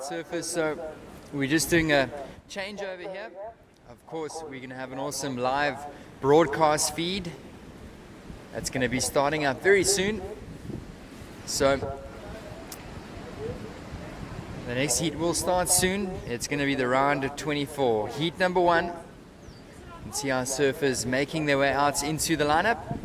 Surfers, so we're just doing a changeover here. Of course, we're going to have an awesome live broadcast feed that's going to be starting up very soon. So the next heat will start soon. It's going to be the round of 24. Heat number 1. You can see our surfers making their way out into the lineup.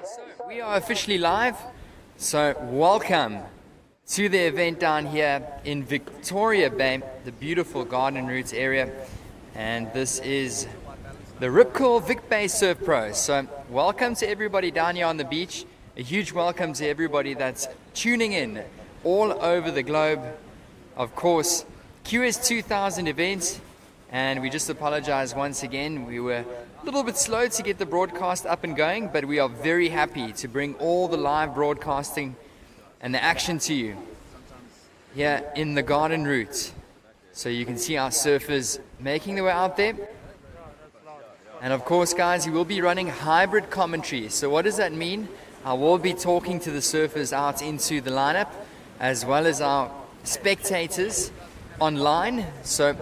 So we are officially live, so welcome to the event down here in Victoria Bay, the beautiful Garden Routes area, and this is the Rip Curl Vic Bay Surf Pro. So welcome to everybody down here on the beach. A huge welcome to everybody that's tuning in all over the globe. Of course, QS 2000 events, and we just apologize once again. We were a little bit slow to get the broadcast up and going, but we are very happy to bring all the live broadcasting and the action to you here in the Garden Route. So you can see our surfers making their way out there. And of course, guys, we will be running hybrid commentary. So what does that mean? I will be talking to the surfers out into the lineup, as well as our spectators online. So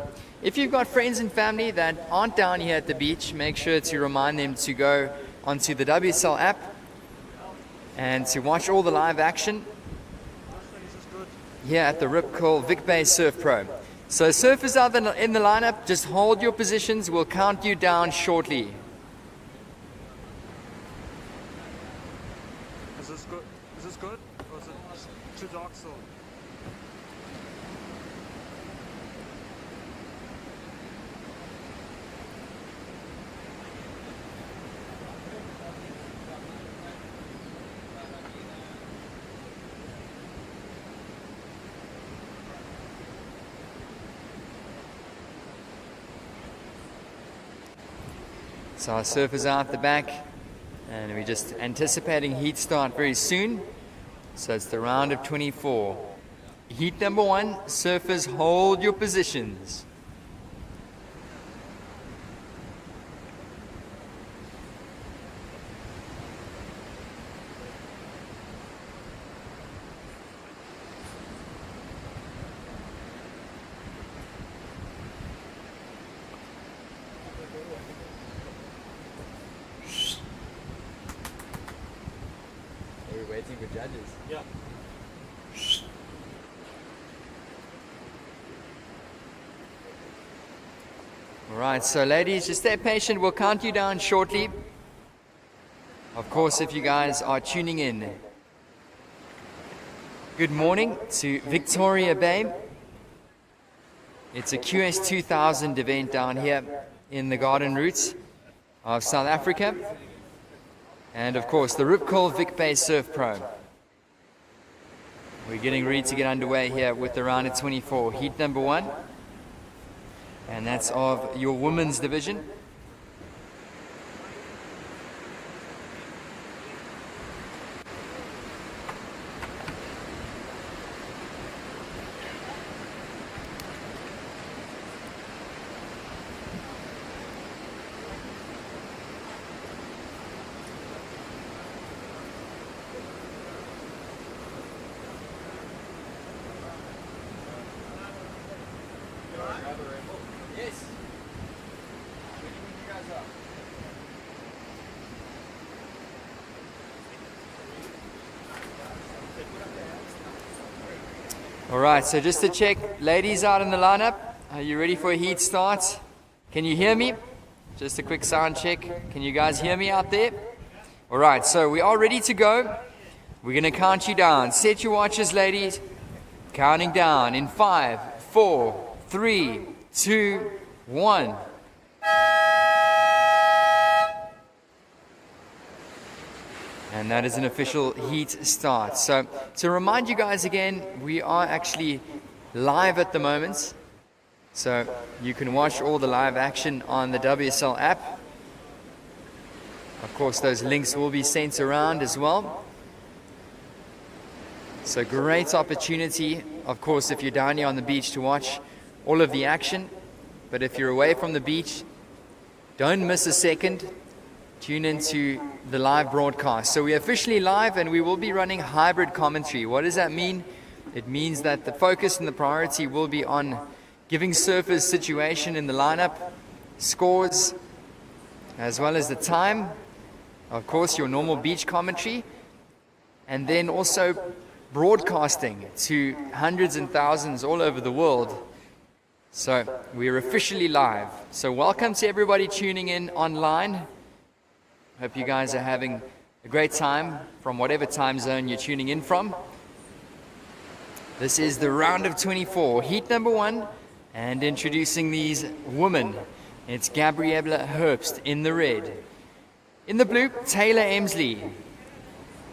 if you've got friends and family that aren't down here at the beach, make sure to remind them to go onto the WSL app and to watch all the live action here at the Rip Curl Vic Bay Surf Pro. So surfers out in the lineup, just hold your positions. We'll count you down shortly. Is this good? Is this good? Or is it too dark still? So our surfers are out the back, and we're just anticipating heat start very soon. So it's the round of 24. Heat number 1, surfers hold your positions. Waiting for judges. Yeah. All right, so ladies, just stay patient. We'll count you down shortly. Of course, if you guys are tuning in, good morning to Victoria Bay. It's a QS 2000 event down here in the Garden Routes of South Africa. And of course, the Rip Curl Vic Bay Surf Pro. We're getting ready to get underway here with the round of 24, heat number 1. And that's of your women's division. All right, so just to check, ladies out in the lineup, are you ready for a heat start? Can you hear me? Just a quick sound check. Can you guys hear me out there? All right, so we are ready to go. We're going to count you down. Set your watches, ladies. Counting down in 5, 4, 3, 2, 1. And that is an official heat start. So to remind you guys again, we are actually live at the moment. So you can watch all the live action on the WSL app. Of course, those links will be sent around as well. So great opportunity, of course, if you're down here on the beach to watch all of the action. But if you're away from the beach, don't miss a second. Tune into the live broadcast. So we're officially live and we will be running hybrid commentary. What does that mean? It means that the focus and the priority will be on giving surfers situation in the lineup, scores, as well as the time. Of course, your normal beach commentary. And then also broadcasting to hundreds and thousands all over the world. So we're officially live. So welcome to everybody tuning in online. Hope you guys are having a great time from whatever time zone you're tuning in from. This is the round of 24, heat number 1, and introducing these women. It's Gabriella Herbst in the red. In the blue, Taylor Emsley.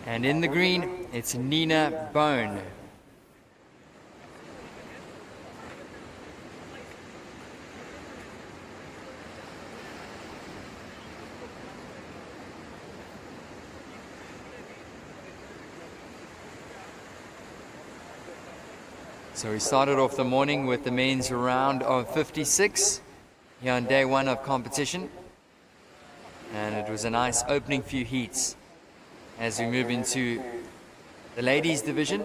And in the green, it's Nina Bone. So we started off the morning with the men's round of 56 here on day 1 of competition. And it was a nice opening few heats as we move into the ladies division.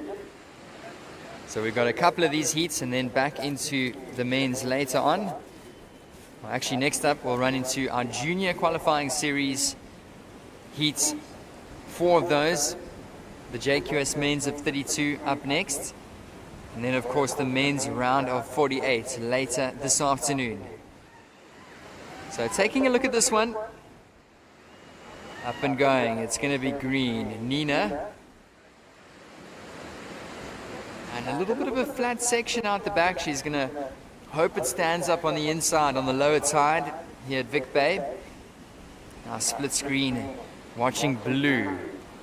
So we've got a couple of these heats and then back into the men's later on. Well, actually, next up we'll run into our junior qualifying series heats. 4 of those. The JQS men's of 32 up next. And then, of course, the men's round of 48 later this afternoon. So taking a look at this one. Up and going. It's going to be green. Nina. And a little bit of a flat section out the back. She's going to hope it stands up on the inside on the lower tide here at Vic Bay. Now split screen. Watching blue.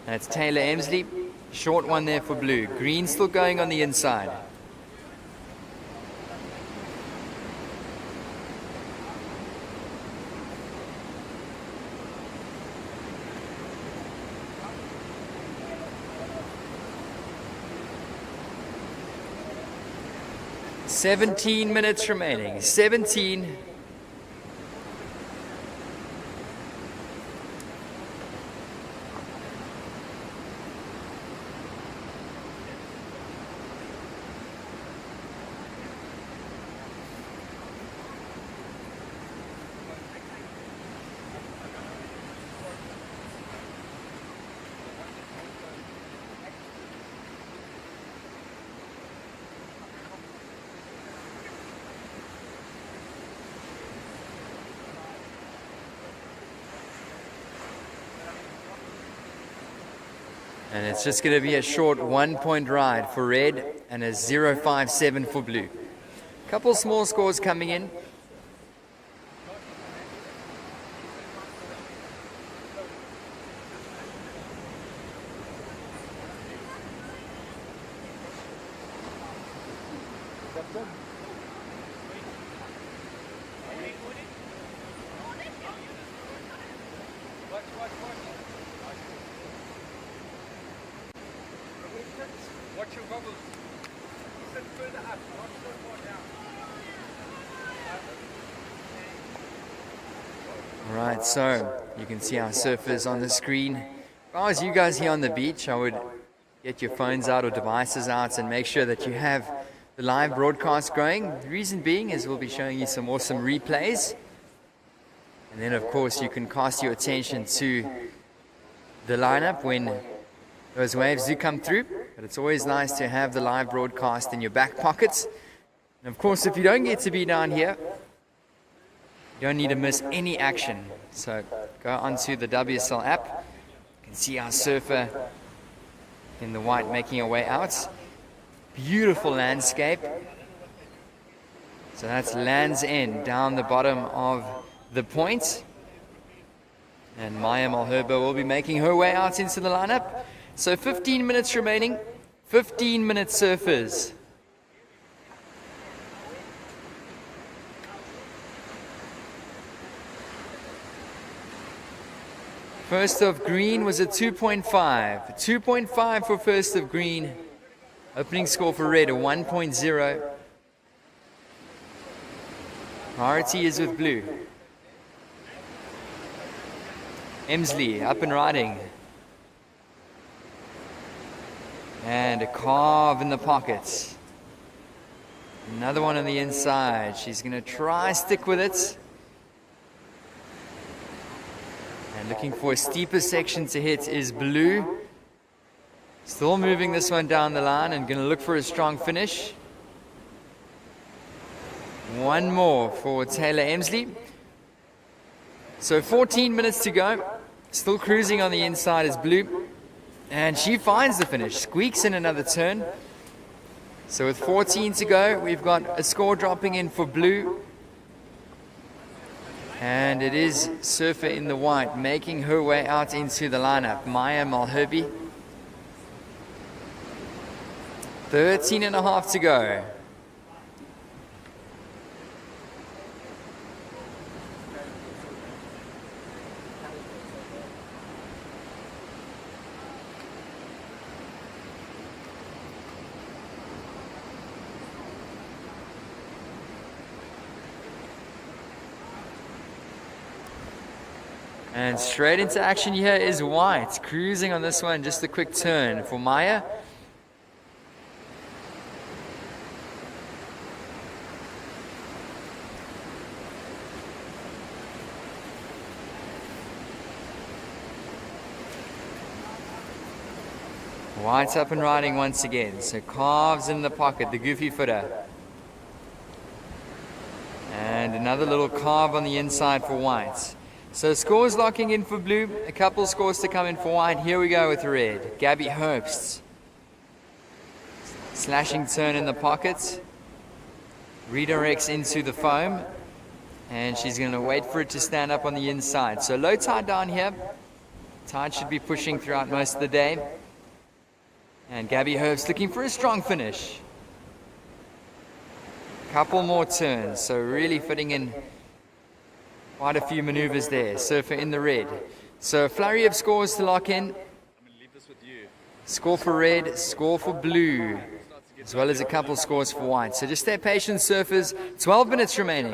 That's Taylor Emsley. Short one there for blue. Green still going on the inside. "17 minutes remaining. 17. And it's just going to be a short 1-point ride for red and a 0.57 for blue. Couple small scores coming in. Watch your goggles. Sit further up, not so far down. Alright, so you can see our surfers on the screen. If I was you guys here on the beach, I would get your phones out or devices out and make sure that you have the live broadcast going. The reason being is we'll be showing you some awesome replays. And then of course you can cast your attention to the lineup when those waves do come through. But it's always nice to have the live broadcast in your back pockets. And of course, if you don't get to be down here, you don't need to miss any action. So go onto the WSL app. You can see our surfer in the white making her way out. Beautiful landscape. So that's Land's End down the bottom of the point. And Maya Malherba will be making her way out into the lineup. So 15 minutes remaining, 15-minute surfers. First of green was a 2.5. 2.5 for first of green. Opening score for red, a 1.0. Priority is with blue. Emsley up and riding. And a carve in the pockets. Another one on the inside. She's going to try stick with it. And looking for a steeper section to hit is blue. Still moving this one down the line and going to look for a strong finish. One more for Taylor Emsley. So 14 minutes to go. Still cruising on the inside is blue. And she finds the finish. Squeaks in another turn. So with 14 to go, we've got a score dropping in for blue. And it is Surfer in the white making her way out into the lineup. Maya Malherbe. 13 and a half to go. And straight into action here is white. Cruising on this one, just a quick turn for Maya. White's up and riding once again. So carves in the pocket, the goofy footer. And another little carve on the inside for white. So scores locking in for blue, a couple scores to come in for white. Here we go with red. Gabby Herbst. Slashing turn in the pocket. Redirects into the foam. And she's going to wait for it to stand up on the inside. So low tide down here. Tide should be pushing throughout most of the day. And Gabby Herbst looking for a strong finish. Couple more turns. So really fitting in quite a few maneuvers there. Surfer in the red. So a flurry of scores to lock in. I'm going to leave this with you. Score for red, score for blue, as well as a couple scores for white. So just stay patient, surfers. 12 minutes remaining.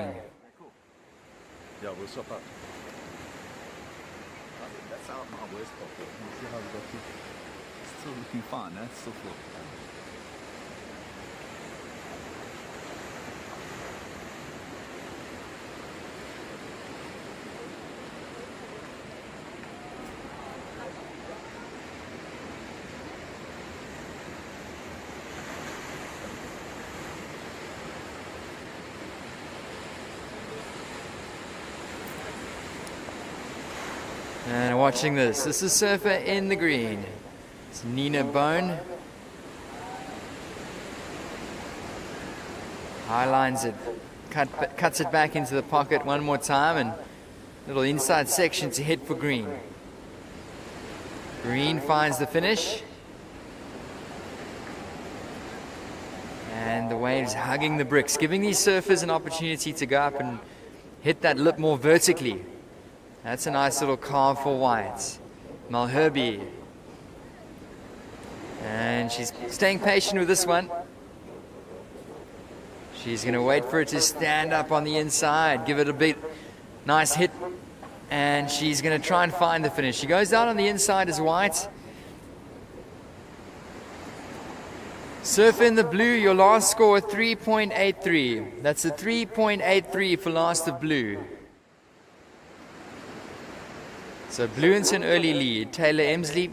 Yeah, we'll swap up. That's out my worst pocket. You see how we got it? It's still looking fine, eh? It's still full. And watching this. This is Surfer in the green. It's Nina Bone. Highlines it, cuts it back into the pocket one more time, and little inside section to hit for green. Green finds the finish. And the waves hugging the bricks, giving these surfers an opportunity to go up and hit that lip more vertically. That's a nice little carve for white. Malherbe. And she's staying patient with this one. She's going to wait for it to stand up on the inside, give it a bit nice hit, and she's going to try and find the finish. She goes down on the inside as white. Surf in the blue, your last score 3.83. That's a 3.83 for last of blue. So blue into an early lead. Taylor Emsley.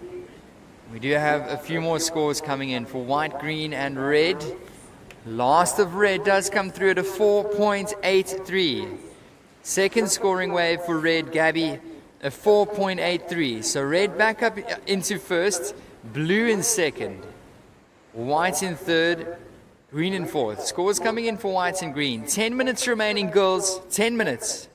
We do have a few more scores coming in for white, green, and red. Last of red does come through at a 4.83. Second scoring wave for red, Gabby, a 4.83. So red back up into first, blue in second, white in third, green in fourth. Scores coming in for white and green. 10 minutes remaining, girls. 10 minutes.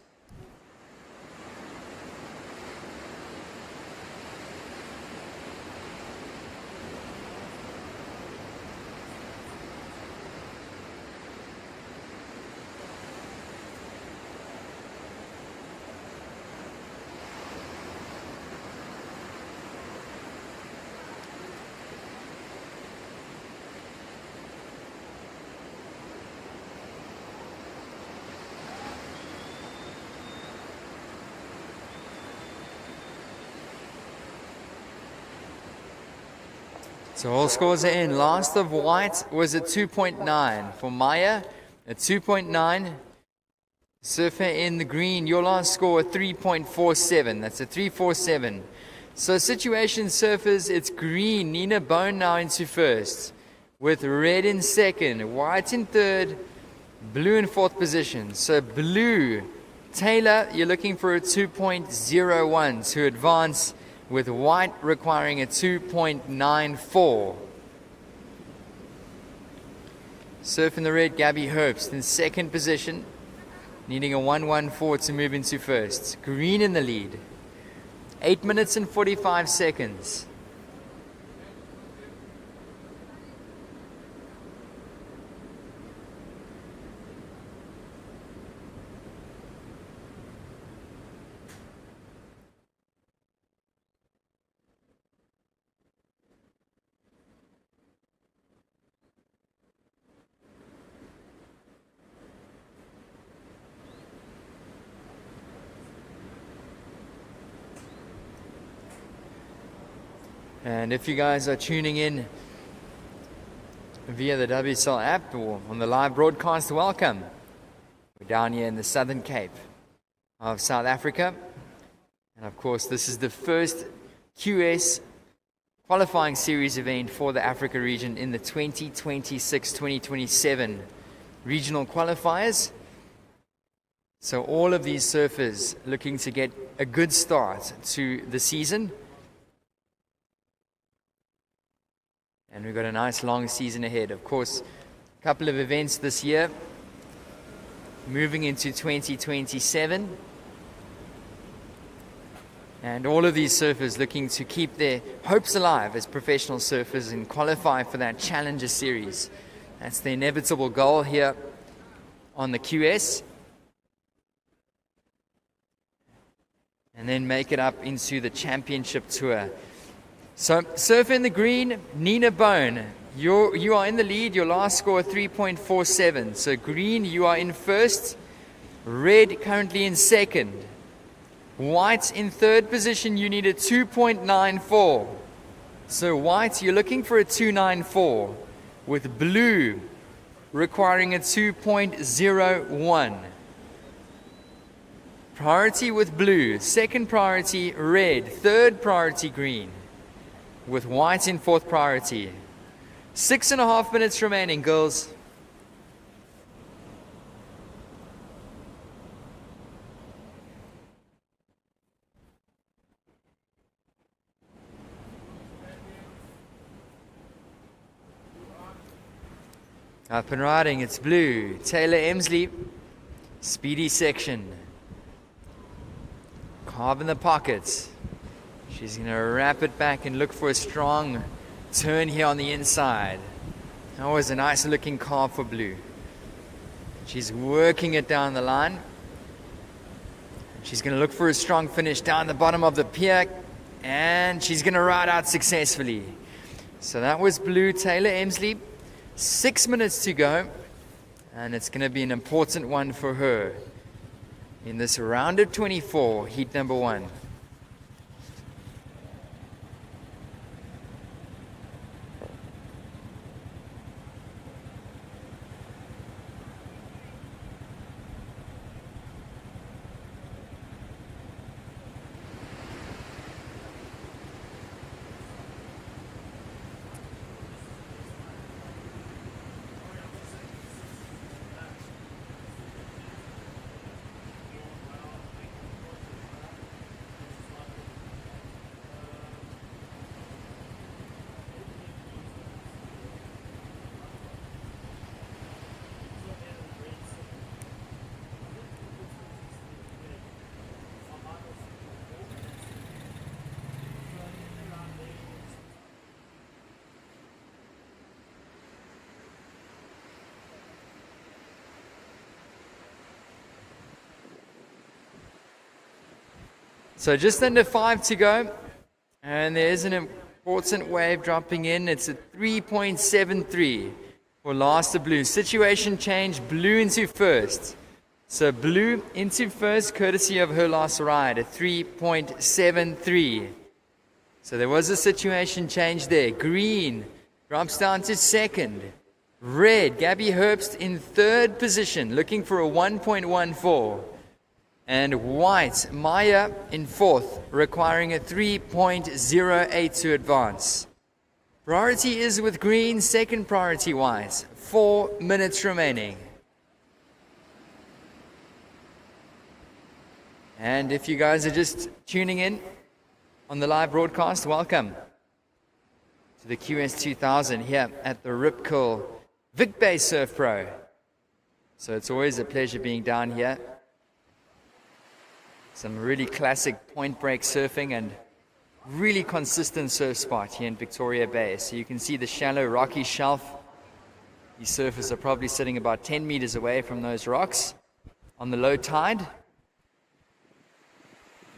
So all scores are in. Last of white was a 2.9. For Maya, a 2.9. Surfer in the green, your last score, a 3.47. That's a 3.47. So situation surfers, it's green. Nina Bone now into first, with red in second, white in third, blue in fourth position. So blue, Taylor, you're looking for a 2.01 to advance, with white requiring a 2.94. Surf in the red, Gabby Herbst in second position, needing a 1.14 to move into first. Green in the lead. 8 minutes and 45 seconds. And if you guys are tuning in via the WSL app or on the live broadcast, welcome. We're down here in the Southern Cape of South Africa. And of course, this is the first QS qualifying series event for the Africa region in the 2026-2027 regional qualifiers. So all of these surfers looking to get a good start to the season. And we've got a nice long season ahead. Of course, a couple of events this year, moving into 2027. And all of these surfers looking to keep their hopes alive as professional surfers and qualify for that Challenger Series. That's the inevitable goal here on the QS. And then make it up into the Championship Tour. So, surf in the green, Nina Bone. You are in the lead. Your last score, 3.47. So, green, you are in first. Red, currently in second. White, in third position, you need a 2.94. So, white, you're looking for a 2.94. With blue, requiring a 2.01. Priority with blue. Second priority, red. Third priority, green. With white in fourth priority. 6.5 minutes remaining, girls. Up and riding, it's blue. Taylor Emsley, speedy section. Carve in the pockets. She's going to wrap it back and look for a strong turn here on the inside. That was a nice looking carve for blue. She's working it down the line. She's going to look for a strong finish down the bottom of the pier. And she's going to ride out successfully. So that was blue, Taylor Emsley. 6 minutes to go. And it's going to be an important one for her in this round of 24, heat number 1. So just under 5 to go, and there's an important wave dropping in. It's a 3.73 for last of blue. Situation change, blue into first. So blue into first, courtesy of her last ride, a 3.73. So there was a situation change there. Green drops down to second. Red, Gabby Herbst in third position, looking for a 1.14. And white, Maya in fourth, requiring a 3.08 to advance. Priority is with green, second priority white. 4 minutes remaining. And if you guys are just tuning in on the live broadcast, welcome to the QS 2000 here at the Rip Curl Vic Bay Surf Pro. So it's always a pleasure being down here. Some really classic point break surfing and really consistent surf spot here in Victoria Bay. So you can see the shallow rocky shelf. These surfers are probably sitting about 10 meters away from those rocks on the low tide.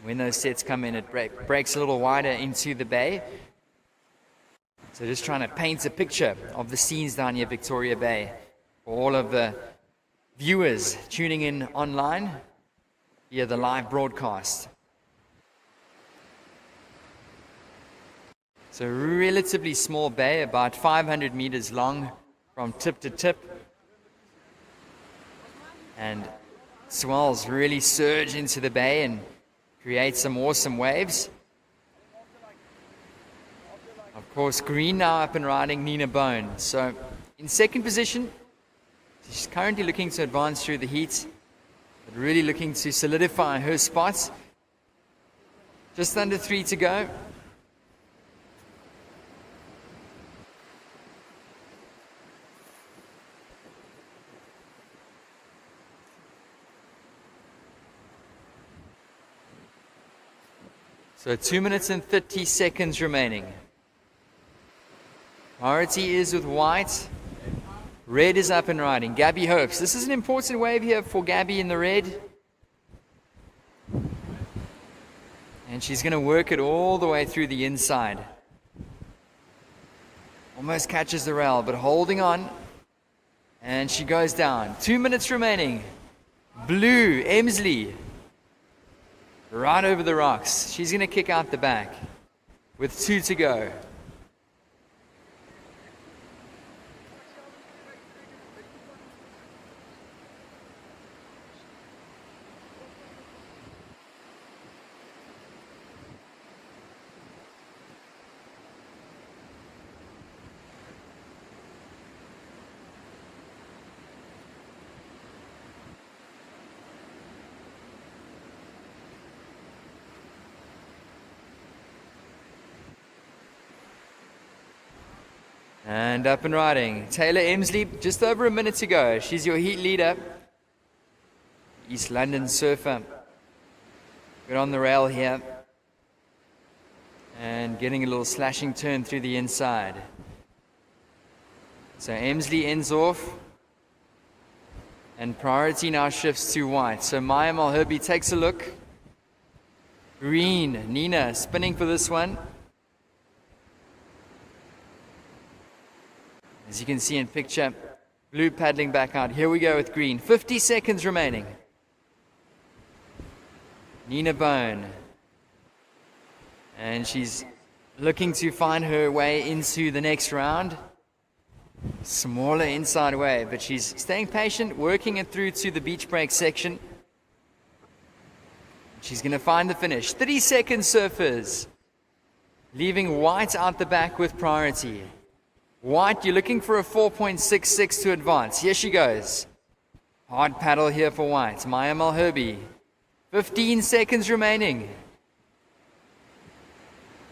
When those sets come in, it breaks a little wider into the bay. So just trying to paint a picture of the scenes down here at Victoria Bay for all of the viewers tuning in online via the live broadcast. So relatively small bay, about 500 meters long from tip to tip. And swells really surge into the bay and create some awesome waves. Of course, green now up and riding, Nina Bone. So in second position, she's currently looking to advance through the heat, but really looking to solidify her spot. Just under 3 to go. So 2 minutes and 30 seconds remaining. Priority is with white. Red is up and riding. Gabby Herbst. This is an important wave here for Gabby in the red. And she's going to work it all the way through the inside. Almost catches the rail, but holding on. And she goes down. 2 minutes remaining. Blue, Emsley. Right over the rocks. She's going to kick out the back with 2 to go. And up and riding. Taylor Emsley, just over a minute to go. She's your heat leader. East London surfer. Good on the rail here. And getting a little slashing turn through the inside. So Emsley ends off. And priority now shifts to white. So Maya Malherbe takes a look. Green, Nina spinning for this one. As you can see in picture, blue paddling back out. Here we go with green. 50 seconds remaining. Nina Bone. And she's looking to find her way into the next round. Smaller inside wave, but she's staying patient, working it through to the beach break section. She's going to find the finish. 30 seconds, surfers. Leaving white out the back with priority. White, you're looking for a 4.66 to advance. Here she goes. Hard paddle here for white. Maya Malherbe. 15 seconds remaining.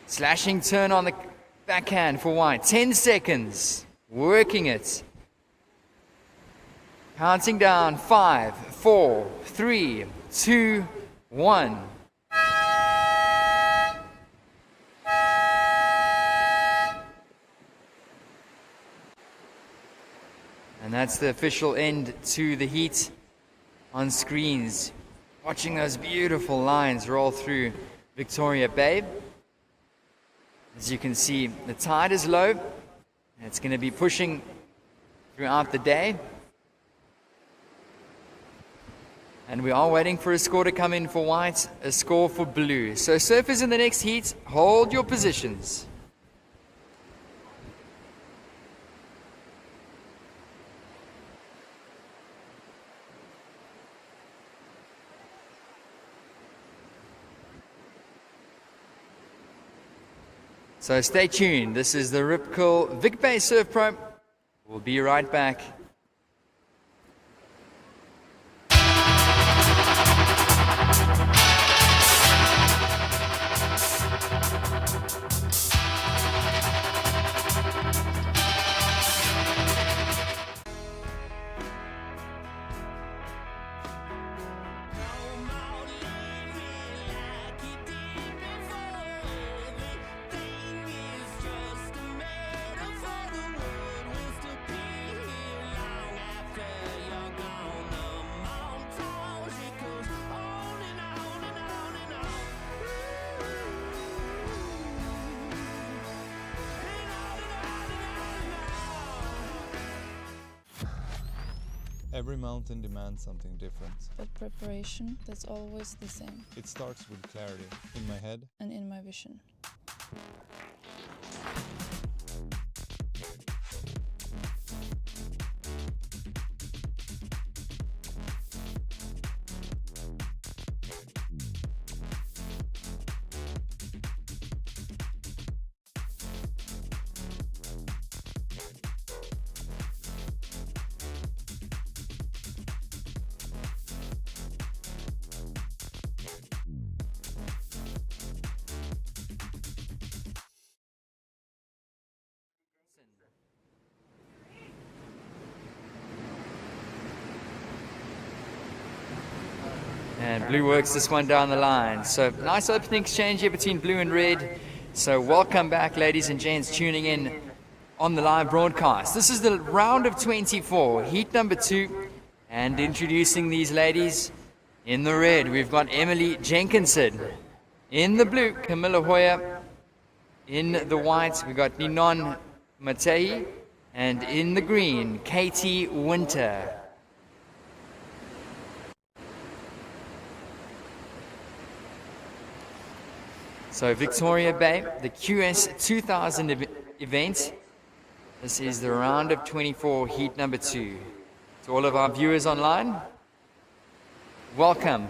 Slashing turn on the backhand for white. 10 seconds. Working it. Counting down. 5, 4, 3, 2, 1. And that's the official end to the heat on screens. Watching those beautiful lines roll through Victoria Bay. As you can see, the tide is low. And it's going to be pushing throughout the day. And we are waiting for a score to come in for white, a score for blue. So surfers in the next heat, hold your positions. So stay tuned. This is the Rip Curl Vic Bay Surf Pro. We'll be right back. Every mountain demands something different. But preparation, that's always the same. It starts with clarity, in my head and in my vision. And blue works this one down the line. So nice opening exchange here between blue and red. So welcome back, ladies and gents, tuning in on the live broadcast. This is the round of 24, heat number 2. And introducing these ladies, in the red, we've got Emily Jenkinson. In the blue, Camilla Hoyer. In the white, we've got Ninon Matei. And in the green, Katie Winter. So Victoria Bay, the QS 2000 event. This is the round of 24, heat number 2. To all of our viewers online, welcome.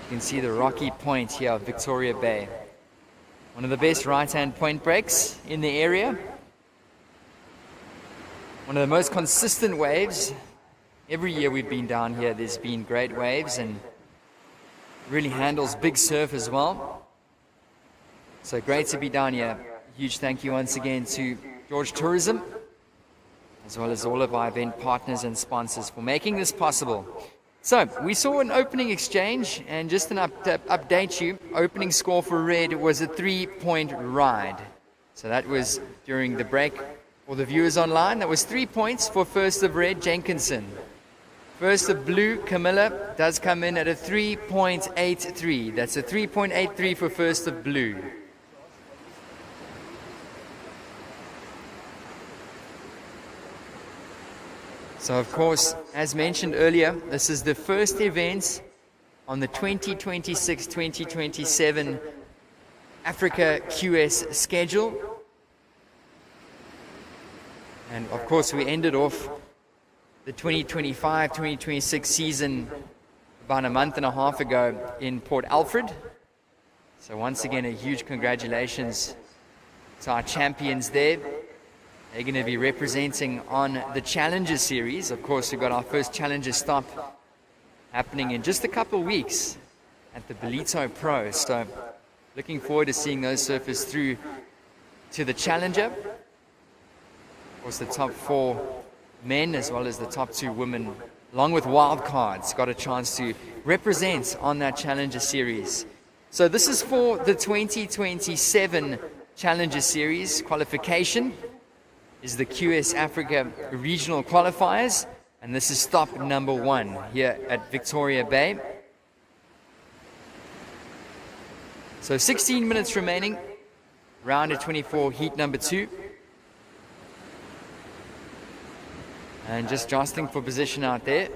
You can see the rocky point here of Victoria Bay. One of the best right-hand point breaks in the area. One of the most consistent waves. Every year we've been down here, there's been great waves and really handles big surf as well. So great to be down here. Huge thank you once again to George Tourism, as well as all of our event partners and sponsors for making this possible. So we saw an opening exchange, and just an update you, opening score for red was a 3-point ride. So that was during the break. For the viewers online, that was 3 points for first of red, Jenkinson. First of blue, Camilla, does come in at a 3.83. That's a 3.83 for first of blue. So of course, as mentioned earlier, this is the first event on the 2026-2027 Africa QS schedule. And of course, we ended off the 2025-2026 season about a month and a half ago in Port Alfred. So once again, a huge congratulations to our champions there. They're going to be representing on the Challenger Series. Of course, we've got our first Challenger stop happening in just a couple of weeks at the Belito Pro. So looking forward to seeing those surfers through to the Challenger. Of course, the top 4 men as well as the top 2 women, along with wild cards, got a chance to represent on that Challenger Series. So this is for the 2027 Challenger Series. Qualification is the QS Africa Regional Qualifiers, and this is stop number 1 here at Victoria Bay. So 16 minutes remaining, round of 24, heat number 2. And just jostling for position out there.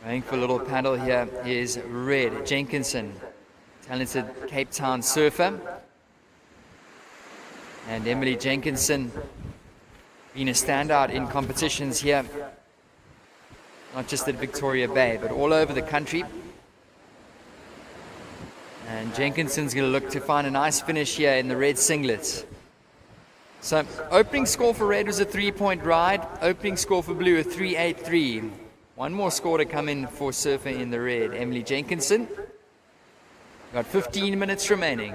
Going for a little paddle here is Red Jenkinson, talented Cape Town surfer. And Emily Jenkinson being a standout in competitions here, not just at Victoria Bay, but all over the country. And Jenkinson's going to look to find a nice finish here in the red singlets. So opening score for red was a 3-point ride. Opening score for blue a 3.83. One more score to come in for surfer in the red. Emily Jenkinson. Got 15 minutes remaining.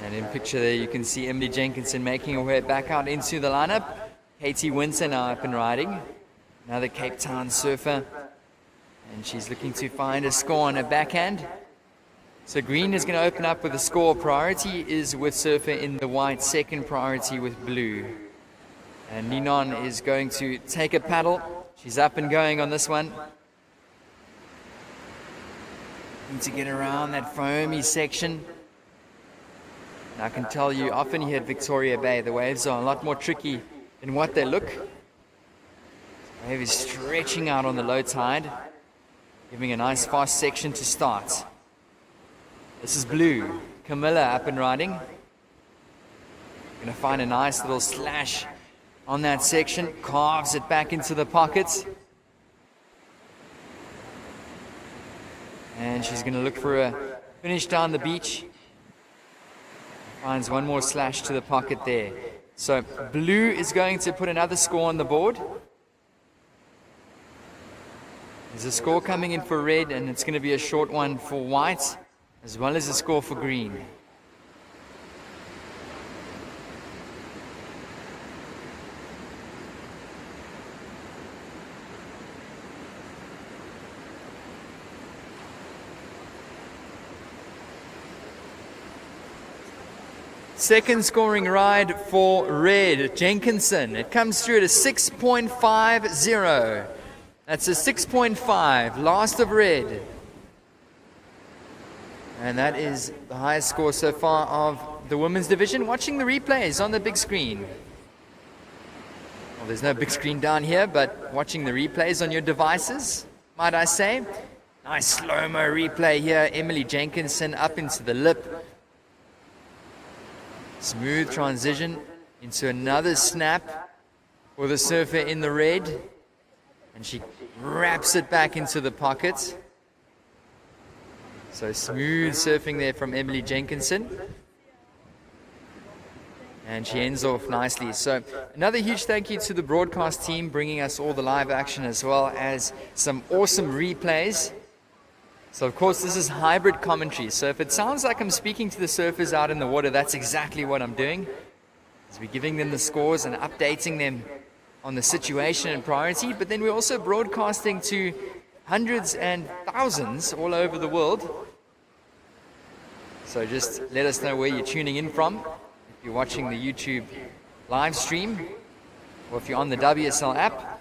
And in picture there you can see Emily Jenkinson making her way back out into the lineup. Katie Winter now up and riding. Another Cape Town surfer. And she's looking to find a score on her backhand. So green is going to open up with a score. Priority is with surfer in the white. Second priority with blue. And Ninon is going to take a paddle. She's up and going on this one. Need to get around that foamy section. I can tell you, often here at Victoria Bay, the waves are a lot more tricky than what they look. The wave is stretching out on the low tide, giving a nice fast section to start. This is blue. Camilla up and riding. Going to find a nice little slash on that section, carves it back into the pockets. And she's going to look for a finish down the beach. Finds one more slash to the pocket there. So blue is going to put another score on the board. There's a score coming in for red, and it's going to be a short one for white, as well as a score for green. Second scoring ride for red, Jenkinson. It comes through at a 6.50. That's a 6.5, last of red. And that is the highest score so far of the women's division. Watching the replays on the big screen. Well, there's no big screen down here, but watching the replays on your devices, might I say. Nice slow-mo replay here. Emily Jenkinson up into the lip. Smooth transition into another snap for the surfer in the red. And she wraps it back into the pocket. So smooth surfing there from Emily Jenkinson. And she ends off nicely. So another huge thank you to the broadcast team bringing us all the live action as well as some awesome replays. So of course this is hybrid commentary, so if it sounds like I'm speaking to the surfers out in the water, that's exactly what I'm doing. So we're giving them the scores and updating them on the situation and priority, but then we're also broadcasting to hundreds and thousands all over the world. So just let us know where you're tuning in from, if you're watching the YouTube live stream, or if you're on the WSL app.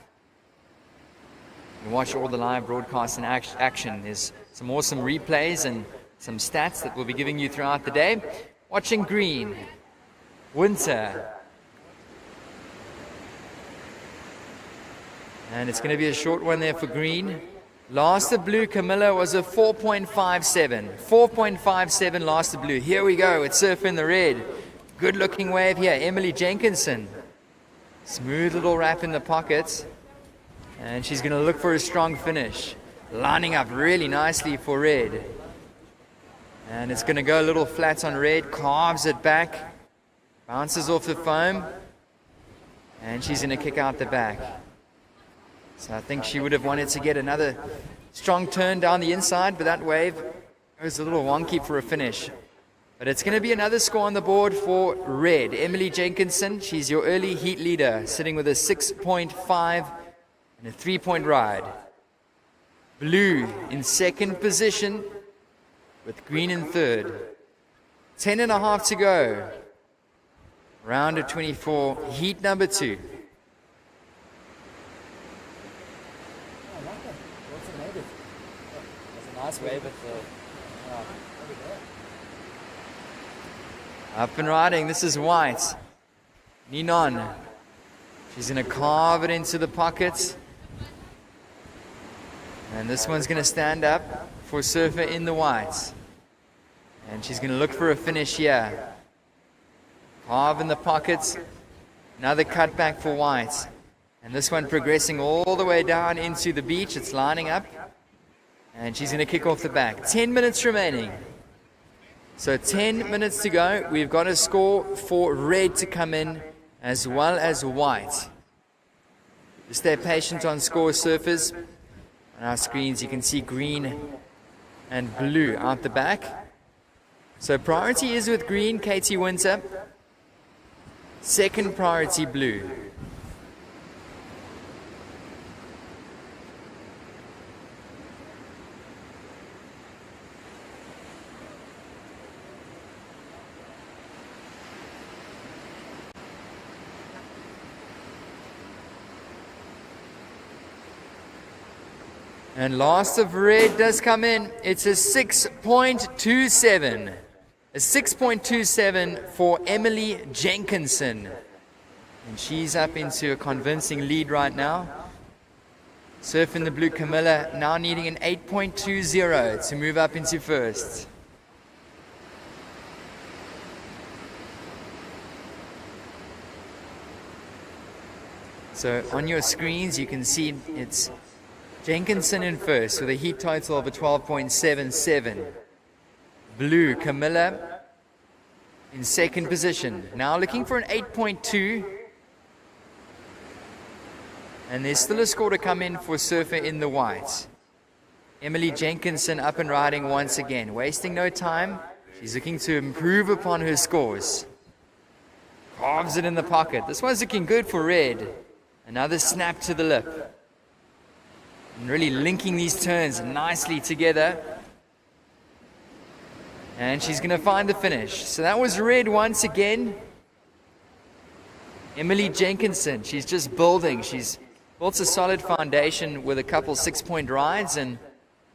You watch all the live broadcasts in action. There's some awesome replays and some stats that we'll be giving you throughout the day. Watching green, Winter. And it's going to be a short one there for green. Last of blue, Camilla, was a 4.57. 4.57 last of blue. Here we go, it's surf in the red. Good looking wave here, Emily Jenkinson. Smooth little wrap in the pockets. And she's going to look for a strong finish. Lining up really nicely for red. And it's going to go a little flat on red. Carves it back. Bounces off the foam. And she's going to kick out the back. So I think she would have wanted to get another strong turn down the inside. But that wave goes a little wonky for a finish. But it's going to be another score on the board for red. Emily Jenkinson. She's your early heat leader. Sitting with a 6.5. And a 3-point ride. Blue in second position with green in third. 10.5 to go. Round of 24, heat number 2. Nice wave at the up and riding. This is white. Ninon. She's going to carve it into the pockets. And this one's going to stand up for Surfer in the white. And she's going to look for a finish here. Carve in the pockets. Another cutback for white. And this one progressing all the way down into the beach. It's lining up. And she's going to kick off the back. 10 minutes remaining. So 10 minutes to go. We've got a score for red to come in as well as white. Just stay patient on score, surfers. On our screens you can see green and blue out the back. So priority is with green, Katie Winter. Second priority, blue. And last of red does come in. It's a 6.27. A 6.27 for Emily Jenkinson. And she's up into a convincing lead right now. Surfing the blue, Camilla now needing an 8.20 to move up into first. So on your screens you can see it's Jenkinson in first with a heat total of a 12.77. Blue, Camilla in second position. Now looking for an 8.2. And there's still a score to come in for Surfer in the white. Emily Jenkinson up and riding once again. Wasting no time. She's looking to improve upon her scores. Carves it in the pocket. This one's looking good for red. Another snap to the lip. And really linking these turns nicely together. And she's going to find the finish. So that was red once again. Emily Jenkinson, she's just building. She's built a solid foundation with a couple 6-point rides and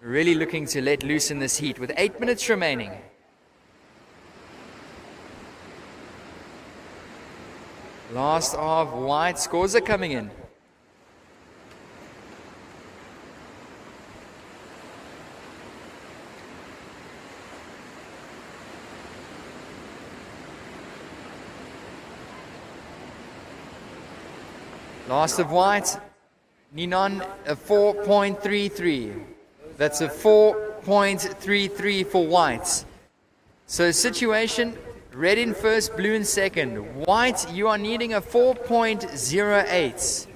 really looking to let loose in this heat with 8 minutes remaining. Last of white scores are coming in. Last of white, Ninon, a 4.33. That's a 4.33 for white. So situation, red in first, blue in second. White, you are needing a 4.08.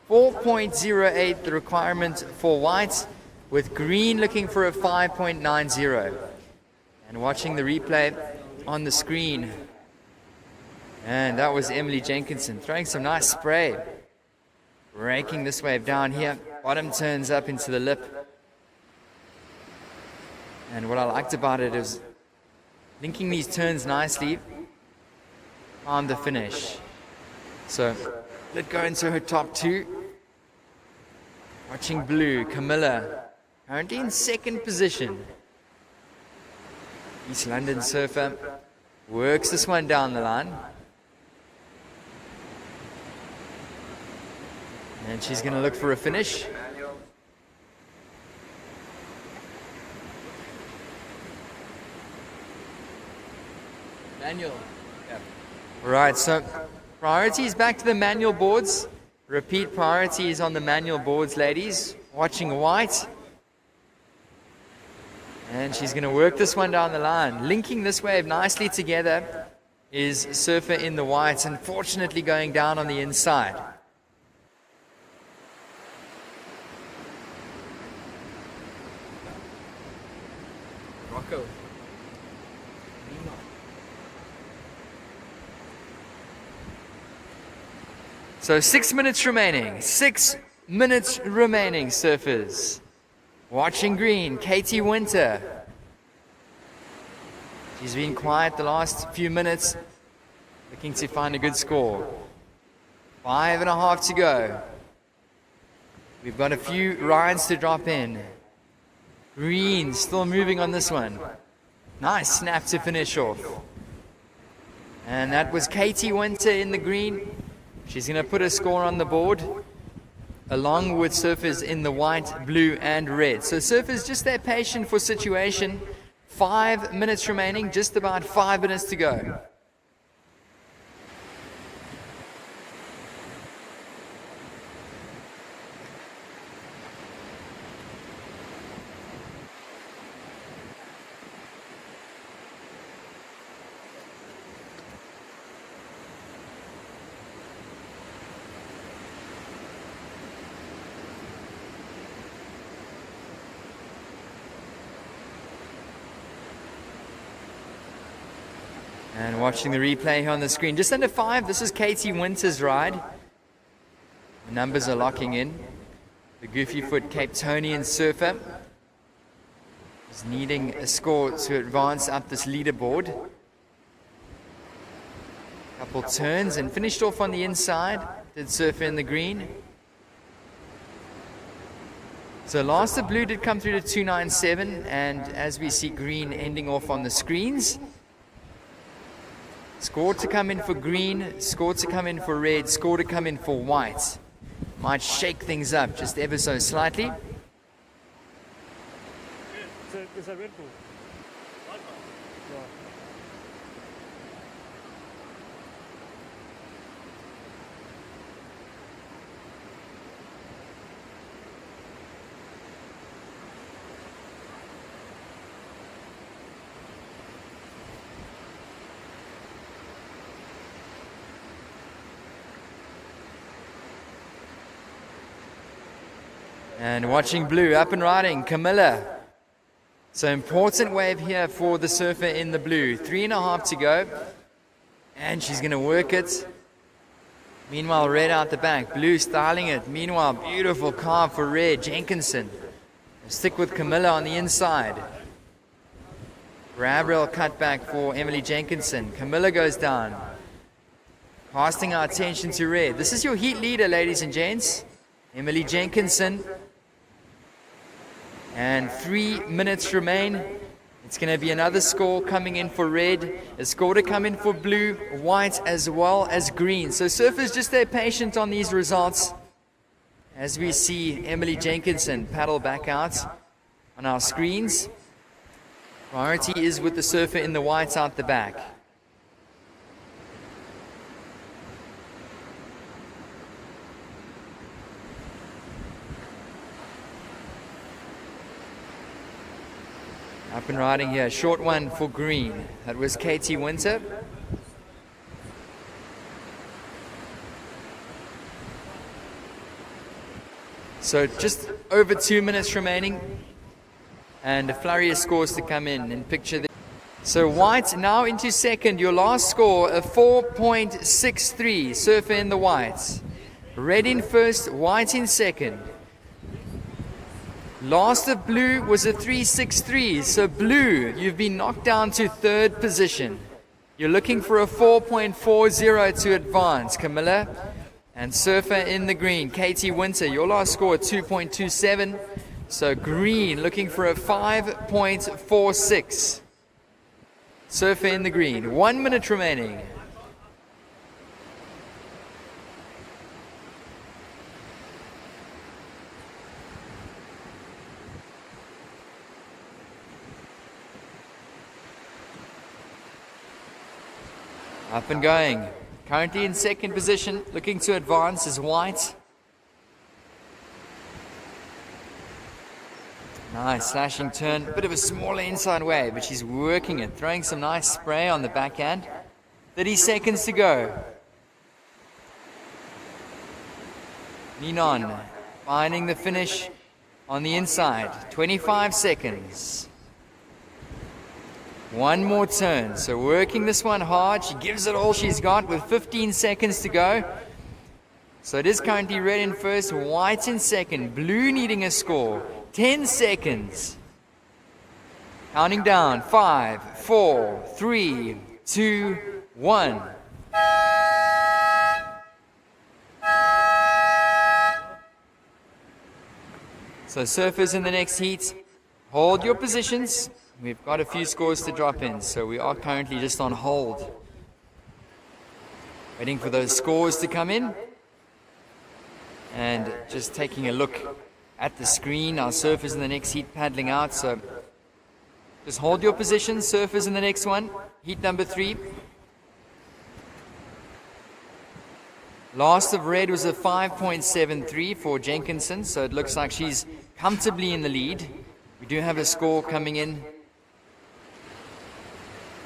4.08 the requirement for white, with green looking for a 5.90. And watching the replay on the screen. And that was Emily Jenkinson throwing some nice spray. Raking this wave down here. Bottom turns up into the lip. And what I liked about it is linking these turns nicely on the finish. So let go into her top 2. Watching blue, Camilla, currently in second position. East London surfer works this one down the line. And she's going to look for a finish. Manual. Yep. Right, so priorities back to the manual boards. Repeat priorities on the manual boards, ladies. Watching white. And she's going to work this one down the line. Linking this wave nicely together is Surfer in the white, unfortunately going down on the inside. Rocco. So 6 minutes remaining. 6 minutes remaining, surfers. Watching green, Katie Winter. She's been quiet the last few minutes, looking to find a good score. 5.5 to go. We've got a few rides to drop in. Green still moving on this one. Nice snap to finish off. And that was Katie Winter in the green. She's going to put a score on the board, along with surfers in the white, blue, and red. So surfers, just their patient for situation. 5 minutes remaining, just about 5 minutes to go. And watching the replay here on the screen, just under 5, this is Katie Winter's ride. The numbers are locking in. The Goofy Foot Cape Townian surfer is needing a score to advance up this leaderboard. Couple turns and finished off on the inside. Did surfer in the green. So last the blue did come through to 297, and as we see green ending off on the screens. Score to come in for green, score to come in for red, score to come in for white. Might shake things up just ever so slightly. Is that Red Bull? And watching blue, up and riding, Camilla. So important wave here for the surfer in the blue. 3.5 to go. And she's going to work it. Meanwhile, red out the back. Blue styling it. Meanwhile, beautiful carve for red. Jenkinson. Stick with Camilla on the inside. Grab rail cut back for Emily Jenkinson. Camilla goes down. Casting our attention to red. This is your heat leader, ladies and gents. Emily Jenkinson. And 3 minutes remain. It's going to be another score coming in for red, a score to come in for blue, white, as well as green. So surfers, just stay patient on these results as we see Emily Jenkinson paddle back out on our screens. Priority is with the surfer in the white out the back. Up and riding here, short one for green. That was Katie Winter. So just over 2 minutes remaining, and a flurry of scores to come in. And picture this. So white now into second. Your last score, a 4.63. Surfer in the white. Red in first, white in second. Last of blue was a 3.63, so blue, you've been knocked down to third position. You're looking for a 4.40 to advance, Camilla. And surfer in the green, Katie Winter, your last score 2.27, so green looking for a 5.46. Surfer in the green, 1 minute remaining. Up and going. Currently in second position, looking to advance is white. Nice slashing turn, bit of a smaller inside wave, but she's working it, throwing some nice spray on the backhand. 30 seconds to go. Ninon finding the finish on the inside. 25 seconds. One more turn, so working this one hard. She gives it all she's got with 15 seconds to go. So it is currently red in first, white in second, blue needing a score. 10 seconds. Counting down. 5, 4, 3, 2, 1. So surfers in the next heat, hold your positions. We've got a few scores to drop in, so we are currently just on hold. Waiting for those scores to come in. And just taking a look at the screen, our surfers in the next heat paddling out, so just hold your position, surfers in the next one, heat number 3. Last of red was a 5.73 for Jenkinson, so it looks like she's comfortably in the lead. We do have a score coming in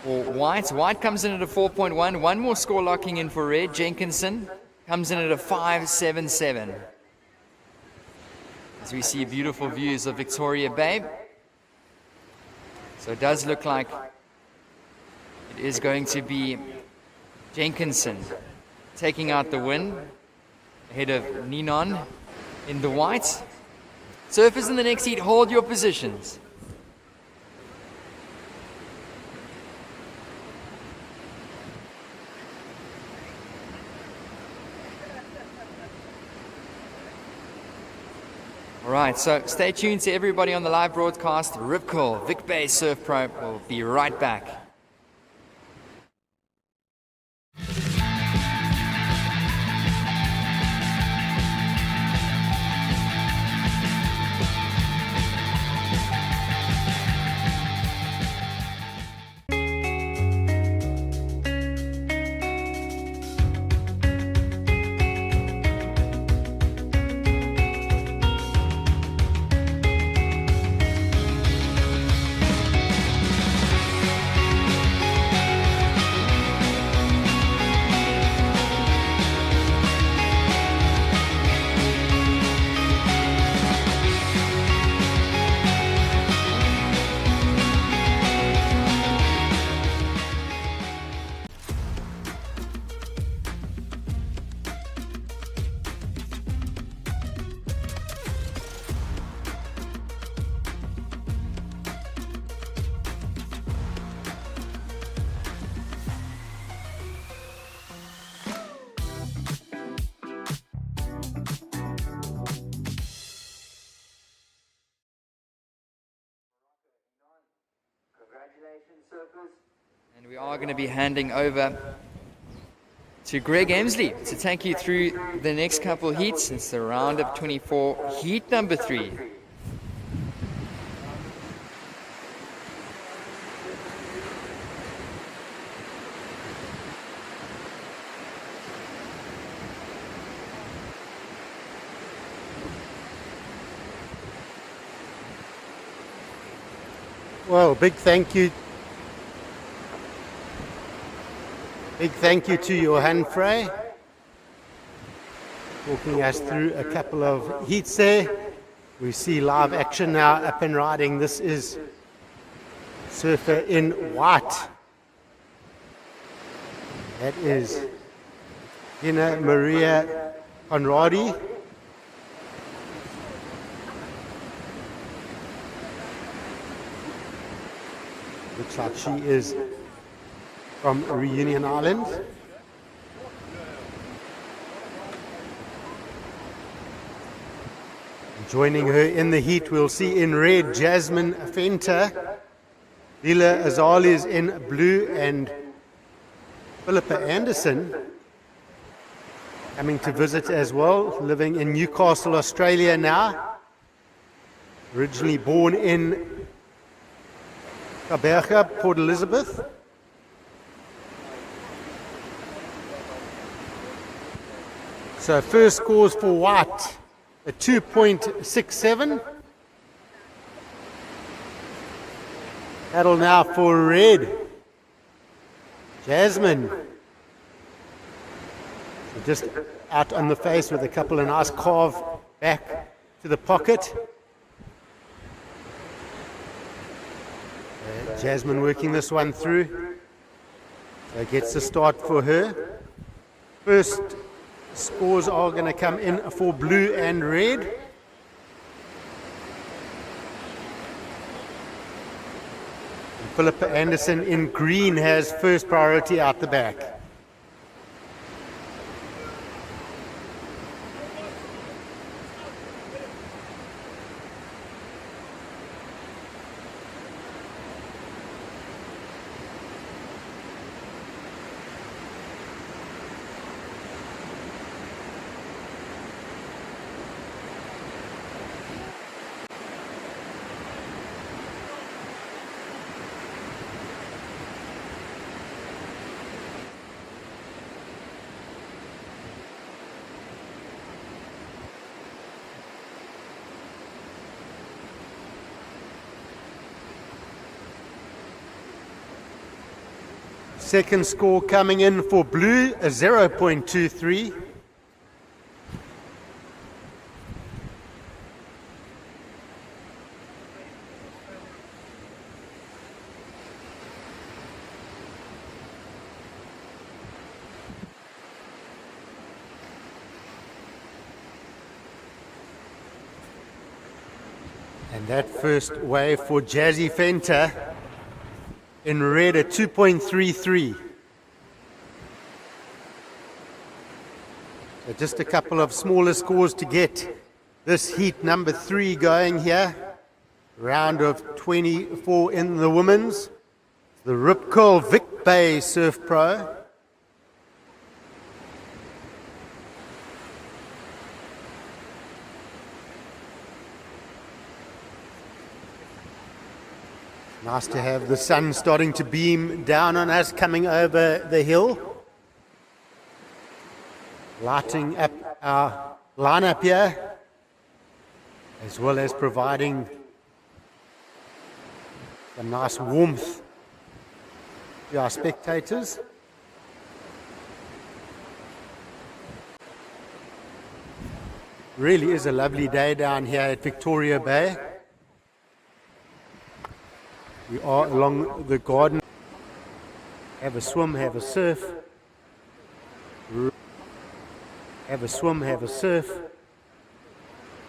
for white. White comes in at a 4.1, one more score locking in for red. Jenkinson comes in at a 5.77. As we see beautiful views of Victoria Bay. So it does look like it is going to be Jenkinson taking out the win ahead of Ninon in the white. Surfers in the next heat, hold your positions. All right, so stay tuned to everybody on the live broadcast. Rip Curl, Vic Bay Surf Pro will be right back. And we are going to be handing over to Greg Emsley to take you through the next couple heats. It's the round of 24, heat number 3. Well, big thank you to Johan Frey, walking us through a couple of heats there. We see live action now up and riding. This is surfer in white. That is Hina Maria Conradi. Looks like she is from Reunion Island. Joining her in the heat, we'll see in red Jasmine Fenter, Lila Azali in blue, and Philippa Anderson coming to visit as well, living in Newcastle, Australia now. Originally born in Kaberga, Port Elizabeth. So first scores for white, a 2.67. Battle now for red. Jasmine. Just out on the face with a couple of nice carve back to the pocket. Jasmine working this one through. So gets the start for her. First scores are going to come in for blue and red. Philippa Anderson in green has first priority out the back. Second score coming in for blue, a 0.23. And that first wave for Jazzy Fenter in red at 2.33. So just a couple of smaller scores to get this heat number 3 going here. Round of 24 in the women's. The Rip Curl Vic Bay Surf Pro. Nice to have the sun starting to beam down on us coming over the hill. Lighting up our lineup here, as well as providing some nice warmth to our spectators. Really is a lovely day down here at Victoria Bay. We are along the garden. Have a swim, have a surf. Have a swim, have a surf.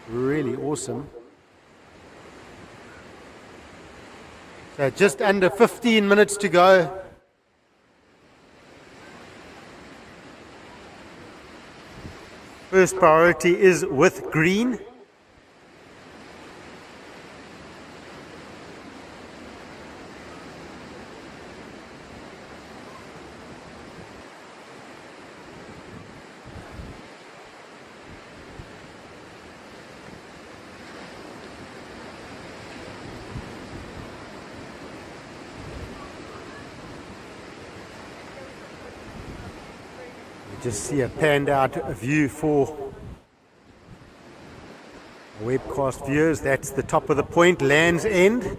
Really awesome. So just under 15 minutes to go. First priority is with green. Just see a panned out view for webcast viewers. That's the top of the point, Land's End.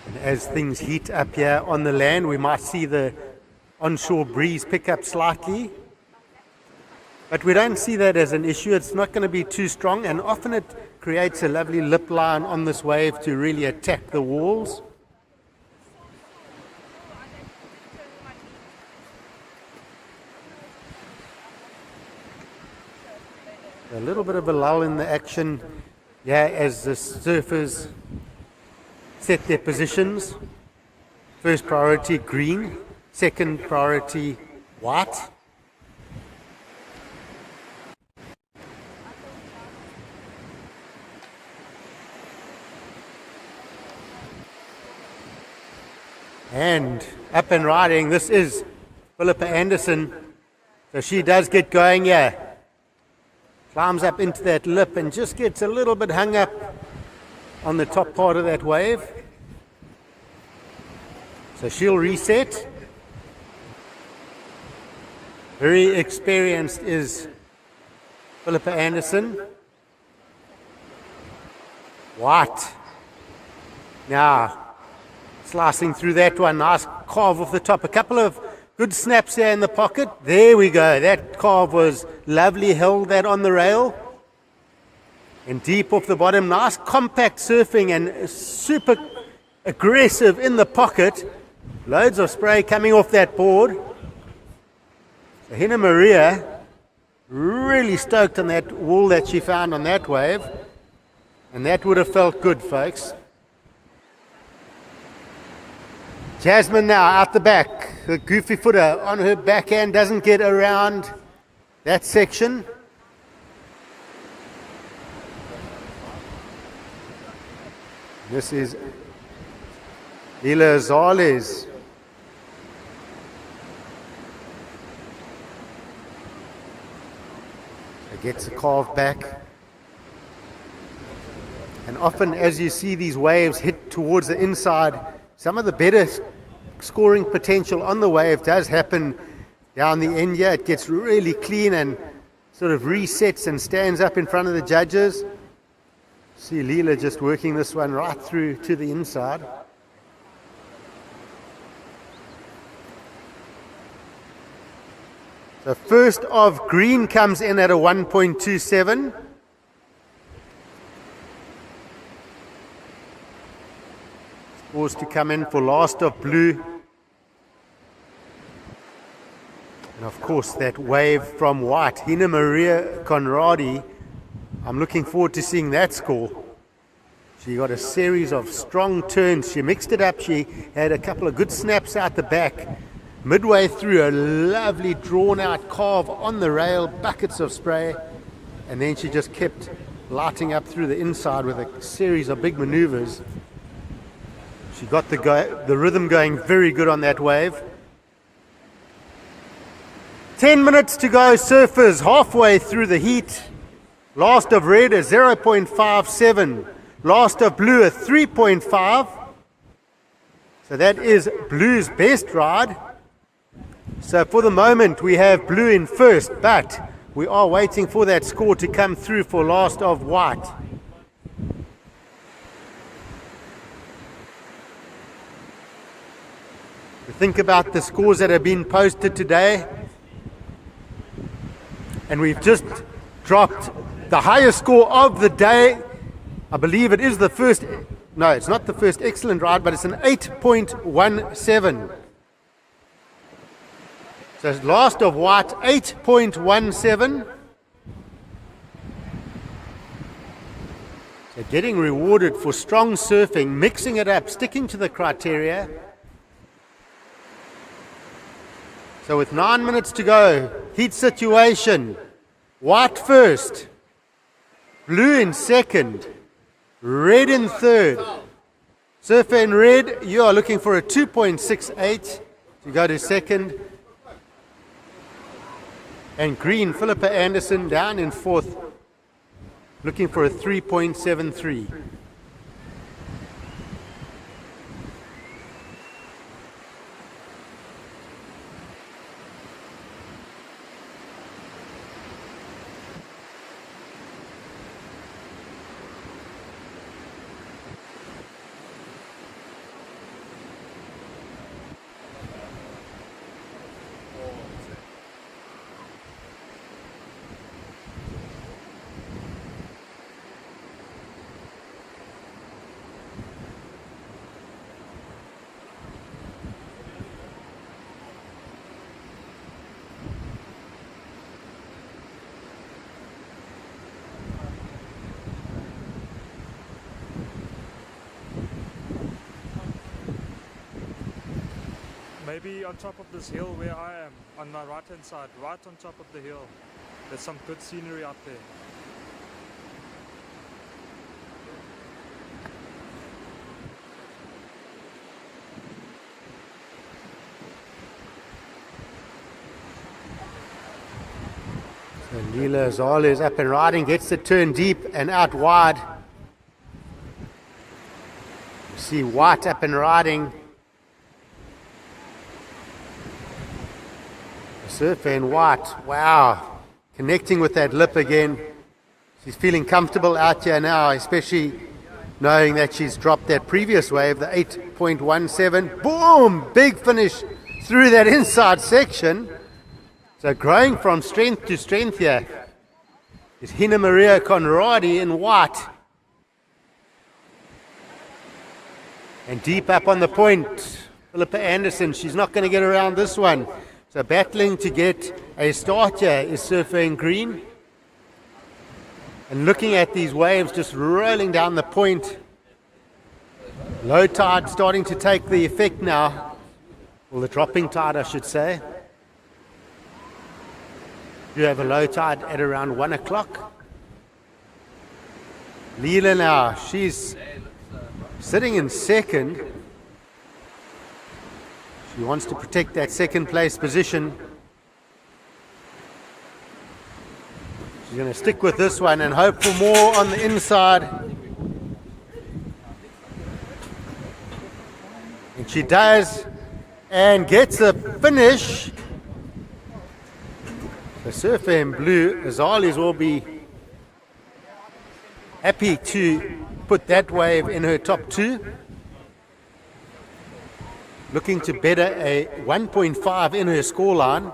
And as things heat up here on the land, we might see the onshore breeze pick up slightly. But we don't see that as an issue. It's not going to be too strong, and often it creates a lovely lip line on this wave to really attack the walls. A little bit of a lull in the action, yeah, as the surfers set their positions. First priority green, second priority white. And up and riding, this is Philippa Anderson. So she does get going here. Climbs up into that lip and just gets a little bit hung up on the top part of that wave. So she'll reset. Very experienced is Philippa Anderson. White. Now, slicing through that one, nice carve off the top. A couple of good snaps there in the pocket. There we go. That carve was lovely, held that on the rail. And deep off the bottom, nice compact surfing and super aggressive in the pocket. Loads of spray coming off that board. So Hina Maria really stoked on that wall that she found on that wave, and that would have felt good, folks. Jasmine now out the back, her goofy footer on her backhand doesn't get around that section. This is Lila Zales. Gets the carve back. And often as you see these waves hit towards the inside, some of the better scoring potential on the wave does happen down the end here. It gets really clean and sort of resets and stands up in front of the judges. See Leela just working this one right through to the inside. The first of green comes in at a 1.27. Scores to come in for last of blue. And of course that wave from white, Hina Maria Conradi. I'm looking forward to seeing that score. She got a series of strong turns. She mixed it up. She had a couple of good snaps out the back. Midway through, a lovely drawn out carve on the rail, buckets of spray, and then she just kept lighting up through the inside with a series of big maneuvers. She got the rhythm going very good on that wave. 10 minutes to go, surfers halfway through the heat. Last of red a 0.57, last of blue a 3.5. So that is blue's best ride. So for the moment we have blue in first, but we are waiting for that score to come through for last of white. Think about the scores that have been posted today, and we've just dropped the highest score of the day. I believe it is the first, no, it's not the first excellent ride, but it's an 8.17. So last of white, 8.17. So getting rewarded for strong surfing, mixing it up, sticking to the criteria. So with 9 minutes to go, heat situation, white first, blue in second, red in third. Surfer in red, you are looking for a 2.68 to go to second. And green, Philippa Anderson down in fourth, looking for a 3.73. Maybe on top of this hill where I am, on my right hand side, right on top of the hill. There's some good scenery out there. So Leela Zala is up and riding, gets the turn deep and out wide. You see White up and riding. Surfer in white, wow, connecting with that lip again. She's feeling comfortable out here now, especially knowing that she's dropped that previous wave, the 8.17. Boom, big finish through that inside section. So growing from strength to strength here is Hina Maria Conradi in white. And deep up on the point, Philippa Anderson, she's not going to get around this one. So battling to get a start here is surfing green. And looking at these waves just rolling down the point. Low tide starting to take the effect now. Well, the dropping tide, I should say. You have a low tide at around 1 o'clock. Leela now, she's sitting in second. She wants to protect that second place position. She's going to stick with this one and hope for more on the inside. And she does, and gets a finish. The surfer in blue, Azalis will be happy to put that wave in her top two. Looking to better a 1.5 in her scoreline.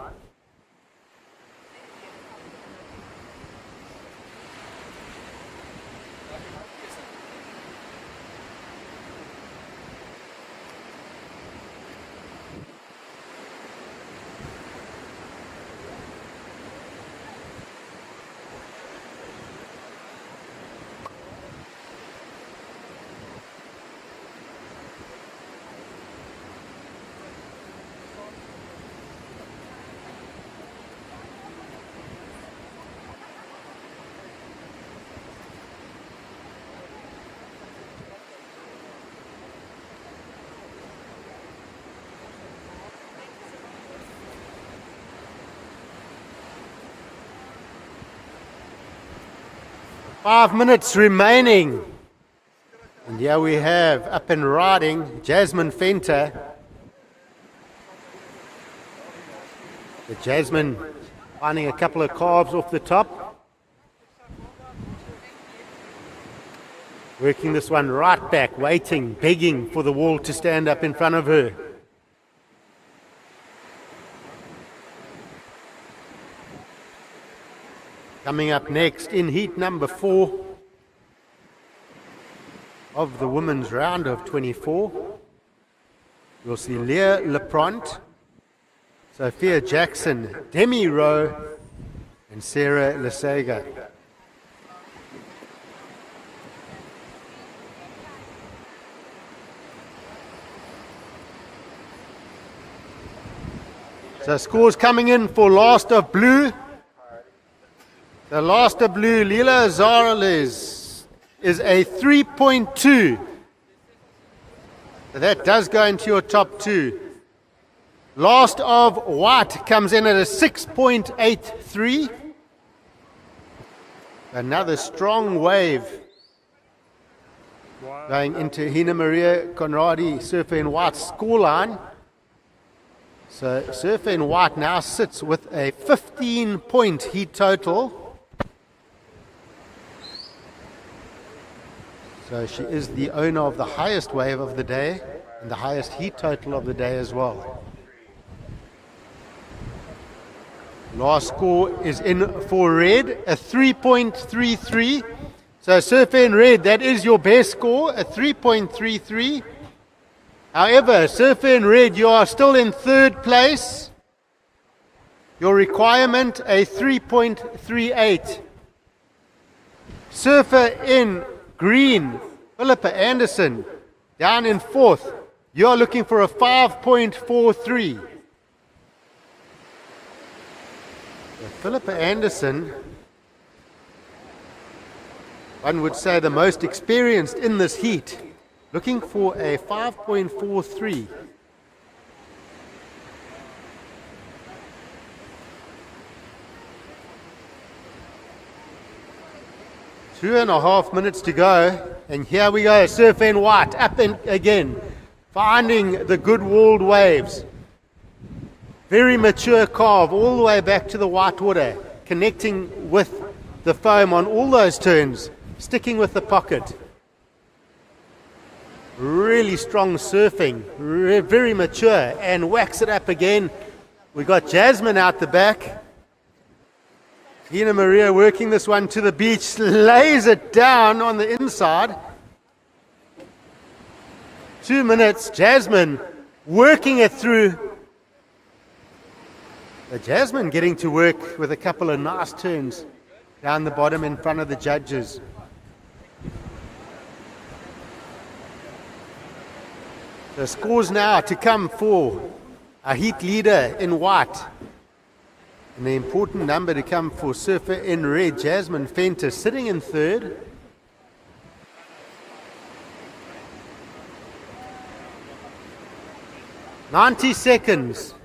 Five minutes remaining. And here we have up and riding Jasmine Fenter. The Jasmine finding a couple of carves off the top. Working this one right back, waiting, begging for the wall to stand up in front of her. Coming up next in heat number 4 of the women's round of 24, we'll see Leah Lepront, Sophia Jackson, Demi Rowe, and Sarah Lesega. So scores coming in for last of blue. The last of blue, Leela Zarales, is a 3.2. So that does go into your top two. Last of white comes in at a 6.83. Another strong wave going into Hina Maria Conradi, Surfer in White's scoreline. So Surfer in White now sits with a 15-point heat total. So she is the owner of the highest wave of the day and the highest heat total of the day as well. Last score is in for red, a 3.33. So Surfer in red, that is your best score, a 3.33. However, Surfer in red, you are still in third place. Your requirement, a 3.38. Surfer in green, Philippa Anderson, down in fourth. You are looking for a 5.43. Philippa Anderson, one would say the most experienced in this heat, looking for a 5.43. Two and a half minutes to go, and here we go, Surfer in White, up and again, finding the good walled waves. Very mature carve all the way back to the white water, connecting with the foam on all those turns, sticking with the pocket. Really strong surfing, very mature, and whacks it up again. We got Jasmine out the back. Hina Maria working this one to the beach, lays it down on the inside. 2 minutes, Jasmine working it through. So Jasmine getting to work with a couple of nice turns down the bottom in front of the judges. The scores now to come for our heat leader in white. And the important number to come for surfer in red, Jasmine Fenter, sitting in third. "90 seconds.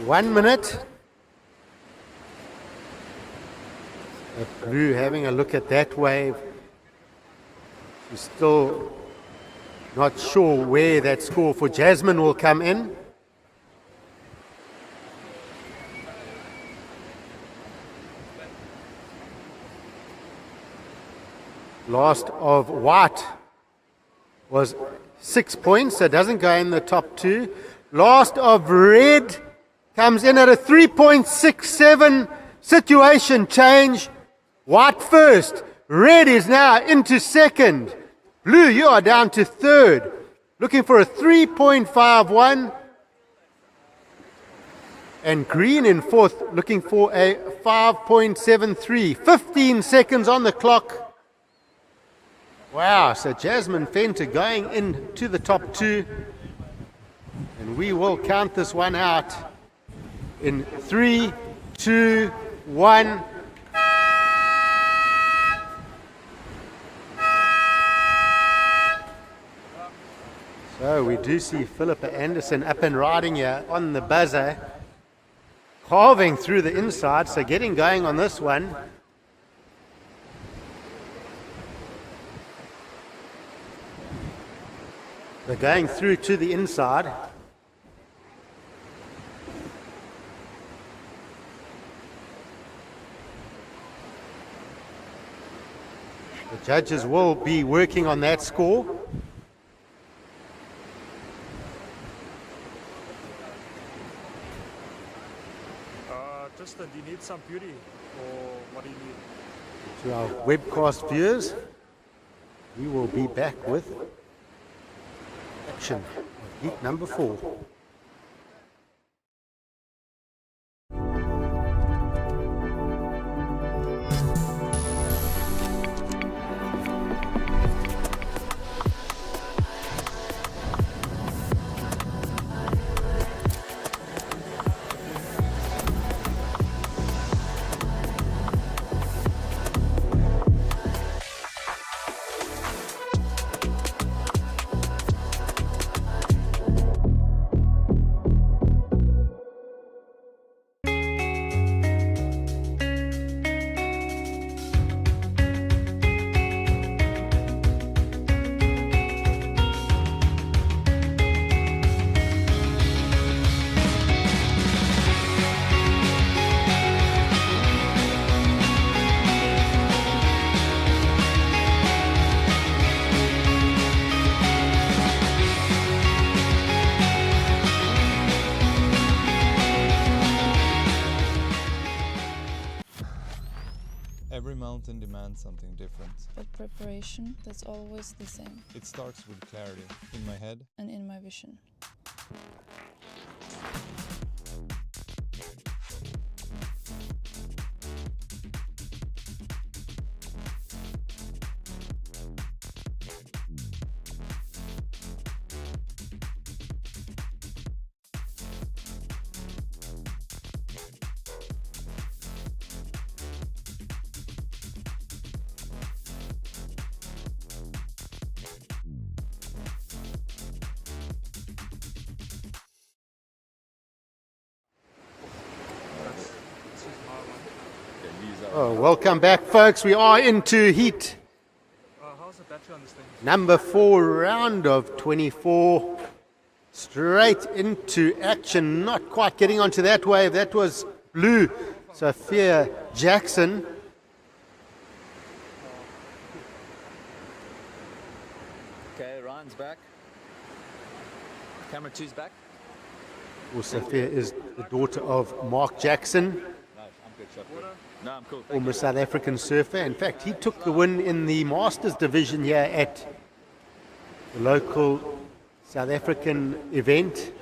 One minute. The blue having a look at that wave. She's still not sure where that score for Jasmine will come in. Last of white was 6 points, so it doesn't go in the top two. Last of red comes in at a 3.67 situation change. White first. Red is now into second. Blue, you are down to third. Looking for a 3.51. And green in fourth, looking for a 5.73. 15 seconds on the clock. Wow, so Jasmine Fenter going into the top two. And we will count this one out in 3, 2, 1. So we do see Philippa Anderson up and riding here on the buzzer, carving through the inside, so getting going on this one. They're going through to the inside. The judges will be working on that score. Tristan, do you need some beauty, or what do you need? To our webcast viewers, we will be back with action of heat number 4. Every mountain demands something different. But preparation, that's always the same. It starts with clarity in my head. And in my vision. Oh, welcome back, folks. We are into heat How's the battery on this thing? number 4, round of 24. Straight into action. Not quite getting onto that wave. That was blue, Sophia Jackson. Okay, Ryan's back. Camera two's back. Sophia is the daughter of Mark Jackson, No, I'm good. Shot good. No, I'm cool. former South African surfer. In fact, he took the win in the Masters division here at the local South African event,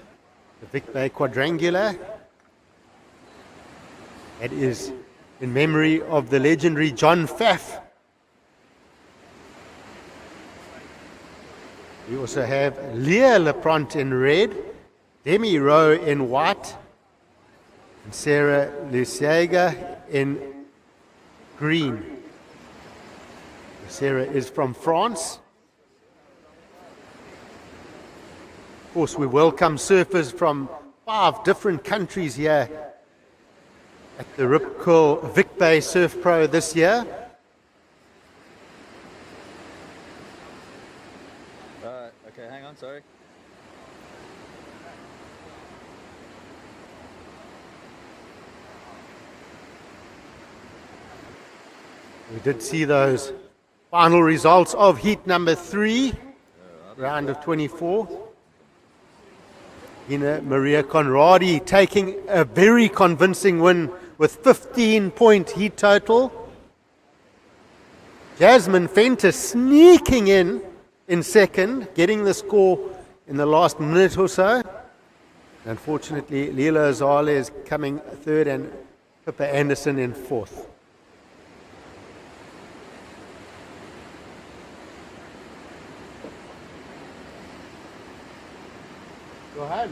the Vic Bay Quadrangular. That is in memory of the legendary John Pfaff. We also have Leah Lapront in red, Demi Rowe in white, and Sarah Luciega in green. Sarah is from France. Of course, we welcome surfers from 5 different countries here at the Rip Curl Vic Bay Surf Pro this year. Okay, hang on, sorry. We did see those final results of heat number 3, round of 24. Ina Maria Conradi taking a very convincing win with 15-point heat total. Jasmine Fenter sneaking in second, getting the score in the last minute or so. Unfortunately, Lila Zale is coming third and Pippa Anderson in fourth. Go ahead.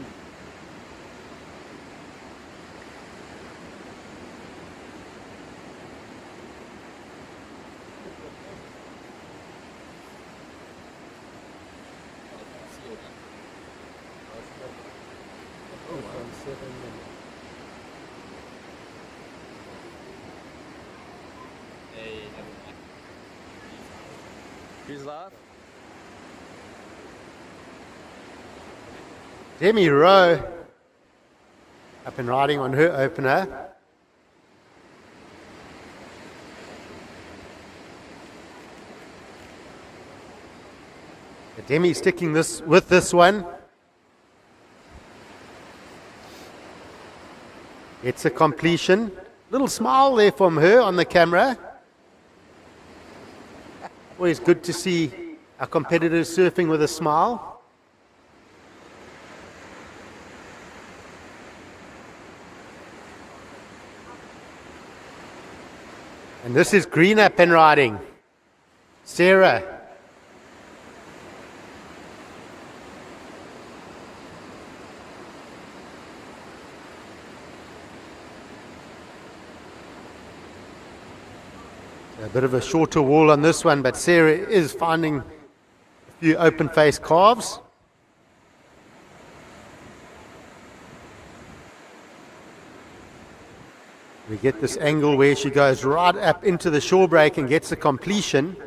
Who's live? Demi Rowe up and riding on her opener. Demi sticking with this one. It's a completion. Little smile there from her on the camera. Always good to see our competitors surfing with a smile. And this is green up and riding. Sarah. A bit of a shorter wall on this one, but Sarah is finding a few open face calves. We get this angle where she goes right up into the shore break and gets the completion.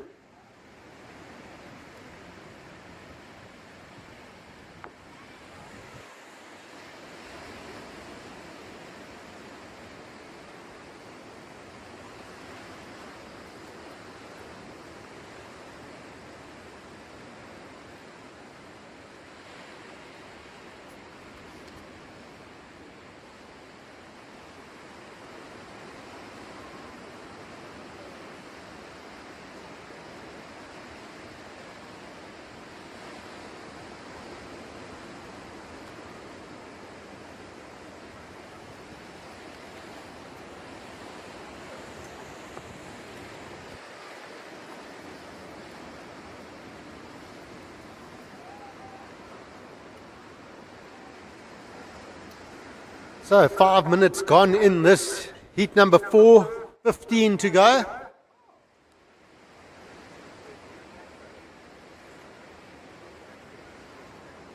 So 5 minutes gone in this heat number 4, 15 to go.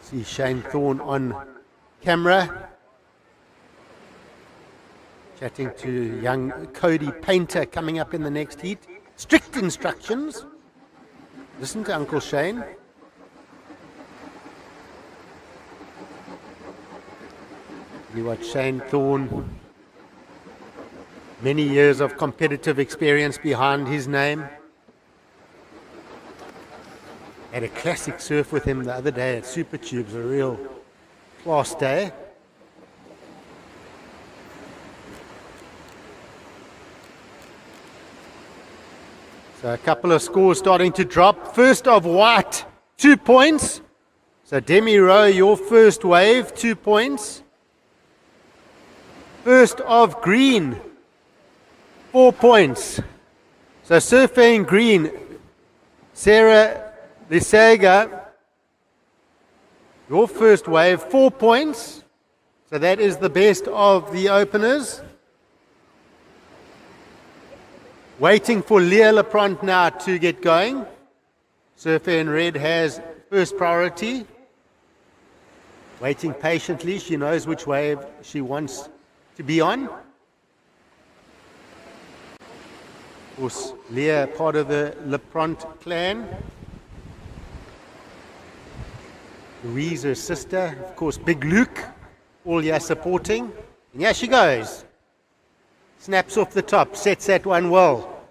See Shane Thorne on camera, chatting to young Cody Painter coming up in the next heat. Strict instructions. Listen to Uncle Shane. You watch Shane Thorne, many years of competitive experience behind his name. Had a classic surf with him the other day at Super Tubes, a real Fast day. So a couple of scores starting to drop. First of white, 2 points. So Demi Rowe, your first wave, 2 points. First of green, 4 points. So surfing green, Sarah Lisega, your first wave, 4 points. So that is the best of the openers. Waiting for Leah Lepront now to get going. Surfer in red has first priority. Waiting patiently. She knows which wave she wants to be on. Of course, Leah, part of the Lepront clan. Louise, her sister. Of course, Big Luke, all here supporting. And here she goes. Snaps off the top, sets that one well.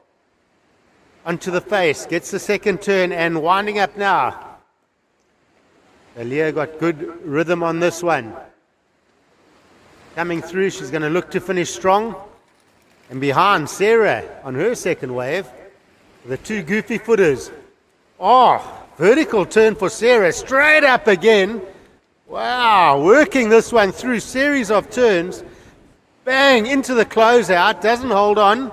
Onto the face, gets the second turn and winding up now. Leah got good rhythm on this one. Coming through, she's going to look to finish strong. And behind, Sarah on her second wave. The two goofy footers. Oh, vertical turn for Sarah, straight up again. Wow, working this one through series of turns. Bang, into the closeout, doesn't hold on.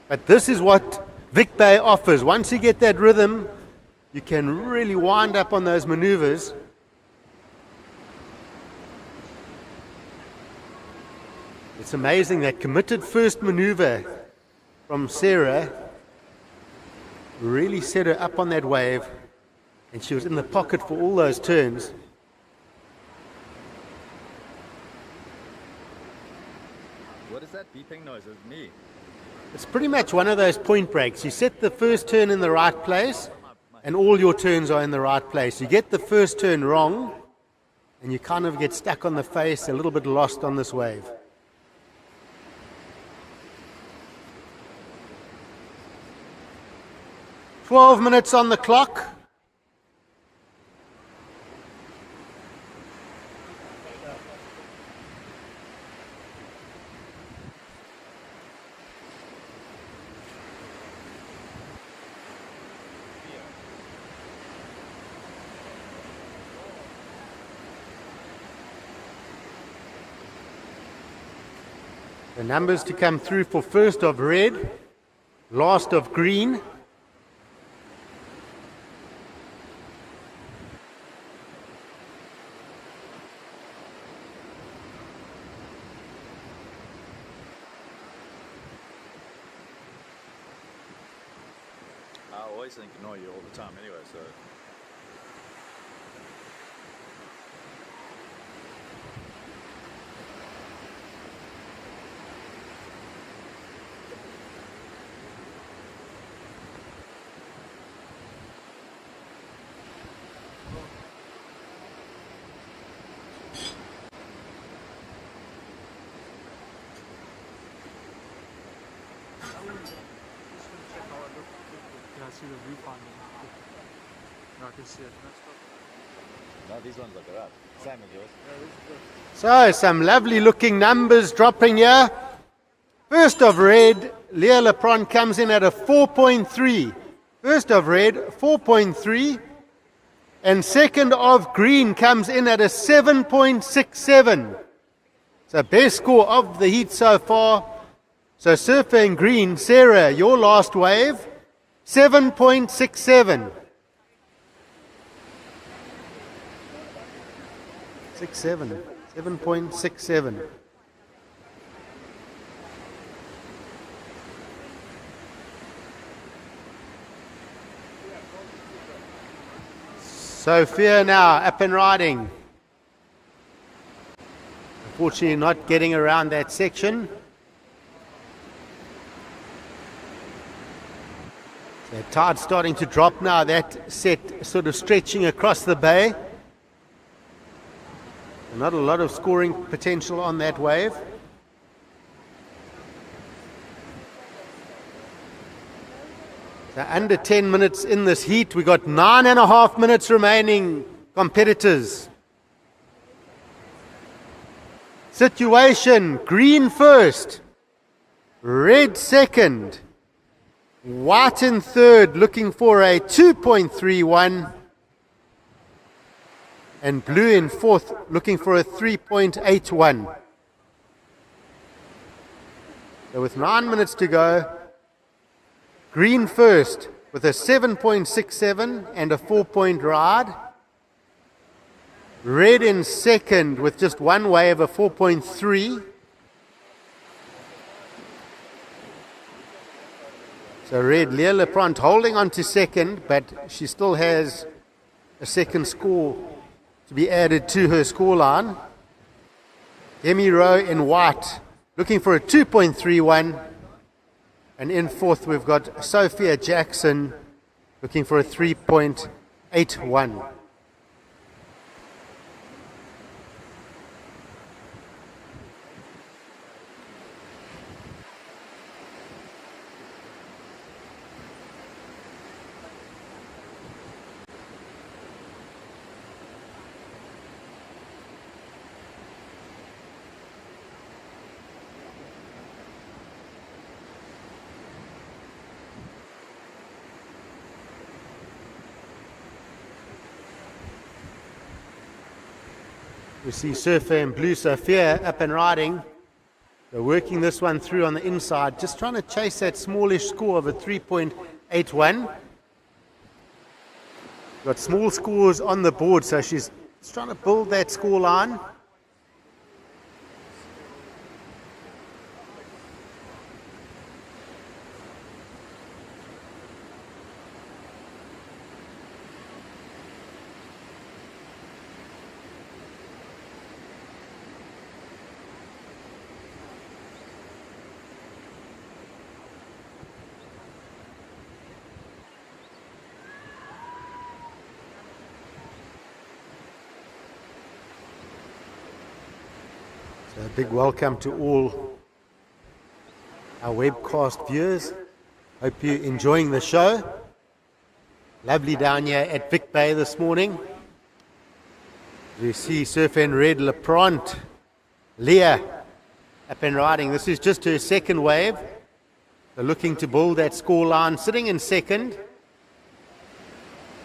But this is what Vic Bay offers. Once you get that rhythm, you can really wind up on those maneuvers. It's amazing that committed first maneuver from Sarah really set her up on that wave, and she was in the pocket for all those turns. What is that beeping noise? It's me. It's pretty much one of those point breaks. You set the first turn in the right place, and all your turns are in the right place. You get the first turn wrong, and you kind of get stuck on the face, a little bit lost on this wave. "12 minutes on the clock." The numbers to come through for first of red, last of green. I always ignore you all the time anyway, so. Can I see the viewfinder? No, I can see it. No, these ones look alright. Same as yours. So, some lovely looking numbers dropping here. First of red, Leah Lepron comes in at a 4.3. First of red, 4.3. And second of green comes in at a 7.67. So, best score of the heat so far. So, surfer in green, Sarah, your last wave, 7.67. 7.67. Sophia now up and riding. Unfortunately not getting around that section. The tide's starting to drop now. That set sort of stretching across the bay. Not a lot of scoring potential on that wave. So under 10 minutes in this heat. We got 9.5 minutes remaining, competitors. Situation, green first, red second, white in third, looking for a 2.31, and blue in fourth, looking for a 3.81. So with 9 minutes to go, green first with a 7.67 and a 4-point ride. Red in second with just one wave, a 4.3. So red, Leah Leprant holding on to second, but she still has a second score to be added to her scoreline. Demi Rowe in white, looking for a 2.31. And in fourth, we've got Sophia Jackson, looking for a 3.81. We see Surfer and Blue Sophia up and riding. They're working this one through on the inside, just trying to chase that smallish score of a 3.81. Got small scores on the board, so she's trying to build that score line. So a big welcome to all our webcast viewers. Hope you're enjoying the show. Lovely down here at Vic Bay this morning. You see Surf and Red Leprant, Leah up and riding. This is just her second wave. They're looking to build that score line, sitting in second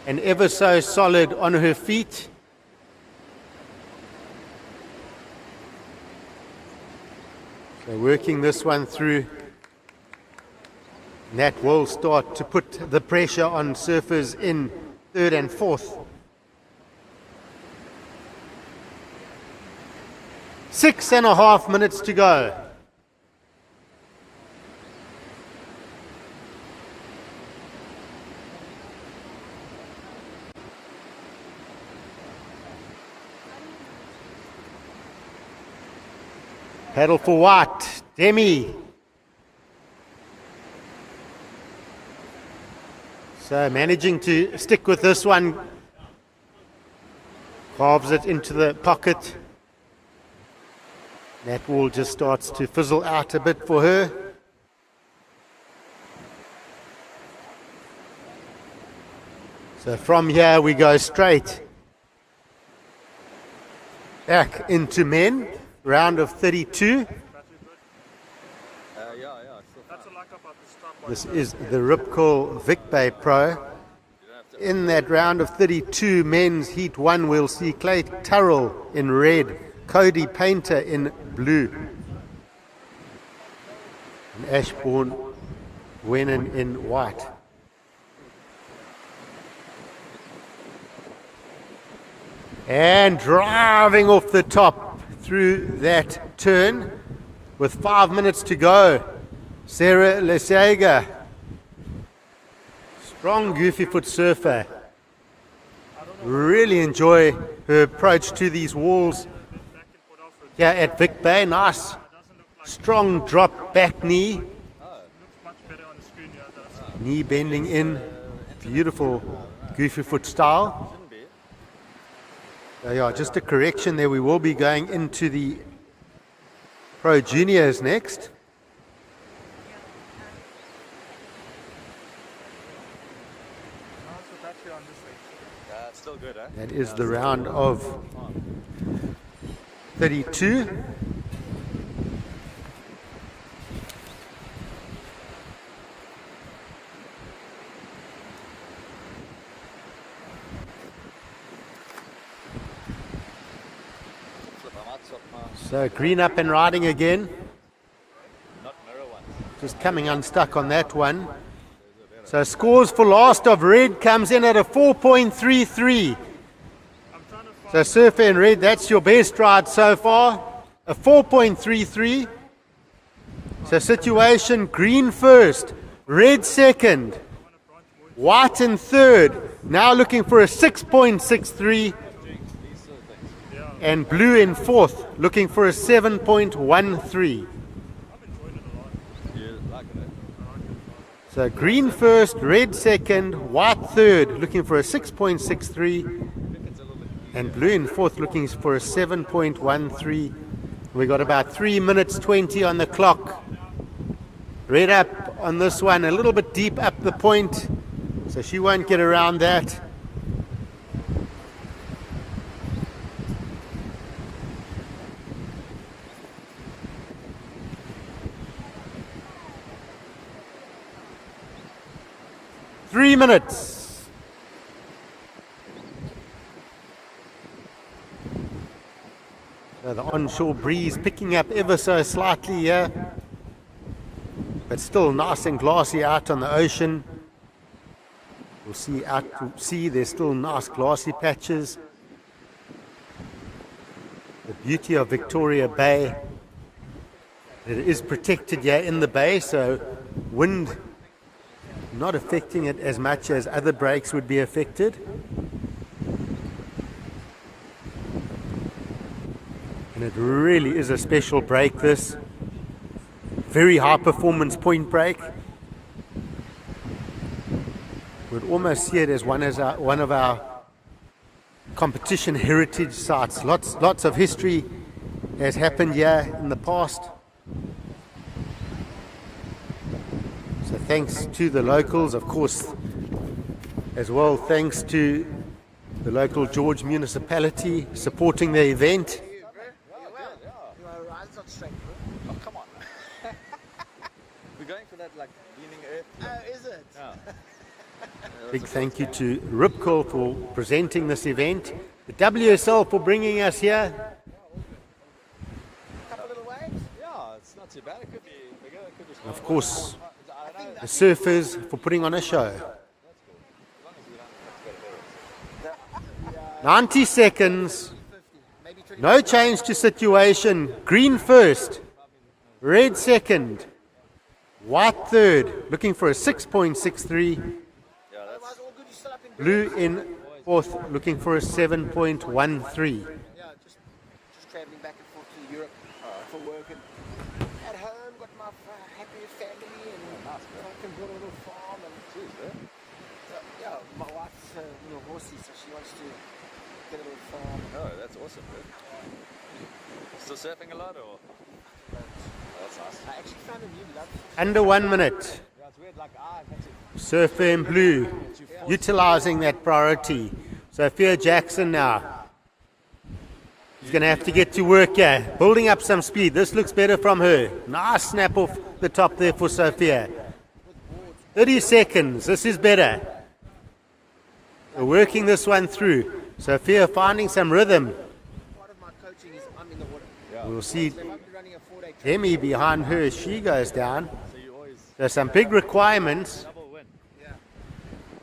and ever so solid on her feet. So working this one through, and that will start to put the pressure on surfers in third and fourth. 6.5 minutes to go. Paddle for white, Demi. So managing to stick with this one. Carves it into the pocket. That wall just starts to fizzle out a bit for her. So from here we go straight back into men. Round of 32. This is the Ripcord Vic Bay Pro. In that round of 32 men's heat 1, we'll see Clay Turrell in red, Cody Painter in blue, and Ashbourne Wennon in white. And driving off the top through that turn with 5 minutes to go, Sarah Lesiega, strong goofy foot surfer. Really enjoy her approach to these walls here at Vic Bay. Nice strong drop back knee, knee bending in, beautiful goofy foot style. So yeah, just a correction there. We will be going into the Pro Juniors next. Still good, eh? That is the round of 32. So green up and riding again. Not mirror ones. Just coming unstuck on that one. So scores for last of red comes in at a 4.33. So Surfer in red, that's your best ride so far. A 4.33. So situation, green first, red second, white in third. Now looking for a 6.63. And blue in fourth, looking for a 7.13. So green first, red second, white third, looking for a 6.63. And blue in fourth, looking for a 7.13. We got about 3 minutes 20 on the clock. Red up on this one, a little bit deep up the point, so she won't get around that. Three minutes. So the onshore breeze picking up ever so slightly here, but still nice and glassy out on the ocean. We'll see out to sea, there's still nice glassy patches. The beauty of Victoria Bay, it is protected here in the bay, so wind not affecting it as much as other breaks would be affected. And it really is a special break, this. Very high performance point break. We'd almost see it as one of our competition heritage sites. Lots of history has happened here in the past. So thanks to the locals, of course, as well, thanks to the local George municipality supporting the event. Oh, come on. We're going for that like leaning earth. Is it? Yeah. Big thank you to Ripco for presenting this event, the WSL for bringing us here. Couple little waves? Yeah, it's not too bad. It could be bigger, it could be smaller. Of course, the surfers for putting on a show. 90 seconds. No change to situation. Green first, red second, white third, looking for a 6.63. Blue in fourth, looking for a 7.13. Yeah, just traveling back and forth to Europe for work, and at home got my happy family, and I can build a little farm, and yeah, my wife's little horsey, so she wants to get a little farm. Oh, that's awesome, dude. Still surfing a lot, or? That's nice. I actually found a new love. Under 1 minute. Yeah, it's weird. Like I've had to. Surfer in blue, utilizing that priority. Sophia Jackson now. She's going to have to get to work here, building up some speed. This looks better from her. Nice snap off the top there for Sophia. 30 seconds, this is better. We're working this one through. Sophia finding some rhythm. Part of my coaching is I'm in the water. We'll see So if I'm running a 4-day trip, Demi behind her as she goes down. So you always There's some big requirements. double win. yeah,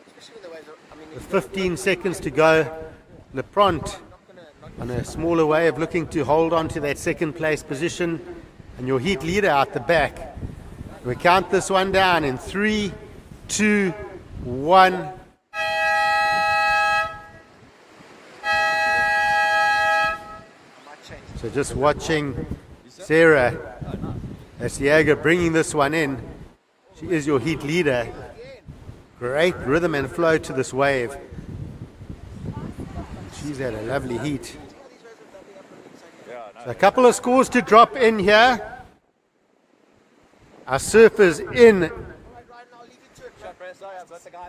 especially with the waves. I mean, With 15 seconds to go, LePront on a smaller way of looking to hold on to that second place position, and your heat leader out the back. We count this one down in 3, 2, 1. So just watching Sarah Asiaga bringing this one in. She is your heat leader. Great rhythm and flow to this wave. She's had a lovely heat. So a couple of scores to drop in here. Our surfers in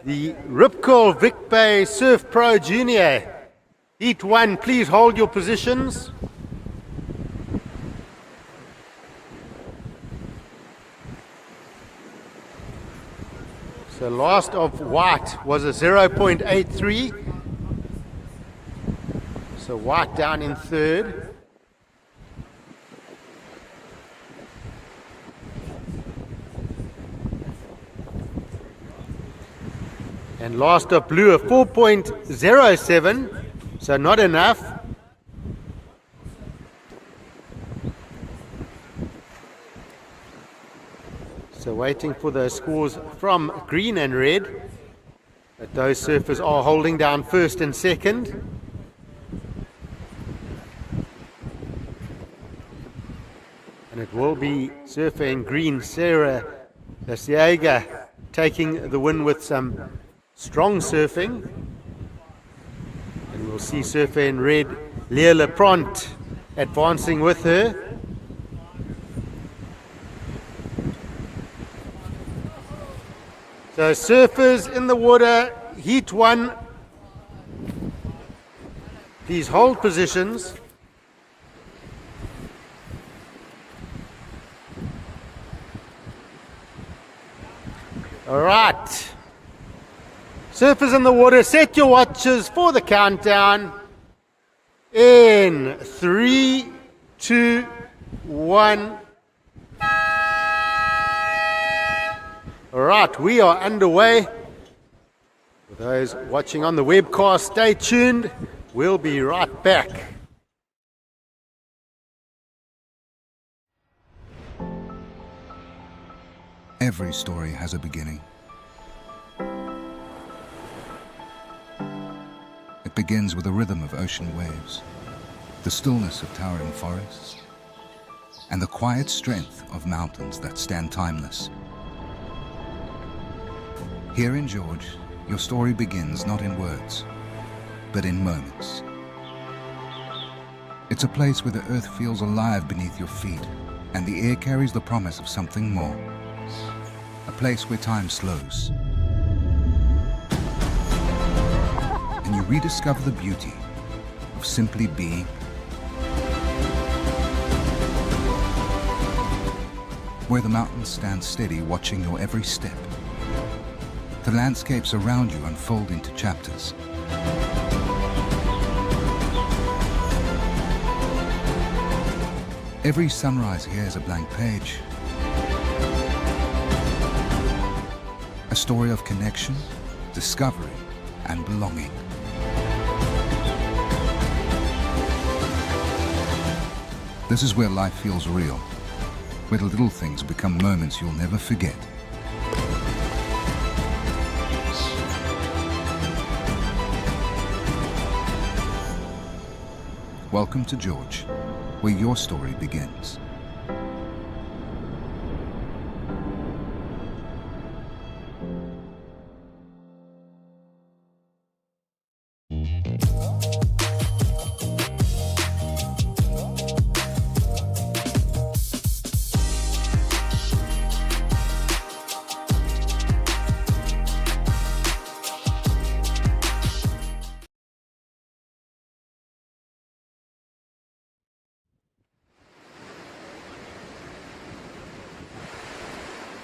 the Ripco Vic Bay Surf Pro Junior. Heat 1, please hold your positions. So last of white was a 0.83. So white down in third. And last of blue, a 4.07, so not enough. So waiting for the scores from green and red. But those surfers are holding down first and second. And it will be surfer in green, Sarah Lasiaga, taking the win with some strong surfing. And we'll see surfer in red, Leah Lepront, advancing with her. So surfers in the water, heat 1. Please hold positions. All right. Surfers in the water, set your watches for the countdown. In 3, 2, 1. All right, we are underway. For those watching on the webcast, stay tuned. We'll be right back. Every story has a beginning. It begins with the rhythm of ocean waves, the stillness of towering forests, and the quiet strength of mountains that stand timeless. Here in George, your story begins not in words, but in moments. It's a place where the earth feels alive beneath your feet, and the air carries the promise of something more. A place where time slows, and you rediscover the beauty of simply being. Where the mountains stand steady, watching your every step. The landscapes around you unfold into chapters. Every sunrise here is a blank page. A story of connection, discovery, and belonging. This is where life feels real, where the little things become moments you'll never forget. Welcome to George, where your story begins.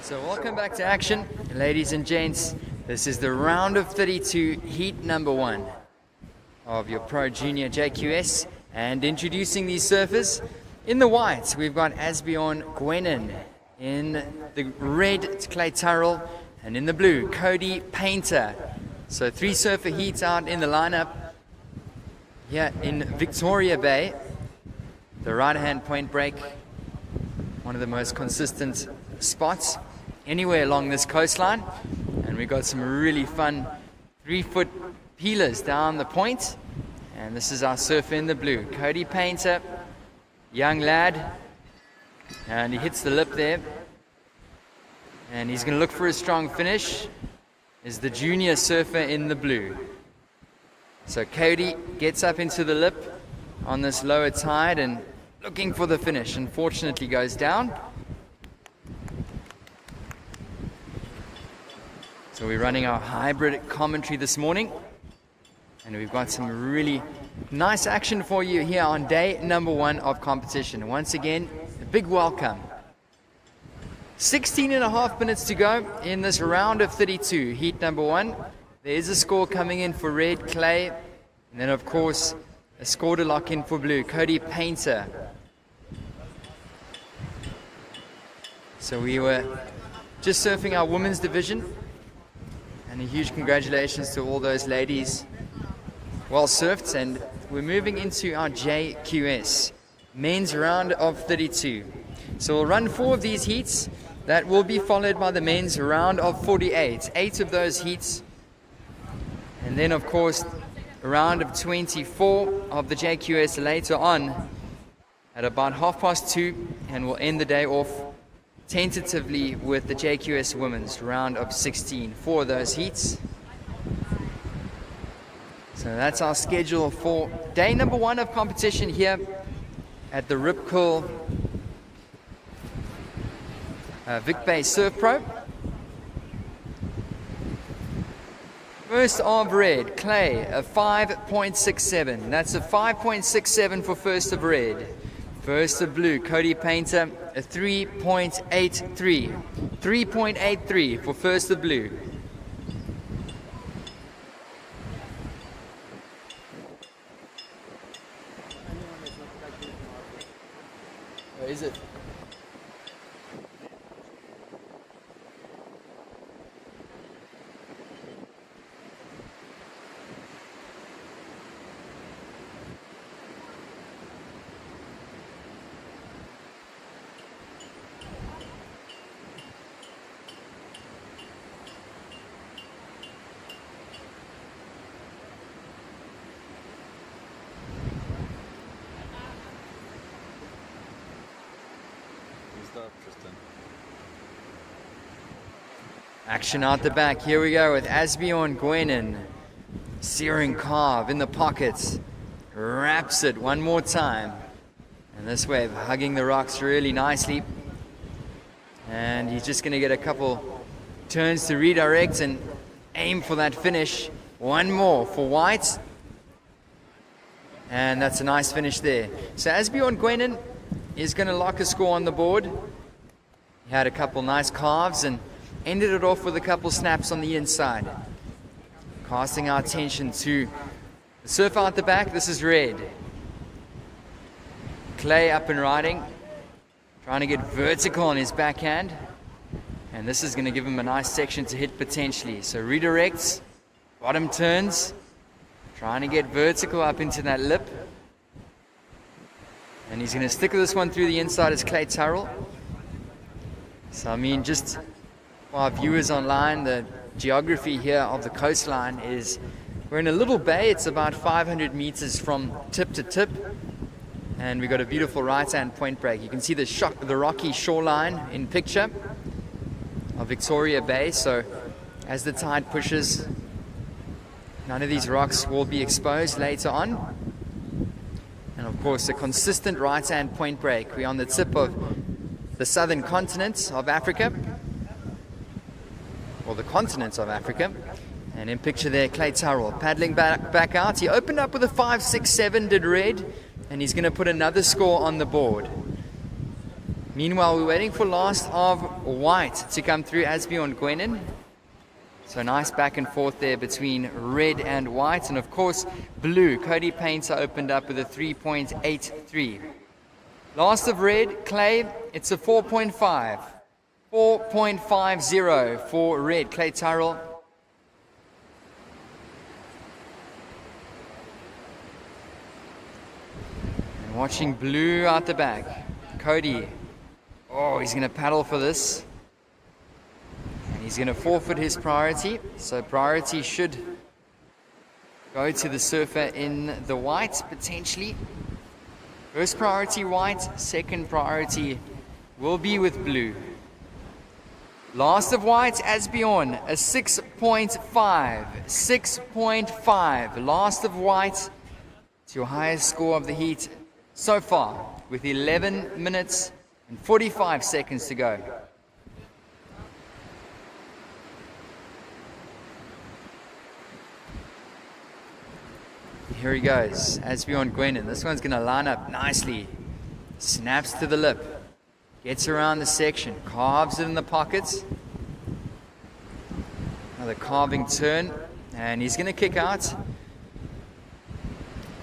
So welcome back to action, ladies and gents. This is the round of 32, heat number 1 of your Pro Junior JQS. And introducing these surfers, in the white, we've got Asbjorn Gwenin. In the red, it's Clay Turrell. And in the blue, Cody Painter. So 3 surfer heats out in the lineup. Here in Victoria Bay, the right-hand point break, one of the most consistent spots anywhere along this coastline. And we've got some really fun 3-foot peelers down the point. And this is our surfer in the blue, Cody Painter, young lad, and he hits the lip there. And he's going to look for a strong finish. Is the junior surfer in the blue. So Cody gets up into the lip on this lower tide and looking for the finish. Unfortunately goes down. So we're running our hybrid commentary this morning. And we've got some really nice action for you here on day number 1 of competition. Once again, a big welcome. 16 and a half minutes to go in this round of 32, heat number 1. There's a score coming in for red, Clay. And then, of course, a score to lock in for blue, Cody Painter. So we were just surfing our women's division. And a huge congratulations to all those ladies. Well surfed, and we're moving into our JQS, men's round of 32. So we'll run 4 of these heats. That will be followed by the men's round of 48. 8 of those heats. And then, of course, a round of 24 of the JQS later on at about 2:30. And we'll end the day off tentatively with the JQS women's round of 16. 4 of those heats. So that's our schedule for day number 1 of competition here at the Rip Curl Vic Bay Surf Pro. First of red, Clay, a 5.67. That's a 5.67 for first of red. First of blue, Cody Painter, a 3.83. 3.83 for first of blue. Where is it? Action out the back. Here we go with Asbjorn Gwenen. Searing carve in the pockets. Wraps it one more time. And this wave hugging the rocks really nicely. And he's just going to get a couple turns to redirect and aim for that finish. One more for White. And that's a nice finish there. So Asbjorn Gwenen is going to lock a score on the board. He had a couple nice carves and ended it off with a couple snaps on the inside. Casting our attention to the surf out the back. This is red. Clay up and riding. Trying to get vertical on his backhand. And this is going to give him a nice section to hit potentially. So redirects. Bottom turns. Trying to get vertical up into that lip. And he's going to stick with this one through the inside as Clay Turrell. So I mean, just for our viewers online, the geography here of the coastline is we're in a little bay. It's about 500 meters from tip to tip, and we've got a beautiful right-hand point break. You can see the rocky shoreline in picture of Victoria Bay. So as the tide pushes, none of these rocks will be exposed later on. And of course, a consistent right-hand point break. We're on the tip of the southern continent of Africa, or the continent of Africa. And in picture there, Clay Turrell paddling back out. He opened up with a 5.67, did red, and he's going to put another score on the board. Meanwhile, we're waiting for last of White to come through, Asbjorn Gwenen. So nice back and forth there between red and white. And of course, blue, Cody Painter opened up with a 3.83. Last of red, Clay, it's a 4.5. 4.50 for red, Clay Turrell. And watching blue out the back. Cody. Oh, he's going to paddle for this. And he's going to forfeit his priority. So priority should go to the surfer in the white, potentially. First priority white, second priority will be with blue. Last of white, Asbjorn, a 6.5. 6.5. Last of white, it's your highest score of the heat so far, with 11 minutes and 45 seconds to go. Here he goes, Asbjorn Gwenen. This one's going to line up nicely. Snaps to the lip. Gets around the section, carves it in the pockets. Another carving turn, and he's going to kick out.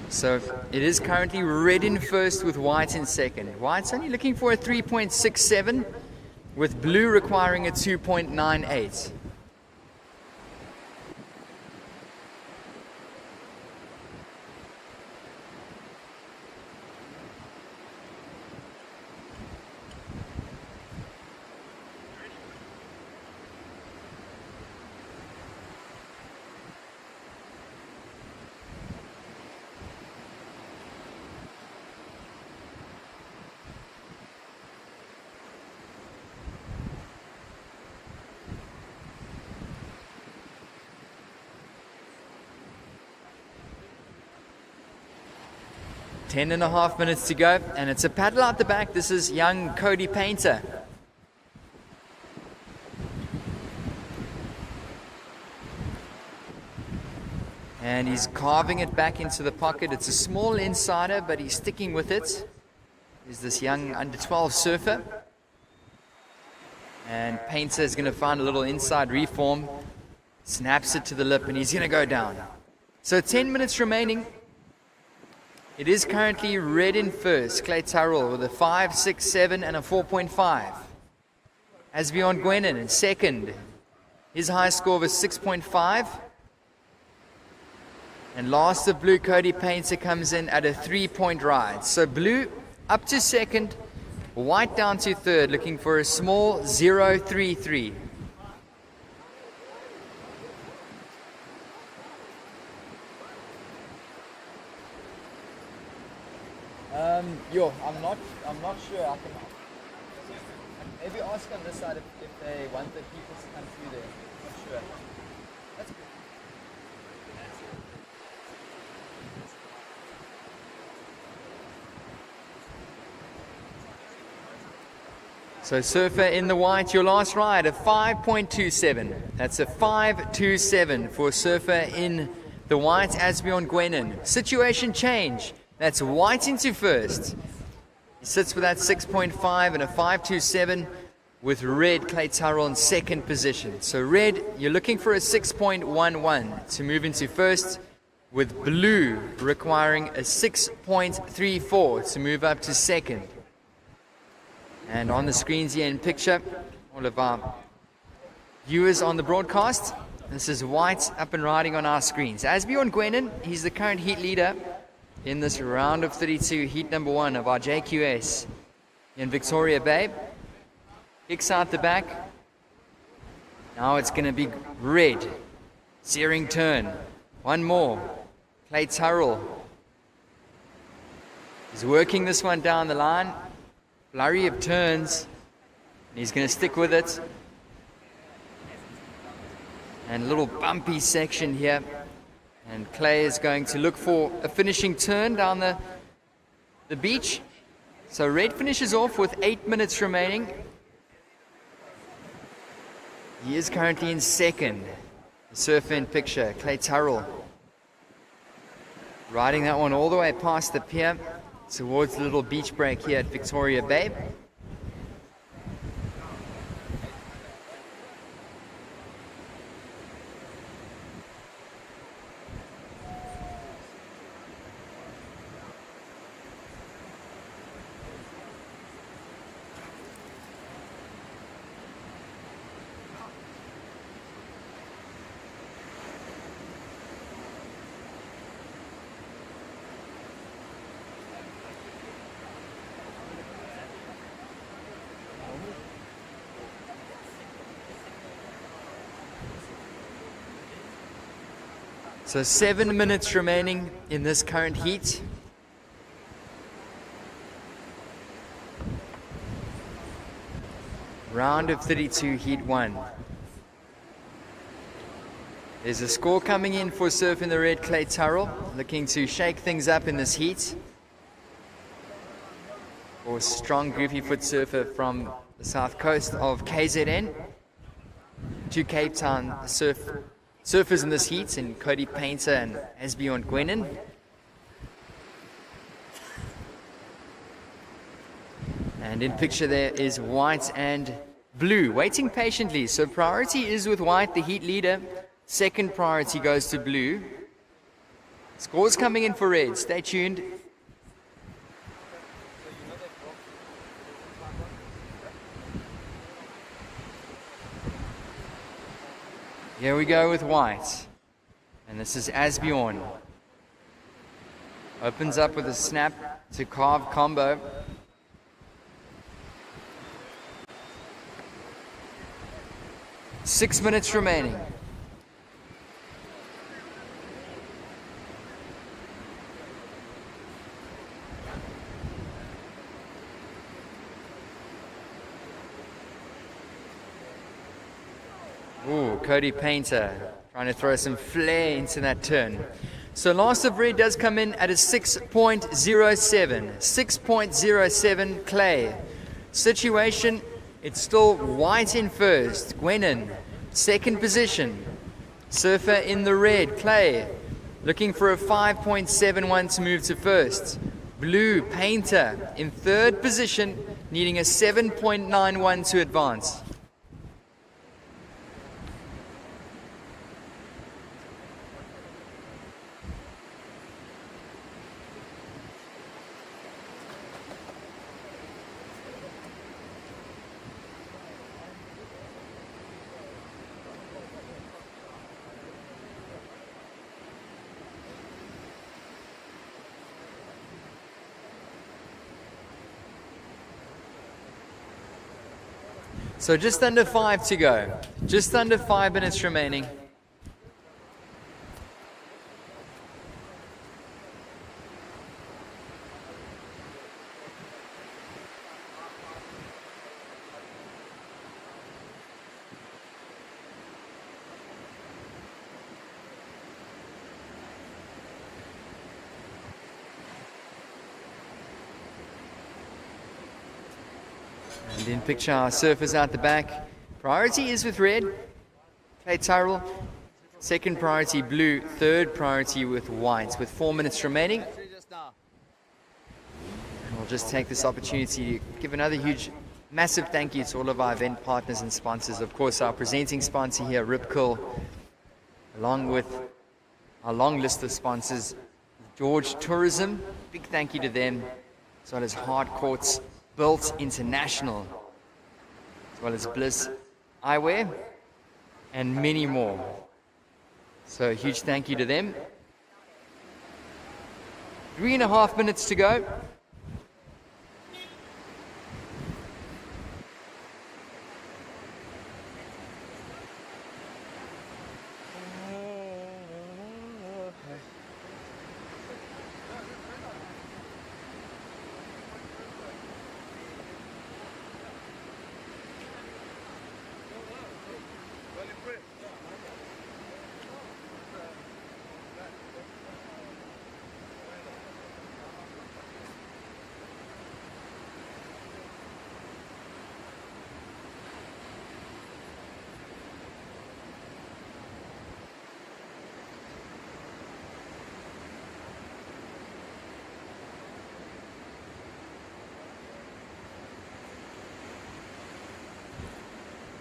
So it is currently red in first with white in second. White's only looking for a 3.67, with blue requiring a 2.98. 10.5 minutes to go, and it's a paddle out the back. This is young Cody Painter. And he's carving it back into the pocket. It's a small insider, but he's sticking with it. He's this young under 12 surfer. And Painter is going to find a little inside reform, snaps it to the lip, and he's going to go down. So 10 minutes remaining. It is currently red in first, Clay Tyrrell with a 5, 6, 7, and a 4.5. Asbjorn Gwenin in second. His high score was 6.5. And last of blue, Cody Painter comes in at a 3-point ride. So blue up to second, white down to third, looking for a small 0.33. I'm not sure. I can maybe ask on this side if they want the people to come through there. Not sure. That's good. So surfer in the white, your last ride, a 5.27. That's a 5.27 for surfer in the white, Asbjorn Gwenin. Situation change. That's white into first. He sits with that 6.5 and a 5.27 with red, Clay Tyrrell in second position. So red, you're looking for a 6.11 to move into first, with blue requiring a 6.34 to move up to second. And on the screens here in picture, all of our viewers on the broadcast, this is white up and riding on our screens. Asbjorn Gwenin, he's the current heat leader in this round of 32, heat number 1 of our JQS in Victoria Bay. Kicks out the back. Now it's going to be red. Searing turn. One more. Clay Tyrrell. He's working this one down the line. Flurry of turns. He's going to stick with it. And a little bumpy section here. And Clay is going to look for a finishing turn down the beach. So red finishes off with 8 minutes remaining. He is currently in second. The surfer in picture, Clay Tyrrell. Riding that one all the way past the pier towards the little beach break here at Victoria Bay. So 7 minutes remaining in this current heat. Round of 32, heat 1. There's a score coming in for surf in the red, Clay Tyrrell, looking to shake things up in this heat. For strong goofy foot surfer from the south coast of KZN to Cape Town, surfers in this heat in Cody Painter and Asbjorn Gwenin. And in picture there is white and blue, waiting patiently. So priority is with white, the heat leader. Second priority goes to blue. Scores coming in for red. Stay tuned. Here we go with white. And this is Asbjorn. Opens up with a snap to carve combo. Six minutes remaining. Ooh, Cody Painter trying to throw some flair into that turn. So last of red does come in at a 6.07. 6.07 clay. Situation, it's still white in first. Gwenin, second position. Surfer in the red, clay, looking for a 5.71 to move to first. Blue, painter, in third position, needing a 7.91 to advance. So just under 5 to go. Just under 5 minutes remaining. And then picture our surfers out the back. Priority is with red, Clay Tyrrell. Second priority blue, third priority with white, with 4 minutes remaining. And we'll just take this opportunity to give another huge, massive thank you to all of our event partners and sponsors. Of course, our presenting sponsor here, Rip Curl, along with our long list of sponsors, George Tourism. Big thank you to them, as well as Hard Courts, Built International, as well as Bliss Eyewear, and many more. So a huge thank you to them. 3.5 minutes to go.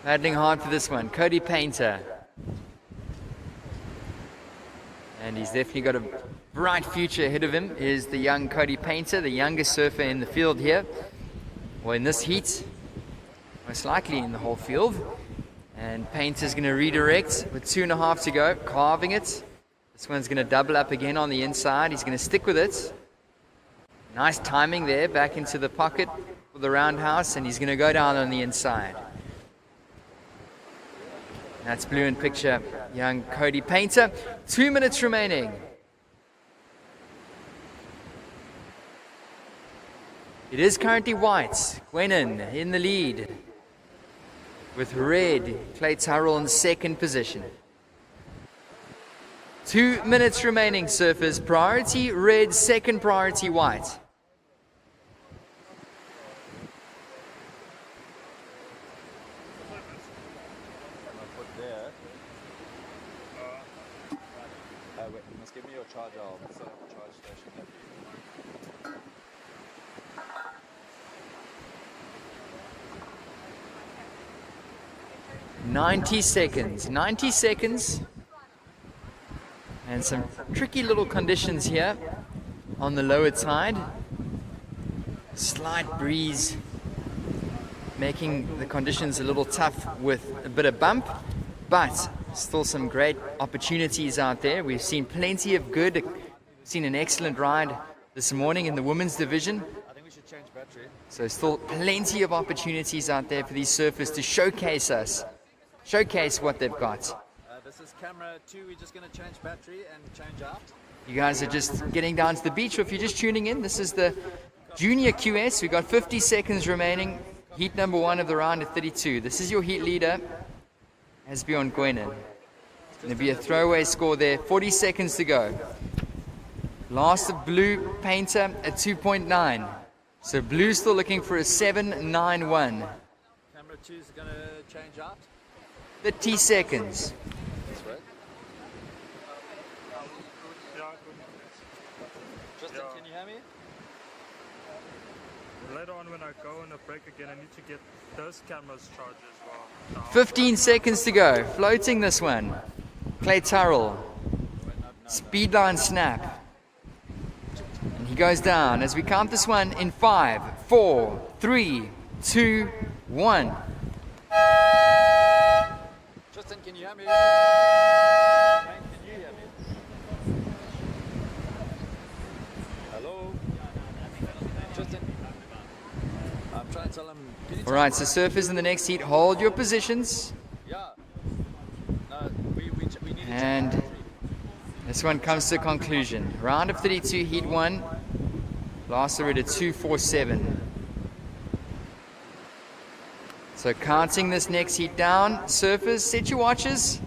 Paddling hard for this one, Cody Painter. And he's definitely got a bright future ahead of him, is the young Cody Painter, the youngest surfer in the field here. Or in this heat, most likely in the whole field. And Painter's going to redirect with 2.5 to go, carving it. This one's going to double up again on the inside. He's going to stick with it. Nice timing there, back into the pocket for the roundhouse, and he's going to go down on the inside. That's blue in picture, young Cody Painter. 2 minutes remaining. It is currently white. Gwenin in the lead. With red, Clay Tyrrell in second position. 2 minutes remaining, surfers. Priority red, second priority white. Wait, you must give me your charger. I'll set up a charge station there for you. 90 seconds. 90 seconds. And some tricky little conditions here on the lower tide. Slight breeze making the conditions a little tough with a bit of bump, but still some great opportunities out there. We've seen plenty of good, seen an excellent ride this morning in the women's division. I think we should change battery. So still plenty of opportunities out there for these surfers to showcase what they've got. This is camera 2. We're just going to change battery and change out. You guys are just getting down to the beach, or if you're just tuning in, this is the Junior QS. We've got 50 seconds remaining. Heat number 1 of the round at 32. This is your heat leader, Asbjorn Gwenin. Going to be a throwaway score there. 40 seconds to go. Last of Blue Painter at 2.9. So Blue still looking for a 7.91. Camera 2 is going to change out. 30 seconds. That's right. Justin, can you hear me? Later on when I go on a break again, I need to get those cameras charged as well. 15 seconds to go. Floating this one. Clay Turrell. Speedline snap. And he goes down as we count this one in 5, 4, 3, 2, 1. Justin, can you hear me? Frank, can you hear me? Hello? Justin? I'm trying to tell him. Can you tell Alright, him- so surfers in the next heat, hold your positions. Yeah. No, we need to And change. this one comes to a conclusion. Round of 32, heat 1. Last route at 2:47. So counting this next heat down, surfers, set your watches.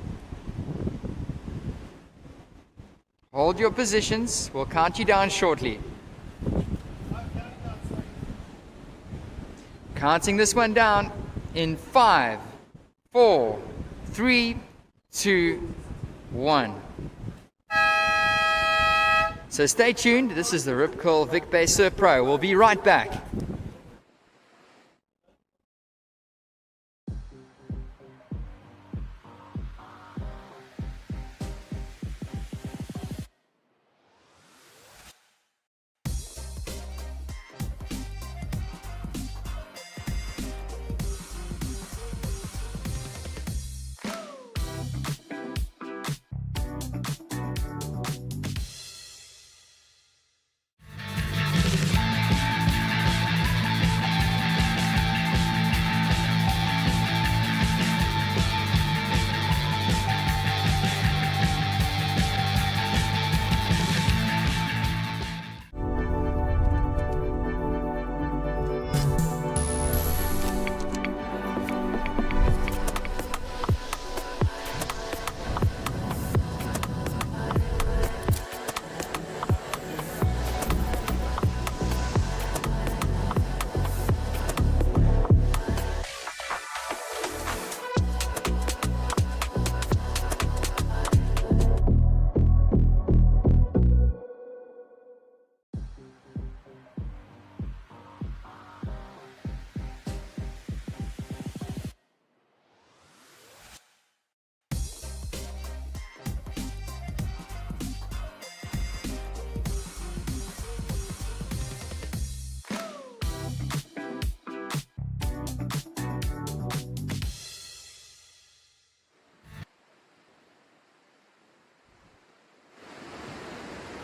Hold your positions. We'll count you down shortly. Counting this one down in 5, 4, 3, 2, 1. So stay tuned. This is the Rip Curl Vic Bay Surf Pro. We'll be right back.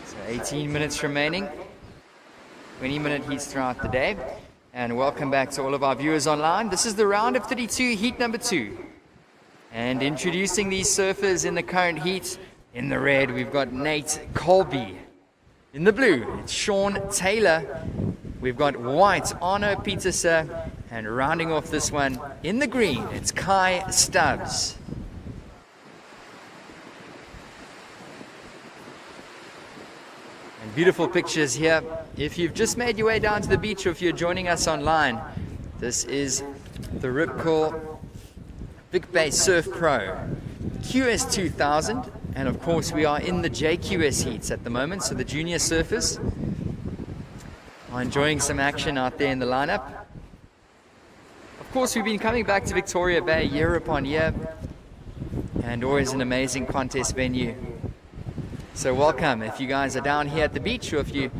So 18 minutes remaining. 20-minute heats throughout the day. And welcome back to all of our viewers online. This is the round of 32, heat number 2. And introducing these surfers in the current heat. In the red, we've got Nate Colby. In the blue, it's Sean Taylor. We've got white, Arno Petersen. And rounding off this one, in the green, it's Kai Stubbs. And beautiful pictures here. If you've just made your way down to the beach or if you're joining us online, this is the Rip Curl Vic Bay Surf Pro QS 2000. And of course, we are in the JQS heats at the moment, so the junior surfers are enjoying some action out there in the lineup. Of course, we've been coming back to Victoria Bay year upon year, and always an amazing contest venue. So welcome if you guys are down here at the beach or if you're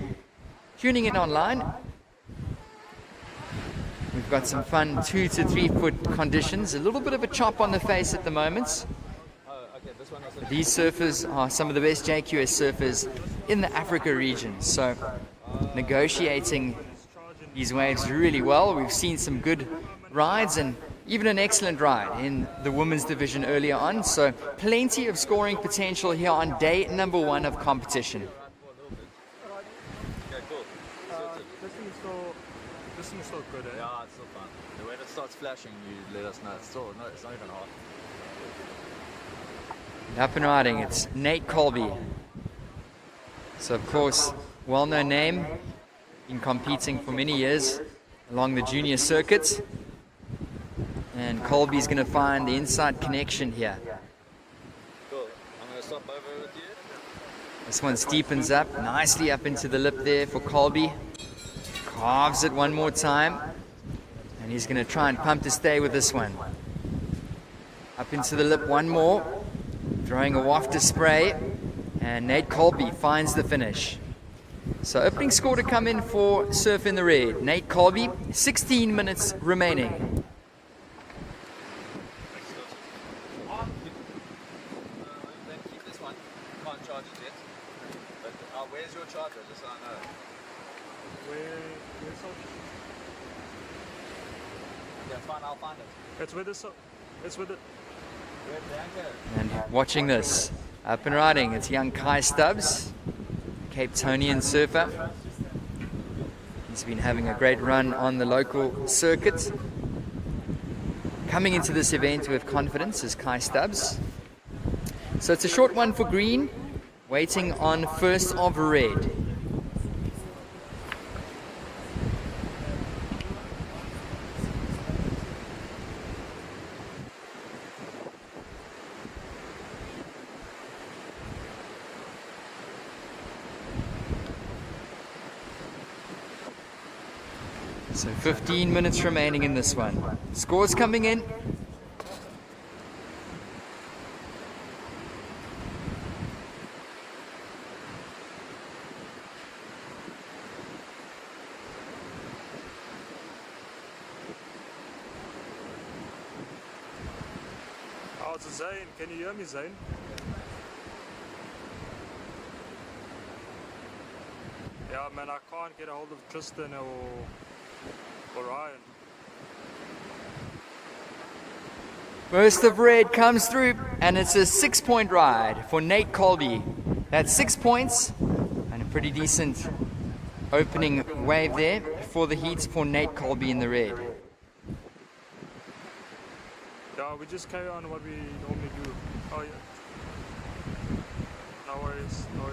tuning in online. We've got some fun 2 to 3 foot conditions, a little bit of a chop on the face at the moment. These surfers are some of the best JQS surfers in the Africa region, so negotiating these waves really well. We've seen some good rides and even an excellent ride in the women's division earlier on, so plenty of scoring potential here on day number 1 of competition. Okay, cool. This one's still good, eh? Yeah, it's still fun. When it starts flashing, you let us know. It's not even hard. Up and riding, it's Nate Colby. So of course, well-known name, been competing for many years along the junior circuit. And Colby's going to find the inside connection here. Cool. I'm going to stop over with you. This one steepens up nicely up into the lip there for Colby. Carves it one more time. And he's going to try and pump to stay with this one. Up into the lip one more. Throwing a waft of spray. And Nate Colby finds the finish. So opening score to come in for Surf in the Red. Nate Colby, 16 minutes remaining. Then keep this one. Can't charge it yet. But where's your charger? Just so I know. Where's Yeah, it's fine. I'll find it. It's with the it's with the Where's the anchor? And watching this, up and riding, it's young Kai Stubbs, Cape Townian surfer. He's been having a great run on the local circuit. Coming into this event with confidence is Kai Stubbs. So it's a short one for green, waiting on first of red. So 15 minutes remaining in this one. Scores coming in. Oh, it's Zane. Can you hear me, Zane? Yeah, man, I can't get a hold of Tristan or Ryan. First of red comes through, and it's a 6-point ride for Nate Colby. That's 6 points, and a pretty decent opening wave there for the heats for Nate Colby in the red. Yeah, we just carry on what we normally do. Oh, yeah. No worries, man.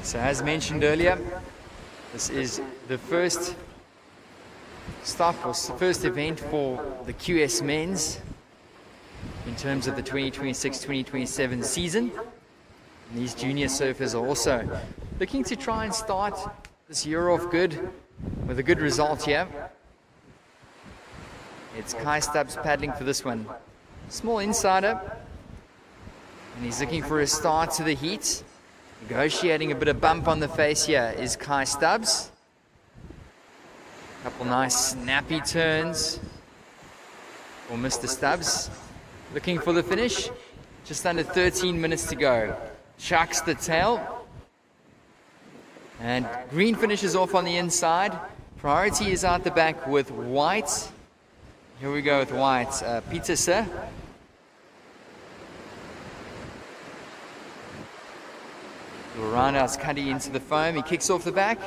So as mentioned earlier, this is the first stop or first event for the QS men's in terms of the 2026-2027 season. And these junior surfers are also looking to try and start this year off good with a good result here. It's Kai Stubbs paddling for this one. Small insider, and he's looking for a start to the heat. Negotiating a bit of bump on the face here is Kai Stubbs. Couple nice snappy turns for Mr. Stubbs. Looking for the finish. Just under 13 minutes to go. Chucks the tail. And green finishes off on the inside. Priority is out the back with white. Here we go with white. Peter, sir. Little roundhouse cutty into the foam. He kicks off the back.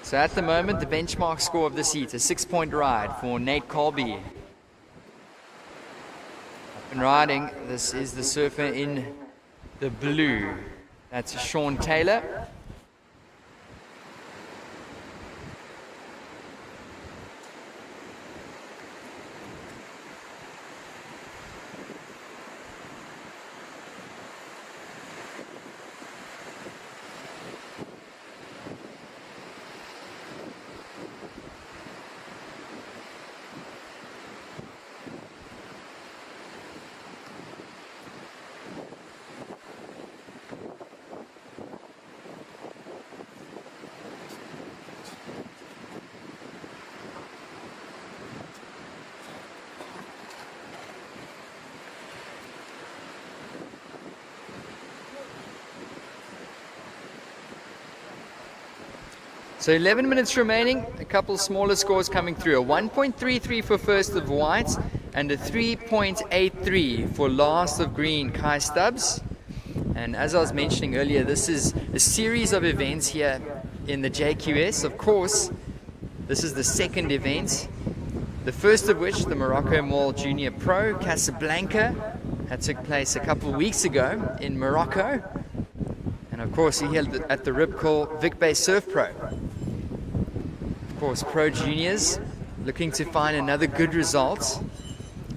So at the moment, the benchmark score of this heat, a 6-point ride for Nate Colby. Up and riding, this is the surfer in the blue. That's Sean Taylor. So 11 minutes remaining, a couple smaller scores coming through. A 1.33 for first of white and a 3.83 for last of green, Kai Stubbs. And as I was mentioning earlier, this is a series of events here in the JQS. Of course, this is the second event. The first of which, the Morocco Mall Junior Pro Casablanca, that took place a couple of weeks ago in Morocco. And of course, he held at the Ripcall Vic Bay Surf Pro. Of course, Pro Juniors looking to find another good result.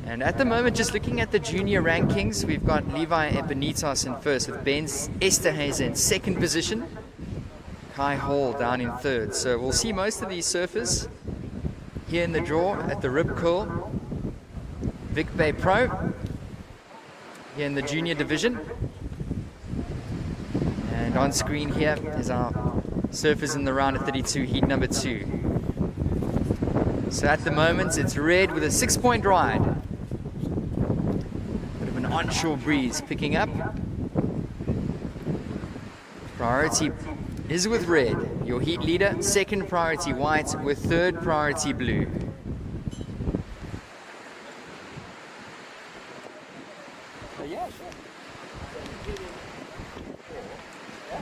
And at the moment, just looking at the junior rankings, we've got Levi Epinitas in first with Ben Esterhazy in second position. Kai Hall down in third. So we'll see most of these surfers here in the draw at the Ripcall Vic Bay Pro here in the junior division. And on screen here is our surfers in the round of 32, heat number 2. So at the moment it's red with a 6-point ride. Bit of an onshore breeze picking up. Priority is with red. Your heat leader, second priority white with third priority blue. Yeah, sure.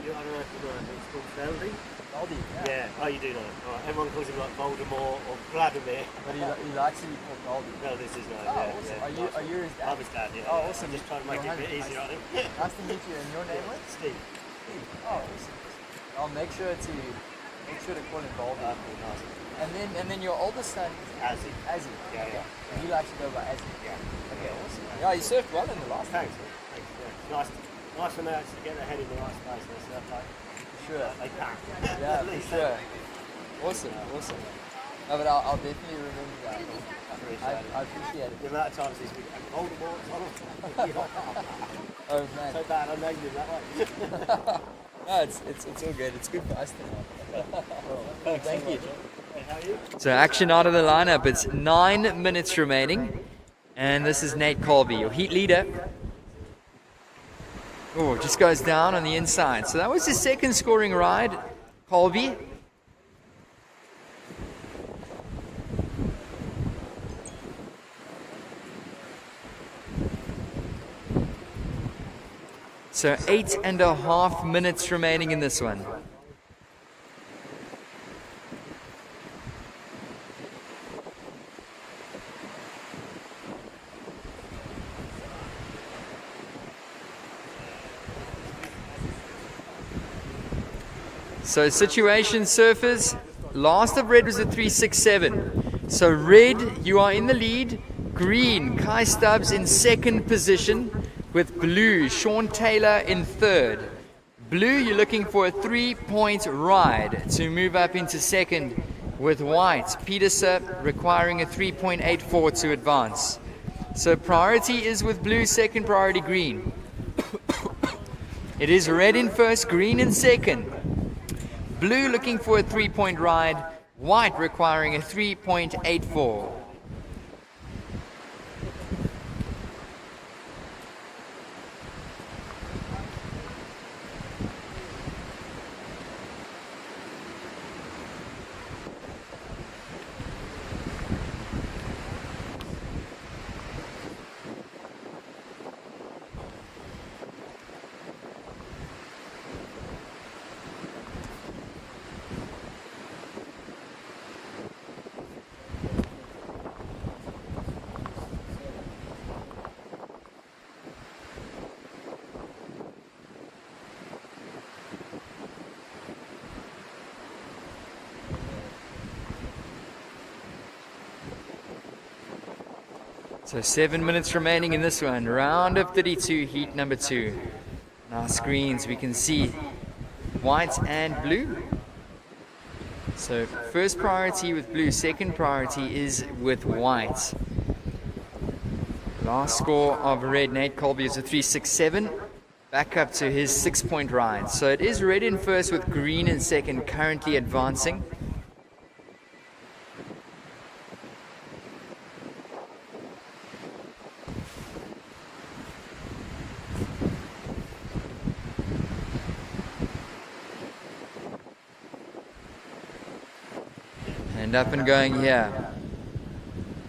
You underestimate it's called Feldy? Baldy, Yeah. Oh, you do know. All right. Everyone calls him like Voldemort or Vladimir. But he likes to be called Baldy. No, this is not. Oh, yeah, awesome. yeah. Are you his dad? I'm his dad, yeah. Oh, awesome. I'm just trying to make it a bit easier on him. Nice to meet you. And your name was? Steve. Oh, awesome. I'll make sure to call him Baldy. Nice. And then your oldest son, Azzy. Azzy. Yeah, Okay. yeah. He likes to go by Azzy. Yeah. Okay, awesome. Yeah, you surfed well in the last time. Thanks. Thanks. Yeah. Nice when they actually get their head in the right space. They surf like Sure. they can. Yeah, for sure. Awesome. No, but I'll definitely remember that. I appreciate it. The amount of times this week, Voldemort. Oh man. So bad, I named him that way. No, it's all good. It's good for us to know. Thank you. Hey, how are you? So action out of the lineup. It's 9 minutes remaining. And this is Nate Colby, your heat leader. Oh, just goes down on the inside. So that was his second scoring ride, Colby. So 8.5 minutes remaining in this one. So situation surfers, last of red was a 3.67. So red, you are in the lead. Green, Kai Stubbs in second position with blue, Sean Taylor in third. Blue, you're looking for a 3-point ride to move up into second with white. Peterson requiring a 3.84 to advance. So priority is with blue, second priority green. It is red in first, green in second. Blue looking for a 3-point ride, white requiring a 3.84. So 7 minutes remaining in this one. Round of 32, heat number 2. On our screens we can see white and blue. So first priority with blue, second priority is with white. Last score of red, Nate Colby, is a 3.67. Back up to his 6-point ride. So it is red in first with green in second, currently advancing. And up and going here.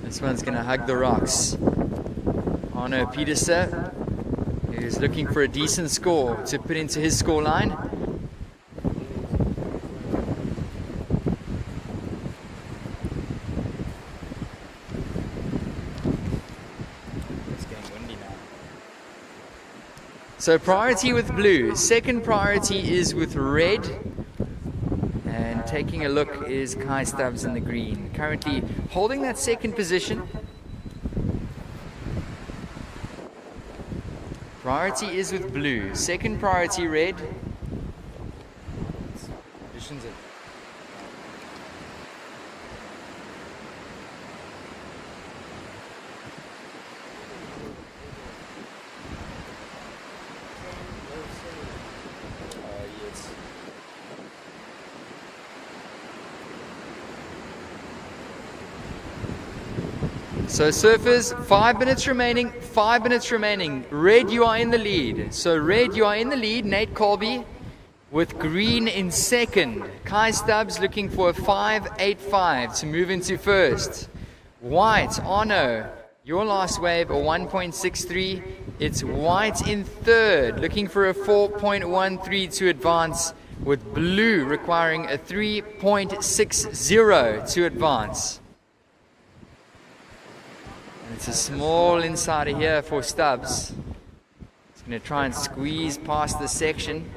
This one's going to hug the rocks. Arno Pieterse, who's looking for a decent score to put into his score line. So priority with blue, second priority is with red, and taking a look is Kai Stubbs in the green, currently holding that second position. Priority is with blue, second priority red. Conditions are So surfers, 5 minutes remaining, 5 minutes remaining. Red, you are in the lead. So red, you are in the lead, Nate Colby, with green in second. Kai Stubbs looking for a 5.85 to move into first. White, Arno, your last wave, a 1.63. It's white in third, looking for a 4.13 to advance, with blue requiring a 3.60 to advance. It's a small insider here for Stubbs. He's going to try and squeeze past this section.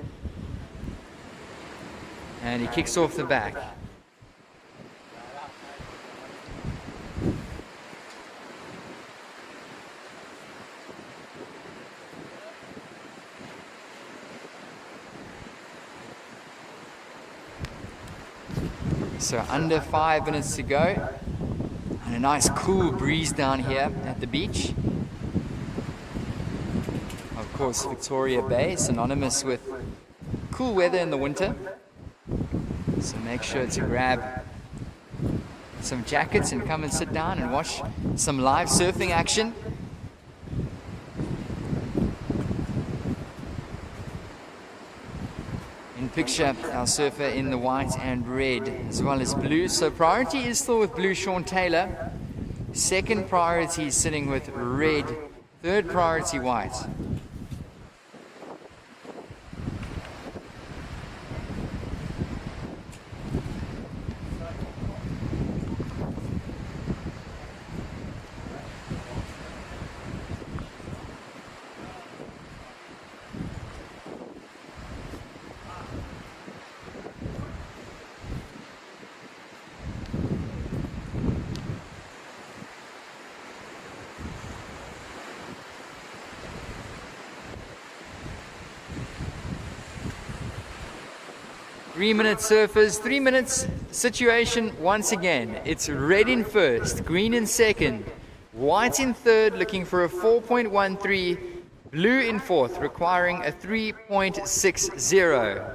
And he kicks off the back. So under 5 minutes to go. And a nice cool breeze down here at the beach. Of course, Victoria Bay, synonymous with cool weather in the winter. So make sure to grab some jackets and come and sit down and watch some live surfing action. In picture, our surfer in the white and red as well as blue. So priority is still with blue, Sean Taylor. Second priority is sitting with red. Third priority, white. Three-minute surfers, 3 minutes situation once again. It's red in first, green in second, white in third, looking for a 4.13, blue in fourth, requiring a 3.60.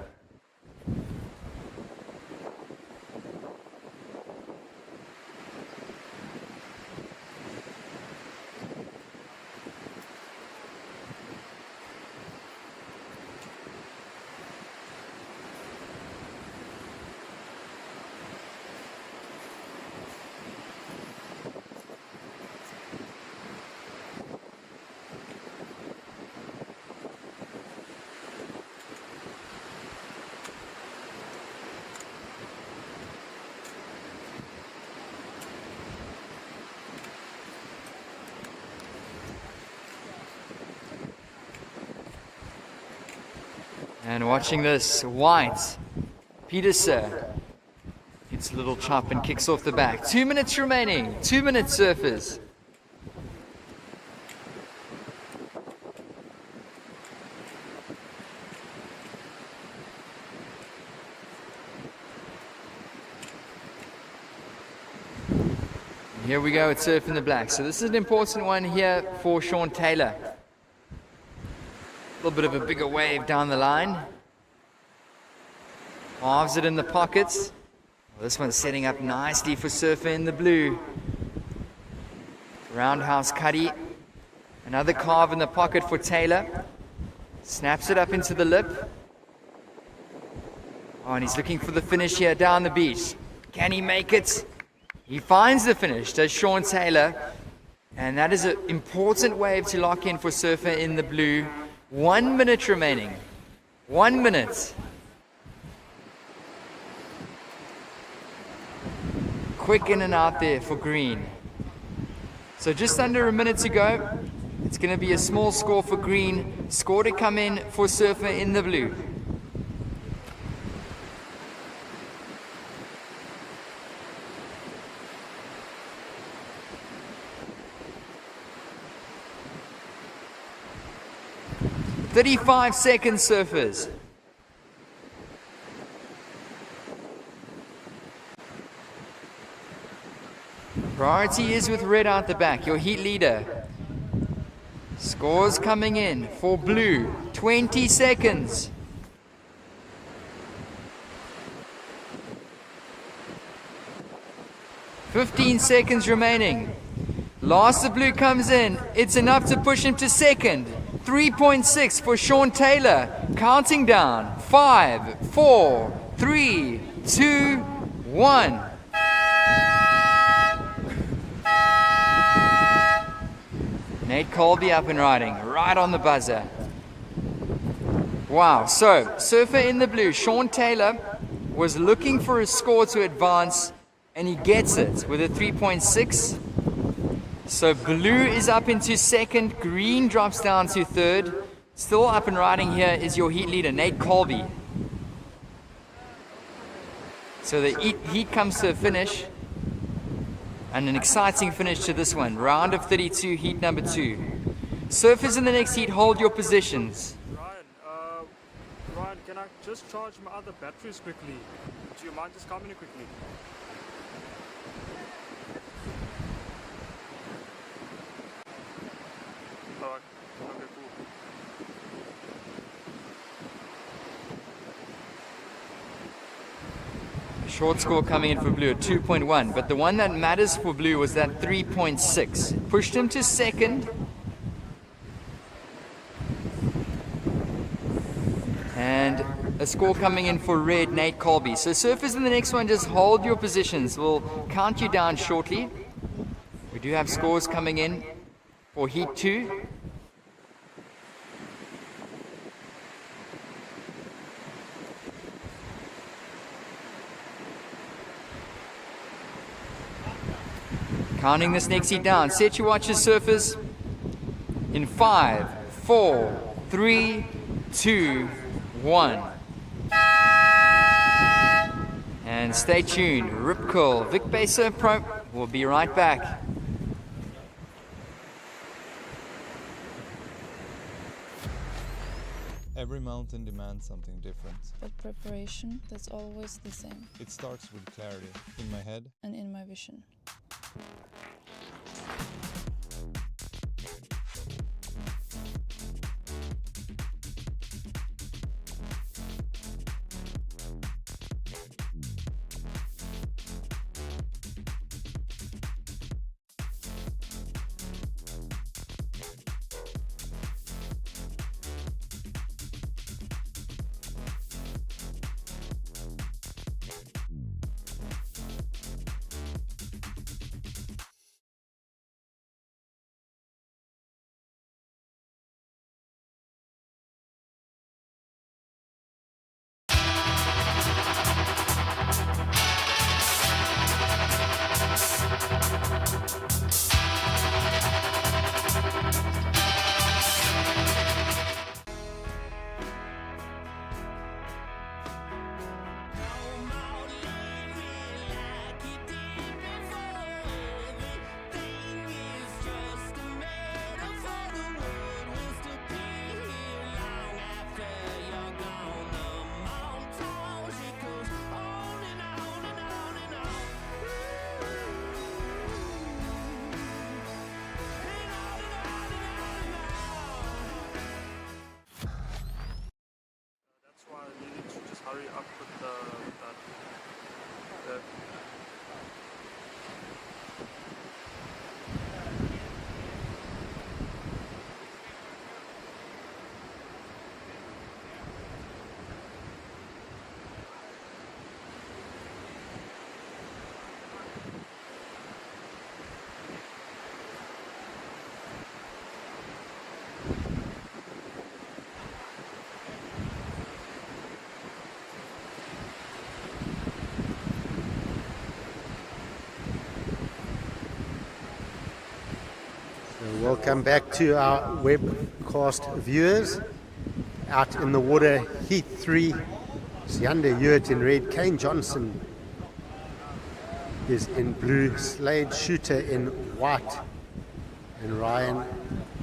And watching this, white, Pieterse, it's a little chop and kicks off the back. 2 minutes remaining, 2 minutes surfers. And here we go, it's surf in the black. So this is an important one here for Sean Taylor. A little bit of a bigger wave down the line. Halves it in the pockets. Well, this one's setting up nicely for surfer in the blue. Roundhouse cuddy. Another carve in the pocket for Taylor. Snaps it up into the lip. Oh, and he's looking for the finish here down the beach. Can he make it? He finds the finish, does Sean Taylor. And that is an important wave to lock in for Surfer in the Blue. 1 minute remaining. 1 minute. Quick in and out there for green. So just under a minute to go. It's going to be a small score for green. Score to come in for Surfer in the Blue. "35 seconds, Surfers." Priority is with red out the back, your heat leader. Scores coming in for blue. 20 seconds. "15 seconds remaining. Last the blue comes in. It's enough to push him to second. 3.6 for Sean Taylor. Counting down. 5, 4, 3, 2, 1. Nate Colby up and riding, right on the buzzer. Wow, so Surfer in the Blue, Sean Taylor was looking for a score to advance, and he gets it with a 3.6. So blue is up into second, green drops down to third. Still up and riding here is your heat leader, Nate Colby. So the heat comes to a finish, and an exciting finish to this one. Round of 32, heat number 2. Surfers in the next heat, hold your positions. Ryan, can I just charge my other batteries quickly? Do you mind just coming in quickly? Alright, okay, cool. Short score coming in for blue at 2.1, but the one that matters for blue was that 3.6. Pushed him to second. And a score coming in for red, Nate Colby. So surfers in the next one, just hold your positions. We'll count you down shortly. We do have scores coming in for heat 2. Counting this next heat down. Set your watches, surfers. In 5, 4, 3, 2, 1. And stay tuned. Rip Curl, Vic Bay Surf Pro. We'll be right back. Every mountain demands something different. But preparation, that's always the same. It starts with clarity in my head And in my vision. Welcome back to our webcast viewers. Out in the water, Heat 3, Sianda Hewitt in red, Kane Johnson is in blue, Slade Shooter in white, and Ryan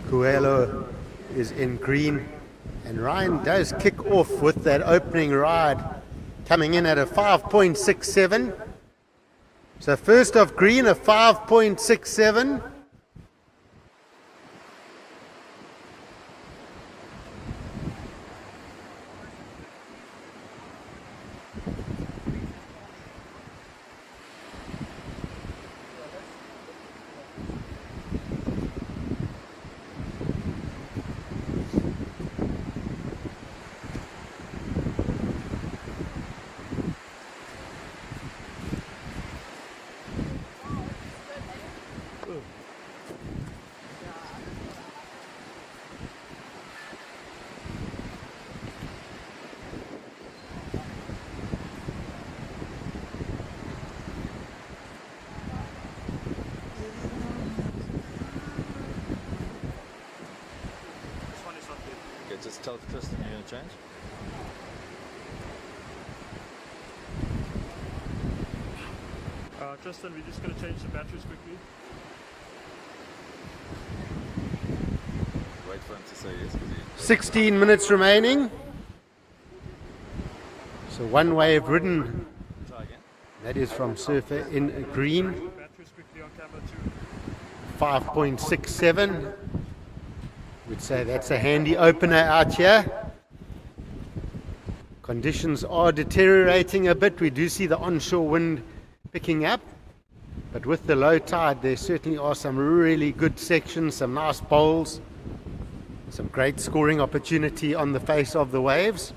Coelho is in green. And Ryan does kick off with that opening ride, coming in at a 5.67. So first off green, a 5.67. Okay, just tell Tristan you're going to change. Tristan, we're just going to change the batteries quickly. Wait for him to say yes. 16 minutes remaining. So one wave ridden. Try again. That is from surfer in green, Batteries quickly on camera too. 5.67. We'd say that's a handy opener out here. Conditions are deteriorating a bit. We do see the onshore wind picking up. But with the low tide, there certainly are some really good sections, some nice bowls, some great scoring opportunity on the face of the waves.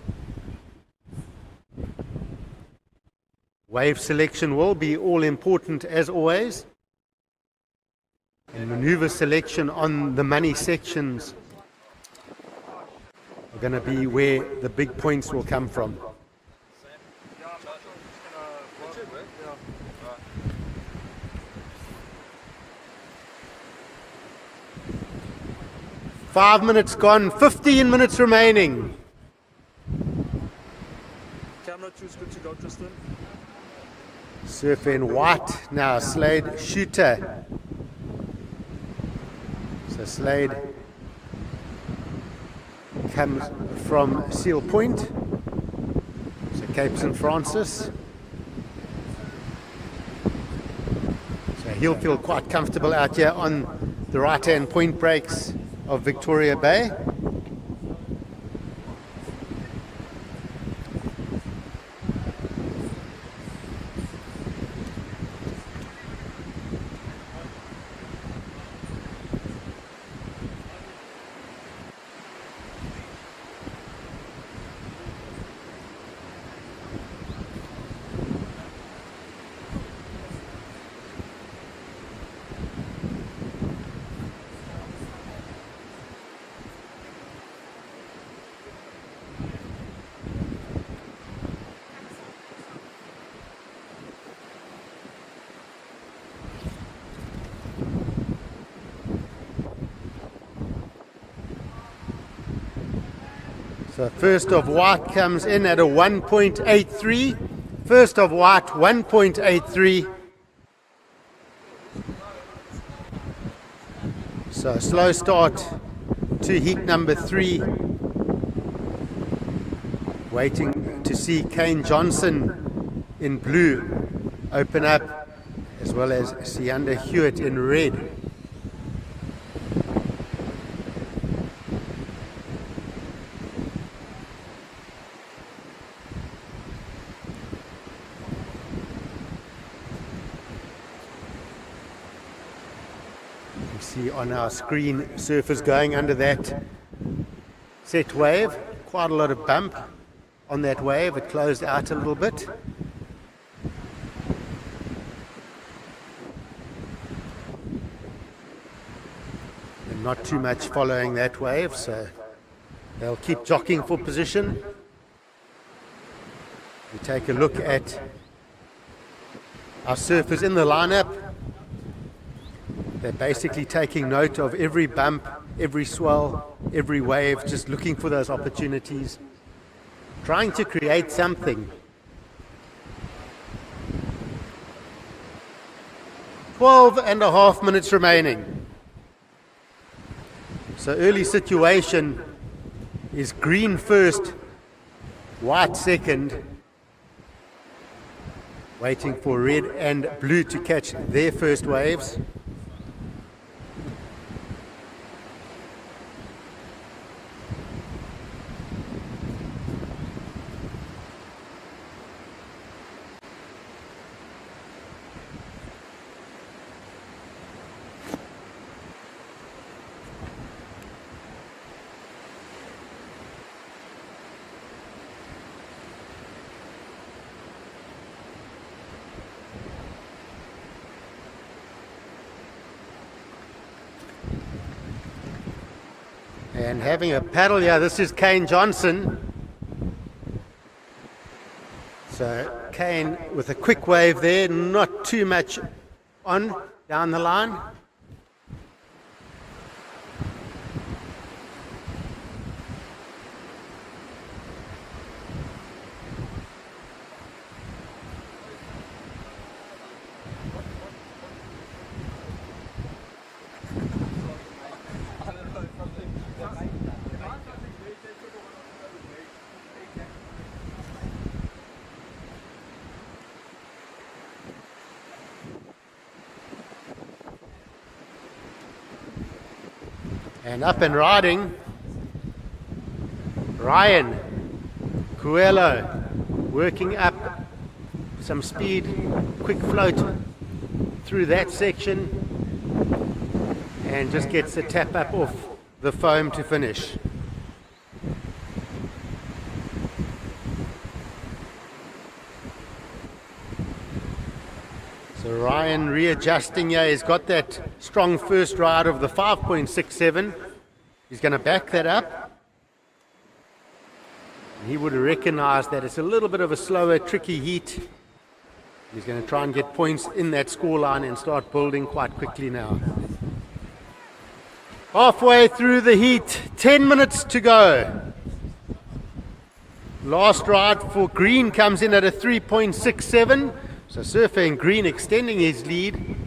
Wave selection will be all important as always. And maneuver selection on the money sections are going to be where the big points will come from. Yeah, I'm not sure if it's going to work. Yeah. 5 minutes gone, 15 minutes remaining. Camera 2 is good to go, Tristan. Surfer in white now, Slade Shooter. So Slade comes from Seal Point, so Cape St. Francis. So he'll feel quite comfortable out here on the right-hand point breaks of Victoria Bay. So first of white comes in at a 1.83. First of white, 1.83. So slow start to heat number 3. Waiting to see Kane Johnson in blue open up, as well as Sianda Hewitt in red. See on our screen surfers going under that set wave. Quite a lot of bump on that wave. It closed out a little bit. And not too much following that wave, so they'll keep jockeying for position. We take a look at our surfers in the lineup. They're basically taking note of every bump, every swell, every wave, just looking for those opportunities, trying to create something. 12.5 minutes remaining. So early situation is green first, white second, waiting for red and blue to catch their first waves. And having a paddle, yeah, this is Kane Johnson. So Kane with a quick wave there, not too much on down the line. And up and riding, Ryan Coelho, working up some speed, quick float through that section, and just gets a tap up off the foam to finish. So Ryan readjusting here, he's got that strong first ride of the 5.67. He's going to back that up. He would recognize that it's a little bit of a slower, tricky heat. He's going to try and get points in that scoreline and start building quite quickly now. Halfway through the heat, 10 minutes to go. Last ride for Green comes in at a 3.67. So Surfer in Green extending his lead.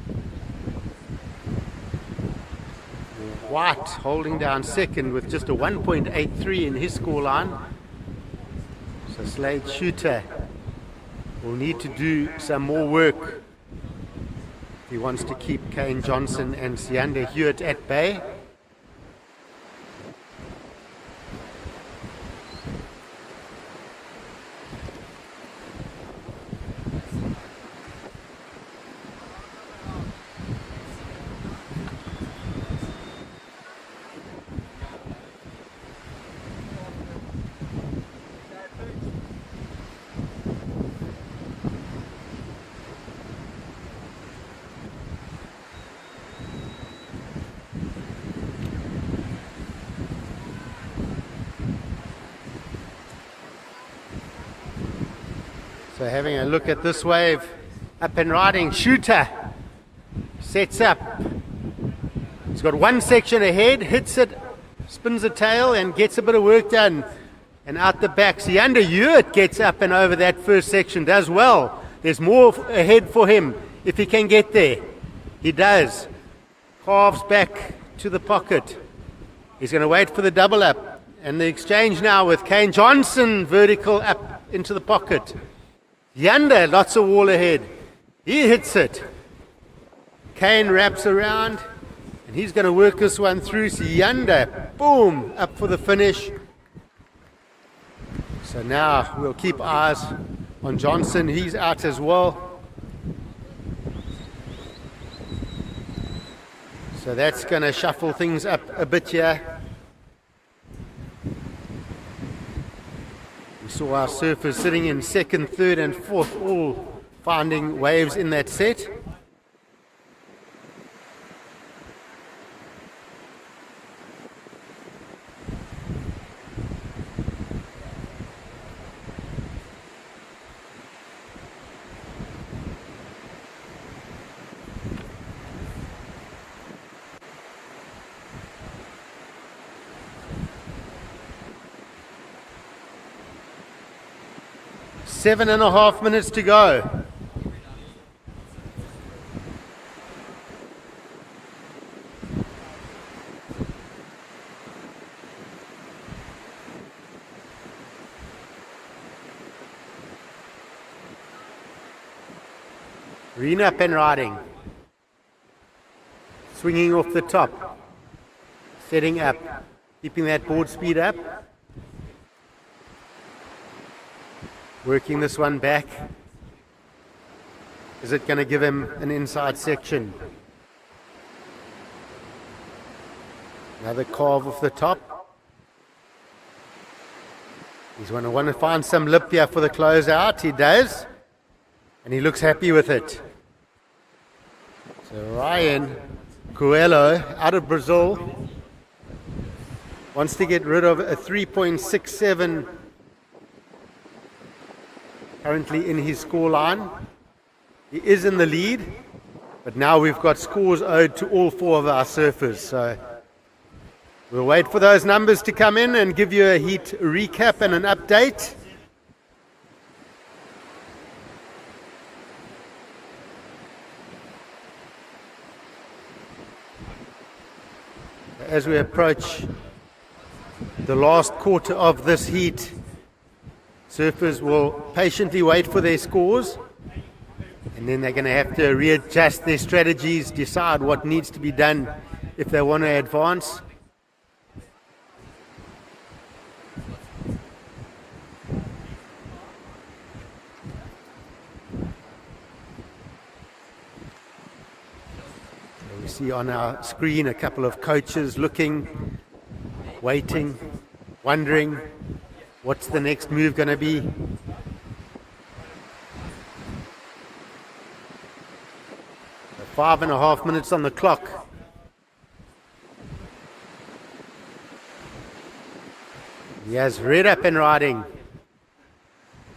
White holding down second with just a 1.83 in his scoreline. So Slade Shooter will need to do some more work if he wants to keep Kane Johnson and Sianda Hewitt at bay. So having a look at this wave, up and riding, Shooter sets up. He's got one section ahead, hits it, spins the tail and gets a bit of work done. And out the back, Sianda Hewitt gets up and over that first section, does well. There's more ahead for him if he can get there. He does. Carves back to the pocket. He's going to wait for the double up. And the exchange now with Kane Johnson, vertical up into the pocket. Yanda, lots of wall ahead. He hits it. Kane wraps around, and he's going to work this one through. So Yanda, boom, up for the finish. So now we'll keep eyes on Johnson. He's out as well. So that's going to shuffle things up a bit here. We saw our surfers sitting in second, third and fourth, all finding waves in that set. 7.5 minutes to go. Green up and riding. Swinging off the top. Setting up. Keeping that board speed up. Working this one back. Is it going to give him an inside section? Another carve off the top. He's going to want to find some lip here for the closeout. He does. And he looks happy with it. So Ryan Coelho, out of Brazil, wants to get rid of a 3.67 currently in his score line. He is in the lead, but now we've got scores owed to all four of our surfers. So we'll wait for those numbers to come in and give you a heat recap and an update. As we approach the last quarter of this heat, surfers will patiently wait for their scores, and then they're going to have to readjust their strategies, decide what needs to be done if they want to advance. We see on our screen a couple of coaches looking, waiting, wondering what's the next move going to be. So 5.5 minutes on the clock. He has red up and riding.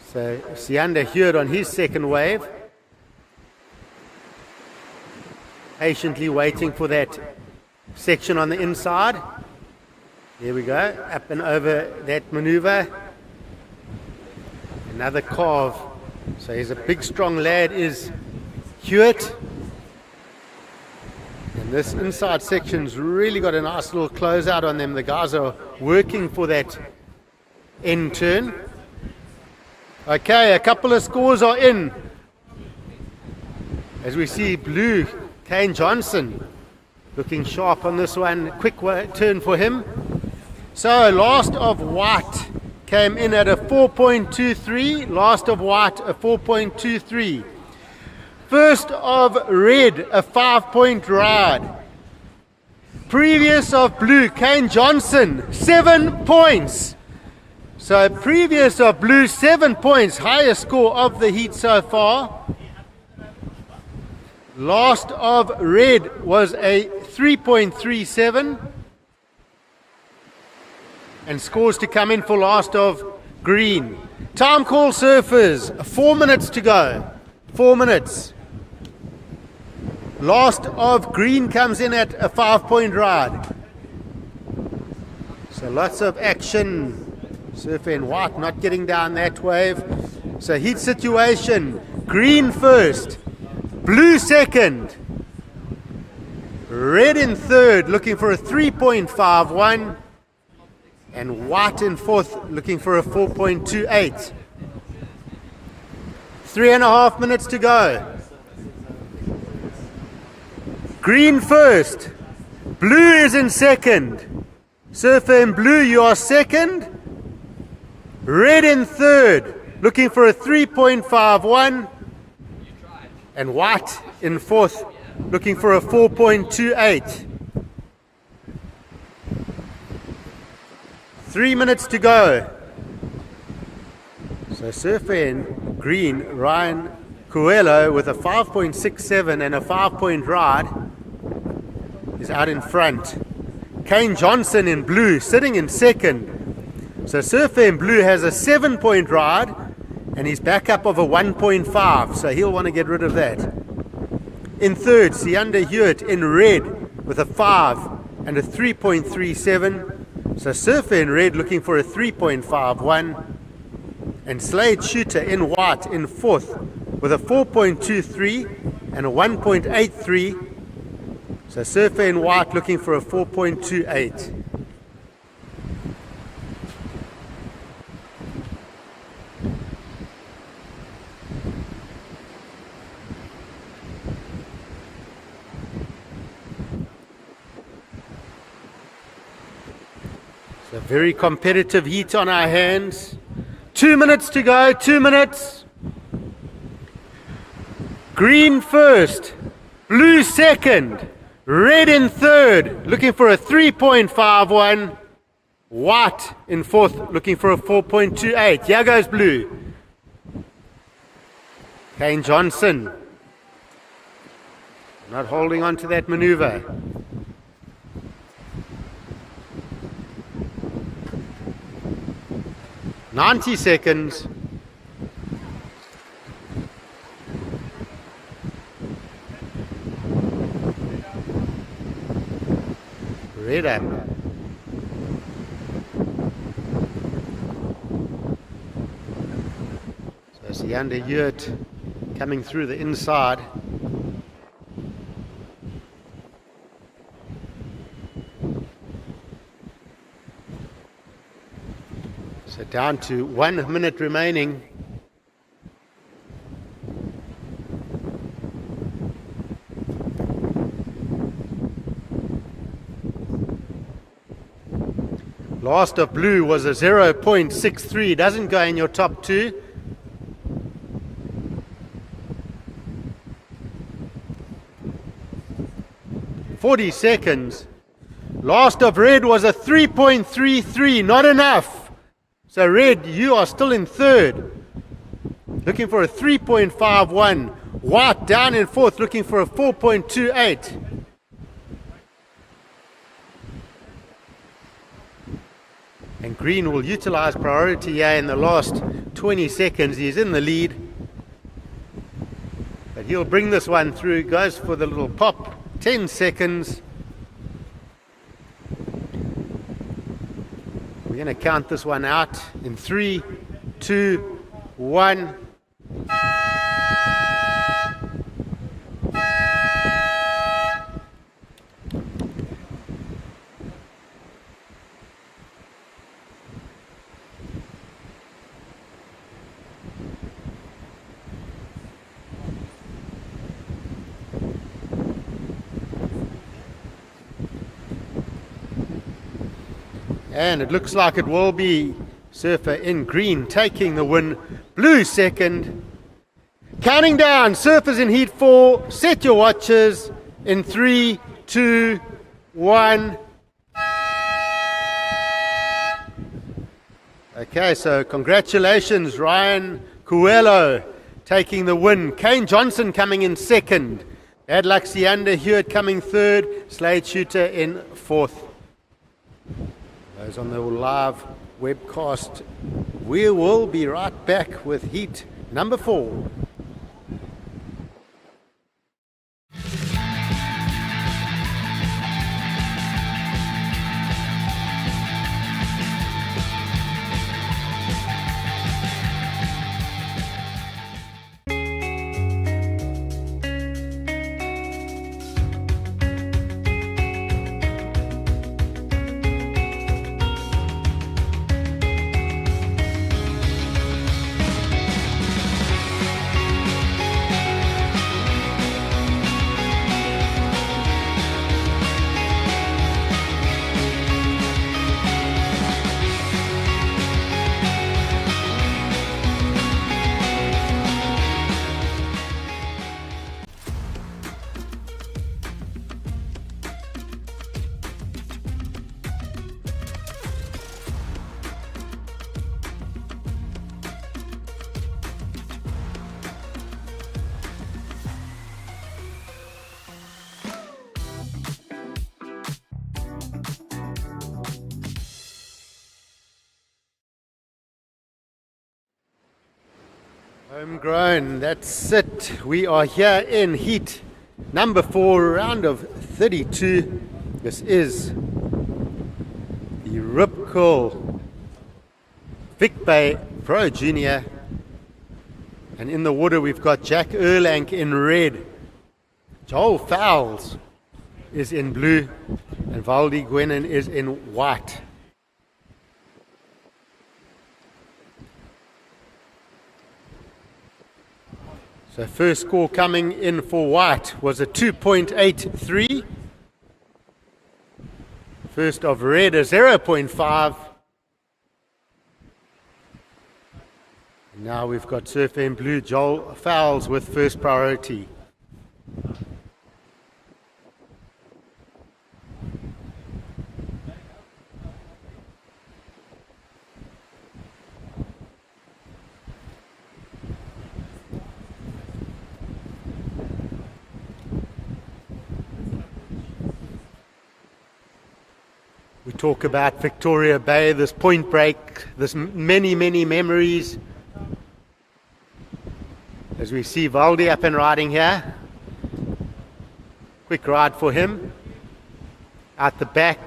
So Sianda Heard on his second wave. Patiently waiting for that section on the inside. There we go, up and over that maneuver. Another carve. So he's a big strong lad, is Hewitt. And this inside section's really got a nice little closeout on them. The guys are working for that end turn. Okay, a couple of scores are in. As we see blue, Kane Johnson looking sharp on this one. Quick turn for him. So last of white came in at a 4.23. Last of white a 4.23. First of red a 5-point ride. Previous of blue, Kane Johnson, 7 points. So previous of blue, 7 points. Highest score of the heat so far. Last of red was a 3.37. And scores to come in for last of green. Time call surfers, 4 minutes to go. 4 minutes. Last of green comes in at a 5-point ride. So lots of action. Surfer in white not getting down that wave. So heat situation, green first. Blue second, red in third, looking for a 3.51, and white in fourth, looking for a 4.28. 3.5 minutes to go. Green first, blue is in second. Surfer in blue, you are second. Red in third, looking for a 3.51. And white in fourth, looking for a 4.28. 3 minutes to go. So surfer in green, Ryan Coelho with a 5.67 and a 5-point ride is out in front. Kane Johnson in blue sitting in second. So surfer in blue has a 7-point ride. And he's back up of a 1.5, so he'll want to get rid of that. In third, Sianda Hewitt in red with a 5 and a 3.37. So surfer in red looking for a 3.51. and Slade Shooter in white in fourth with a 4.23 and a 1.83. So Surfer in white looking for a 4.28. So very competitive heat on our hands. 2 minutes to go, 2 minutes. Green first, blue second, red in third, looking for a 3.51. White in fourth, looking for a 4.28. Here goes blue. Kane Johnson not holding on to that maneuver. "90 seconds. Red up. So Sianda Yurt coming through the inside. So down to 1 minute remaining. Last of blue was a 0.63. Doesn't go in your top two. "40 seconds. Last of red was a 3.33. Not enough. So red, you are still in third. Looking for a 3.51. White down in fourth, looking for a 4.28. And green will utilize priority here in the last 20 seconds. He's in the lead. But he'll bring this one through. Goes for the little pop. 10 seconds. We're going to count this one out in 3, 2, 1. And it looks like it will be Surfer in green taking the win. Blue second. Counting down. Surfers in heat 4. Set your watches in 3, 2, 1. Okay, so congratulations, Ryan Coelho taking the win. Kane Johnson coming in second. Bad luck Sianda Hewitt coming third. Slade Shooter in fourth. Those on the live webcast, we will be right back with heat number 4. Homegrown, that's it. We are here in heat number 4, round of 32. This is the Rip Curl Vic Bay Pro Junior. And in the water we've got Jack Erlank in red. Joel Fowles is in blue. And Valdi Gwenin is in white. So first score coming in for white was a 2.83. First of red a 0.5. Now we've got surfer in blue, Joel Fowles with first priority. We talk about Victoria Bay, this point break, this many memories. As we see Valdi up and riding here. Quick ride for him. Out the back.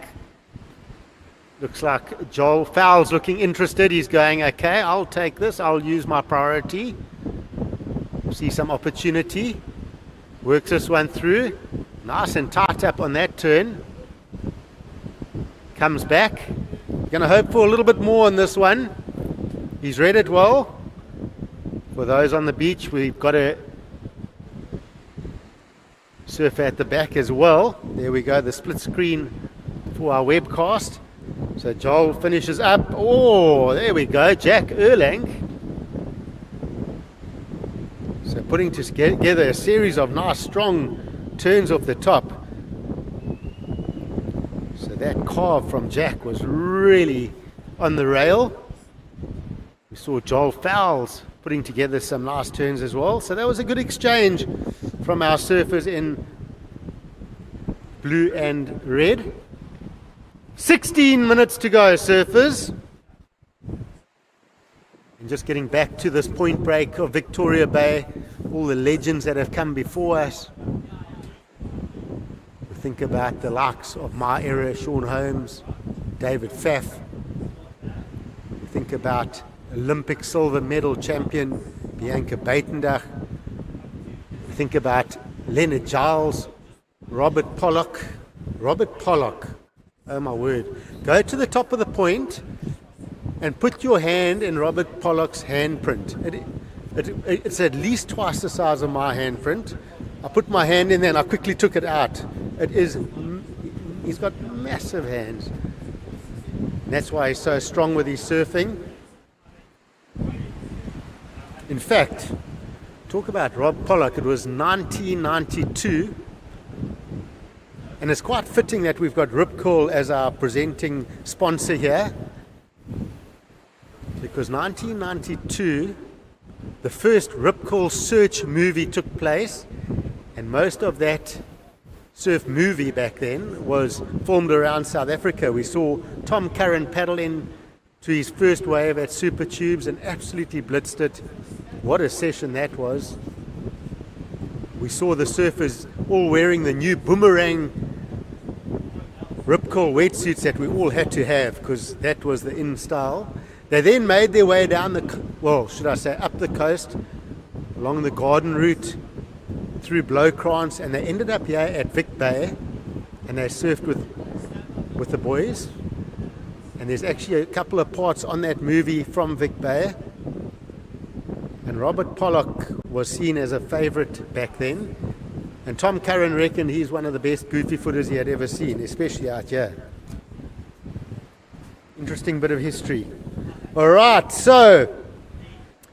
Looks like Joel Fowles looking interested. He's going, okay, I'll take this. I'll use my priority. See some opportunity. Works this one through. Nice and tight up on that turn. Comes back. Going to hope for a little bit more on this one. He's read it well. For those on the beach, we've got a surfer at the back as well. There we go, the split screen for our webcast. So Joel finishes up. Oh, there we go, Jack Erlank. So putting together a series of nice strong turns off the top. So that carve from Jack was really on the rail. We saw Joel Fowles putting together some nice turns as well. So that was a good exchange from our surfers in blue and red. 16 minutes to go, surfers. And just getting back to this point break of Victoria Bay, all the legends that have come before us. We think about the likes of my era, Sean Holmes, David Pfaff. We think about Olympic silver medal champion Bianca Buitendach. We think about Leonard Giles, Robert Pollock. Oh my word. Go to the top of the point and put your hand in Robert Pollock's handprint. It's at least twice the size of my handprint. I put my hand in there and I quickly took it out. He's got massive hands. And that's why he's so strong with his surfing. In fact, talk about Rob Pollock, it was 1992. And it's quite fitting that we've got Rip Curl as our presenting sponsor here. Because 1992, the first Rip Curl search movie took place. And most of that surf movie back then was filmed around South Africa. We saw Tom Curran paddle in to his first wave at Super Tubes and absolutely blitzed it. What a session that was. We saw the surfers all wearing the new boomerang Rip Curl wetsuits that we all had to have because that was the in style. They then made their way down up the coast, along the garden route, through Blowkrans, and they ended up here at Vic Bay, and they surfed with the boys. And there's actually a couple of parts on that movie from Vic Bay. And Robert Pollock was seen as a favourite back then. And Tom Curran reckoned he's one of the best goofy footers he had ever seen, especially out here. Interesting bit of history. All right, so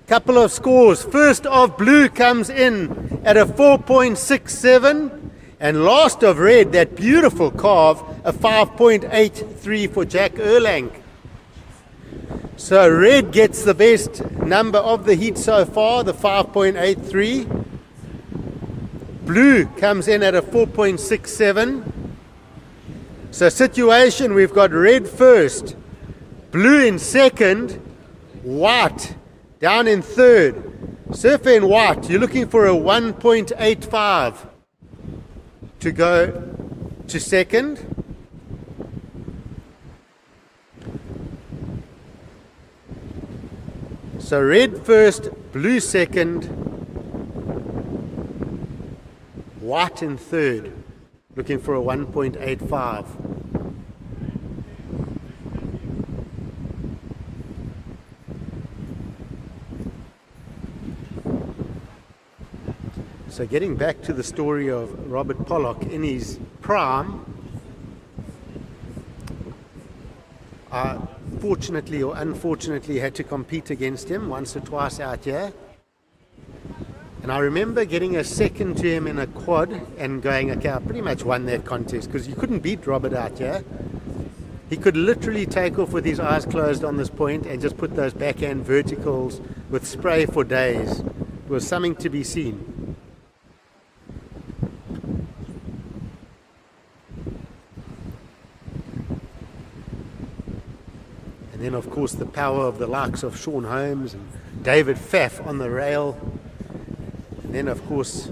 couple of scores. First of blue comes in at a 4.67, and last of red, that beautiful carve, a 5.83 for Jack Erlank. So red gets the best number of the heat so far, the 5.83. Blue comes in at a 4.67. So situation, we've got red first, blue in second, white down in third. Surfer in white, you're looking for a 1.85 to go to second. So red first, blue second, white in third, looking for a 1.85. So getting back to the story of Robert Pollock in his prime, I fortunately or unfortunately had to compete against him once or twice out here. And I remember getting a second to him in a quad and going, okay, I pretty much won that contest, because you couldn't beat Robert out here. He could literally take off with his eyes closed on this point and just put those backhand verticals with spray for days. It was something to be seen. And then, of course, the power of the likes of Sean Holmes and David Pfaff on the rail. And then, of course,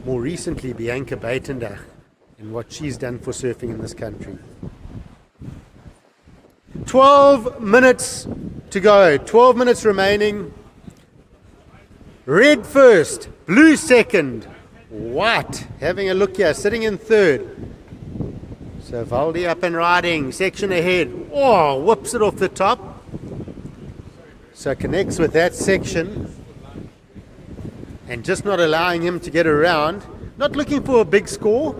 more recently, Bianca Buitendach and what she's done for surfing in this country. 12 minutes to go. 12 minutes remaining. Red first, blue second, white having a look here, sitting in third. So Valdi up and riding, section ahead. Oh, whips it off the top. So connects with that section. And just not allowing him to get around. Not looking for a big score.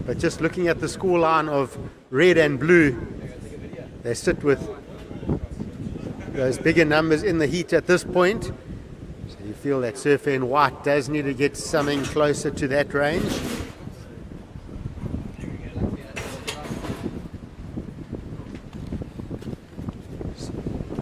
But just looking at the score line of red and blue. They sit with those bigger numbers in the heat at this point. So you feel that surfer in white does need to get something closer to that range.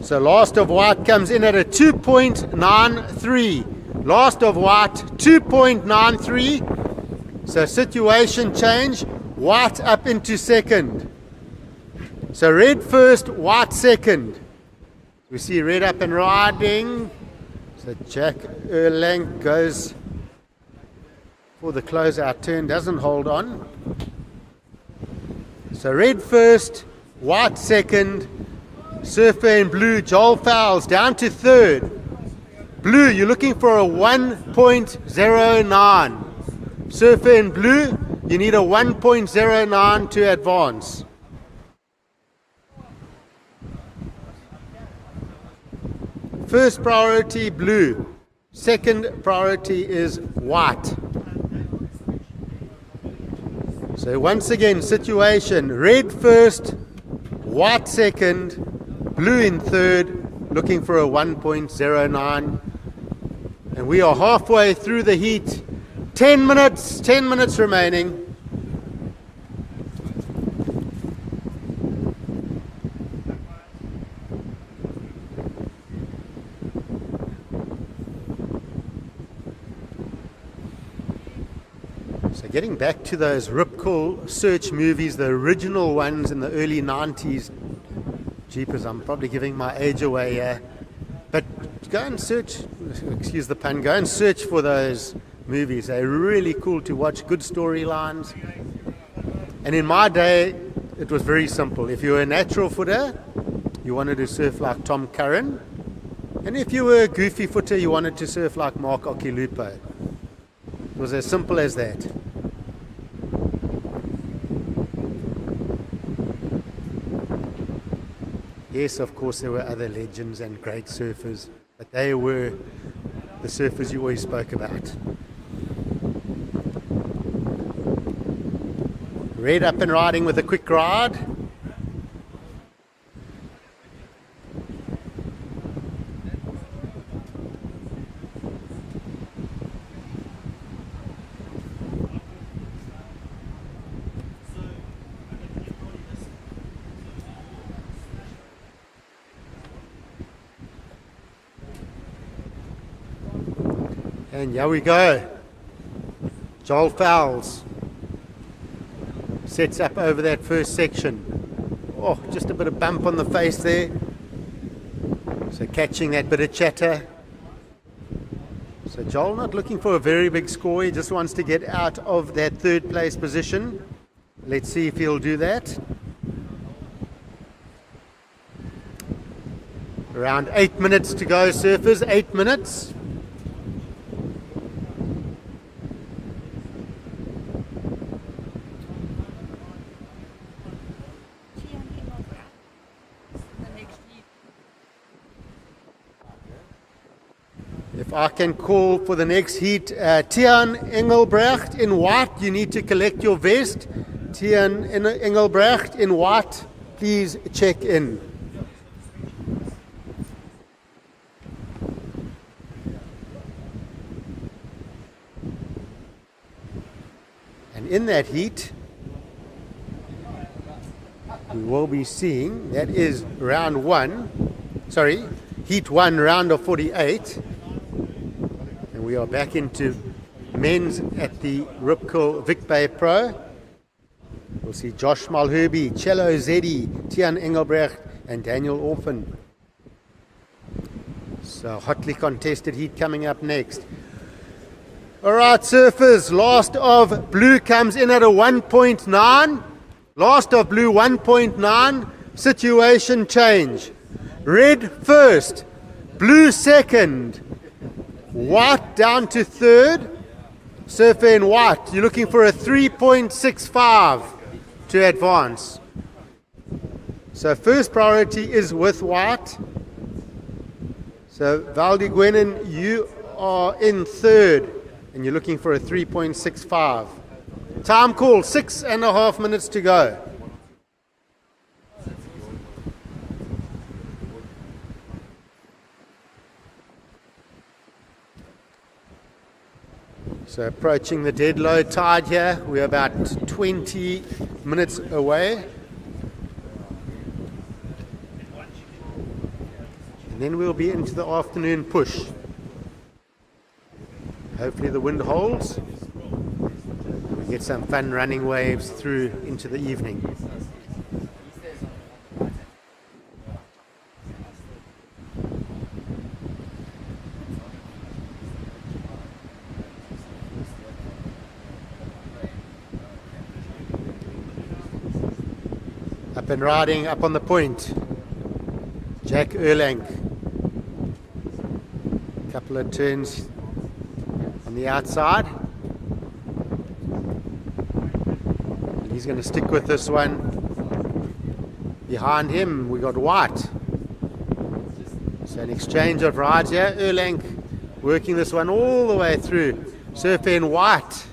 So last of white comes in at a 2.93. Last of white, 2.93. So situation change, white up into second. So red first, white second. We see red up and riding. So Jack Erlang goes for the closeout turn, doesn't hold on. So red first, white second. Surfer in blue, Joel Fowles down to third. Blue, you're looking for a 1.09. Surfer in blue, you need a 1.09 to advance. First priority, blue. Second priority is white. So once again, situation, red first, white second, blue in third, looking for a 1.09. And we are halfway through the heat. 10 minutes remaining. So getting back to those Rip Curl search movies, the original ones in the early 90s. Jeepers, I'm probably giving my age away here. But go and search, excuse the pun, go and search for those movies. They're really cool to watch, good storylines. And in my day, it was very simple. If you were a natural footer, you wanted to surf like Tom Curran. And if you were a goofy footer, you wanted to surf like Mark Okilupo. It was as simple as that. Yes, of course, there were other legends and great surfers, but they were the surfers you always spoke about. Red up and riding with a quick ride. And here we go. Joel Fowles sets up over that first section. Oh, just a bit of bump on the face there. So catching that bit of chatter. So Joel not looking for a very big score. He just wants to get out of that third place position. Let's see if he'll do that. Around 8 minutes to go, surfers, 8 minutes. If I can call for the next heat, Tian Engelbrecht in white, you need to collect your vest. Tian Engelbrecht in white, please check in. And in that heat, we will be seeing, that is heat 1, round of 48. And we are back into men's at the Ripco Vic Bay Pro. We'll see Josh Malherby, Cello Zeddy, Tian Engelbrecht, and Daniel Orphan. So hotly contested heat coming up next. Alright, surfers, last of blue comes in at a 1.9. Last of blue 1.9. Situation change. Red first, blue second, white down to third. Surfer in white, you're looking for a 3.65 to advance. So first priority is with white. So Valdi Gwenin, you are in third and you're looking for a 3.65. Time call, 6.5 minutes to go. So approaching the dead low tide here, we're about 20 minutes away. And then we'll be into the afternoon push. Hopefully the wind holds. We get some fun running waves through into the evening. Up and riding up on the point, Jack Erlang. Couple of turns on the outside. And he's going to stick with this one. Behind him we got White. So an exchange of rides here. Erlang working this one all the way through. Surfer in White.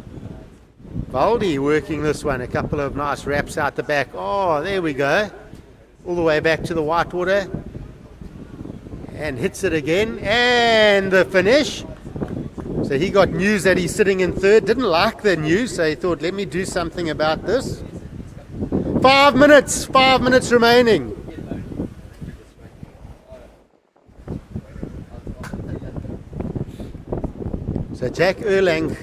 Valdi working this one, a couple of nice wraps out the back. Oh, there we go. All the way back to the white water. And hits it again. And the finish. So he got news that he's sitting in third. Didn't like the news, so he thought, let me do something about this. 5 minutes remaining. So Jack Erlang,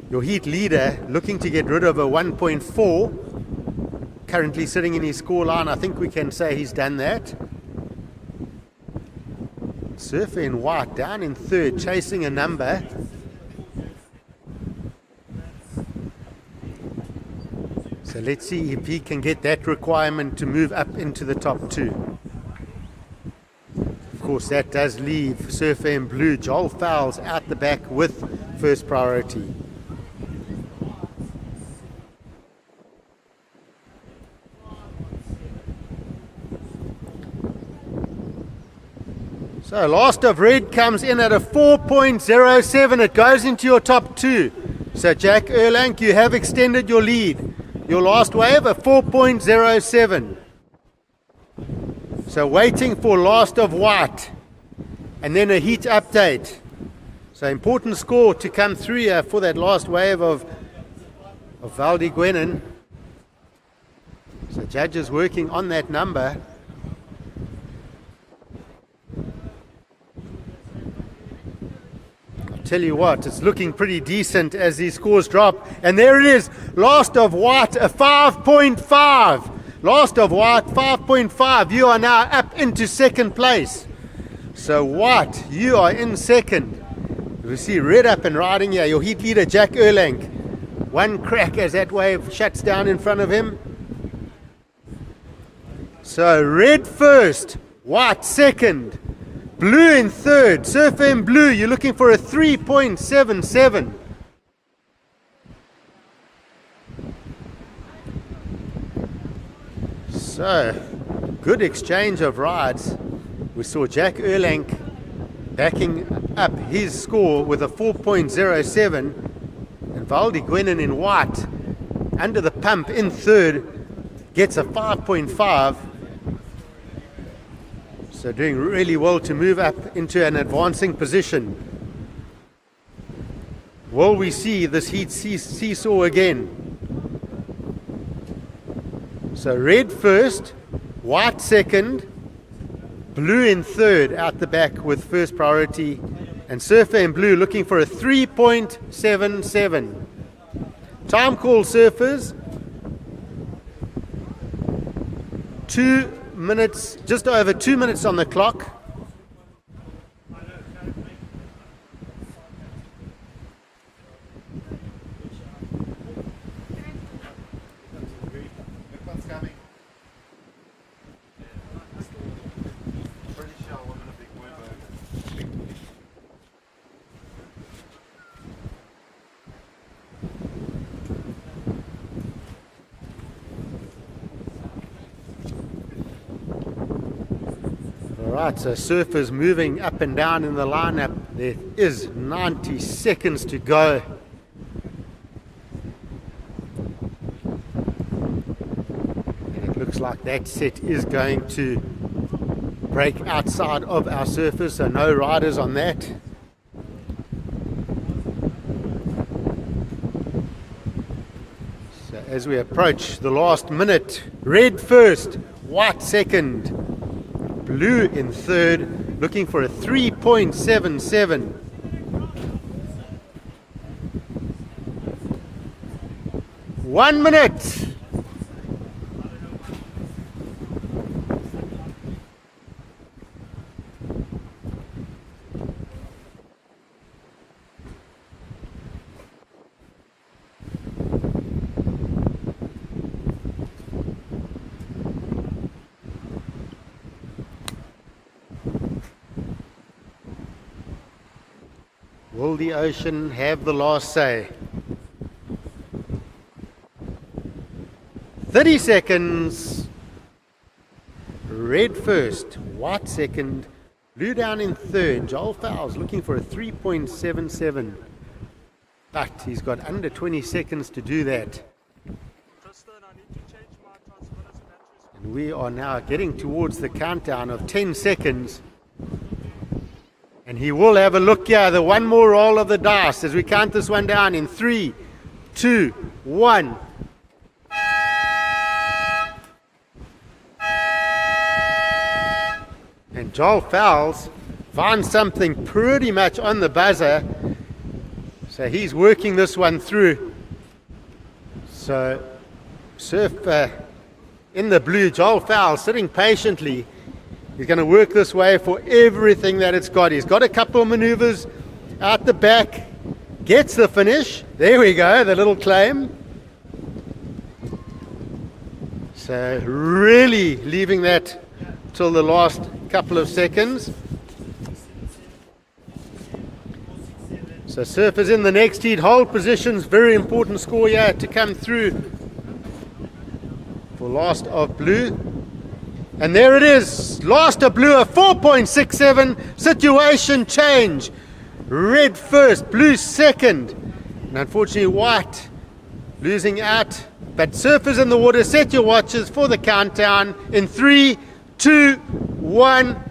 your heat leader, looking to get rid of a 1.4, currently sitting in his score line. I think we can say he's done that. Surfer in White down in third, chasing a number. So let's see if he can get that requirement to move up into the top two. Of course, that does leave Surfer in Blue, Joel Fowles, out the back with first priority. So last of red comes in at a 4.07. It goes into your top two. So Jack Erlang, you have extended your lead. Your last wave, a 4.07. So waiting for last of white. And then a heat update. So important score to come through here for that last wave of Valdi Gwenin. So judges working on that number. Tell you what, it's looking pretty decent as these scores drop. And there it is, last of white, a 5.5. Last of white, 5.5. You are now up into second place. So white, you are in second. We see red up and riding here. Your heat leader, Jack Erlang. One crack as that wave shuts down in front of him. So red first, white second. Blue in third. Surfer in blue, you're looking for a 3.77. So, good exchange of rides. We saw Jack Erlang backing up his score with a 4.07, and Valdi Gwenin in white under the pump in third gets a 5.5. So doing really well to move up into an advancing position. Will we see this heat seesaw again? So red first, white second, blue in third out the back with first priority, and Surfer in blue looking for a 3.77. Time call, surfers. 2 minutes, just over 2 minutes on the clock. Right, so surfers moving up and down in the lineup. There is 90 seconds to go. And it looks like that set is going to break outside of our surfers, so no riders on that. So as we approach the last minute, red first, white second, blue in third, looking for a 3.77. One minute. Will the ocean have the last say? 30 seconds. Red first, white second, blue down in third. Joel Fowles looking for a 3.77. But he's got under 20 seconds to do that. Tristan, I need to change my transmitters batteries. And we are now getting towards the countdown of 10 seconds. And he will have a look here, the one more roll of the dice as we count this one down in 3, 2, 1. And Joel Fowles finds something pretty much on the buzzer. So he's working this one through. So surfer in the blue, Joel Fowles sitting patiently. He's going to work this way for everything that it's got. He's got a couple of maneuvers out the back. Gets the finish. There we go, the little claim. So really leaving that till the last couple of seconds. So surfers in the next heat, hold positions. Very important score here to come through for last of blue. And there it is, last of blue, a 4.67, situation change. Red first, blue second, and unfortunately white losing out. But surfers in the water, set your watches for the countdown in 3, 2, 1.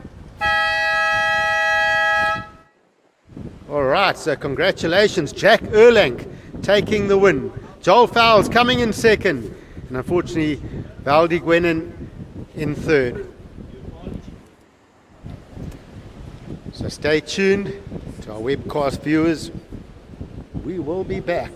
All right, so congratulations, Jack Erlang taking the win. Joel Fowles coming in second, and unfortunately Valdi Gwenin in third. So stay tuned to our webcast viewers. We will be back.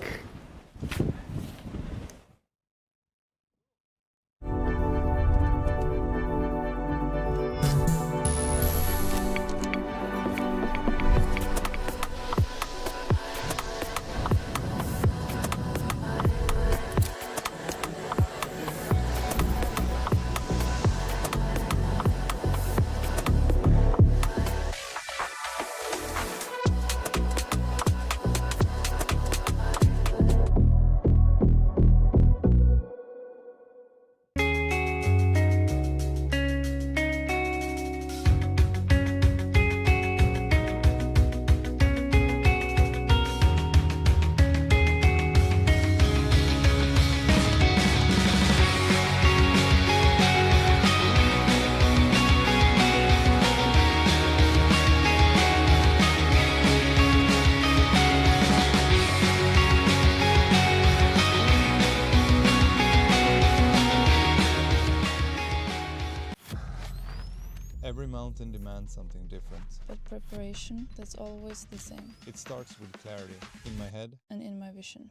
demands something different. but preparation that's always the same, It starts with clarity in my head. and in my vision.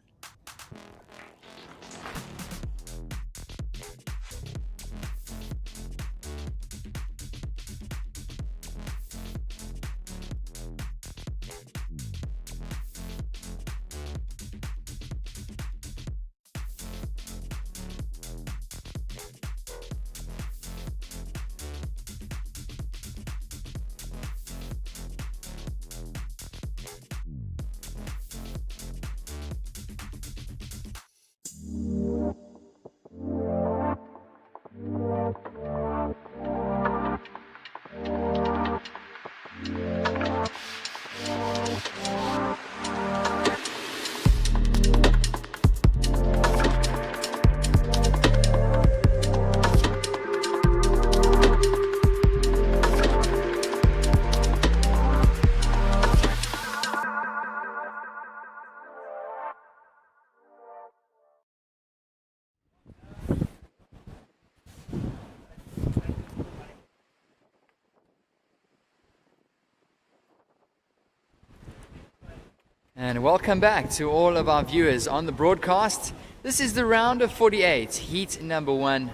And welcome back to all of our viewers on the broadcast. This is the round of 48, heat number 1.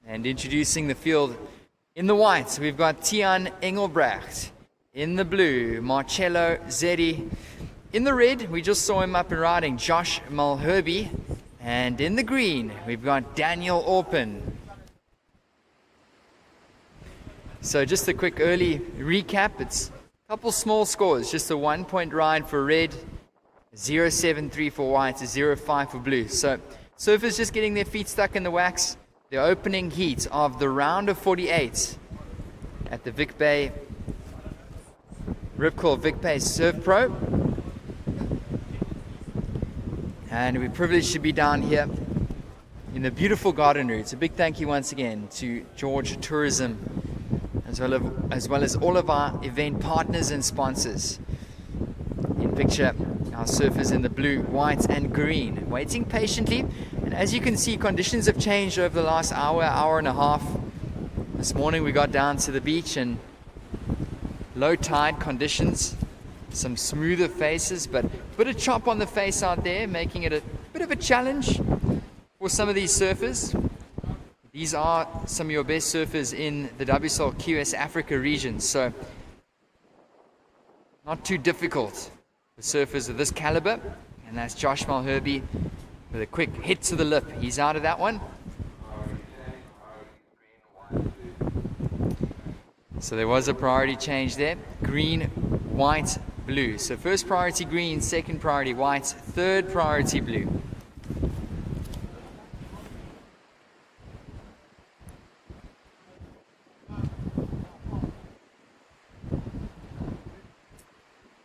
And introducing the field in the white, we've got Tian Engelbrecht. In the blue, Marcello Zeddy. In the red, we just saw him up and riding, Josh Mulherby. And in the green, we've got Daniel Orpin. So just a quick early recap. It's a couple small scores, just a 1-point ride for red, 0.73 for white, 0.5 for blue. So surfers just getting their feet stuck in the wax. The opening heat of the round of 48 at the Vic Bay Ripcord Vic Bay Surf Pro. And we're privileged to be down here in the beautiful garden routes. A big thank you once again to George Tourism, as well as all of our event partners and sponsors. In picture, our surfers in the blue, white and green, waiting patiently. And as you can see, conditions have changed over the last hour and a half. This morning we got down to the beach and low tide conditions, some smoother faces, but a bit of chop on the face out there, making it a bit of a challenge for some of these surfers. These are some of your best surfers in the WSL QS Africa region, so not too difficult for surfers of this caliber. And that's Josh Mulherby with a quick hit to the lip. He's out of that one. So there was a priority change there. Green, white, blue. So first priority green, second priority white, third priority blue.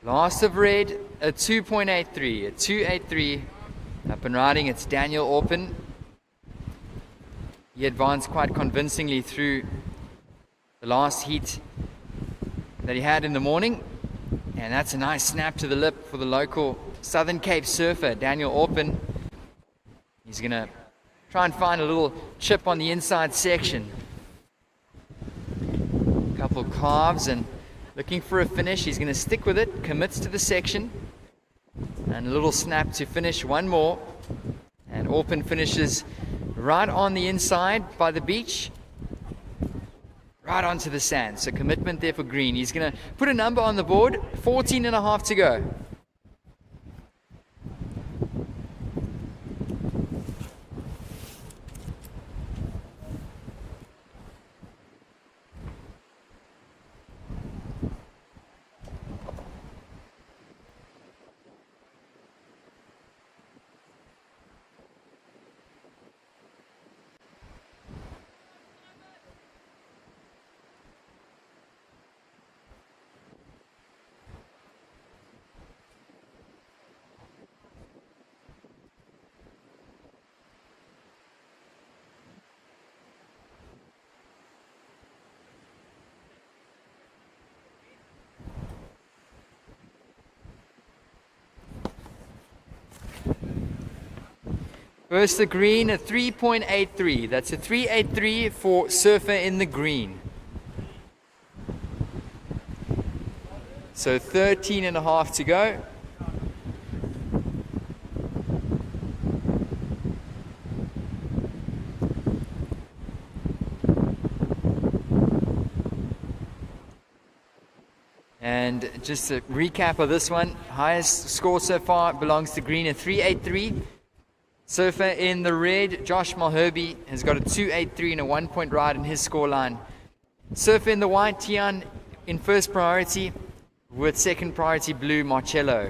Last of red, a 2.83, a 2.83. Up and riding, it's Daniel Orpin. He advanced quite convincingly through the last heat that he had in the morning. And that's a nice snap to the lip for the local Southern Cape surfer, Daniel Orpin. He's going to try and find a little chip on the inside section. A couple carves and looking for a finish. He's going to stick with it, commits to the section. And a little snap to finish, one more. And Orpin finishes right on the inside by the beach, right onto the sand. So commitment there for green. He's going to put a number on the board, 14.5 to go. First the green, a 3.83. That's a 3.83 for surfer in the green. So 13 and a half to go. And just a recap of this one, highest score so far belongs to green at 383. Surfer in the red, Josh Malherbe, has got a 283 and a 1-point ride in his scoreline. Surfer in the white, Tian in first priority, with second priority blue, Marcello.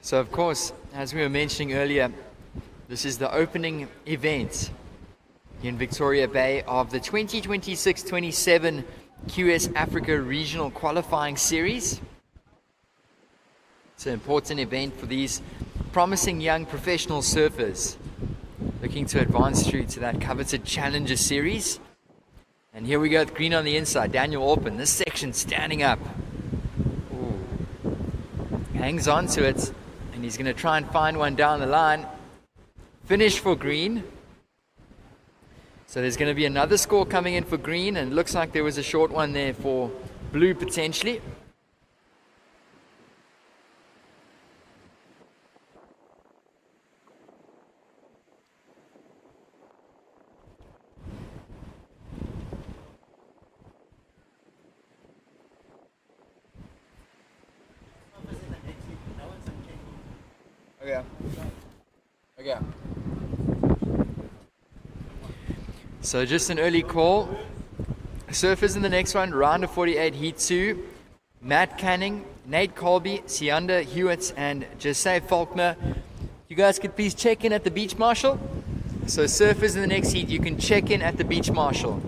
So of course, as we were mentioning earlier, this is the opening event in Victoria Bay of the 2026-27 QS Africa Regional Qualifying Series. It's an important event for these promising young professional surfers looking to advance through to that coveted Challenger Series. And here we go with green on the inside, Daniel Orpin, this section standing up. Ooh. Hangs on to it. And he's going to try and find one down the line. Finish for green. So there's going to be another score coming in for green, and it looks like there was a short one there for blue potentially. Okay. So just an early call. Surfers in the next one, round of 48, heat 2. Matt Canning, Nate Colby, Sianda Hewitt, and Jose Faulkner. You guys could please check in at the beach marshal. So surfers in the next heat, you can check in at the beach marshal.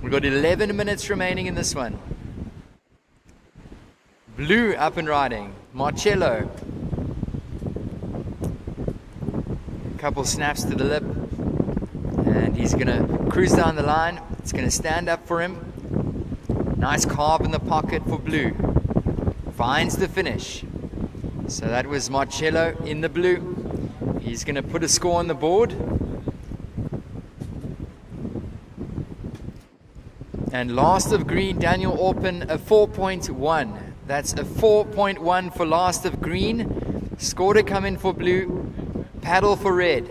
We've got 11 minutes remaining in this one. Blue up and riding, Marcello. Couple snaps to the lip, and he's gonna cruise down the line. It's gonna stand up for him. Nice carve in the pocket for blue. Finds the finish. So that was Marcello in the blue. He's gonna put a score on the board. And last of green, Daniel Orpin, a 4.1. That's a 4.1 for last of green. Score to come in for blue. Paddle for red.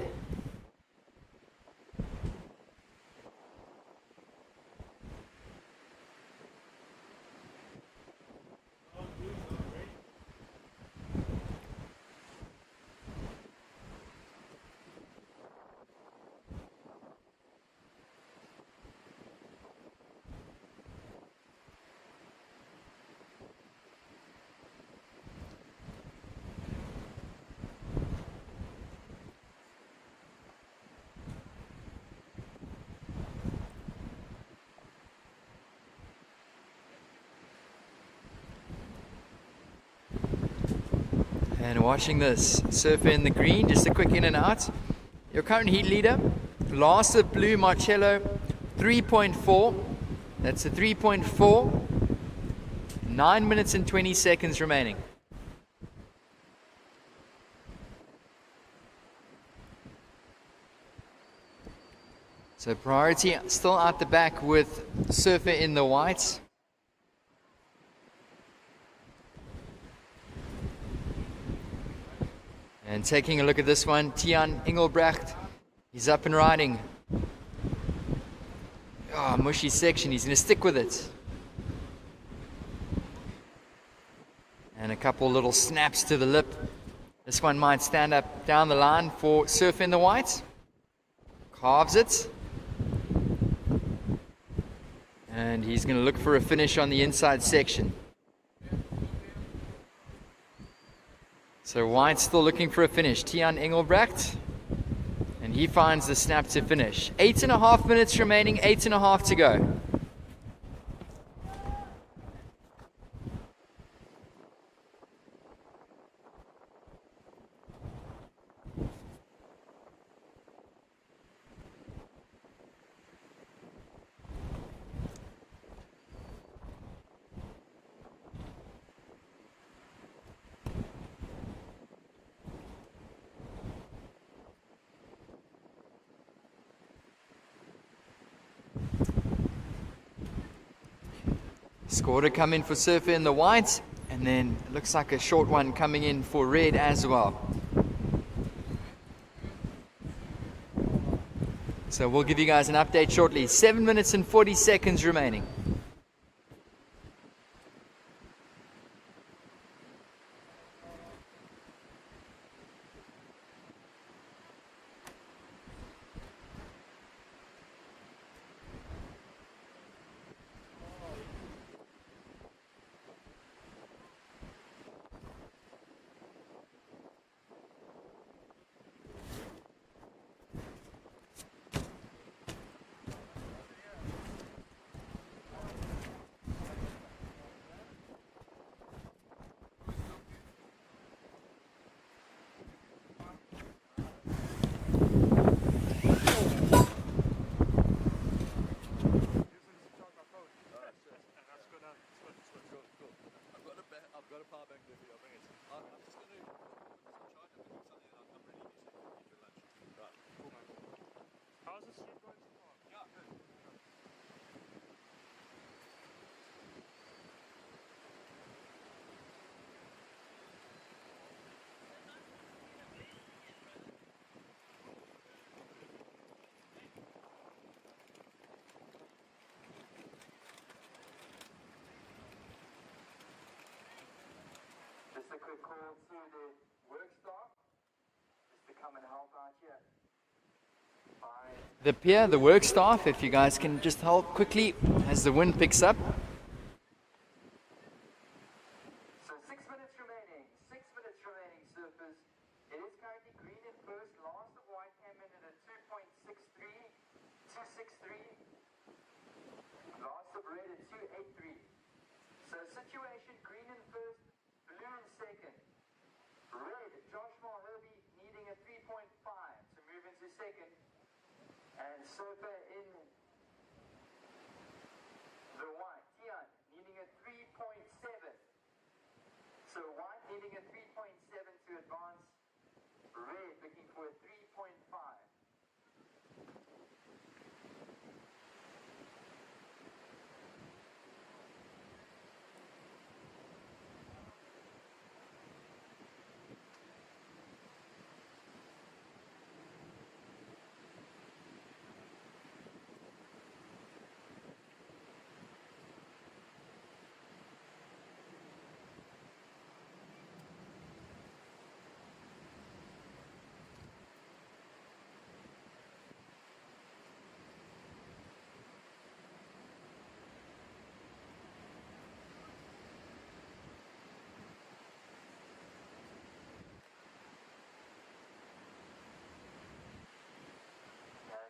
And watching this, surfer in the green, just a quick in and out. Your current heat leader, last of blue, Marcello, 3.4. That's a 3.4. 9 minutes and 20 seconds remaining. So priority still out the back with surfer in the white. And taking a look at this one, Tian Engelbrecht, he's up and riding. Oh, mushy section, he's going to stick with it. And a couple little snaps to the lip. This one might stand up down the line for surf in the white. Carves it. And he's going to look for a finish on the inside section. So White's still looking for a finish. Tian Engelbrecht. And He finds the snap to finish. 8.5 minutes remaining, 8.5 to go. Score to come in for Surfer in the white, and then it looks like a short one coming in for red as well. So we'll give you guys an update shortly. 7 minutes and 40 seconds remaining. How's the street going so far? Yeah, good. Just a quick call to the work staff, just to come and help out here. The pier, the work staff, if you guys can just help quickly as the wind picks up. So 6 minutes remaining, surfers. It is currently green in first. Last of white came in at a 2.63. Last of red at 2.83. So situation, green in first, blue in second. Red, Josh Mulherby needing a 3.5 to move into second. And Surfer in the white, Tian, needing a 3.7. So white needing a 3.7 to advance. Red looking for a 3.5.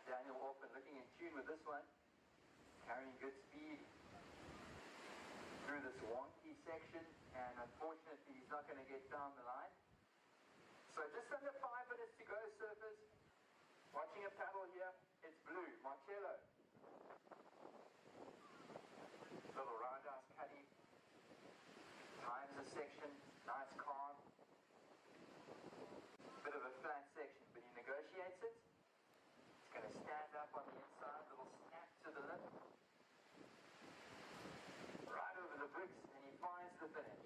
Daniel Orphan looking in tune with this one, carrying good speed through this wonky section, and unfortunately he's not going to get down the line. So just under 5 minutes to go, surfers. Watching a paddle here, it's blue, Marcello. Little roundhouse cutty, times a section, nice calm. Bit of a flat section, but he negotiates it. Going to stand up on the inside, little snap to the lip. Right over the bricks, and he finds the finish.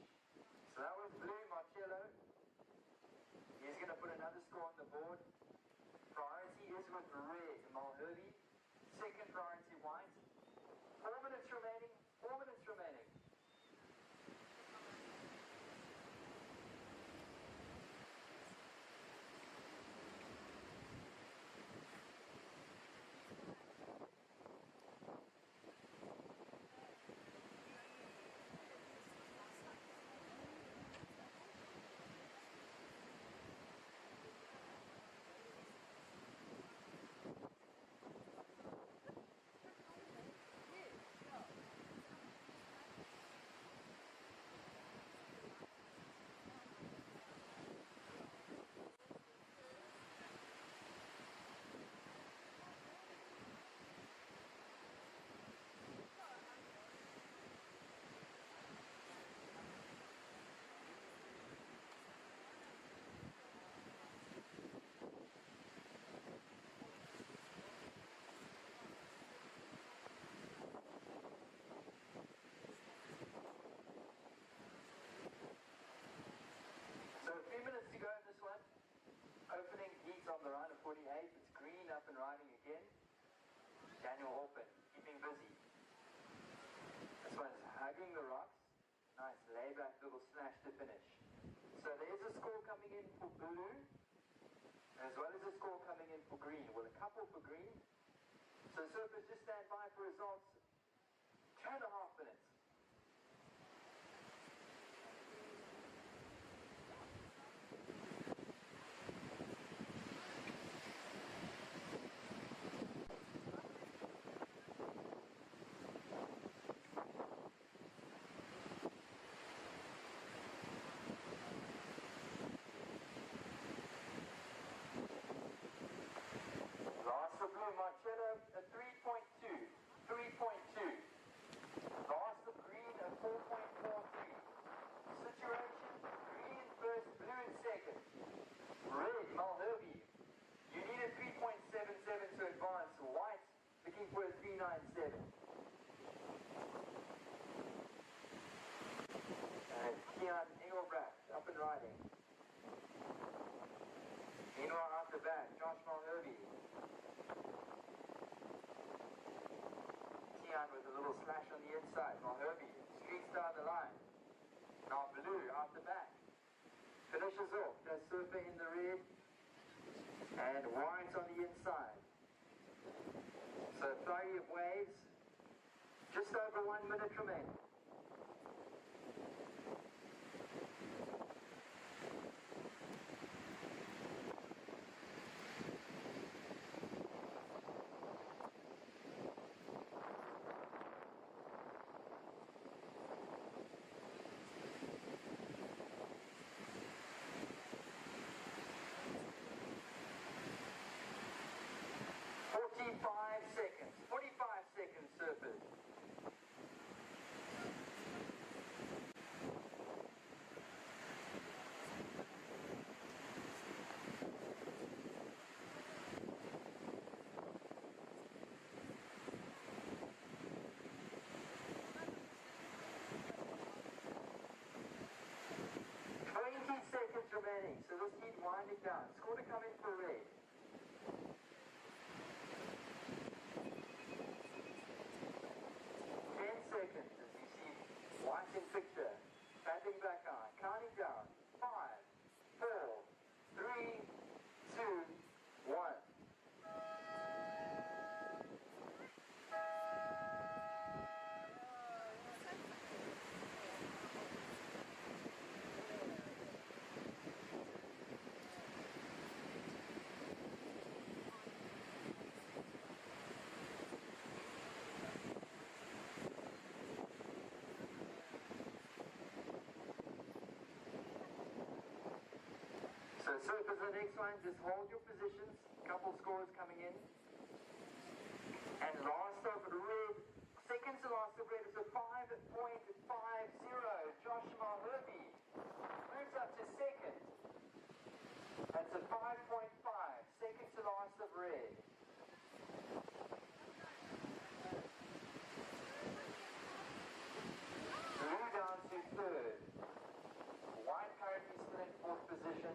So that was blue, Marcello. He's going to put another score on the board. Priority is with red, Mulherby. Second priority, white. 4 minutes remaining, 4 minutes remaining. track little slash to finish. So there is a score coming in for blue, as well as a score coming in for green. Well, a couple for green. So surfers, just stand by for results. 2.5 minutes. Last for blue, Marcello, a 3.2. 3.2. Last of green, a 4.43. Situation, green first, blue in second. Red, Malherbe, you need a 3.77 to advance. White, looking for a 3.97. And Keon Engelbrecht, up and riding. Meanwhile, out the back, Josh Malherbe. With a little slash on the inside. Malherbe streaks down the line. Now blue out the back. Finishes off. That's surfer in the red and white on the inside. So flurry of waves. Just over 1 minute remaining. Seconds, 45 seconds surfers. Seconds remaining, so this heat winding down. Score to come in for red. 10 seconds as you see white in picture. Standing back on, counting down. 5, 4, 3, 2, 1. So surfers, the next one, just hold your positions. Couple scores coming in. And last of red, second to last of red is a 5.50. Josh Malherbe moves up to second. That's a 5.5. Second to last of red. Blue down to third. White currently still in fourth position.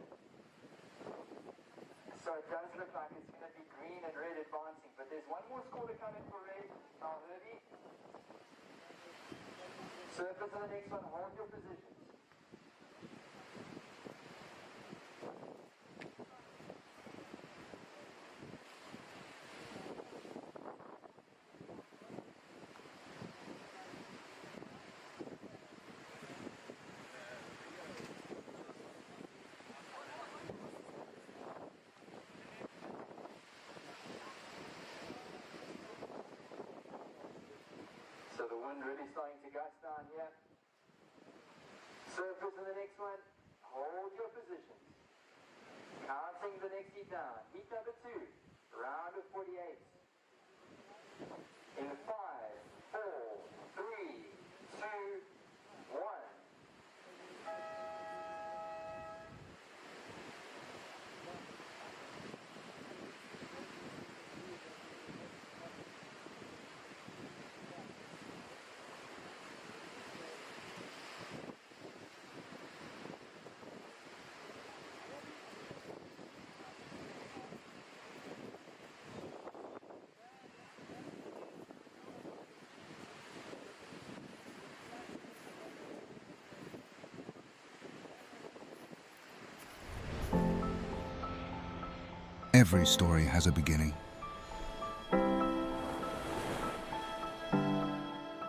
So it does look like it's going to be green and red advancing, but there's one more score to come in for red. Malherbe. Surfers in the next one, hold your positions. So the wind really starting to gust down here. Surfers in the next one, hold your positions. Counting the next heat down. Heat number 2, round of 48. In 5, 4, 3, 2, 1. Every story has a beginning.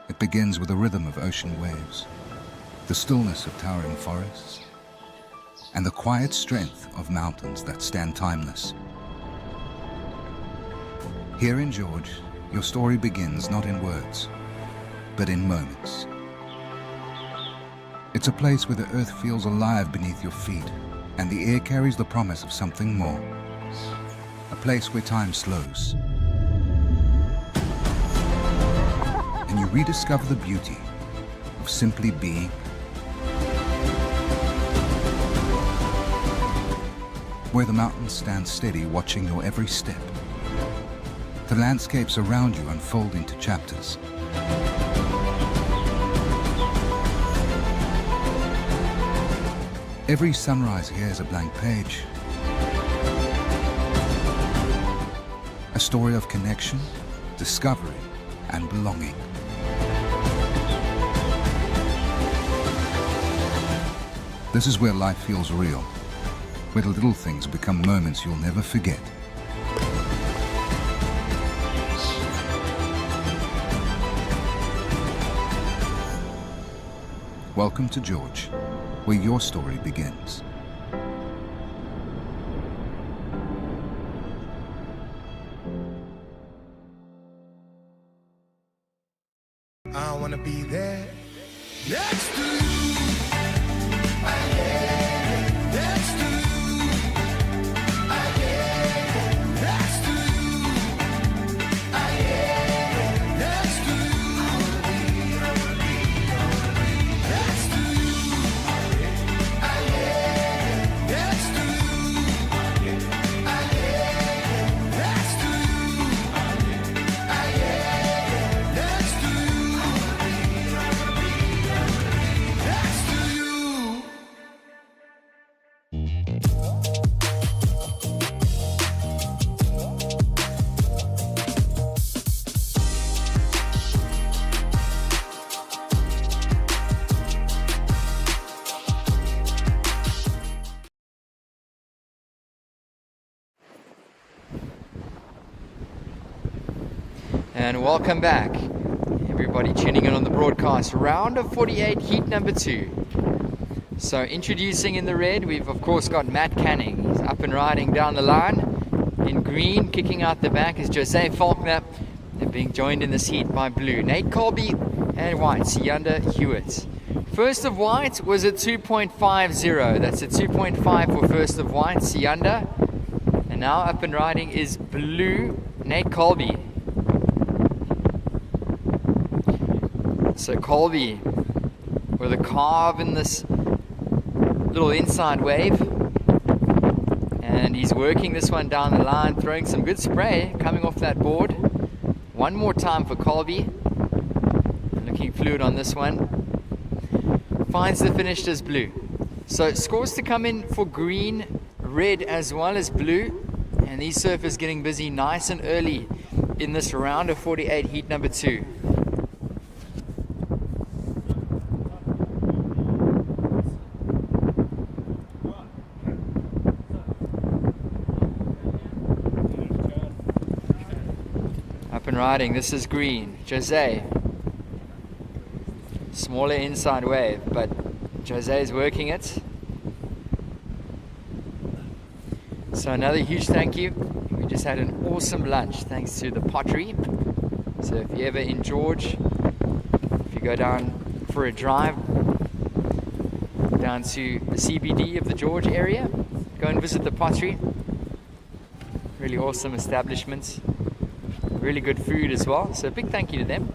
It begins with the rhythm of ocean waves, the stillness of towering forests, and the quiet strength of mountains that stand timeless. Here in George, your story begins not in words, but in moments. It's a place where the earth feels alive beneath your feet, and the air carries the promise of something more. A place where time slows, and you rediscover the beauty of simply being. Where the mountains stand steady, watching your every step. The landscapes around you unfold into chapters. Every sunrise here is a blank page. A story of connection, discovery, and belonging. This is where life feels real, where the little things become moments you'll never forget. Welcome to George, where your story begins. I wanna be there next to you. Next to you. Next to you. Next to you. Next to you. Next to you. Next to you. Next to you. And welcome back, everybody tuning in on the broadcast. Round of 48, heat number 2. So introducing in the red, we've of course got Matt Canning. He's up and riding down the line. In green, kicking out the back, is Jose Faulkner. They're being joined in this heat by blue, Nate Colby, and white, Sianda Hewitt. First of white was a 2.50. That's a 2.5 for first of white, Sianda. And now up and riding is blue, Nate Colby. So Colby with a carve in this little inside wave, and he's working this one down the line, throwing some good spray coming off that board. One more time for Colby, looking fluid on this one. Finds the finish as blue. So scores to come in for green, red as well as blue, and these surfers getting busy nice and early in this round of 48, heat number 2. Up and riding, this is green, Jose. Smaller inside wave, but Jose is working it. So another huge thank you. We just had an awesome lunch thanks to the Pottery. So if you're ever in George, if you go down for a drive down to the CBD of the George area, go and visit the Pottery. Really awesome establishments. Really good food as well. So a big thank you to them.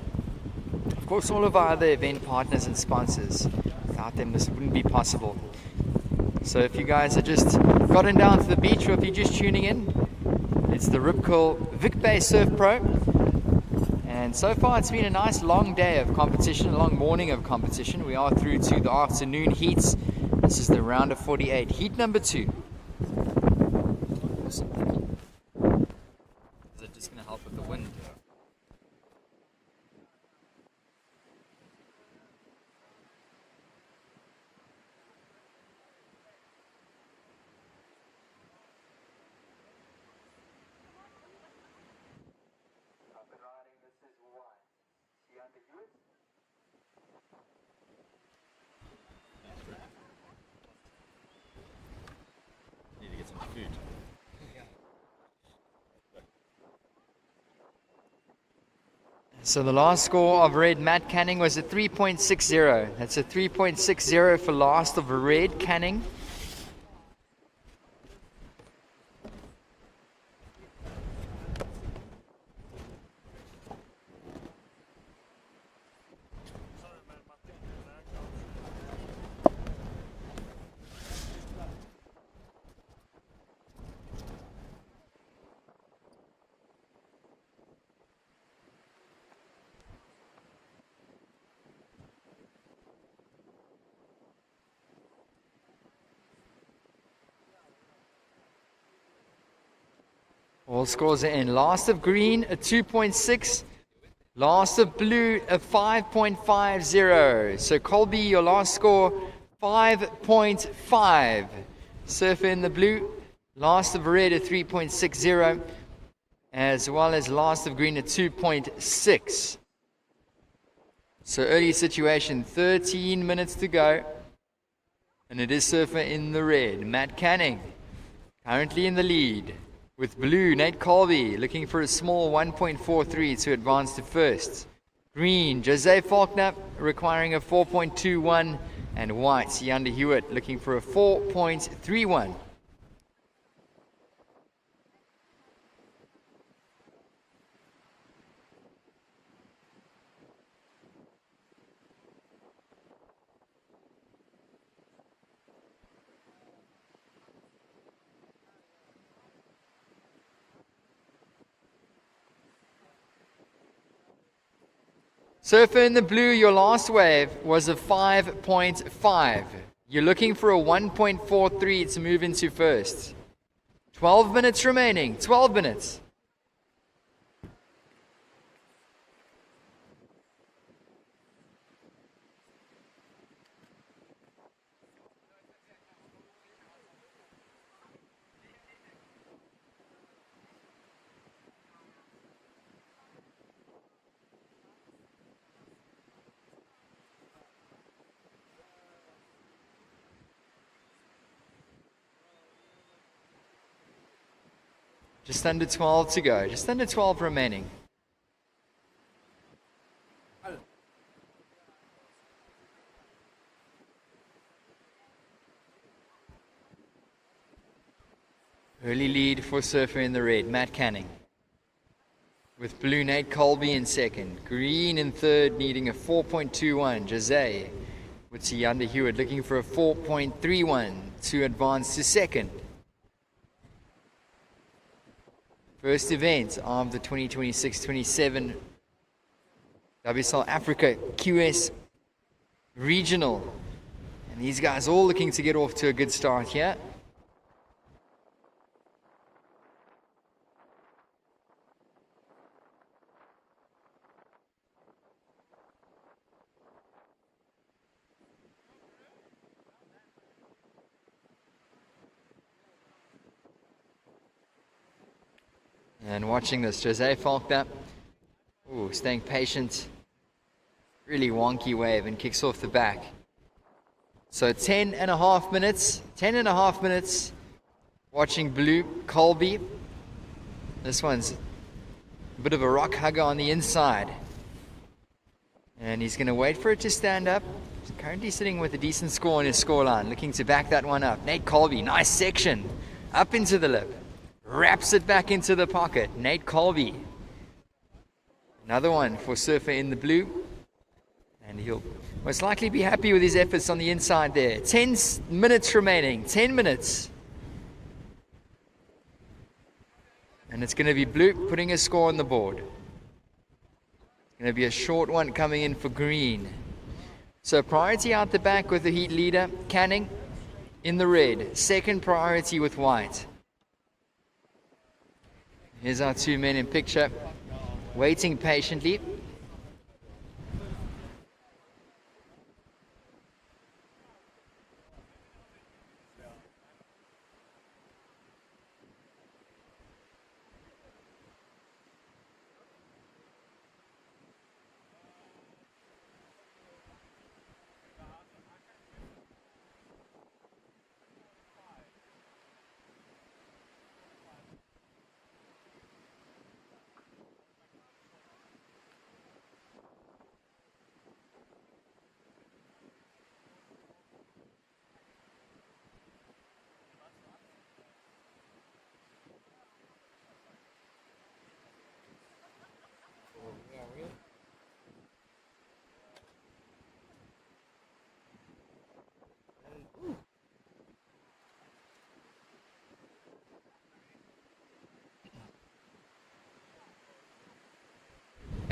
Of course, all of our other event partners and sponsors. Without them, this wouldn't be possible. So if you guys have just gotten down to the beach, or if you're just tuning in, it's the Rip Curl Vic Bay Surf Pro. And so far it's been a nice long day of competition, a long morning of competition. We are through to the afternoon heats. This is the round of 48, heat number 2. Awesome, thank you. Is it just going to help with the wind? Need to get some food. So the last score of red Matt Canning was a 3.60. That's a 3.60 for last of red Canning. All scores are in. Last of green, a 2.6. Last of blue, a 5.50. So Colby, your last score, 5.5. Surfer in the blue. Last of red, a 3.60. As well as last of green, a 2.6. So early situation, 13 minutes to go. And it is Surfer in the red. Matt Canning, currently in the lead. With blue, Nate Colby looking for a small 1.43 to advance to first. Green, Jose Faulkner requiring a 4.21. And white, Yander Hewitt looking for a 4.31. Surfer in the blue, your last wave was a 5.5. You're looking for a 1.43 to move into first. 12 minutes remaining. 12 minutes. Just under 12 to go. Just under 12 remaining. Early lead for Surfer in the red, Matt Canning. With blue, Nate Colby in second. Green in third, needing a 4.21. Jose with Yander Hewitt looking for a 4.31 to advance to second. First event of the 2026-27 WSL Africa QS Regional. And these guys all looking to get off to a good start here. And watching this, Jose Faulkner, staying patient, really wonky wave and kicks off the back. So 10 and a half minutes, watching blue, Colby. This one's a bit of a rock hugger on the inside. And he's going to wait for it to stand up. He's currently sitting with a decent score on his scoreline, looking to back that one up. Nate Colby, nice section, up into the lip. Wraps it back into the pocket. Nate Colby. Another one for Surfer in the blue. And he'll most likely be happy with his efforts on the inside there. 10 minutes remaining. 10 minutes. And it's going to be blue putting a score on the board. It's going to be a short one coming in for green. So priority out the back with the heat leader, Canning, in the red. Second priority with white. Here's our two men in picture, waiting patiently.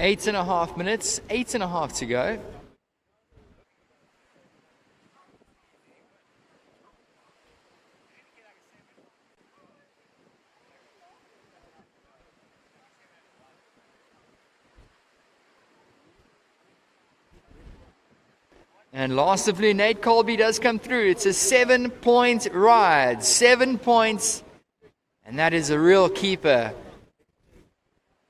8.5 minutes, 8.5 to go. And last of blue, Nate Colby does come through. It's a 7-point ride. 7 points. And that is a real keeper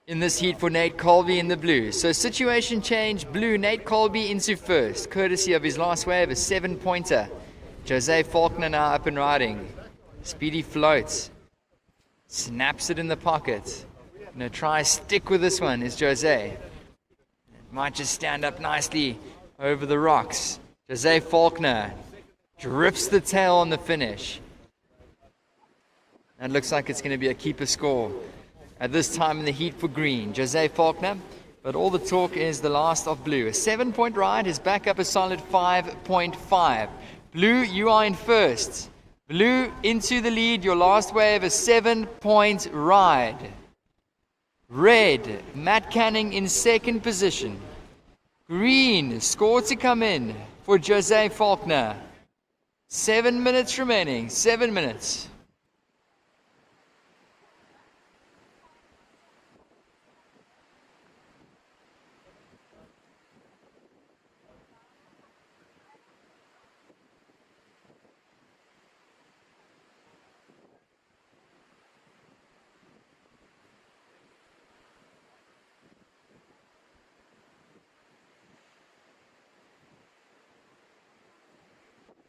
in this heat for Nate Colby in the blue. So situation change, blue, Nate Colby into first, courtesy of his last wave, a 7-pointer. Jose Faulkner now up and riding. Speedy floats. Snaps it in the pocket. Gonna try stick with this one is Jose. Might just stand up nicely over the rocks. Jose Faulkner drips the tail on the finish. That looks like it's going to be a keeper score at this time in the heat for green. Jose Faulkner, but all the talk is the last of blue. A 7-point ride is back up a solid 5.5. Blue, you are in first. Blue into the lead, your last wave, a 7-point ride. Red, Matt Canning in second position. Green, score to come in for Jose Faulkner. 7 minutes remaining, 7 minutes.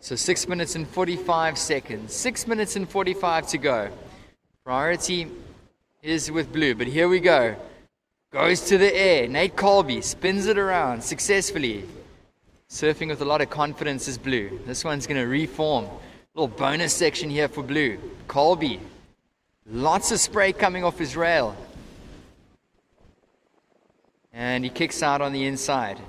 So 6 minutes and 45 seconds. 6 minutes and 45 to go. Priority is with blue, but here we go. Goes to the air. Nate Colby spins it around successfully. Surfing with a lot of confidence is blue. This one's going to reform. Little bonus section here for blue. Colby. Lots of spray coming off his rail. And he kicks out on the inside.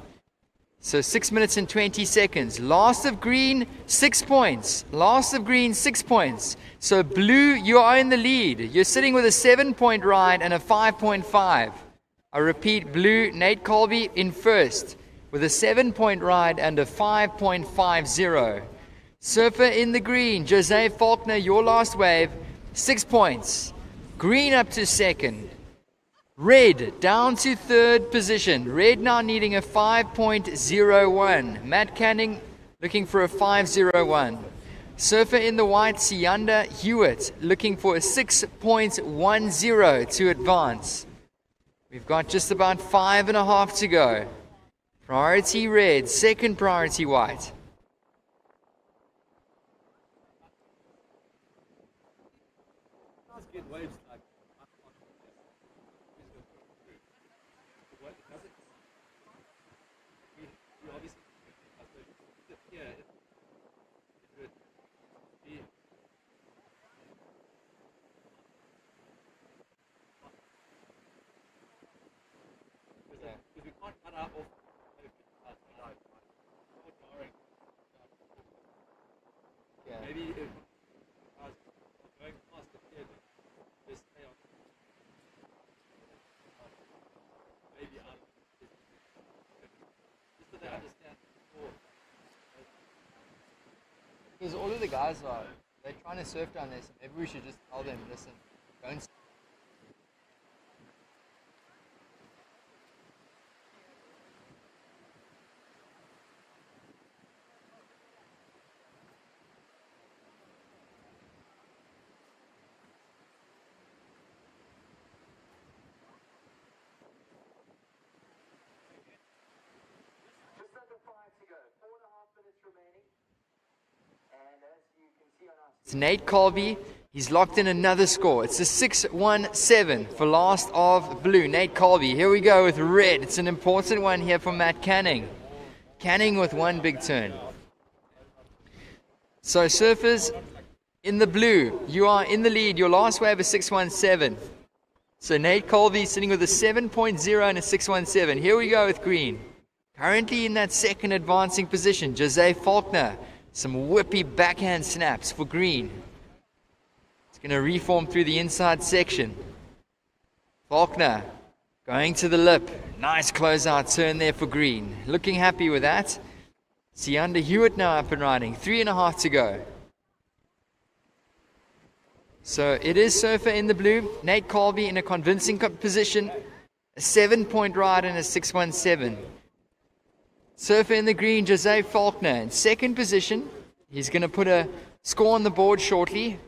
So 6 minutes and 20 seconds. Last of green, 6 points. Last of green, 6 points. So blue, you are in the lead. You're sitting with a 7-point ride and a 5.5. I repeat, blue, Nate Colby in first with a 7-point ride and a 5.50. Surfer in the green, Jose Faulkner, your last wave, 6 points. Green up to second. Red down to third position. Red now needing a 5.01. Matt Canning looking for a 5.01. Surfer in the white, Sianda Hewitt looking for a 6.10 to advance. We've got just about 5.5 to go. Priority red, second priority white. Maybe if I was going past the kid, just stay on. Maybe out of just so they understand the sport. Because all of the guys they're trying to surf down there, so maybe we should just tell them, listen, don't. It's Nate Colby. He's locked in another score. It's a 6.17 for last of blue. Nate Colby. Here we go with red. It's an important one here for Matt Canning. Canning with one big turn. So surfers in the blue, you are in the lead. Your last wave is 6.17. So Nate Colby sitting with a 7.0 and a 6.17. Here we go with green. Currently in that second advancing position, Jose Faulkner. Some whippy backhand snaps for green. It's going to reform through the inside section. Faulkner Going to the lip. Nice closeout turn there for green. Looking happy with that. See under Hewitt now up and riding. 3.5 to go. So it is Surfer in the blue. Nate Colby in a convincing position. A 7-point ride and a 6.17. Surfer in the green, Jose Faulkner in second position. He's going to put a score on the board shortly.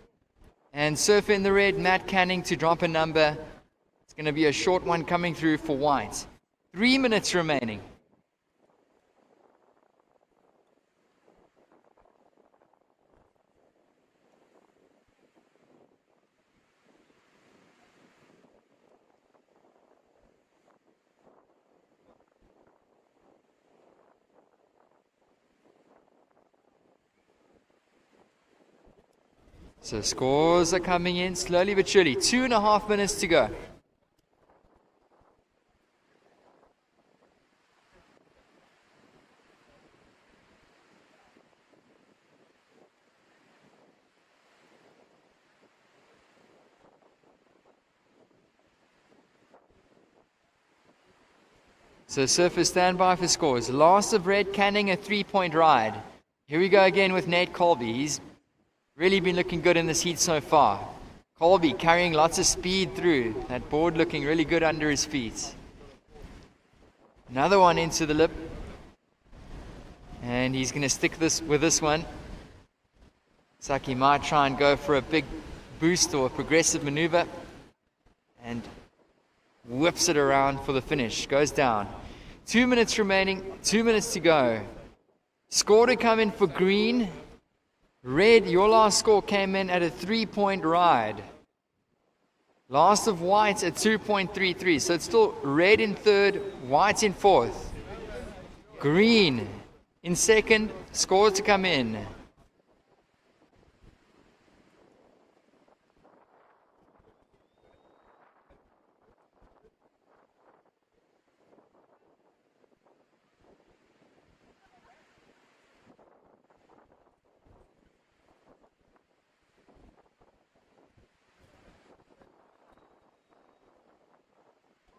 And Surfer in the red, Matt Canning to drop a number. It's going to be a short one coming through for white. 3 minutes remaining. So scores are coming in slowly but surely. 2.5 minutes to go. So Surfer stand by for scores. Last of red, Canning a 3-point ride. Here we go again with Nate Colby. He's really been looking good in this heat so far. Colby carrying lots of speed through. That board looking really good under his feet. Another one into the lip. And he's going to stick with this one. Looks like he might try and go for a big boost or a progressive maneuver. And whips it around for the finish. Goes down. 2 minutes remaining. 2 minutes to go. Score to come in for green. Red, your last score came in at a 3-point ride. Last of white at 2.33. So it's still red in third, white in fourth. Green in second, score to come in.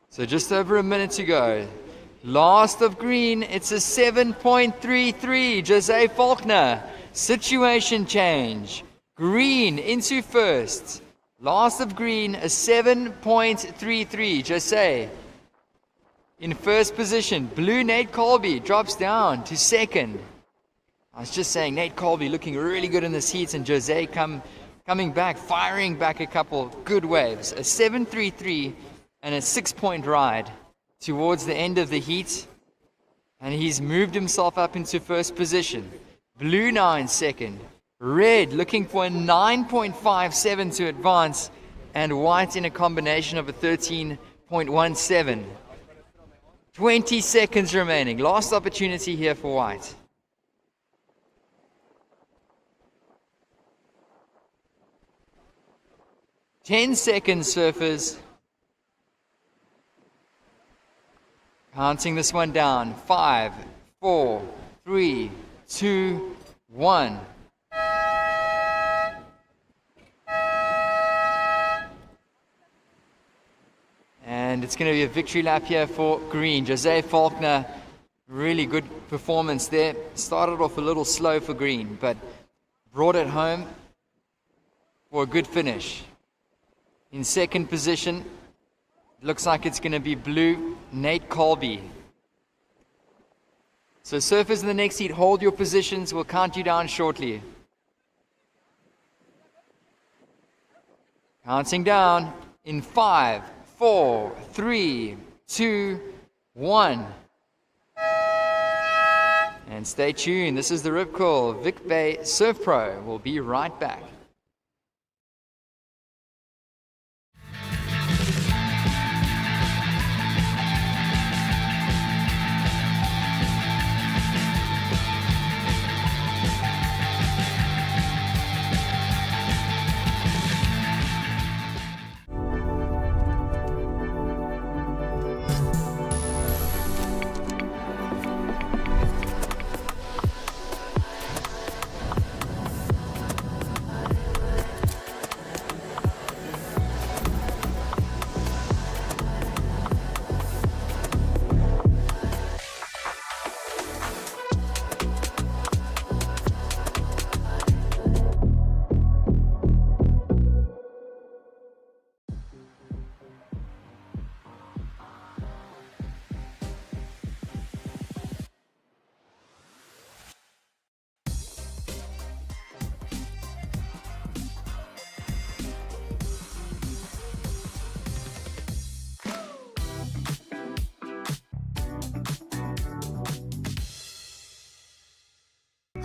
So just over a minute to go. Last of green, it's a 7.33. Jose Faulkner. Situation change. Green into first. Last of green, a 7.33. Jose in first position. Blue Nate Colby drops down to second. I was just saying, Nate Colby looking really good in this heat, and Jose coming back, firing back a couple good waves. A 7.33. And a 6-point ride towards the end of the heat. And he's moved himself up into first position. Blue now in second. Red looking for a 9.57 to advance. And white in a combination of a 13.17. 20 seconds remaining. Last opportunity here for white. Ten seconds, surfers. Counting this one down. 5, 4, 3, 2, 1. And it's going to be a victory lap here for green. Jose Faulkner, really good performance there. Started off a little slow for green, but brought it home for a good finish. In second position, looks like it's going to be blue, Nate Colby. So surfers in the next heat, hold your positions. We'll count you down shortly. Counting down in 5, 4, 3, 2, 1. And stay tuned. This is the Rip Curl Vic Bay Surf Pro. We'll be right back.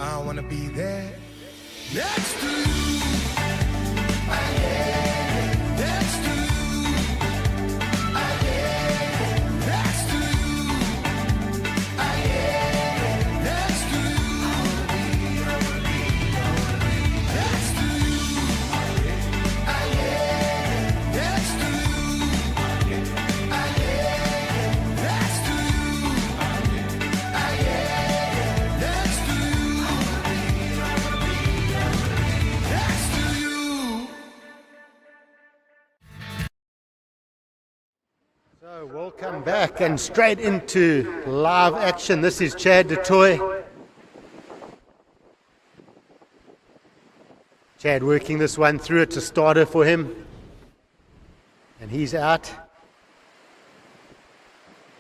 I wanna be there next to you. Next to you. Next to you. Next to you. Next to you. Next to you. Next to you. So welcome back and straight into live action. This is Chad du Toit. Chad working this one through. It's a starter for him. And he's out.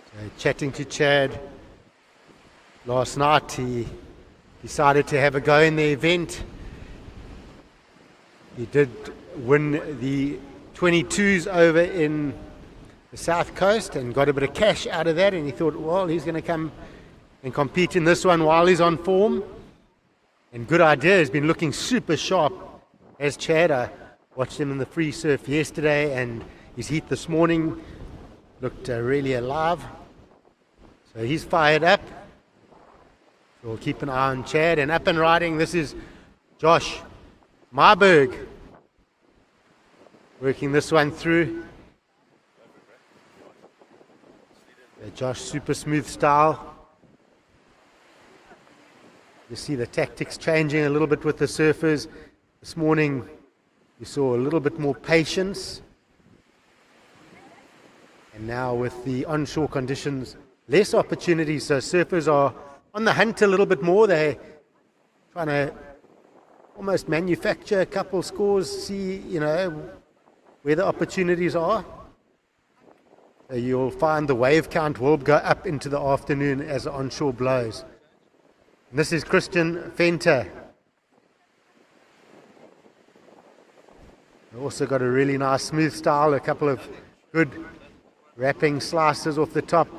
So chatting to Chad. Last night he decided to have a go in the event. He did win the 22s over in the South Coast and got a bit of cash out of that, and he thought, well, he's going to come and compete in this one while he's on form. And good idea. He's been looking super sharp as Chad. I watched him in the free surf yesterday, and his heat this morning looked really alive. So he's fired up. So we'll keep an eye on Chad. And up and riding, this is Josh Marburg working this one through. Josh, super smooth style. You see the tactics changing a little bit with the surfers. This morning you saw a little bit more patience. And now with the onshore conditions, less opportunities. So surfers are on the hunt a little bit more. They're trying to almost manufacture a couple scores, see, where the opportunities are. You'll find the wave count will go up into the afternoon as the onshore blows. And this is Christian Venter. Also got a really nice smooth style, a couple of good wrapping slices off the top.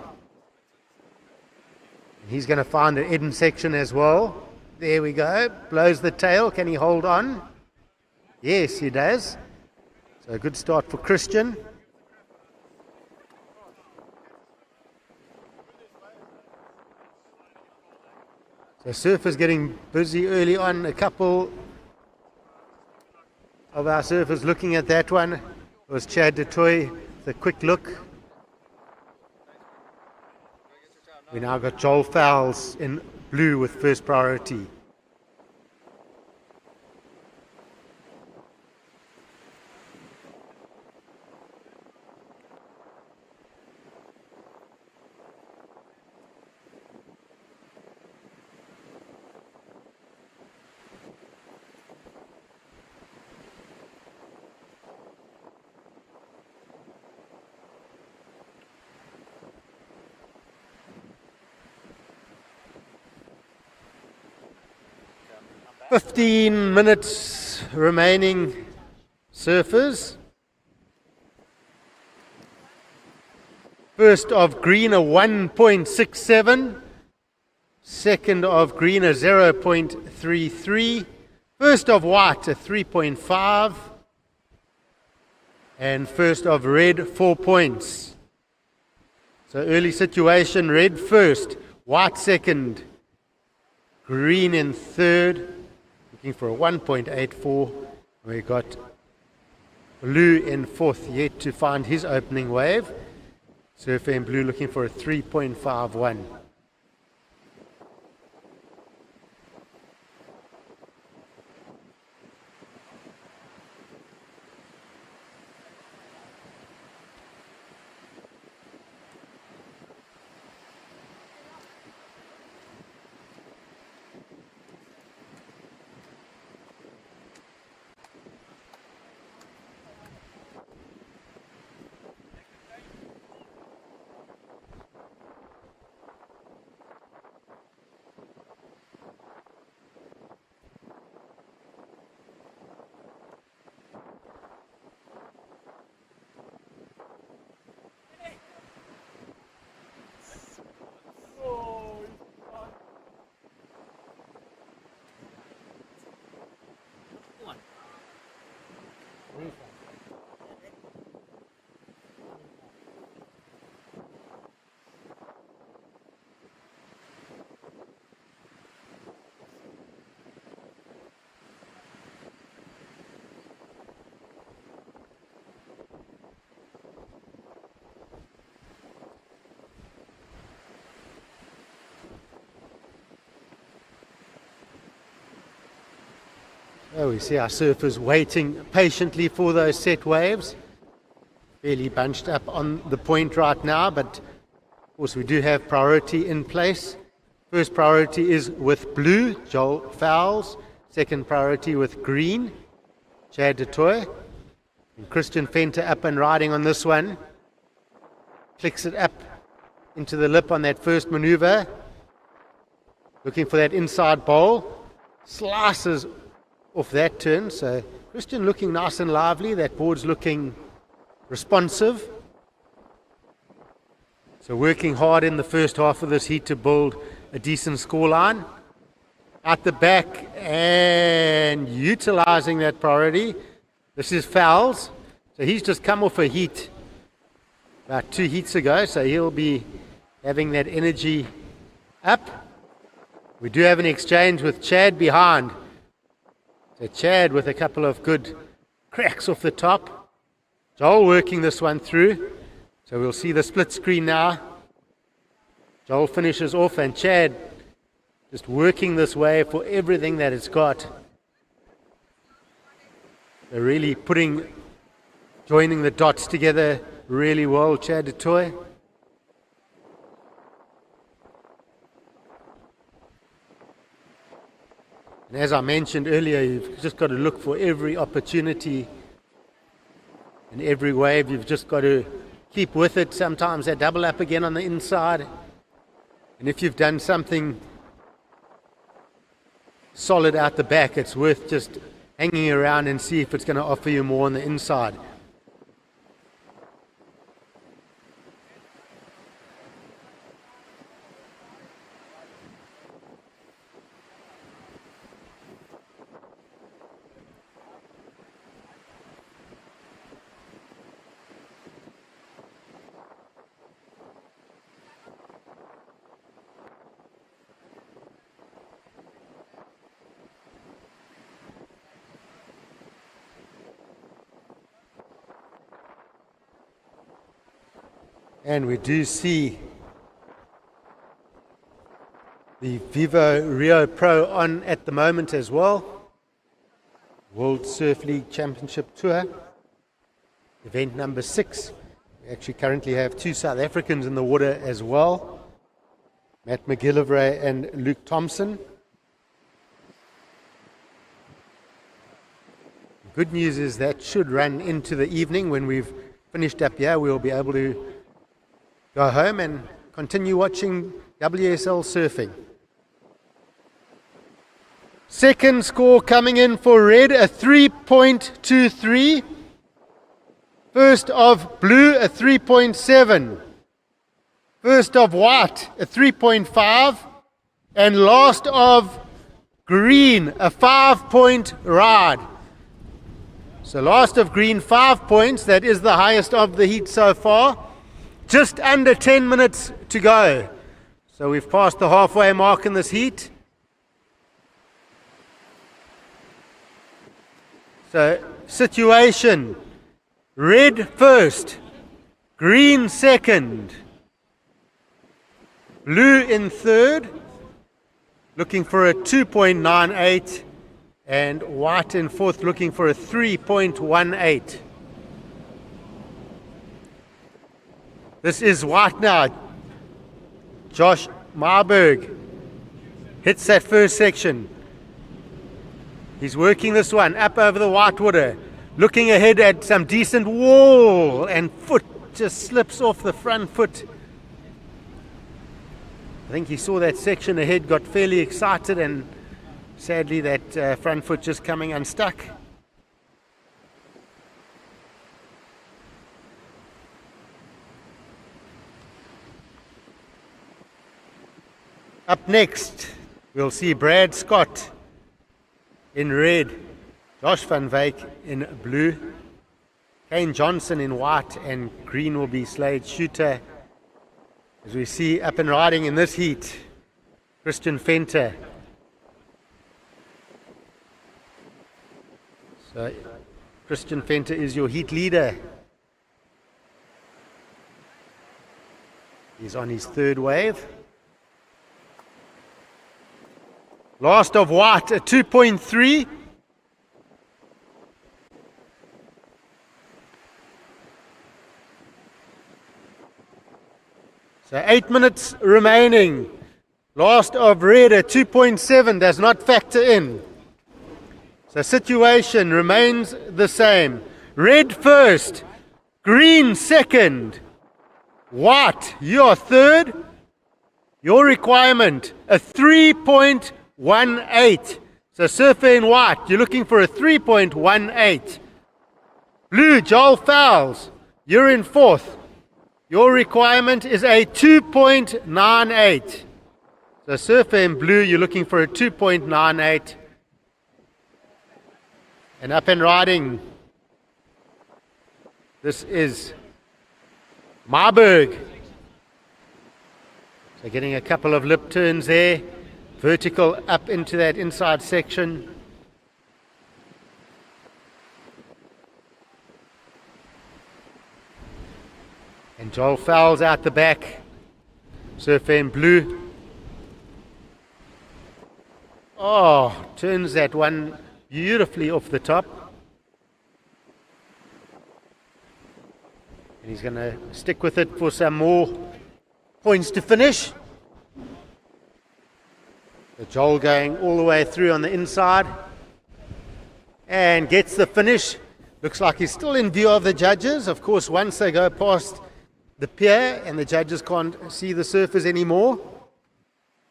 He's going to find an end section as well. There we go. Blows the tail. Can he hold on? Yes, he does. So a good start for Christian. So surfers getting busy early on. A couple of our surfers looking at that one. It was Chad du Toit with a quick look. We now got Joel Fowles in blue with first priority. "15 minutes remaining, surfers. First of green a 1.67. Second of green a 0.33. First of white a 3.5. And first of red 4 points. So early situation, red first, white second, green in third. Looking for a 1.84. We got blue in fourth, yet to find his opening wave. Surfer in blue looking for a 3.51. Oh, we see our surfers waiting patiently for those set waves. Fairly bunched up on the point right now, but of course we do have priority in place. First priority is with blue, Joel Fowles. Second priority with green, Chad du Toit. And Christian Venter up and riding on this one. Clicks it up into the lip on that first maneuver. Looking for that inside bowl. Slices off that turn. So Christian looking nice and lively. That board's looking responsive. So working hard in the first half of this heat to build a decent scoreline. At the back and utilizing that priority. This is Fowles. So he's just come off a heat about 2 heats ago. So he'll be having that energy up. We do have an exchange with Chad behind. So Chad with a couple of good cracks off the top. Joel working this one through. So we'll see the split screen now. Joel finishes off and Chad just working this wave for everything that it's got. They're really joining the dots together really well, Chad du Toit. And as I mentioned earlier, you've just got to look for every opportunity and every wave. You've just got to keep with it. Sometimes they double up again on the inside. And if you've done something solid out the back, it's worth just hanging around and see if it's going to offer you more on the inside. And we do see the Vivo Rio Pro on at the moment as well. World Surf League Championship Tour, event number 6. We actually currently have 2 South Africans in the water as well. Matt McGillivray and Luke Thompson. Good news is that should run into the evening. When we've finished up here, we'll be able to go home and continue watching WSL surfing. Second score coming in for red, a 3.23. First of blue, a 3.7. First of white, a 3.5. And last of green, a 5-point ride. So last of green, 5 points. That is the highest of the heat so far. Just under 10 minutes to go. So we've passed the halfway mark in this heat. So situation, red first, green second, blue in third, looking for a 2.98, and white in fourth, looking for a 3.18. This is white now. Josh Marburg hits that first section. He's working this one up over the white water. Looking ahead at some decent wall, and foot just slips off the front foot. I think he saw that section ahead, got fairly excited, and sadly that front foot just coming unstuck. Up next, we'll see Brad Scott in red, Josh van Wyk in blue, Kane Johnson in white, and green will be Slade Shooter. As we see up and riding in this heat, Christian Venter. So Christian Venter is your heat leader. He's on his third wave. Last of white, a 2.3. So 8 minutes remaining. Last of red at 2.7 does not factor in. So situation remains the same. Red first, green second, white, you're third. Your requirement, a 3.18. So surfer in white, you're looking for a 3.18. Blue, Joel Fowles, you're in fourth. Your requirement is a 2.98. So surfer in blue, you're looking for a 2.98. And up and riding, this is Marburg. So getting a couple of lip turns there, vertical up into that inside section. And Joel Fowles out the back, surfer in blue. Oh, turns that one beautifully off the top. And he's going to stick with it for some more points to finish. The Joel going all the way through on the inside and gets the finish. Looks like he's still in view of the judges. Of course, once they go past the pier and the judges can't see the surfers anymore,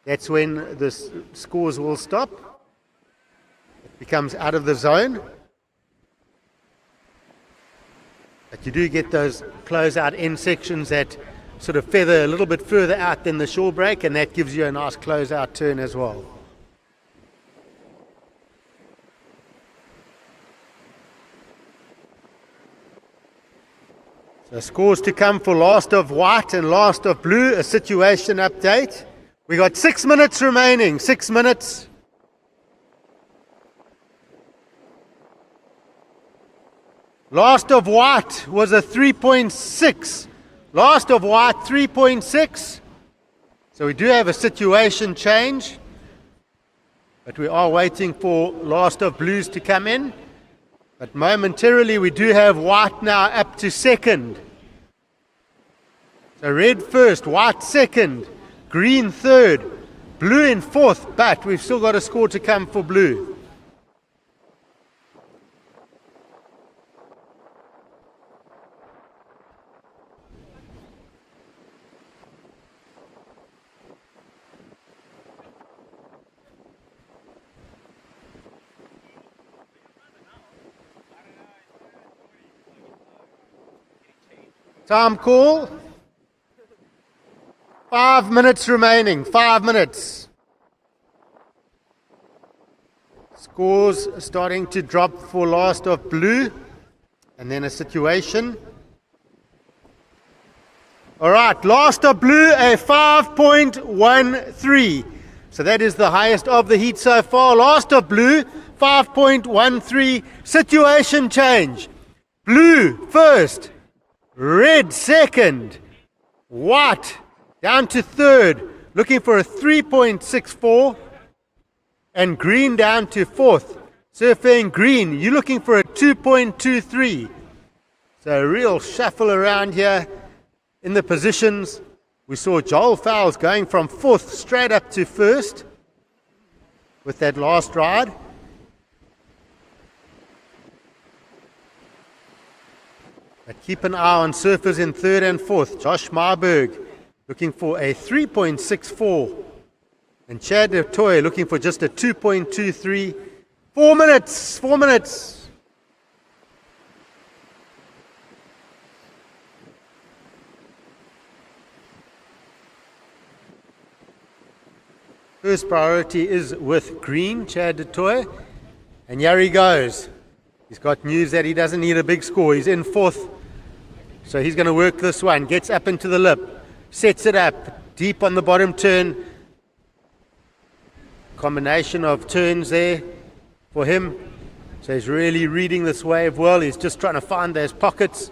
that's when the scores will stop. It becomes out of the zone. But you do get those close-out end sections that sort of feather a little bit further out than the shore break, and that gives you a nice close-out turn as well. So scores to come for last of white and last of blue, a situation update. We got 6 minutes remaining, 6 minutes. Last of white was a 3.6. Last of white, 3.6. So we do have a situation change. But we are waiting for last of blues to come in. But momentarily we do have white now up to second. So red first, white second, green third, blue in fourth, but we've still got a score to come for blue. Time call. 5 minutes remaining. 5 minutes. Scores starting to drop for last of blue. And then a situation. Alright, last of blue, a 5.13. So that is the highest of the heat so far. Last of blue, 5.13. Situation change. Blue first. Red second, white down to third, looking for a 3.64, and green down to fourth. Surfing green, you're looking for a 2.23. So a real shuffle around here in the positions. We saw Joel Fowles going from fourth straight up to first with that last ride. But keep an eye on surfers in third and fourth. Josh Marburg looking for a 3.64. And Chad De Toy looking for just a 2.23. 4 minutes. 4 minutes. First priority is with green, Chad De Toy. And here he goes. He's got news that he doesn't need a big score. He's in fourth. So he's going to work this one. Gets up into the lip. Sets it up. Deep on the bottom turn. Combination of turns there for him. So he's really reading this wave well. He's just trying to find those pockets.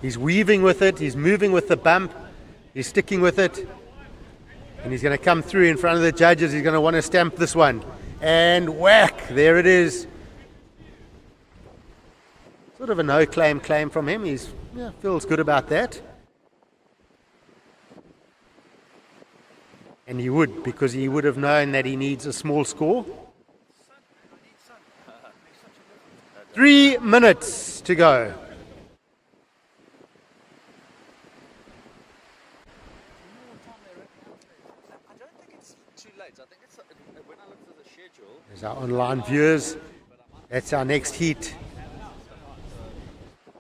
He's weaving with it. He's moving with the bump. He's sticking with it. And he's going to come through in front of the judges. He's going to want to stamp this one. And whack. There it is. Sort of a no-claim claim from him. He's feels good about that. And he would, because he would have known that he needs a small score. 3 minutes to go. I don't think it's too late. I think it's when I looked at the schedule. There's our online viewers. That's our next heat.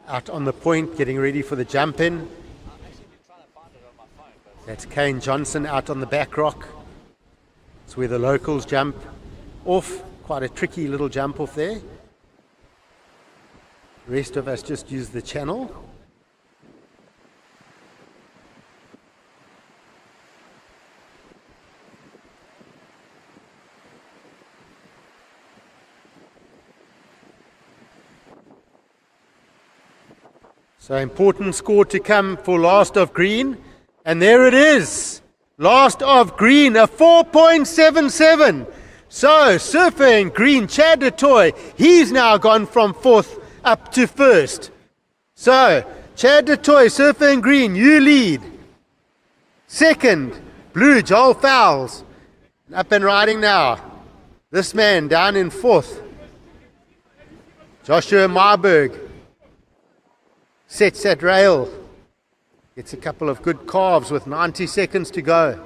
Out on the point, getting ready for the jump in. That's Kane Johnson out on the back rock. It's where the locals jump off. Quite a tricky little jump off there. The rest of us just use the channel. So important score to come for last of green. And there it is. Last of green, a 4.77. So surfing green, Chad du Toit, he's now gone from 4th up to 1st. So Chad du Toit, surfing green, you lead. 2nd, blue, Joel Fowles. Up and riding now. This man down in 4th. Joshua Marburg. Sets that rail. Gets a couple of good calves with 90 seconds to go.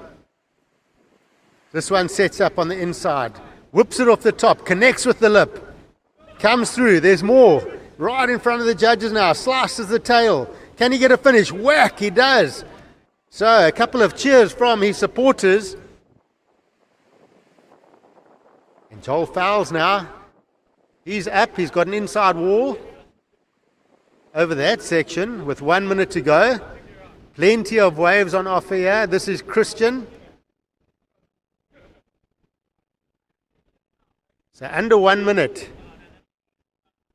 This one sets up on the inside. Whips it off the top. Connects with the lip. Comes through. There's more. Right in front of the judges now. Slices the tail. Can he get a finish? Whack! He does. So a couple of cheers from his supporters. And Joel Fowles now. He's up. He's got an inside wall over that section with 1 minute to go. Plenty of waves on offer here. This is Christian. So under 1 minute.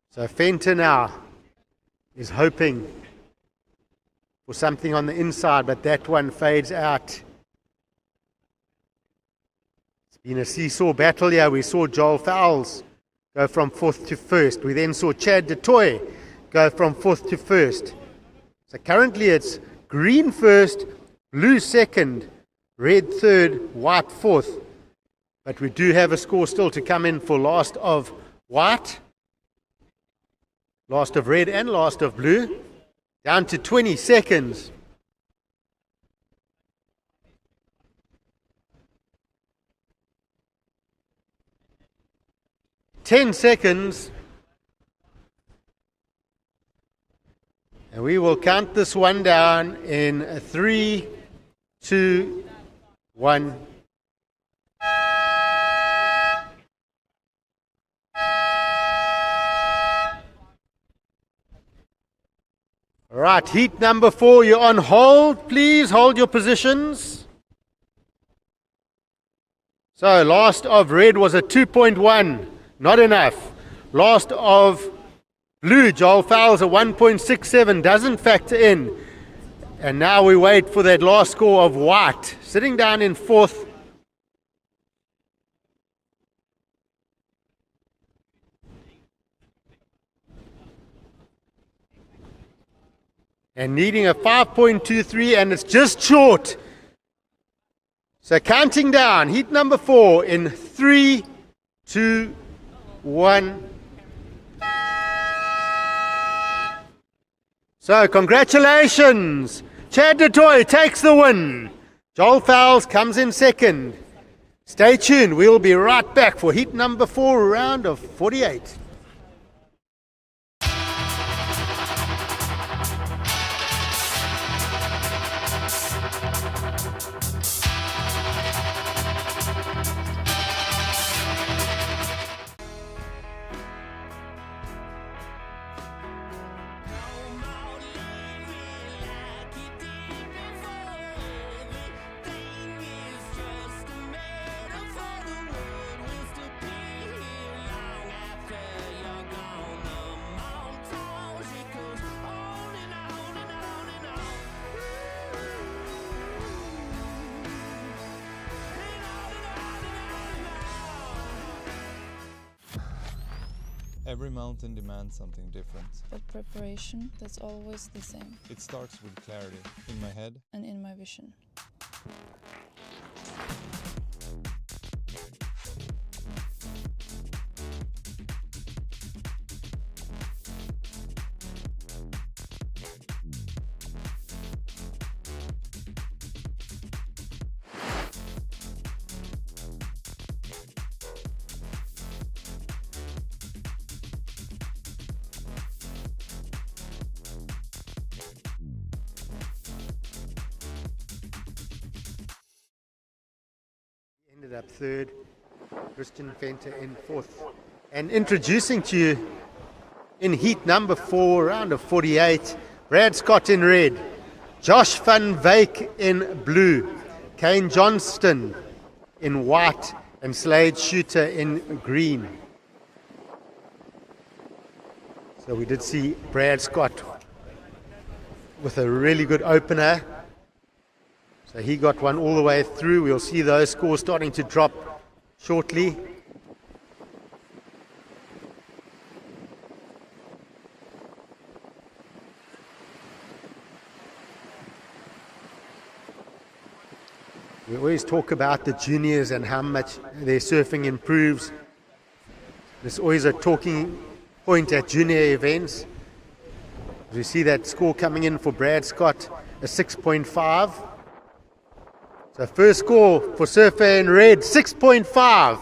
So Fenter now is hoping for something on the inside, but that one fades out. It's been a seesaw battle here. We saw Joel Fowles go from 4th to 1st. We then saw Chad du Toit go from 4th to 1st. So currently it's green 1st, blue 2nd, red 3rd, white 4th. But we do have a score still to come in for last of white, last of red and last of blue. Down to 20 seconds. Ten seconds. And we will count this one down in 3, 2, 1. All right, heat number 4, you're on hold. Please hold your positions. So last of red was a 2.1, not enough. Last of blue, Joel Fowles, a 1.67, doesn't factor in. And now we wait for that last score of white, sitting down in 4th. And needing a 5.23, and it's just short. So counting down, heat number 4 in 3, 2, 1. So congratulations, Chad du Toit takes the win. Joel Fowles comes in 2nd. Stay tuned, we'll be right back for heat number 4, round of 48. Every mountain demands something different. But preparation, that's always the same. It starts with clarity in my head And in my vision. ended up third. Christian Venter in fourth. And introducing to you in heat number 4, round of 48, Brad Scott in red, Josh van Wyk in blue, Kane Johnston in white, and Slade Shooter in green. So we did see Brad Scott with a really good opener. So he got one all the way through. We'll see those scores starting to drop shortly. We always talk about the juniors and how much their surfing improves. There's always a talking point at junior events. We see that score coming in for Brad Scott, a 6.5. So first score for surfer in red, 6.5.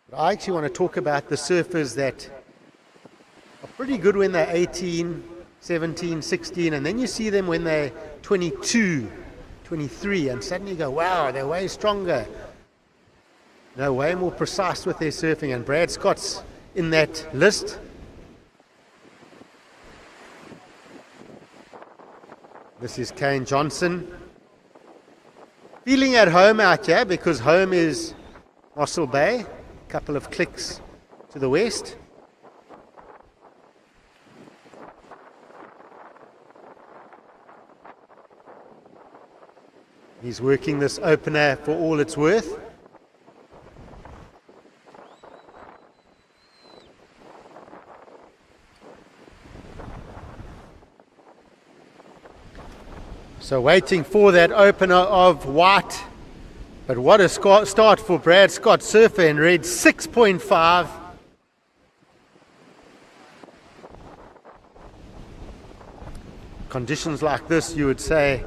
But I actually want to talk about the surfers that are pretty good when they're 18, 17, 16, and then you see them when they're 22, 23, and suddenly you go, wow, they're way stronger. They're way more precise with their surfing, and Brad Scott's in that list. This is Kane Johnson. Feeling at home out here because home is Mossel Bay, a couple of clicks to the west. He's working this opener for all it's worth. So waiting for that opener of white. But what a start for Brad Scott, surfer in red, 6.5. Conditions like this, you would say,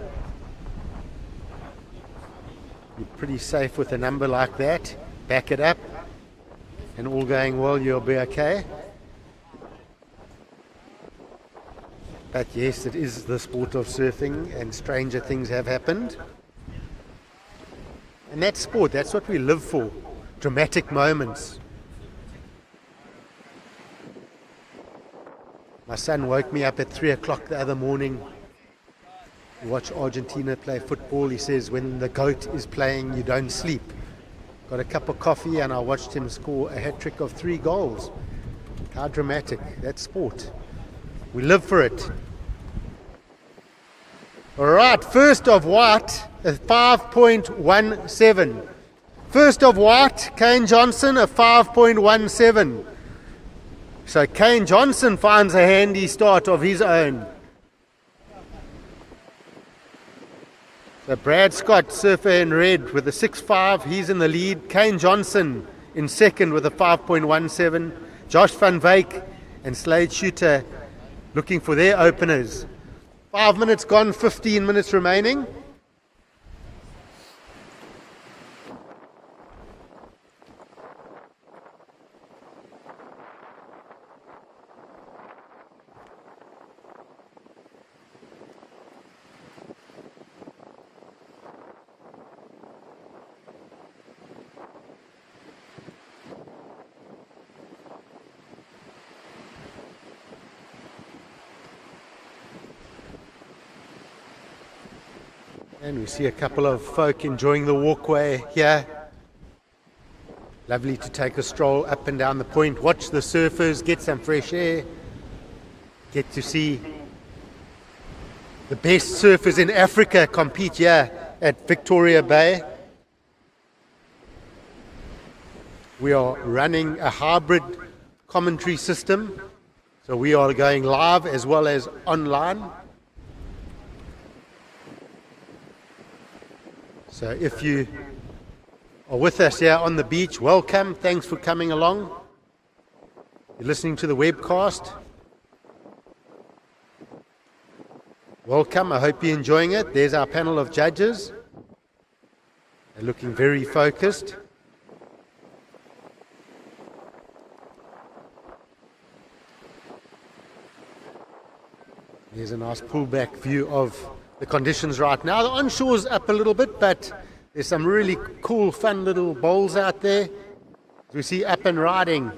you're pretty safe with a number like that. Back it up, and all going well, you'll be okay. But yes, it is the sport of surfing, and stranger things have happened. And that's sport, that's what we live for. Dramatic moments. My son woke me up at 3 o'clock the other morning to watch Argentina play football. He says, when the GOAT is playing, you don't sleep. Got a cup of coffee and I watched him score a hat-trick of 3 goals. How dramatic. That's sport. We live for it. All right, first of white, a 5.17. First of white, Kane Johnson, a 5.17. So Kane Johnson finds a handy start of his own. So Brad Scott, surfer in red, with a 6.5. He's in the lead. Kane Johnson in second with a 5.17. Josh van Wyk and Slade Shooter looking for their openers. 5 minutes gone, 15 minutes remaining. And we see a couple of folk enjoying the walkway here. Lovely to take a stroll up and down the point, watch the surfers, get some fresh air, get to see the best surfers in Africa compete here at Victoria Bay. We are running a hybrid commentary system, so we are going live as well as online. So if you are with us here on the beach, welcome. Thanks for coming along. You're listening to the webcast. Welcome. I hope you're enjoying it. There's our panel of judges. They're looking very focused. There's a nice pullback view of the conditions right now. The onshore's up a little bit, but There's some really cool, fun little bowls out there. As we see up and riding,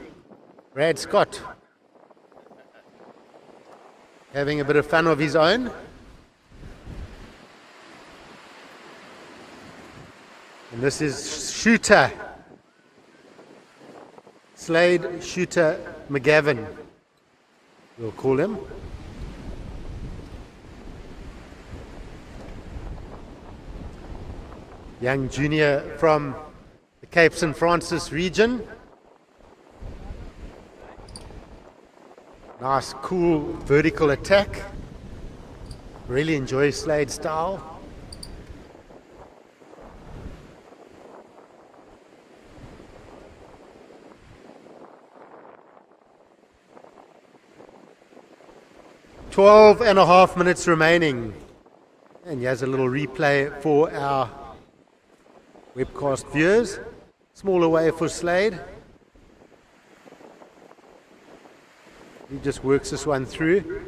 Brad Scott having a bit of fun of his own. And this is Shooter, Slade Shooter McGavin, we'll call him. Young junior from the Cape St. Francis region. Nice, cool vertical attack. Really enjoy Slade's style. Twelve and a half minutes remaining. And here's a little replay for our webcast viewers. Smaller wave for Slade. He just works this one through.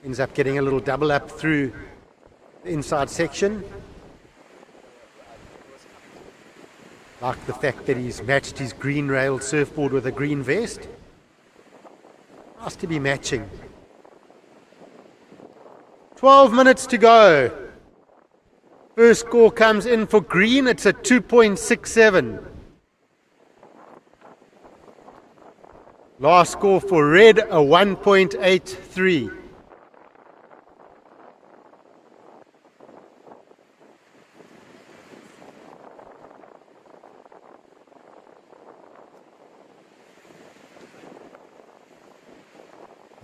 Ends up getting a little double up through the inside section. Like the fact that he's matched his green railed surfboard with a green vest. Nice to be matching. 12 minutes to go. First score comes in for green. It's a 2.67. Last score for red, a 1.83.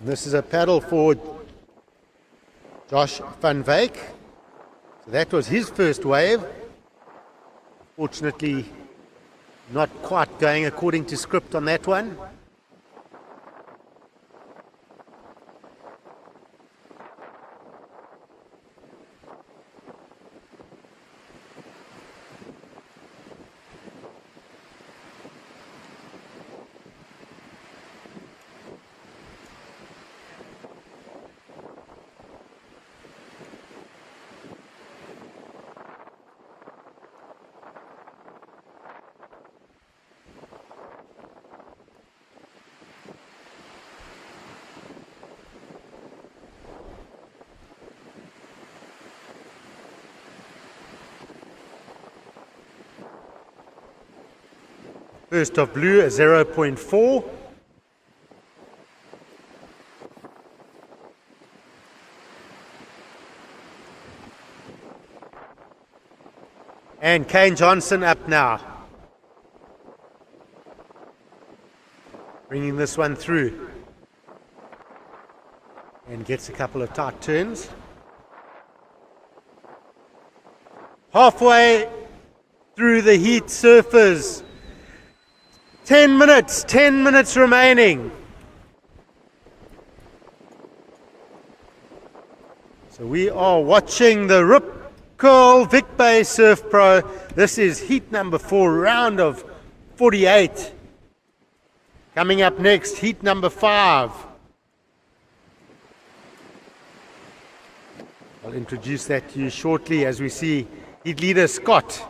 This is a paddle for Josh van Wyk. So that was his first wave. Fortunately, not quite going according to script on that one. First of blue, a 0.4. And Kane Johnson up now. Bringing this one through. And gets a couple of tight turns. Halfway through the heat, surfers. 10 minutes remaining. So we are watching the Rip Curl Vic Bay Surf Pro. This is heat number 4, round of 48. Coming up next, heat number 5. I'll introduce that to you shortly as we see heat leader Scott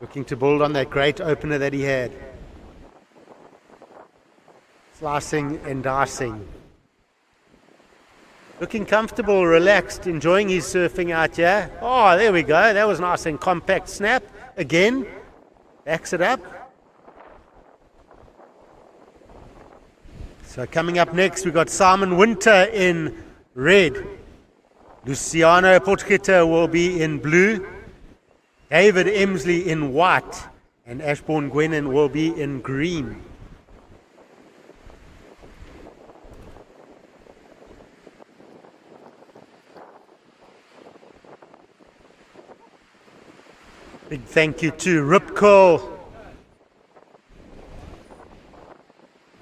looking to build on that great opener that he had. Slicing and dicing. Looking comfortable, relaxed, enjoying his surfing out here. Oh, there we go. That was nice and compact snap. Again, backs it up. So coming up next, we've got Simon Winter in red. Luciano Potgieter will be in blue. David Emsley in white, and Ashbourne Gwenin will be in green. Big thank you to Rip Curl,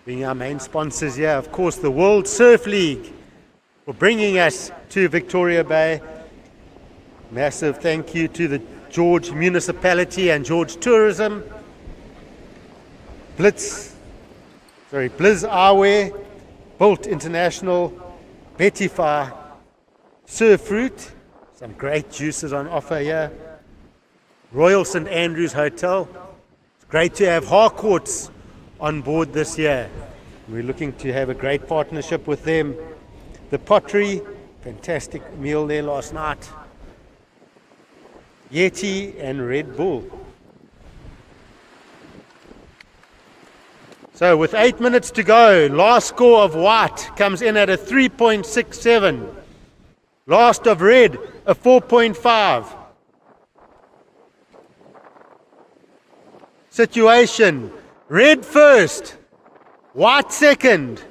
being our main sponsors here. Of course, the World Surf League for bringing us to Victoria Bay. Massive thank you to the George Municipality and George Tourism, Blizz Eyewear, Bolt International, Betify, Surfruit, Some great juices on offer here. Royal St Andrews Hotel. It's great to have Harcourts on board this year. We're looking to have a great partnership with them. The Pottery, fantastic meal there last night. Yeti and Red Bull. So with 8 minutes to go, last score of white comes in at a 3.67. Last of red, a 4.5. Situation, red first, white second,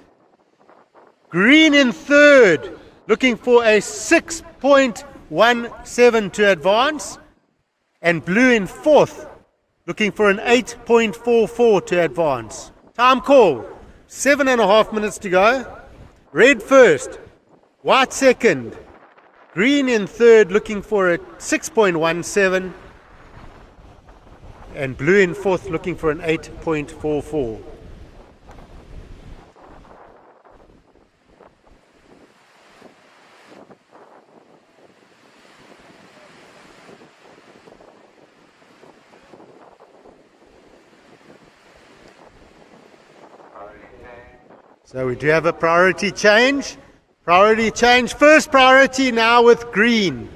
green in third, looking for a 6.17 to advance, and blue in fourth, looking for an 8.44 to advance. Time call, 7.5 minutes to go. Red first, white second, green in third, looking for a 6.17, and blue in fourth, looking for an 8.44. So we do have a priority change. Priority change, first priority now with green.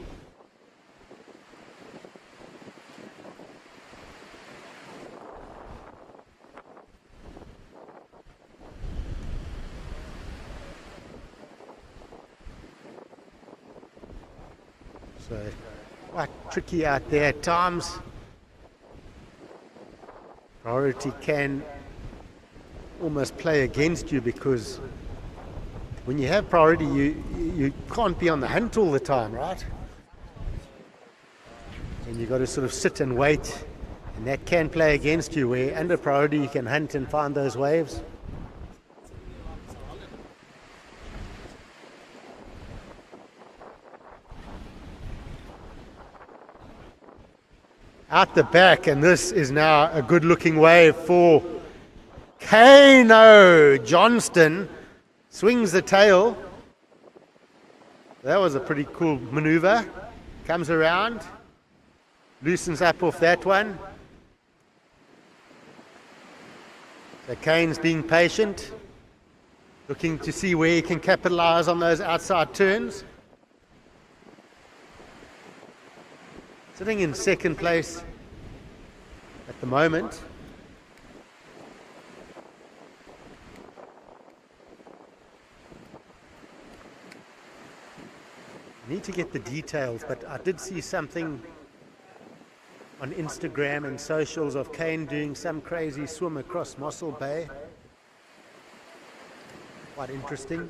So quite tricky out there at times. Priority can almost play against you, because when you have priority, you can't be on the hunt all the time, right? And you've got to sort of sit and wait, and that can play against you, where under priority you can hunt and find those waves. Out the back, and this is now a good looking wave for Kano Johnston. Swings the tail. That was a pretty cool maneuver. Comes around, loosens up off that one. So Kane's being patient, looking to see where he can capitalize on those outside turns. Sitting in second place at the moment. Need to get the details, but I did see something on Instagram and socials of Kane doing some crazy swim across Mossel Bay. Quite interesting.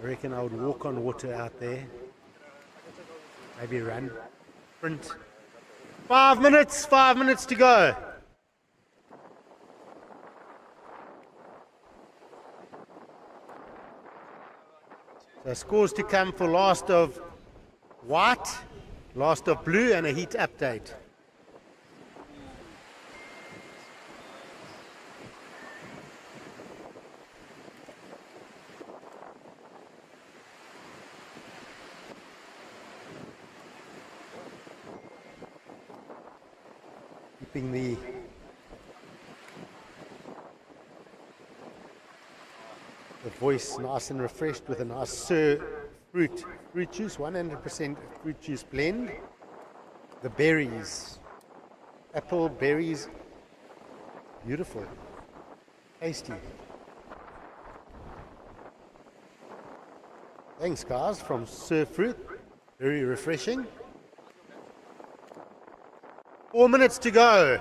I reckon I would walk on water out there. Maybe run. Sprint. 5 minutes to go. So scores to come for last of white, last of blue, and a heat update. Keeping the voice nice and refreshed with a nice Sir fruit juice, 100% fruit juice blend. The berries, apple, berries, beautiful, tasty. Thanks guys, from Sir Fruit, very refreshing. 4 minutes to go.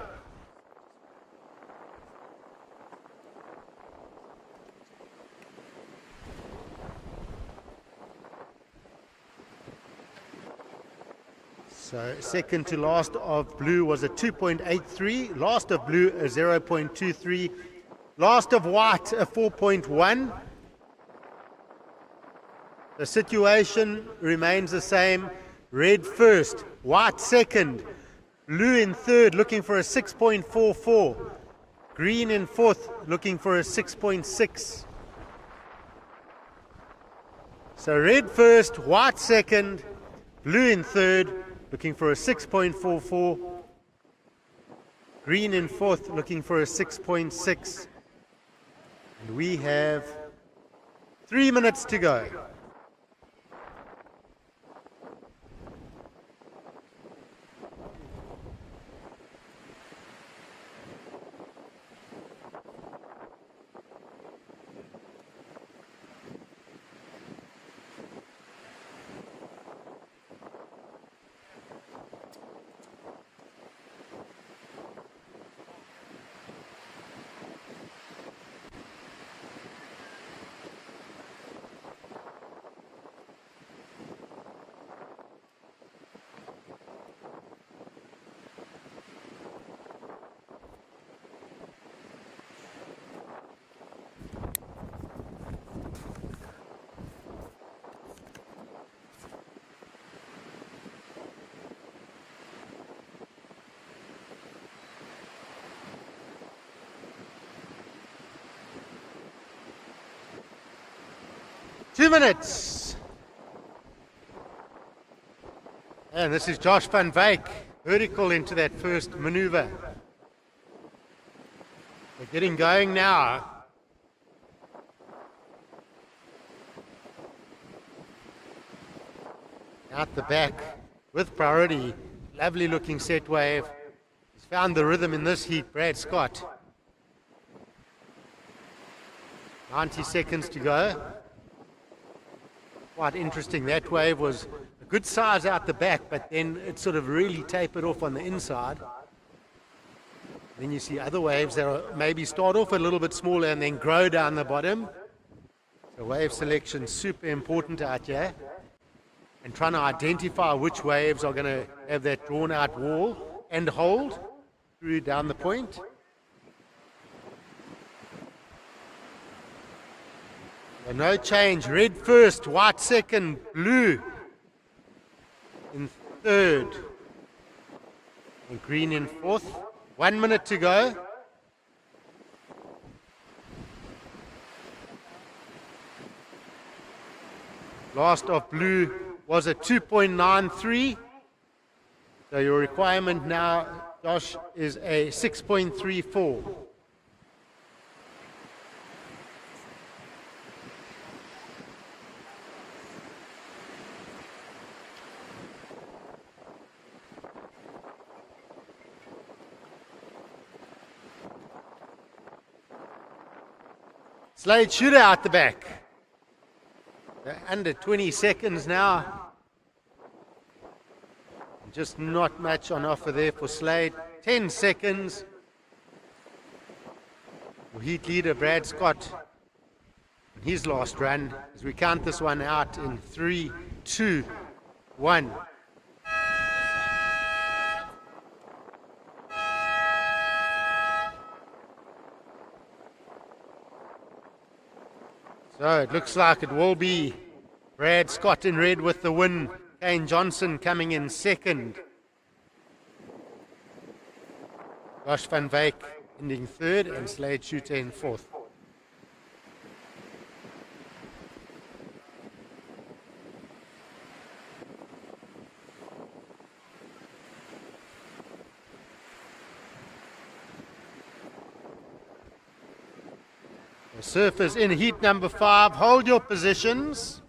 So second to last of blue was a 2.83, last of blue a 0.23, last of white a 4.1. The situation remains the same. Red first, white second, blue in third, looking for a 6.44. Green in fourth, looking for a 6.6. So red first, white second, blue in third, looking for a 6.44. Green in fourth, looking for a 6.6. And we have 3 minutes to go. Two minutes. And this is Josh van Wyk, vertical into that first maneuver. We're getting going now. Out the back with priority. Lovely looking set wave. He's found the rhythm in this heat, Brad Scott. 90 seconds to go. Quite interesting. That wave was a good size out the back, but then it sort of really tapered off on the inside. Then you see other waves that are maybe start off a little bit smaller and then grow down the bottom. So wave selection super important out here. And trying to identify which waves are going to have that drawn out wall and hold through down the point. So no change. Red first, white second, blue in third, and green in fourth. 1 minute to go. Last of blue was a 2.93. So your requirement now, Josh, is a 6.34. Slade shooter out the back. They're under 20 seconds now. Just not much on offer there for Slade. 10 seconds. Heat leader Brad Scott in his last run as we count this one out in 3, 2, 1. So it looks like it will be Brad Scott in red with the win. Kane Johnson coming in second. Josh van Wyk ending third and Slade Shooter in fourth. The surfers in heat number 5. Hold your positions.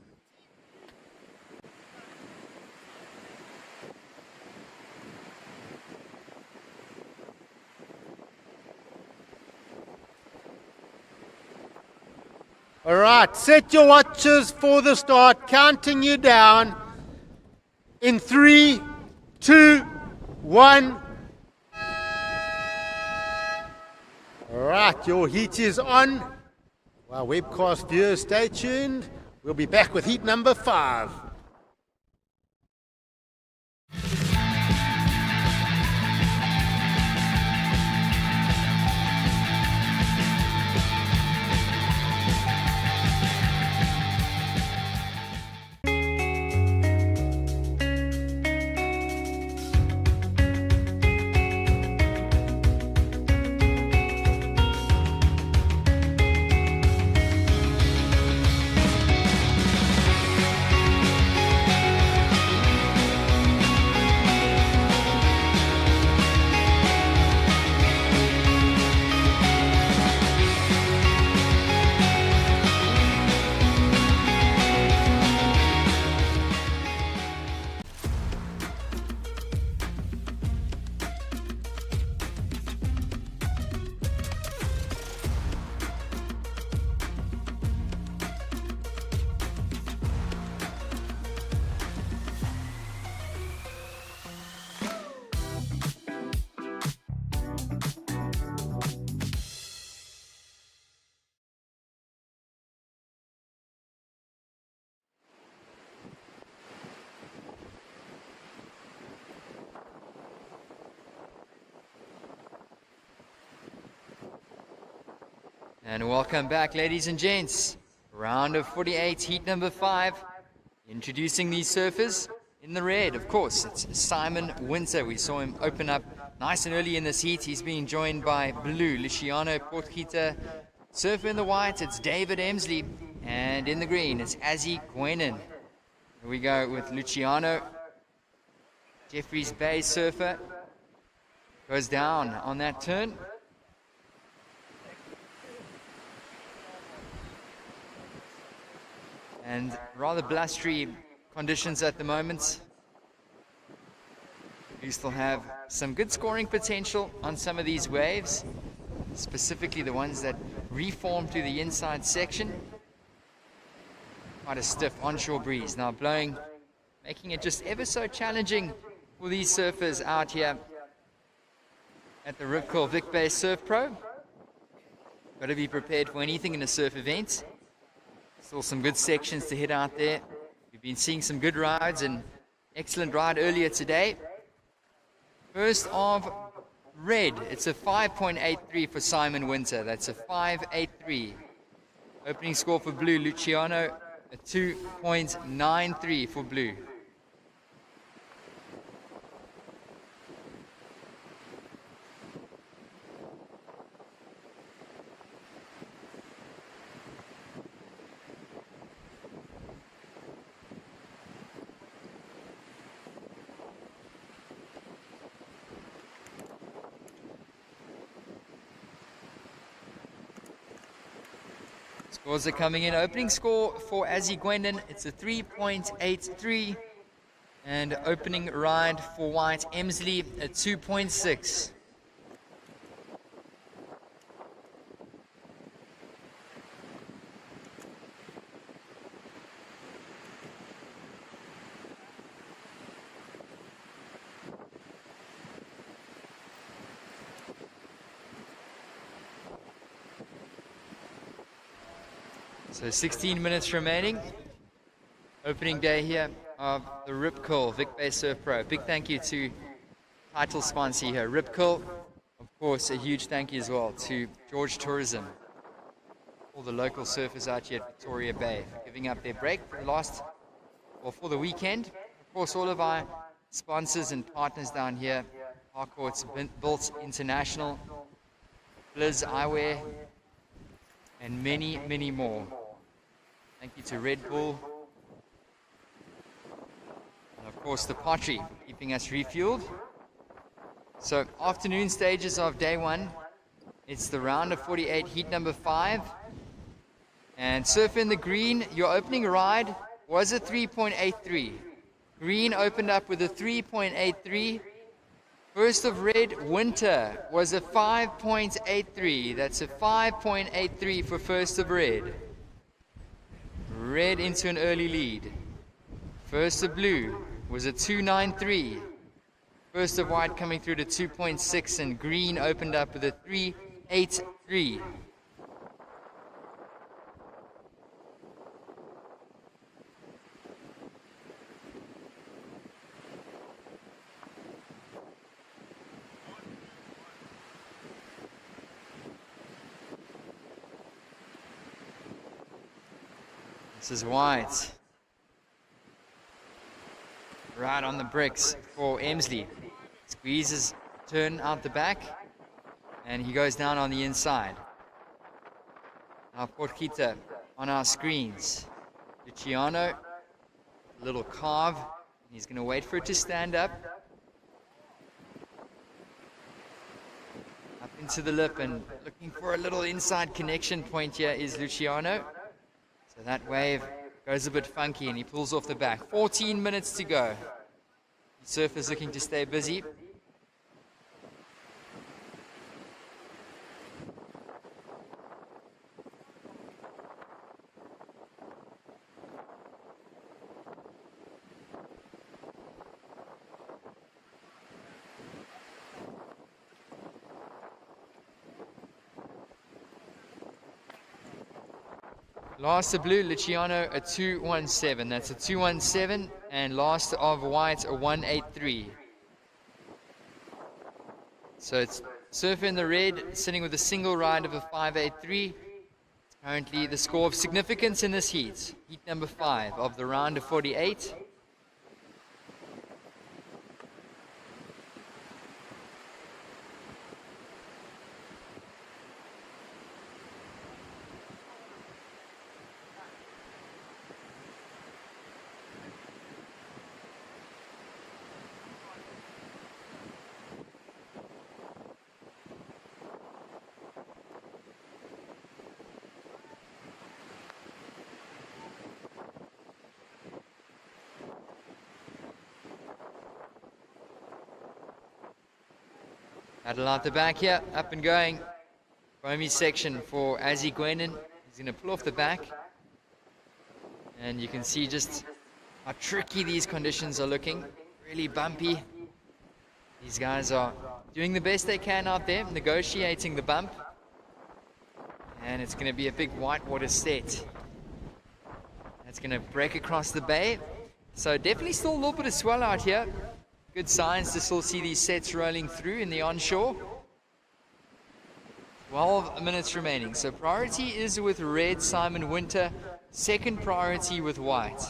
All right, set your watches for the start, counting you down in 3, 2, 1. All right, your heat is on. Our webcast viewers, stay tuned. We'll be back with heat number 5. And welcome back, ladies and gents. Round of 48, heat number 5. Introducing these surfers in the red, of course, it's Simon Winter. We saw him open up nice and early in this heat. He's being joined by blue, Luciano Portgieter. Surfer in the white, it's David Emsley. And in the green, it's Azzy Gwenin. Here we go with Luciano. Jeffreys Bay surfer. Goes down on that turn. And rather blustery conditions at the moment. We still have some good scoring potential on some of these waves, specifically the ones that reform to the inside section. Quite a stiff onshore breeze now blowing, making it just ever so challenging for these surfers out here at the Rip Curl Vic Bay Surf Pro. Got to be prepared for anything in a surf event. Still some good sections to hit out there. We've been seeing some good rides, and excellent ride earlier today. First of red, it's a 5.83 for Simon Winter. That's a 5.83. Opening score for blue, Luciano, a 2.93 for blue. Scores are coming in. Opening score for Azzy Gwendon, it's a 3.83. And opening ride for White Emsley, a 2.6. So 16 minutes remaining. Opening day here of the Rip Curl Vic Bay Surf Pro. Big thank you to title sponsor here, Rip Curl. Of course, a huge thank you as well to George Tourism, all the local surfers out here at Victoria Bay for giving up their break for for the weekend. Of course, all of our sponsors and partners down here, Harcourt's Built International, Blizz Eyewear, and many, many more. Thank you to Red Bull. And of course the Pottery, keeping us refueled. So afternoon stages of day 1. It's the round of 48, heat number 5. And surf in the green, your opening ride was a 3.83. Green opened up with a 3.83. First of red, Winter, was a 5.83. That's a 5.83 for first of red. Red into an early lead. First of blue was a 2.93. First of white coming through to 2.6, and green opened up with a 3.83. This is white. Right on the bricks for Emsley. Squeezes turn out the back, and he goes down on the inside. Now Portgieter on our screens. Luciano, a little carve. He's going to wait for it to stand up. Up into the lip, and looking for a little inside connection point here is Luciano. So that wave goes a bit funky and he pulls off the back. 14 minutes to go. The surfer's looking to stay busy. Last of blue, Luciano, a 2.17. That's a 2.17. And last of white, a 1.83. So it's surfer in the red, sitting with a single ride of a 5.83. Currently the score of significance in this heat. Heat number 5 of the round of 48. Paddle out the back here, up and going. Foamy section for Azzy Gwenin. He's going to pull off the back. And you can see just how tricky these conditions are looking. Really bumpy. These guys are doing the best they can out there, negotiating the bump. And it's going to be a big whitewater set. That's going to break across the bay. So definitely still a little bit of swell out here. Good signs to still see these sets rolling through in the onshore. 12 minutes remaining. So priority is with red, Simon Winter. Second priority with white.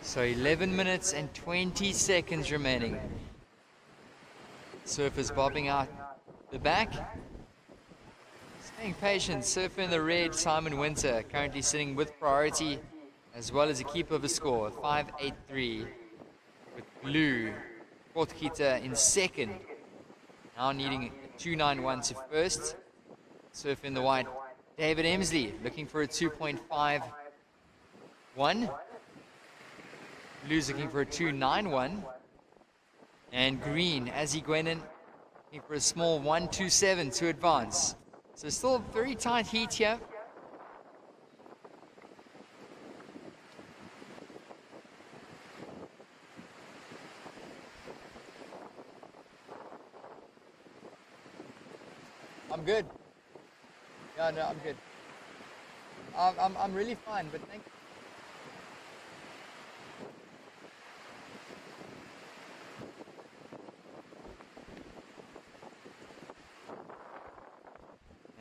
So 11 minutes and 20 seconds remaining. Surfers bobbing out the back. Staying patient, surfer in the red, Simon Winter, currently sitting with priority, as well as a keeper of a score, 5.83. With blue, Potgieter in second. Now needing a 2.91 to first. Surfer in the white, David Emsley, looking for a 2.51. Blue's looking for a 2.91. And green, Azzy Gwenin, looking for a small 1.27 to advance. So still a very tight heat here. I'm good. Yeah, no, I'm good. I'm really fine, but thank you.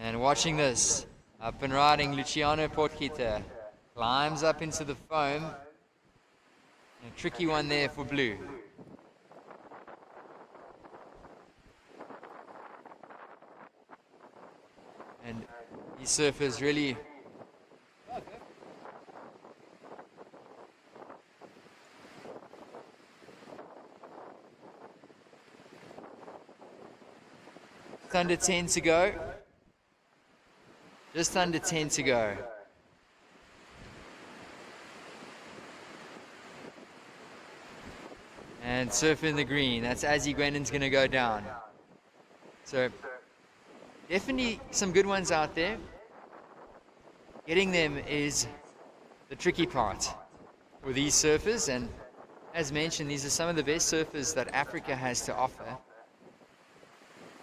And watching this, up and riding, Luciano Potgieter climbs up into the foam. A tricky one there for blue. And these surfers really... Just under 10 to go. Just under 10 to go. And surf in the green. That's Azzy Gwenin's going to go down. So definitely some good ones out there. Getting them is the tricky part for these surfers. And as mentioned, these are some of the best surfers that Africa has to offer.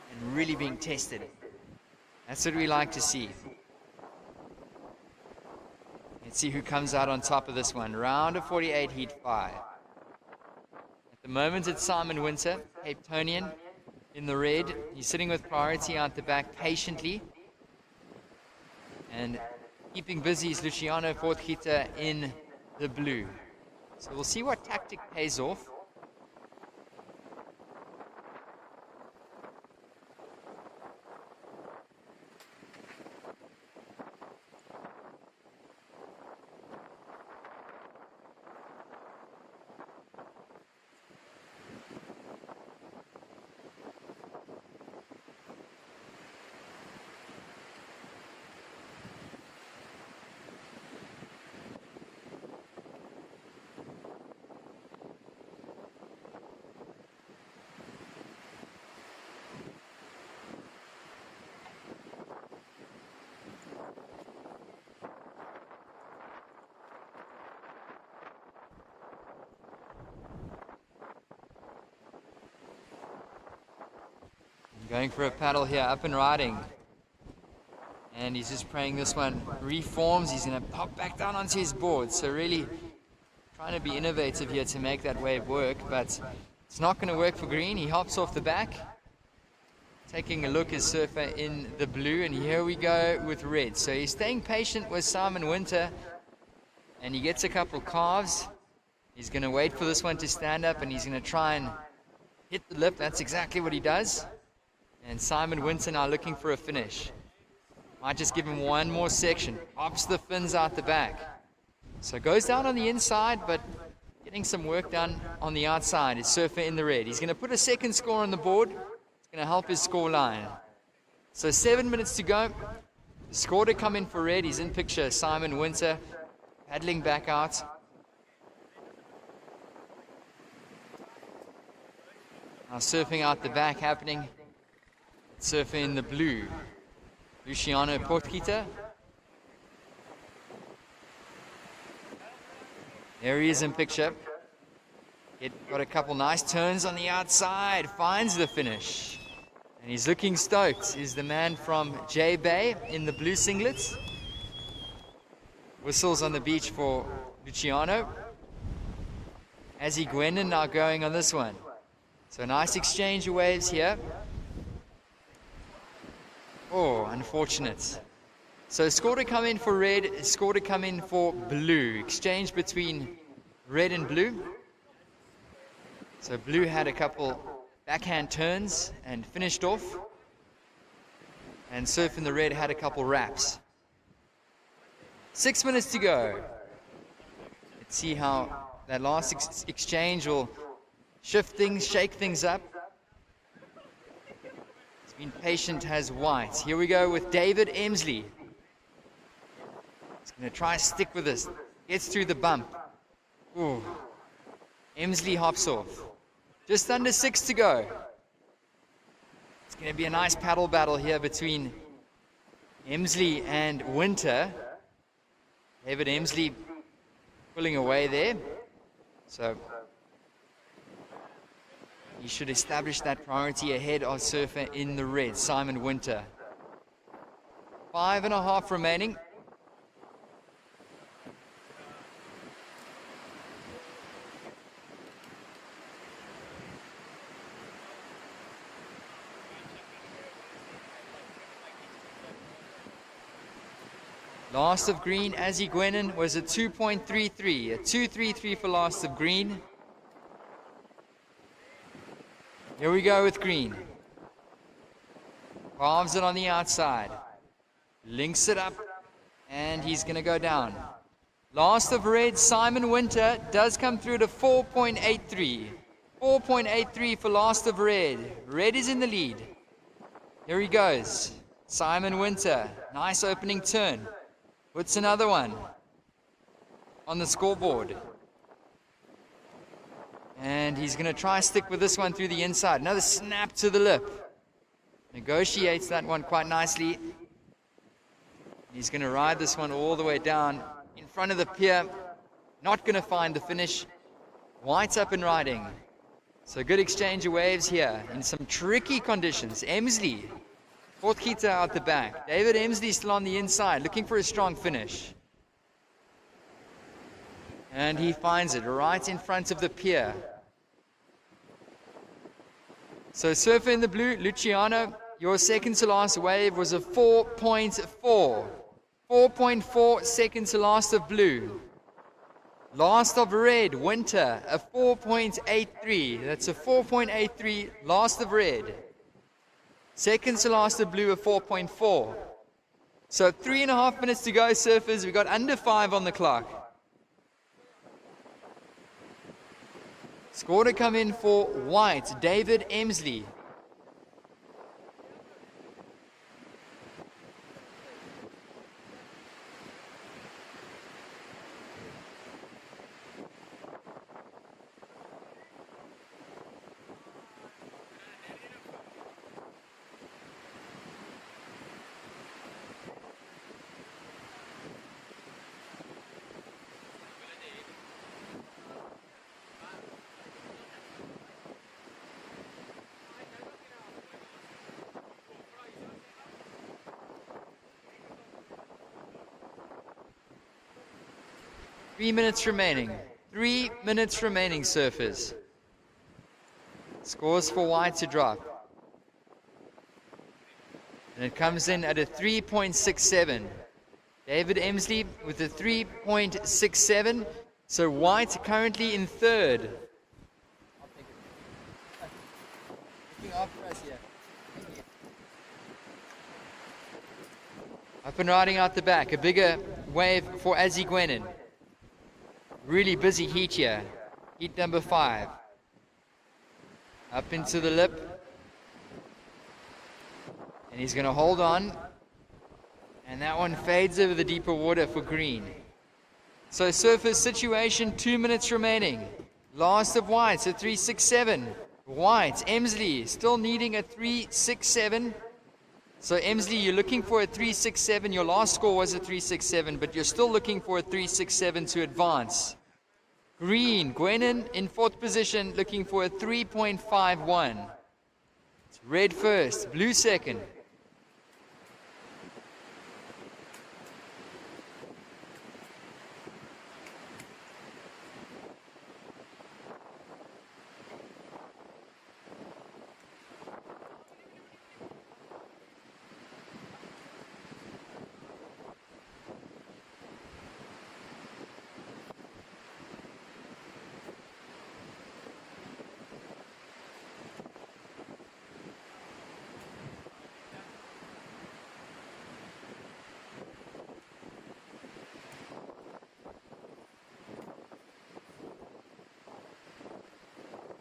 And really being tested. That's what we like to see. Let's see who comes out on top of this one. Round of 48, heat 5. At the moment, it's Simon Winter, Cape Tonian, in the red. He's sitting with priority out the back patiently. And keeping busy is Luciano Potgieter in the blue. So we'll see what tactic pays off. Going for a paddle here, up and riding. And he's just praying this one reforms. He's going to pop back down onto his board. So really trying to be innovative here to make that wave work, but it's not going to work for green. He hops off the back. Taking a look, his surfer in the blue, and here we go with red. So he's staying patient with Simon Winter, and he gets a couple carves. He's going to wait for this one to stand up, and he's going to try and hit the lip. That's exactly what he does. And Simon Winter now looking for a finish. Might just give him one more section. Pops the fins out the back. So goes down on the inside, but getting some work done on the outside. His surfer in the red. He's going to put a second score on the board. It's going to help his score line. So 7 minutes to go. The score to come in for red. He's in picture. Simon Winter paddling back out. Now surfing out the back happening. Surfer in the blue. Luciano Portkita. There he is in picture. Got a couple nice turns on the outside. Finds the finish. And he's looking stoked. Is the man from J Bay in the blue singlets. Whistles on the beach for Luciano. Azzy Gwennon now going on this one. So nice exchange of waves here. Oh, unfortunate. So score to come in for red, score to come in for blue. Exchange between red and blue. So blue had a couple backhand turns and finished off. And surf in the red had a couple wraps. 6 minutes to go. Let's see how that last exchange will shift things, shake things up. Been patient, has white. Here we go with David Emsley. He's going to try to stick with this. Gets through the bump. Ooh. Emsley hops off. Just under 6 to go. It's going to be a nice paddle battle here between Emsley and Winter. David Emsley pulling away there. So he should establish that priority ahead of surfer in the red, Simon Winter. 5.5 remaining. Last of green, Azzy Gwennon was a 2.33. A 2.33 for last of green. Here we go with green. Carves it on the outside. Links it up. And he's going to go down. Last of red, Simon Winter does come through to 4.83. 4.83 for last of red. Red is in the lead. Here he goes. Simon Winter. Nice opening turn. Puts another one on the scoreboard. And he's going to try stick with this one through the inside. Another snap to the lip. Negotiates that one quite nicely. He's going to ride this one all the way down in front of the pier. Not going to find the finish. White's up and riding. So good exchange of waves here in some tricky conditions. Emsley, Portkita out the back. David Emsley still on the inside, looking for a strong finish. And he finds it right in front of the pier. So surfer in the blue, Luciano, your second to last wave was a 4.4. 4.4 second to last of blue. Last of red, Winter, a 4.83. That's a 4.83 last of red. Second to last of blue, a 4.4. So 3.5 minutes to go, surfers. We got under 5 on the clock. Score to come in for white, David Emsley. 3 minutes remaining. 3 minutes remaining, surfers. Scores for white to drop. And it comes in at a 3.67. David Emsley with a 3.67. So white currently in third. Up and riding out the back. A bigger wave for Azzy Gwenin. Really busy heat here. Heat number 5. Up into the lip. And he's going to hold on. And that one fades over the deeper water for green. So surfers situation, 2 minutes remaining. Last of whites at 3.67. White, Emsley, still needing a 3.67. So Emsley, you're looking for a 3.67. Your last score was a 3.67, but you're still looking for a 3.67 to advance. Green, Gwenin in 4th position, looking for a 3.51. It's red first, blue second.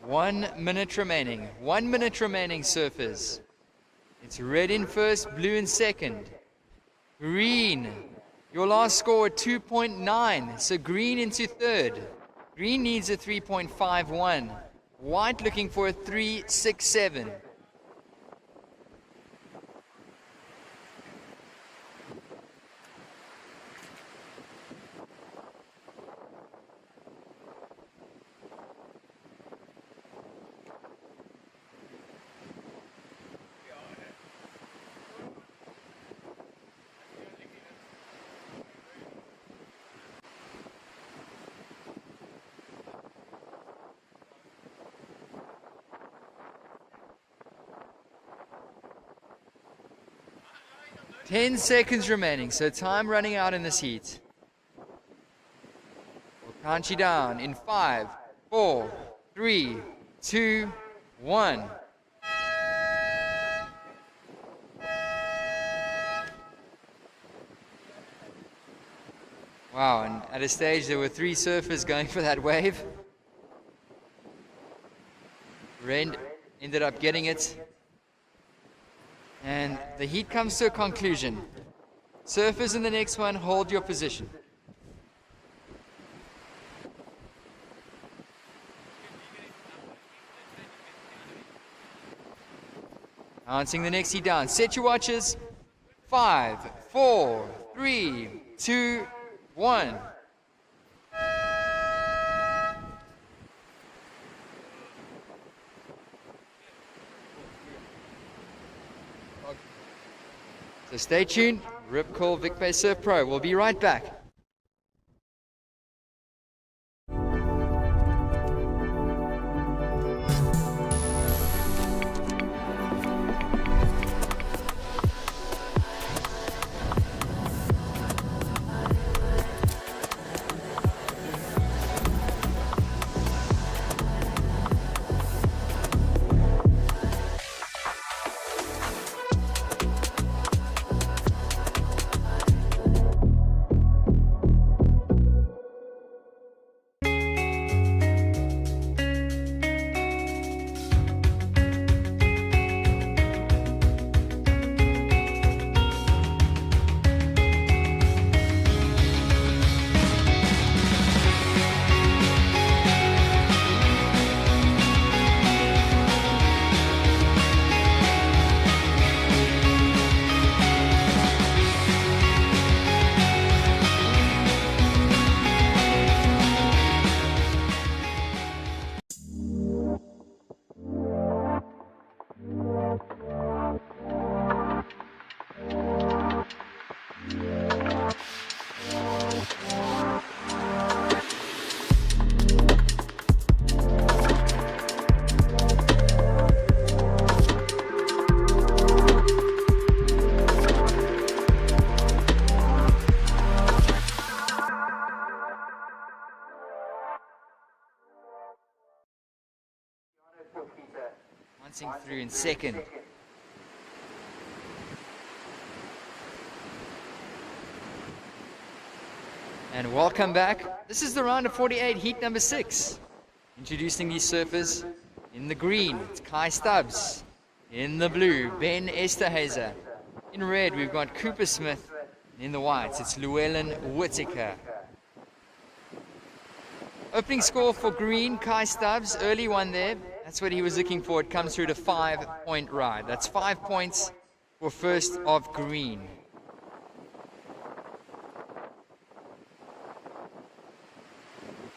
One minute remaining. 1 minute remaining, surfers. It's red in first, blue in second. Green. Your last score 2.9. So green into third. Green needs a 3.51. White looking for a 3.67. Ten seconds remaining, so time running out in this heat. We'll count you down in 5, 4, 3, 2, 1. Wow, and at a stage there were 3 surfers going for that wave. Ren ended up getting it. And the heat comes to a conclusion. Surfers in the next one, hold your position. Counting the next heat down. Set your watches. 5, 4, 3, 2, 1. So stay tuned. Rip Curl Vic Bay Surf Pro. We'll be right back. fighting through in second. And welcome back. This is the round of 48, heat number 6. Introducing these surfers. In the green, it's Kai Stubbs. In the blue, Ben Esterhazy. In red, we've got Cooper Smith. In the white, it's Llewellyn Whittaker. Opening score for green, Kai Stubbs, early one there. That's what he was looking for. It comes through to 5-point ride. That's 5 points for first of green.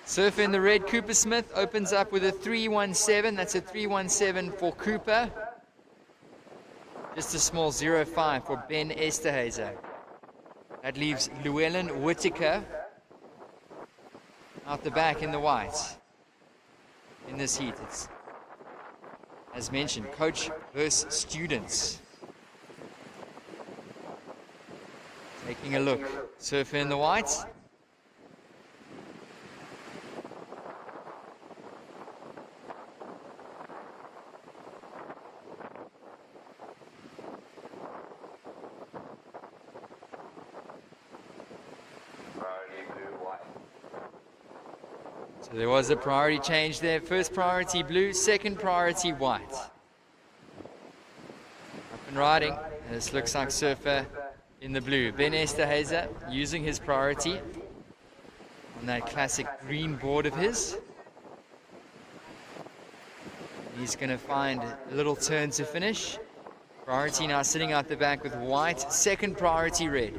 Surfer in the red, Cooper Smith, opens up with a 317. That's a 317 for Cooper. Just a small 0.5 for Ben Esterhazy. That leaves Llewellyn Whittaker out the back in the white. In this heat, it's, as mentioned, coach versus students. Taking a look. Surfer in the white. So there was a priority change there. First priority blue, second priority white. Up and riding. And this looks like surfer in the blue. Ben Esterhazy using his priority on that classic green board of his. He's going to find a little turn to finish. Priority now sitting out the back with white. Second priority red.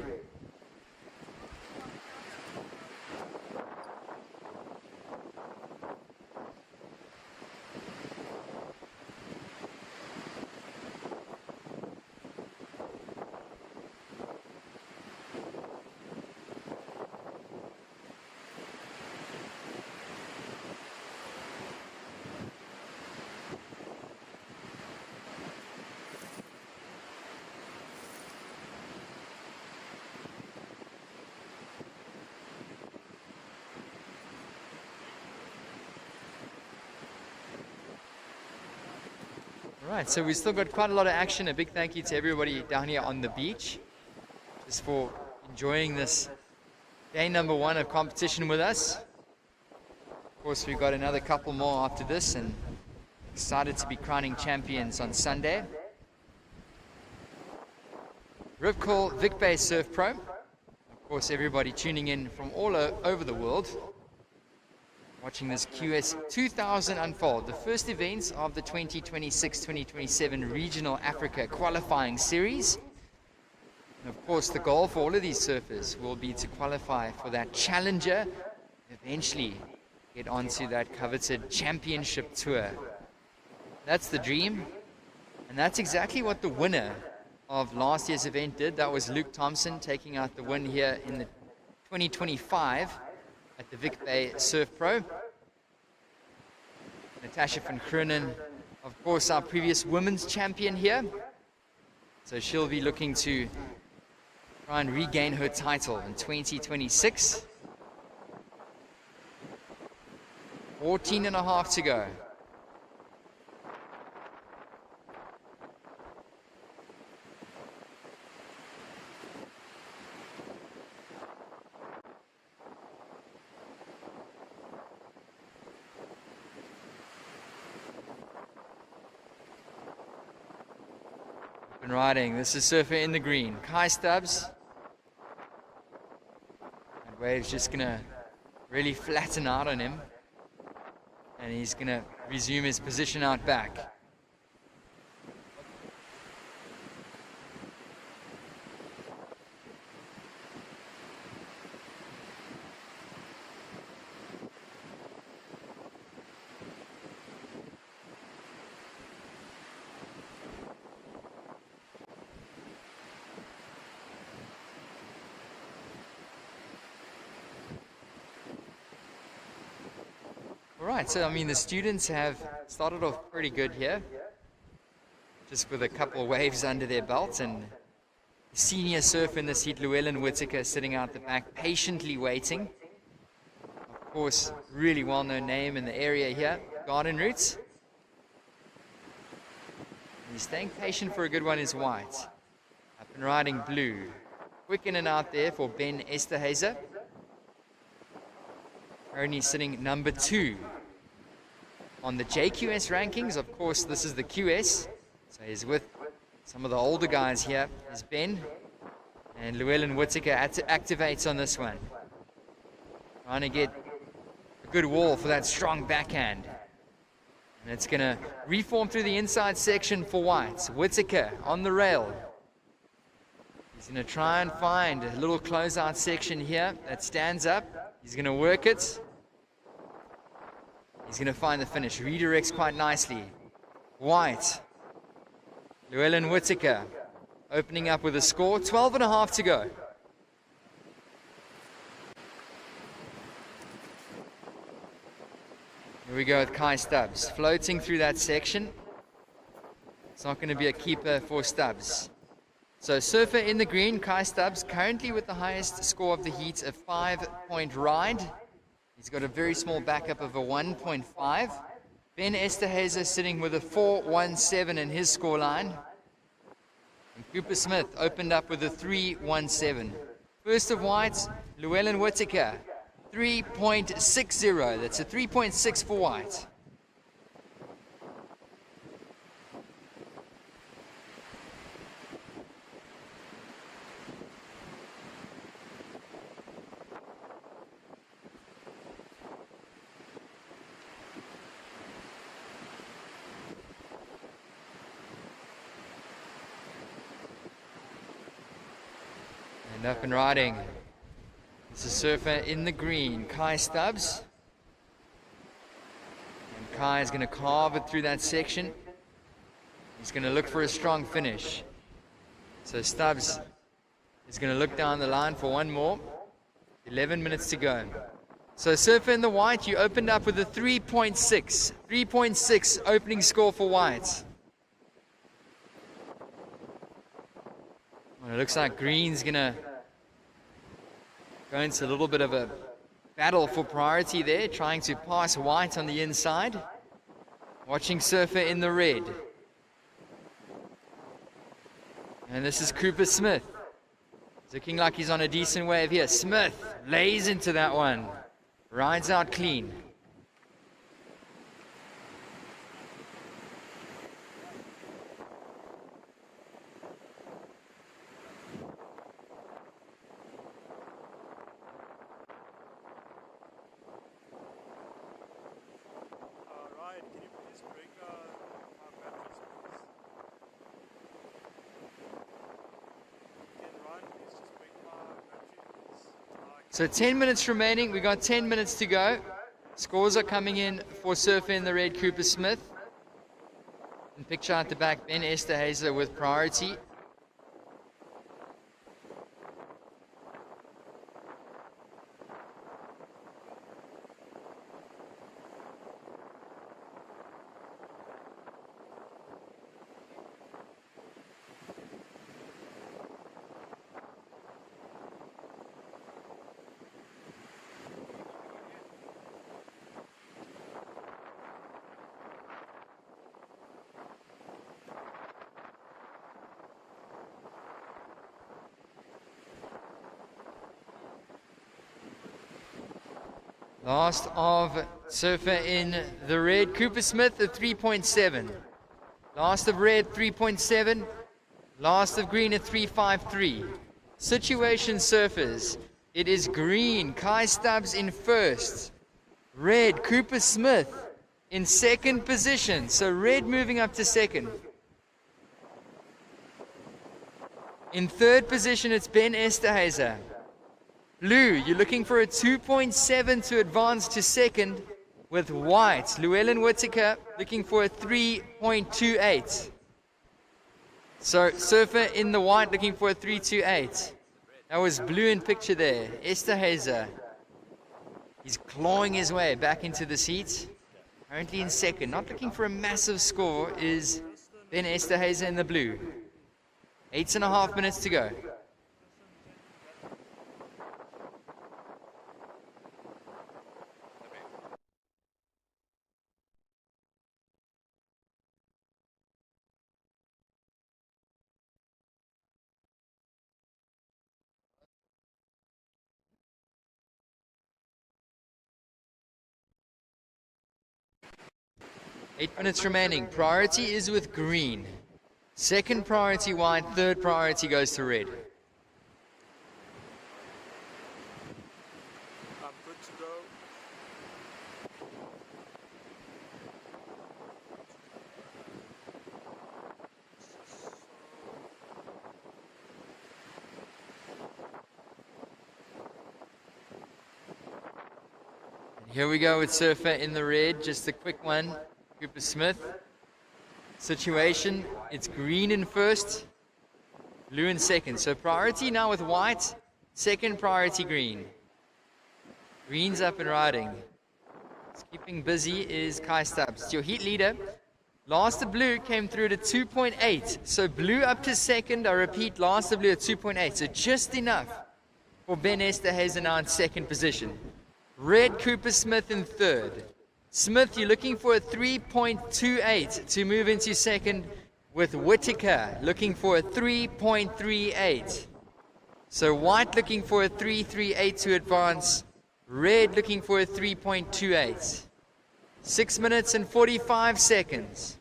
Right, so we've still got quite a lot of action. A big thank you to everybody down here on the beach just for enjoying this day number 1 of competition with us. Of course, we've got another couple more after this and excited to be crowning champions on Sunday. Rip Call Vic Bay Surf Pro. Of course, everybody tuning in from all over the world, watching this QS 2000 unfold, the first events of the 2026-2027 Regional Africa Qualifying Series. And of course, the goal for all of these surfers will be to qualify for that challenger, eventually get onto that coveted championship tour. That's the dream, and that's exactly what the winner of last year's event did. That was Luke Thompson taking out the win here in the 2025 at the Vic Bay Surf Pro. Natasha van Kroonen, of course, our previous women's champion here. So she'll be looking to try and regain her title in 2026. 14 and a half to go. And riding. This is surfer in the green. Kai Stubbs. And wave's just gonna really flatten out on him. And he's gonna resume his position out back. Alright, so I mean the students have started off pretty good here. Just with a couple of waves under their belts, and the senior surfer in this heat, Llewellyn Whittaker, sitting out the back, patiently waiting. Of course, really well-known name in the area here, Garden Roots. He's staying patient for a good one is white. Up and riding blue. Quick in and out there for Ben Esterhazy. Currently sitting number 2 on the JQS rankings. Of course, this is the QS. So he's with some of the older guys here. Is Ben. And Llewellyn Whittaker activates on this one. Trying to get a good wall for that strong backhand. And it's going to reform through the inside section for white. Whittaker on the rail. He's going to try and find a little closeout section here that stands up. He's going to work it. He's going to find the finish. Redirects quite nicely. White. Llewellyn Whittaker opening up with a score. 12.5 to go. Here we go with Kai Stubbs. Floating through that section. It's not going to be a keeper for Stubbs. So surfer in the green, Kai Stubbs, currently with the highest score of the heat, a 5-point ride. He's got a very small backup of a 1.5. Ben Esterhazy sitting with a 4.17 in his scoreline. And Cooper Smith opened up with a 3.17. First of white, Llewellyn Whittaker, 3.60. That's a 3.6 for white. And up and riding. This is surfer in the green, Kai Stubbs. And Kai is going to carve it through that section. He's going to look for a strong finish. So Stubbs is going to look down the line for one more. 11 minutes to go. So surfer in the white, you opened up with a 3.6. 3.6 opening score for white. Well, it looks like green's going to go into a little bit of a battle for priority there, trying to pass white on the inside. Watching surfer in the red. And this is Cooper Smith. It's looking like he's on a decent wave here. Smith lays into that one. Rides out clean. So 10 minutes remaining. We got 10 minutes to go. Scores are coming in for surfer in the red, Cooper Smith. And picture at the back, Ben Esterhazy with priority. Last of surfer in the red, Cooper Smith at 3.7. Last of red, 3.7. Last of green at 3.53. Situation surfers. It is green, Kai Stubbs in first. Red, Cooper Smith in second position. So red moving up to second. In third position, it's Ben Esterhazy. Blue, you're looking for a 2.7 to advance to second, with white, Llewellyn Whittaker, looking for a 3.28. So surfer in the white looking for a 3.28. That was blue in picture there. Esterhazy. He's clawing his way back into the seat. Currently in second. Not looking for a massive score is Ben Esterhazy in the blue. 8.5 minutes to go. 8 minutes remaining. Priority is with green. Second priority white, third priority goes to red. I'm good to go. Here we go with Surfer in the red. Just a quick one. Cooper Smith. Situation, it's green in first, blue in second. So priority now with white, second priority green. Green's up and riding. What's keeping busy is Kai Stubbs. It's your heat leader. Last of blue came through to 2.8. So blue up to second. I repeat, last of blue at 2.8. So just enough for Ben Esterhazy now in second position. Red Cooper Smith in third. Smith, you're looking for a 3.28 to move into second, with Whitaker looking for a 3.38. So white looking for a 3.38 to advance, red looking for a 3.28. 6 minutes and 45 seconds.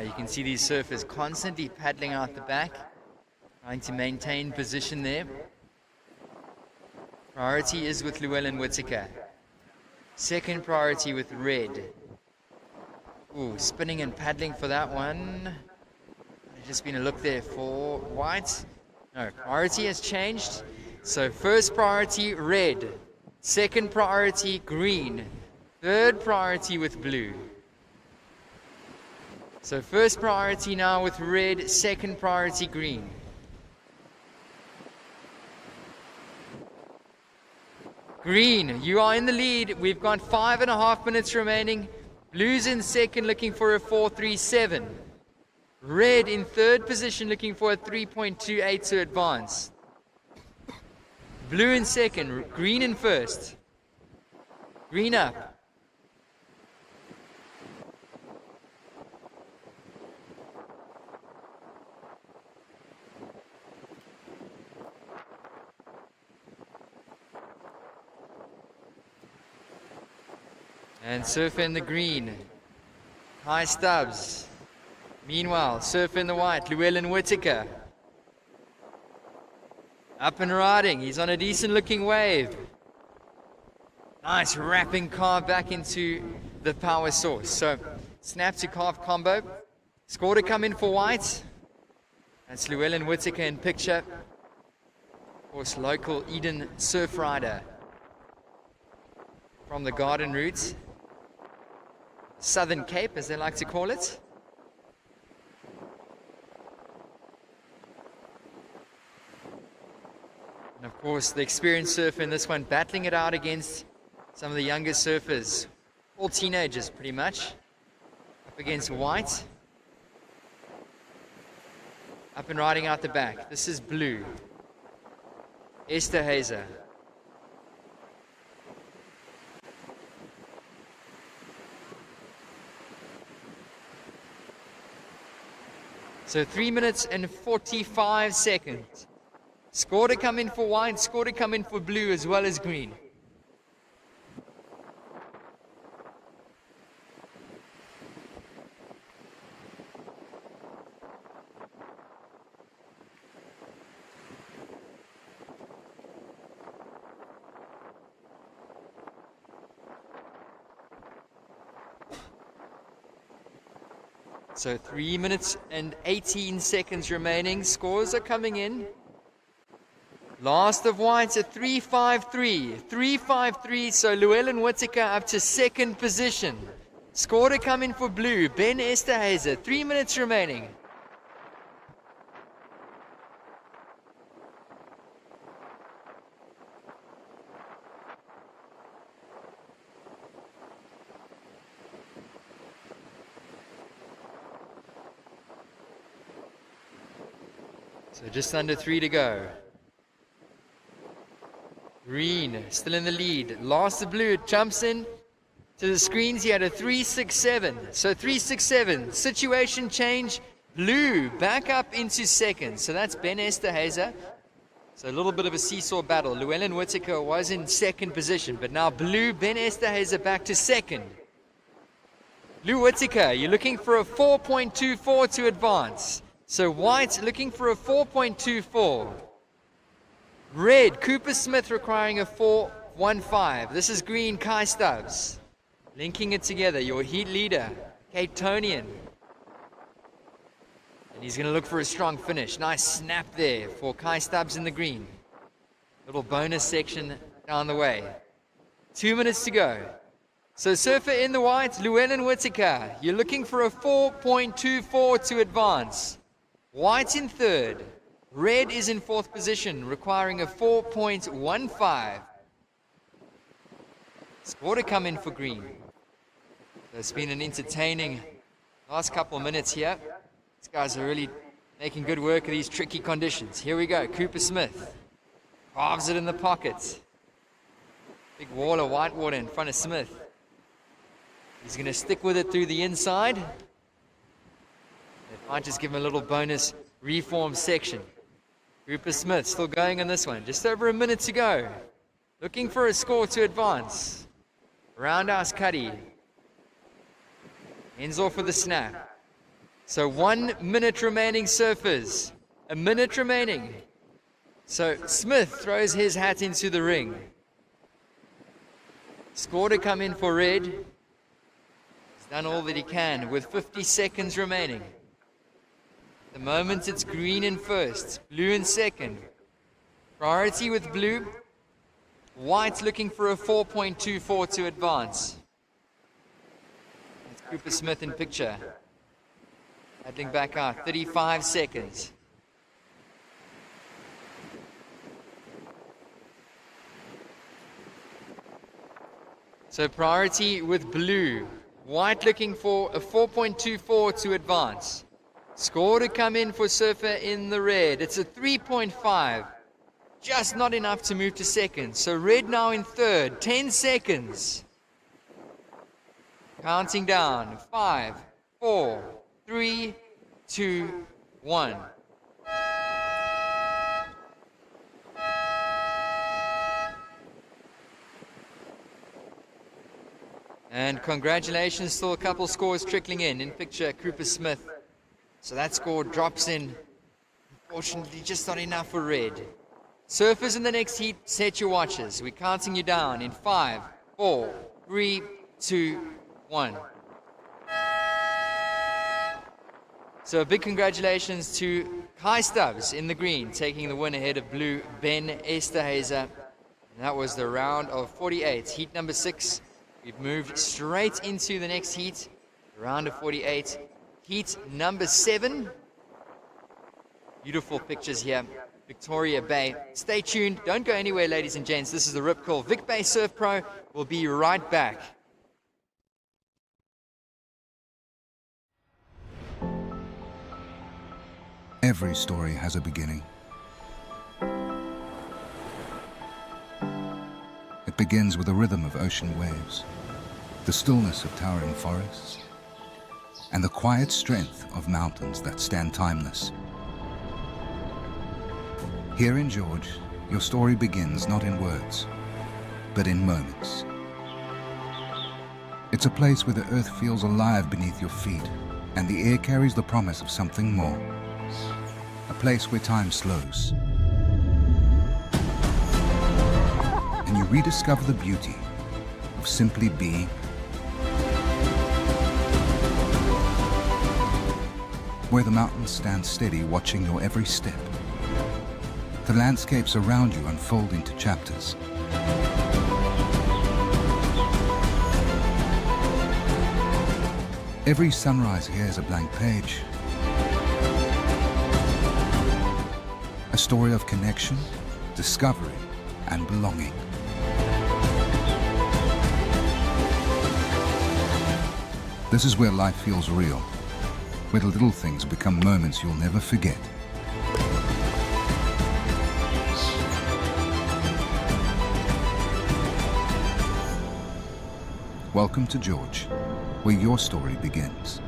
You can see these surfers constantly paddling out the back, trying to maintain position there. Priority is with Llewellyn Whitaker. Second priority with red. Ooh, spinning and paddling for that one. There's just been a look there for white. No, priority has changed. So first priority red. Second priority green. Third priority with blue. So first priority now with red, second priority green. Green, you are in the lead. We've got 5.5 minutes remaining. Blue's in second, looking for a 4.37. Red in third position, looking for a 3.28 to advance. Blue in second, green in first. Green up. And Surfer in the green, High Stubbs. Meanwhile, Surfer in the white, Llewellyn Whitaker. Up and riding, he's on a decent looking wave. Nice wrapping carve back into the power source. So, snap to carve combo. Score to come in for white. That's Llewellyn Whitaker in picture. Of course, local Eden surf rider from the Garden Route. Southern Cape, as they like to call it. And of course, the experienced surfer in this one battling it out against some of the younger surfers. All teenagers, pretty much. Up against white. Up and riding out the back. This is blue. Esterhazy. So 3 minutes and 45 seconds. Score to come in for white, score to come in for blue as well as green. So 3 minutes and 18 seconds remaining. Scores are coming in. Last of whites at 3.53. 3.53, so Llewellyn Whitaker up to second position. Score to come in for blue, Ben Esterhazy. 3 minutes remaining. So just under 3 to go. Green still in the lead. Last the blue, it jumps in to the screens. He had a 3.67. So 3.67. Situation change. Blue back up into second. So that's Ben Esterhazy. So a little bit of a seesaw battle. Llewellyn Whittaker was in second position, but now blue, Ben Esterhazy back to second. Lou Whittaker, you're looking for a 4.24 to advance. So white looking for a 4.24. Red, Cooper Smith requiring a 4.15. This is green, Kai Stubbs. Linking it together, your heat leader, Cape Tonian. And he's going to look for a strong finish. Nice snap there for Kai Stubbs in the green. Little bonus section down the way. 2 minutes to go. So surfer in the white, Llewellyn Whittaker. You're looking for a 4.24 to advance. White in third. Red is in fourth position, requiring a 4.15. Score to come in for green. So it's been an entertaining last couple of minutes here. These guys are really making good work of these tricky conditions. Here we go. Cooper Smith carves it in the pocket. Big wall of white water in front of Smith. He's going to stick with it through the inside. It might just give him a little bonus reform section. Cooper Smith still going on this one. Just over a minute to go. Looking for a score to advance. Roundhouse Cuddy. Ends off with a snap. So 1 minute remaining, surfers. A minute remaining. So Smith throws his hat into the ring. Score to come in for red. He's done all that he can with 50 seconds remaining. At the moment it's green in first, blue in second. Priority with blue. White looking for a 4.24 to advance. That's Cooper Smith in picture. Paddling back out, 35 seconds. So priority with blue. White looking for a 4.24 to advance. Score to come in for surfer in the red. It's a 3.5. Just not enough to move to second. So red now in third. 10 seconds. Counting down. 5, 4, 3, 2, 1. And congratulations, still a couple scores trickling in picture, Cooper Smith. So that score drops in. Unfortunately, just not enough for red. Surfers in the next heat, set your watches. We're counting you down in 5, 4, 3, 2, 1. So a big congratulations to Kai Stubbs in the green, taking the win ahead of blue, Ben Esterhazy. And that was the round of 48, heat number 6. We've moved straight into the next heat, round of 48, heat number 7. Beautiful pictures here, Victoria Bay. Stay tuned, don't go anywhere, ladies and gents. This is the Rip Curl Vic Bay Surf Pro. We'll be right back. Every story has a beginning. It begins with the rhythm of ocean waves, the stillness of towering forests, and the quiet strength of mountains that stand timeless. Here in George, your story begins not in words, but in moments. It's a place where the earth feels alive beneath your feet, and the air carries the promise of something more. A place where time slows, and you rediscover the beauty of simply being. Where the mountains stand steady, watching your every step. The landscapes around you unfold into chapters. Every sunrise here is a blank page. A story of connection, discovery, and belonging. This is where life feels real, where the little things become moments you'll never forget. Welcome to George, where your story begins.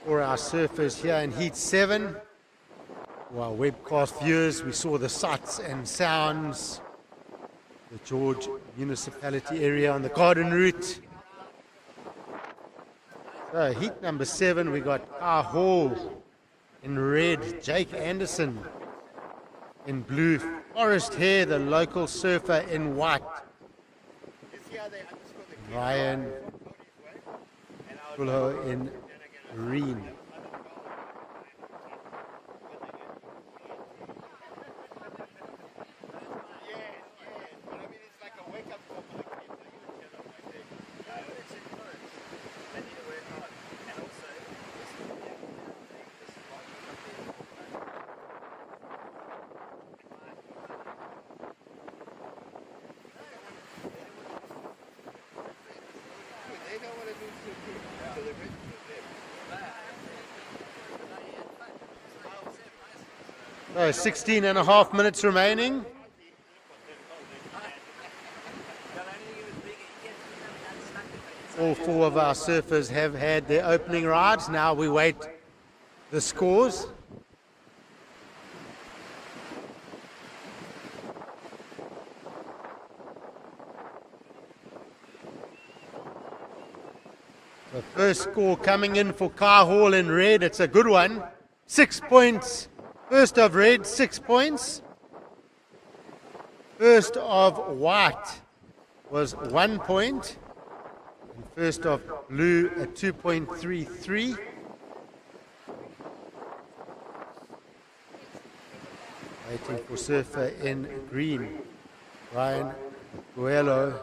For our surfers here in Heat 7, for our webcast viewers, we saw the sights and sounds, the George municipality area on the Garden Route. So heat number 7, we got Car Hall in red, Jake Anderson in blue, Forrest Hare, the local surfer, in white, Ryan Kulho in green. So 16 and a half minutes remaining. All 4 of our surfers have had their opening rides. Now we wait the scores. The first score coming in for Car Hall in red. It's a good one. 6 points. First of red, 6 points. First of white was 1 point. And first of blue, a 2.33. Waiting for surfer in green, Ryan Guello.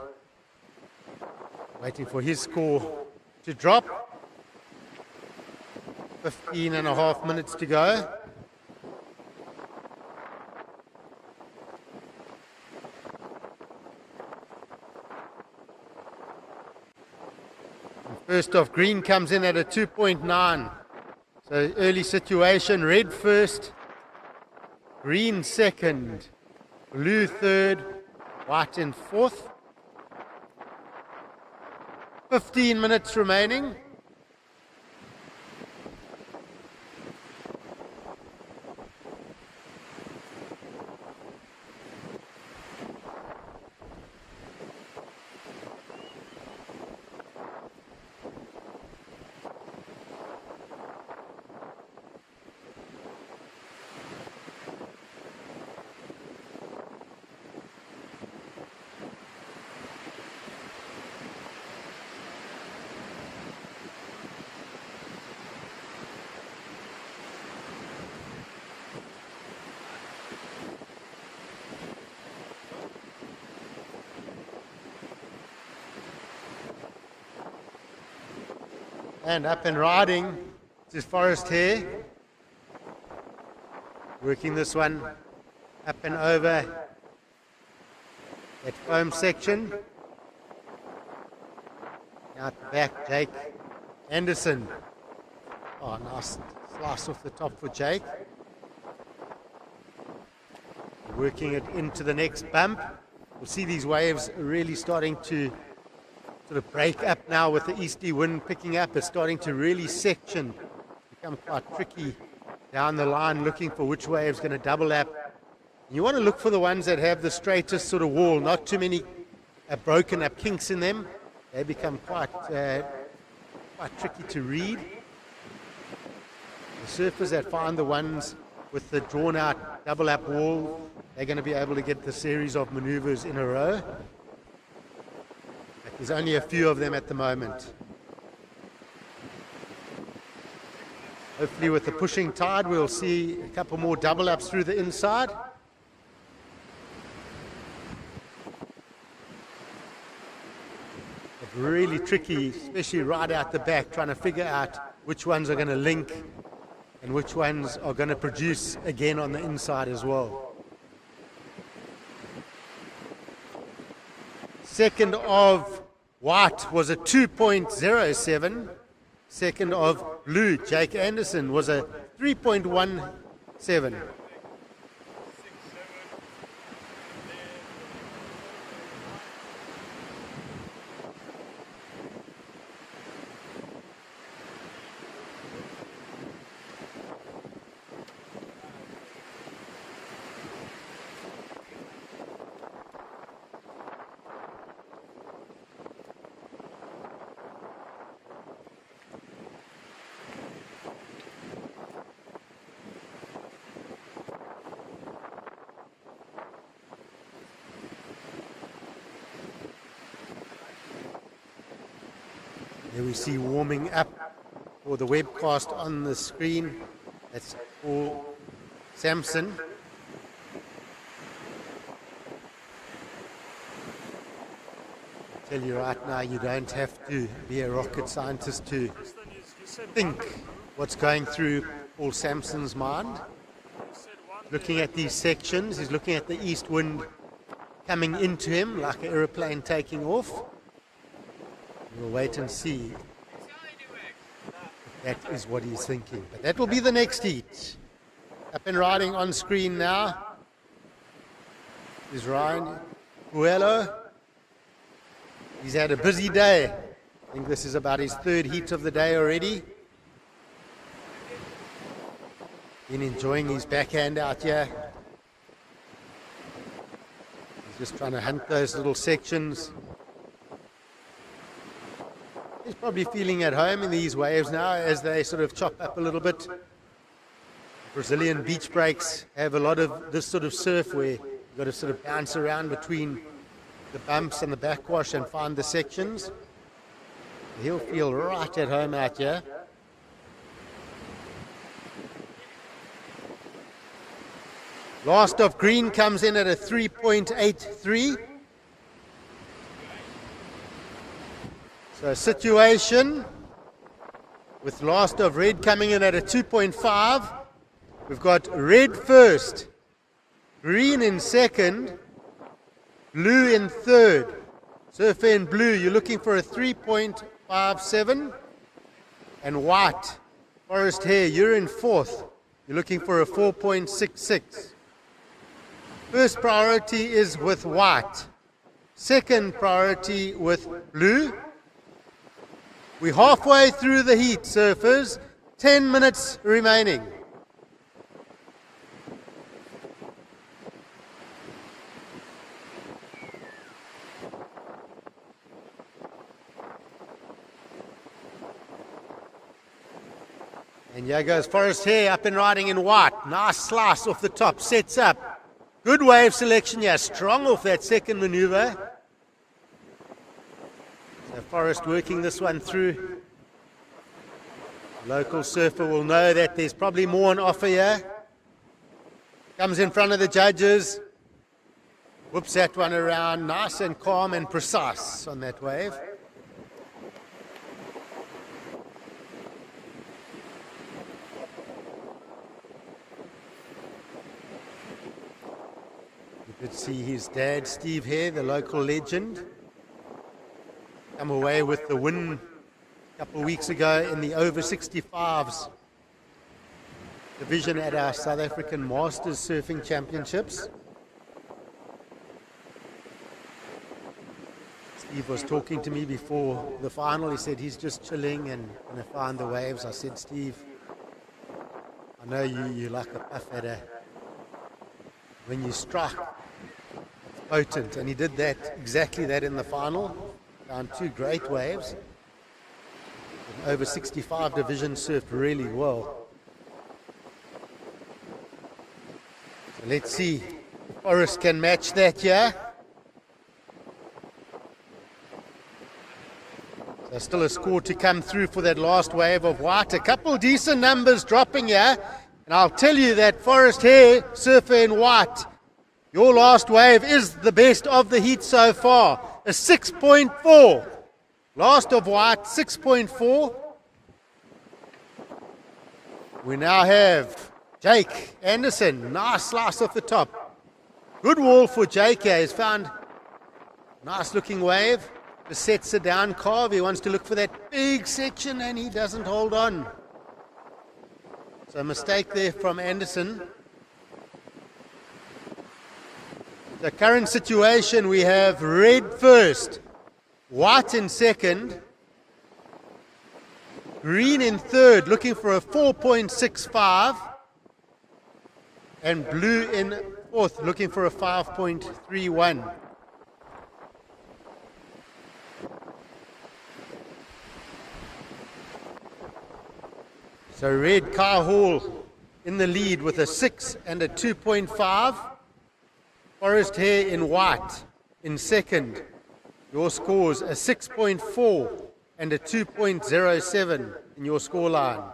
Waiting for his score to drop. 15 and a half minutes to go. First off, green comes in at a 2.9. So early situation, red first, green second, blue third, white in fourth. 15 minutes remaining. And up and riding, this is Forrest Hare. Working this one up and over that foam section. Out the back, Jake Anderson. Oh, nice slice off the top for Jake. Working it into the next bump. We'll see these waves really starting to sort of break up now with the easterly wind picking up. It's starting to really section, become quite tricky down the line, looking for which wave is going to double lap. You want to look for the ones that have the straightest sort of wall, not too many broken up kinks in them. They become quite tricky to read. The surfers that find the ones with the drawn out double lap wall, they're going to be able to get the series of maneuvers in a row. There's only a few of them at the moment. Hopefully with the pushing tide we'll see a couple more double ups through the inside. But really tricky, especially right out the back, trying to figure out which ones are going to link and which ones are going to produce again on the inside as well. Second of white was a 2.07. Second of blue, Jake Anderson, was a 3.17. Here we see warming up for the webcast on the screen. That's for Samson. I tell you right now, you don't have to be a rocket scientist to think what's going through Paul Samson's mind. Looking at these sections, he's looking at the east wind coming into him like an aeroplane taking off. We'll wait and see if that is what he's thinking. But that will be the next heat. Up and riding on screen now is Ryan Coelho. He's had a busy day. I think this is about his third heat of the day already. Been enjoying his backhand out here. He's just trying to hunt those little sections. He's probably feeling at home in these waves now as they sort of chop up a little bit. Brazilian beach breaks have a lot of this sort of surf where you've got to sort of bounce around between the bumps and the backwash and find the sections. He'll feel right at home out here. Last of green comes in at a 3.83. So situation with last of red coming in at a 2.5. We've got red first, green in second, blue in third. Surfer in blue, you're looking for a 3.57. And white, Forest Hare, you're in fourth. You're looking for a 4.66. First priority is with white. Second priority with blue. We're halfway through the heat, surfers. 10 minutes remaining. And here goes Forest Hare up and riding in white. Nice slice off the top, sets up. Good wave selection here, strong off that second maneuver. So Forest working this one through. The local surfer will know that there's probably more on offer here. Comes in front of the judges. Whoops that one around, nice and calm and precise on that wave. You could see his dad, Steve Hare, the local legend, come away with the win a couple of weeks ago in the over 65s division at our South African Masters Surfing Championships. Steve was talking to me before the final. He said he's just chilling and going to find the waves. I said, Steve, I know you like a puff at a, when you strike, it's potent. And he did that, exactly that in the final. Found two great waves. The over 65 division surfed really well. So let's see if Forest can match that here. So still a score to come through for that last wave of white. A couple decent numbers dropping here. And I'll tell you that Forest Hare, surfer in white, your last wave is the best of the heat so far. A 6.4. Last of white, 6.4. We now have Jake Anderson. Nice slice off the top. Good wall for Jake here. He's found nice looking wave. Just sets it down carve. He wants to look for that big section and he doesn't hold on. So a mistake there from Anderson. The current situation, we have red first, white in second, green in third, looking for a 4.65, and blue in fourth, looking for a 5.31. So red, Kai Hall in the lead with a 6 and a 2.5. Forest Hare in white in second. Your scores a 6.4 and a 2.07 in your scoreline.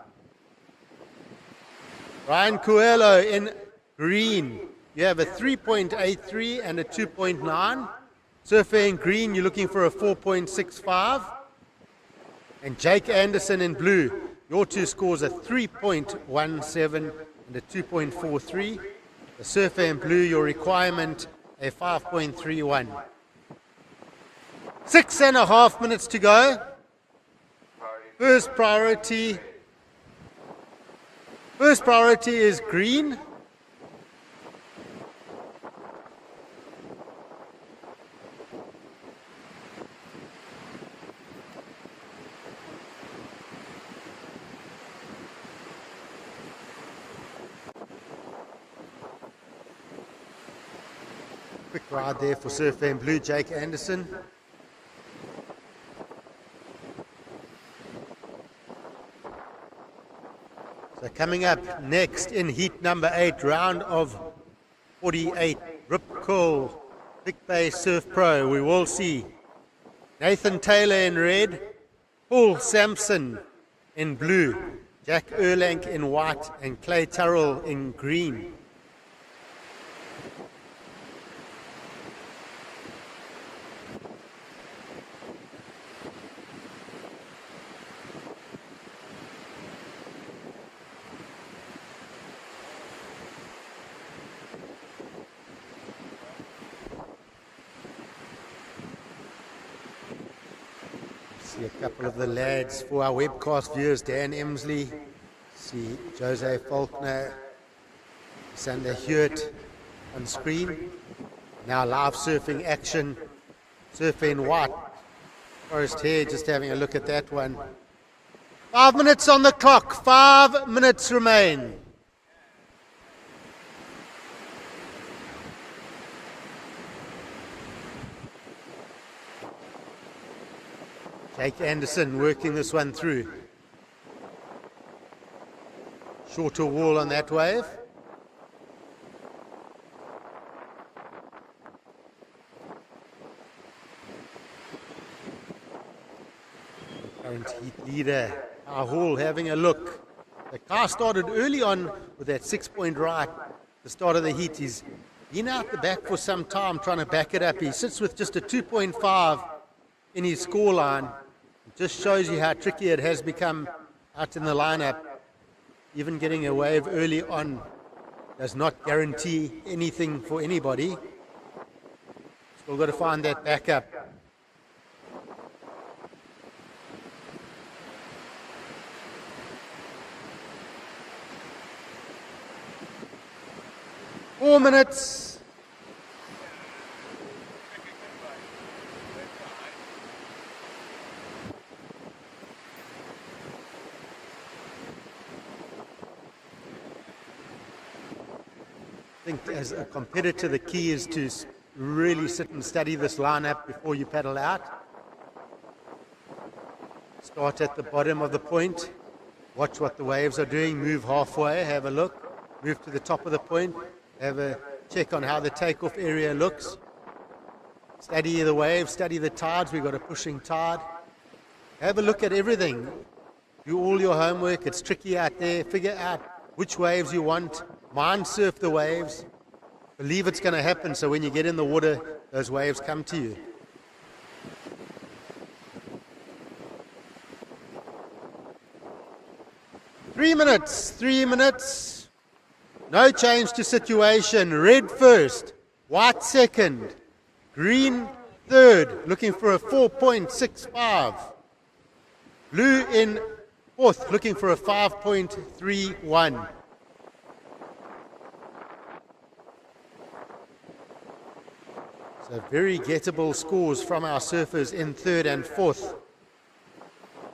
Ryan Coelho in green. You have a 3.83 and a 2.9. Surfer in green, you're looking for a 4.65. And Jake Anderson in blue. Your two scores are 3.17 and a 2.43. The surfer in blue, your requirement, a 5.31. 6.5 minutes to go. First priority is green. Quick ride there for Surfer in blue, Jake Anderson. So coming up next in heat number 8, round of 48, Rip Curl, Big Bay Surf Pro, we will see Nathan Taylor in red, Paul Sampson in blue, Jack Erlank in white, and Clay Turrell in green. See a couple of the lads for our webcast viewers, Dan Emsley, see Jose Faulkner, Sander Hewitt on screen. Now live surfing action, surfing white, Forest Hare, just having a look at that one. 5 minutes on the clock, 5 minutes remain. Jake Anderson working this one through. Shorter wall on that wave. Current heat leader, our Hall, having a look. The car started early on with that 6-point right. The start of the heat, he's been out the back for some time trying to back it up. He sits with just a 2.5 in his scoreline. It just shows you how tricky it has become out in the lineup. Even getting a wave early on does not guarantee anything for anybody. Still got to find that backup. Four minutes. I think as a competitor, the key is to really sit and study this lineup before you paddle out. Start at the bottom of the point, watch what the waves are doing, move halfway, have a look, move to the top of the point, have a check on how the takeoff area looks. Study the waves, study the tides, we've got a pushing tide. Have a look at everything. Do all your homework, it's tricky out there, figure out which waves you want. Mind surf the waves. Believe it's going to happen, so when you get in the water, those waves come to you. 3 minutes, 3 minutes. No change to situation. Red first, white second, green third, looking for a 4.65. Blue in fourth, looking for a 5.31. So very gettable scores from our surfers in third and fourth.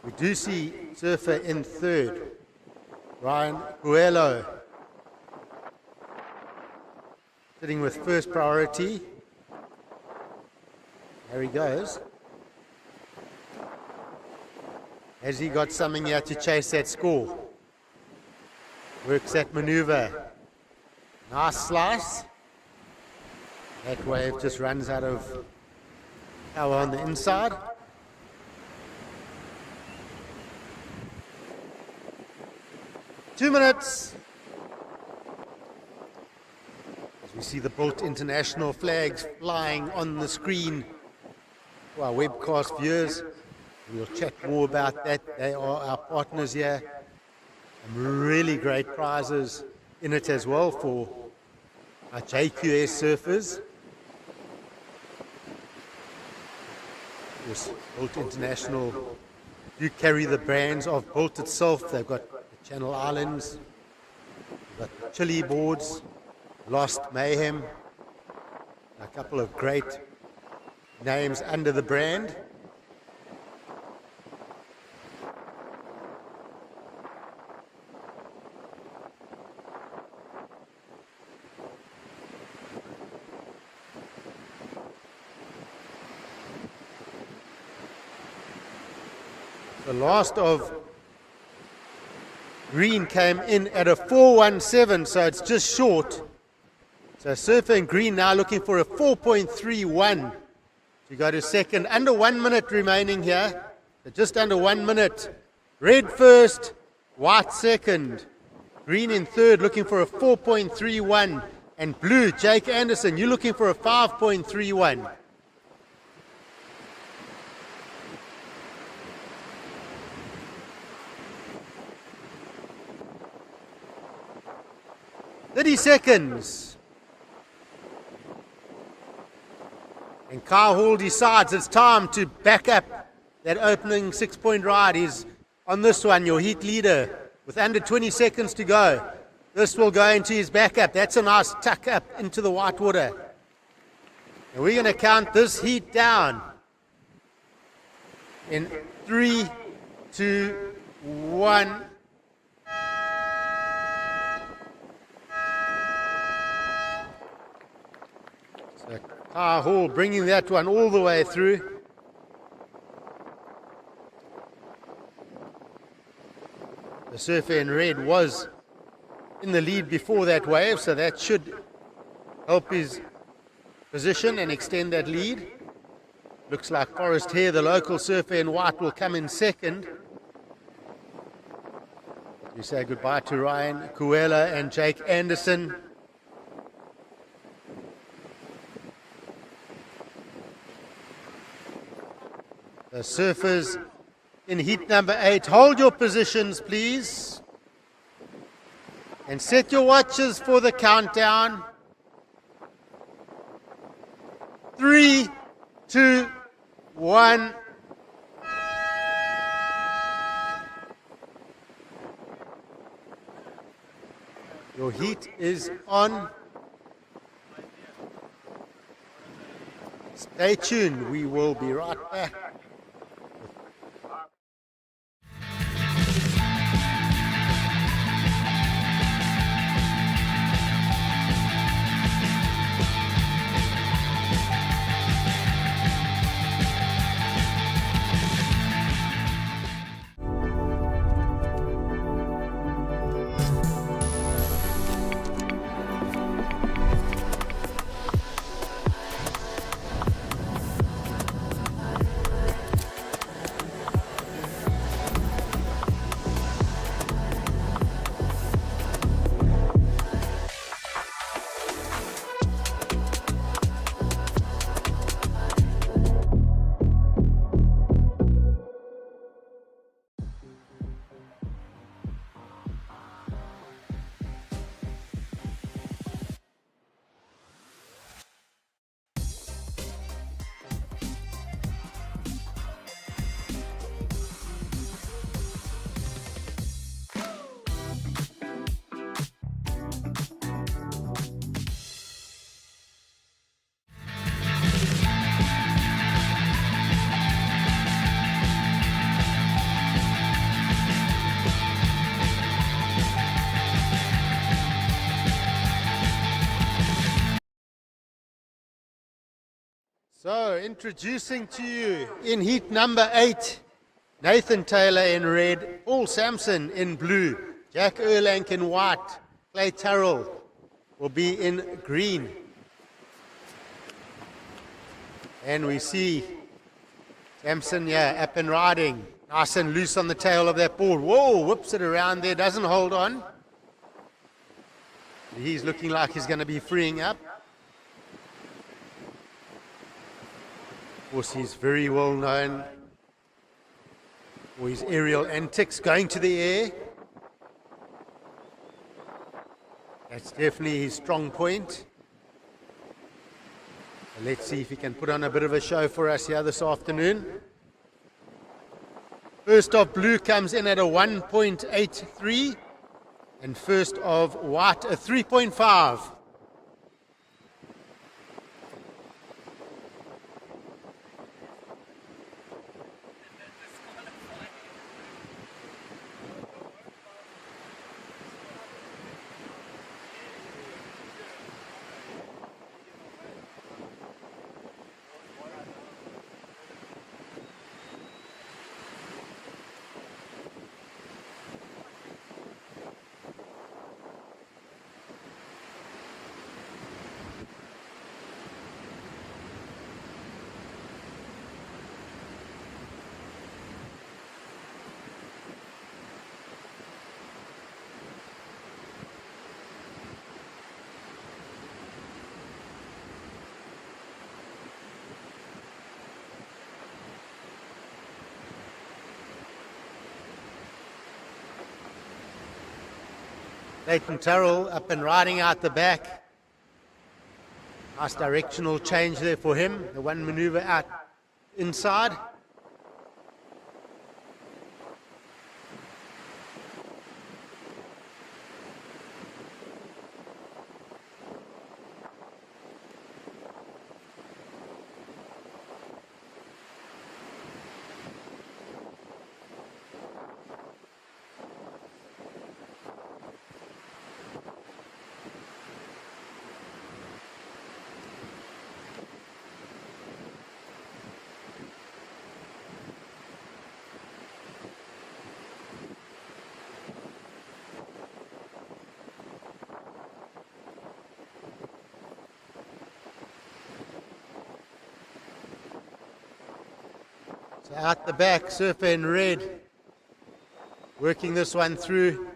We do see surfer in third, Ryan Coelho, sitting with first priority. There he goes. Has he got something here to chase that score? Works that maneuver. Nice slice. That wave just runs out of power on the inside. Two minutes. As we see the Bolt International flags flying on the screen to our webcast viewers. We'll chat more about that. They are our partners here. Some really great prizes in it as well for our JQS surfers. Yes, Bolt International do carry the brands of Bolt itself. They've got the Channel Islands, they've got Chili boards, Lost Mayhem, a couple of great names under the brand. The last of green came in at a 4.17, so it's just short. So surfer in green now looking for a 4.31 to go to second. Under 1 minute remaining here. So just under 1 minute. Red first, white second. Green in third looking for a 4.31. And blue, Jake Anderson, you're looking for a 5.31. Seconds. And Kyle Hall decides it's time to back up that opening 6-point ride. He's on this one, your heat leader, with under 20 seconds to go. This will go into his backup. That's a nice tuck up into the white water. And we're going to count this heat down in 3, 2, 1. So Kyle Hall bringing that one all the way through. The surfer in red was in the lead before that wave, so that should help his position and extend that lead. Looks like Forrest Hare, the local surfer in white, will come in second. We say goodbye to Ryan Coelho and Jake Anderson. The surfers in heat number 8, hold your positions, please. And set your watches for the countdown. 3, 2, 1. Your heat is on. Stay tuned. We will be right back. So, introducing to you in heat number 8, Nathan Taylor in red, Paul Sampson in blue, Jack Erlank in white, Clay Terrell will be in green. And we see Sampson, up and riding. Nice and loose on the tail of that board. Whoa, whips it around there, doesn't hold on. He's looking like he's going to be freeing up. Of course, he's very well known for his aerial antics, going to the air. That's definitely his strong point. Let's see if he can put on a bit of a show for us here this afternoon. First of blue comes in at a 1.83 and first of white a 3.5. Nathan Terrell up and riding out the back. Nice directional change there for him. The one maneuver out inside. So out the back, Surfer in red, working this one through.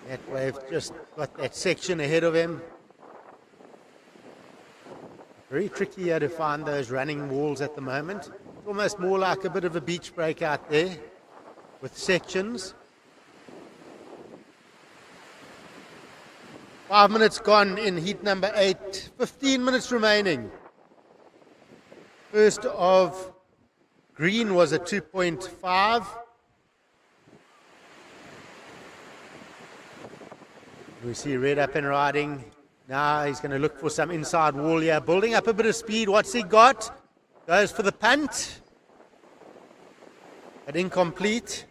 That wave just got that section ahead of him. Very tricky here to find those running walls at the moment. It's almost more like a bit of a beach break out there with sections. 5 minutes gone in heat number 8, 15 minutes remaining. First of green was a 2.5. We see red up and riding. Now he's going to look for some inside wall here, building up a bit of speed. What's he got? Goes for the punt, but incomplete.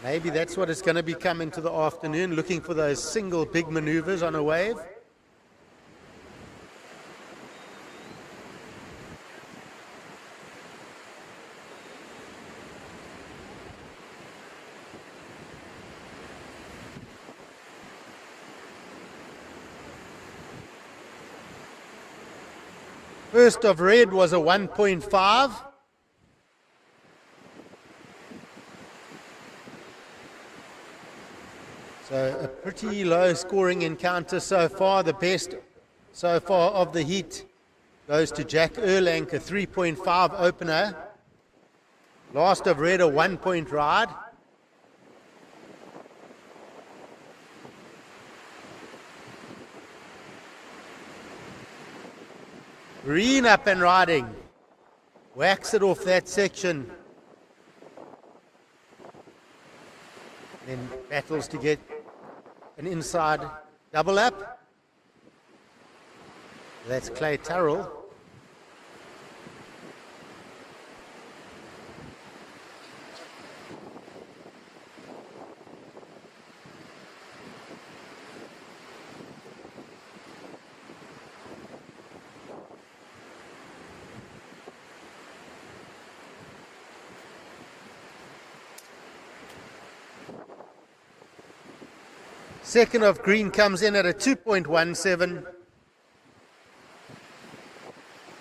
Maybe that's what it's going to become into the afternoon, looking for those single big maneuvers on a wave. First of red was a 1.5. So a pretty low scoring encounter so far. The best so far of the heat goes to Jack Erlank, a 3.5 opener. Last of red, a 1 point ride. Green up and riding. Whacks it off that section. Then battles to get an inside double up. That's Clay Terrell. Second of green comes in at a 2.17.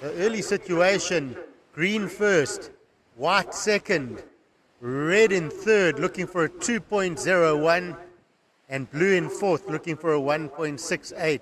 The early situation, green first, white second, red in third, looking for a 2.01, and blue in fourth, looking for a 1.68.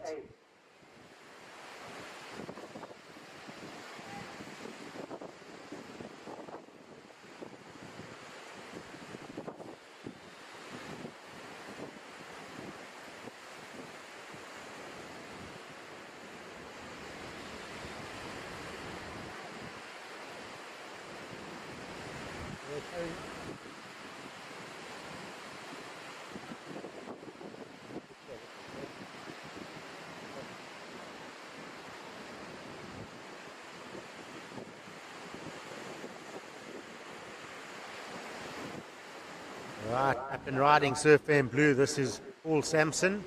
Right, up and riding Surfer in blue. This is Paul Sampson.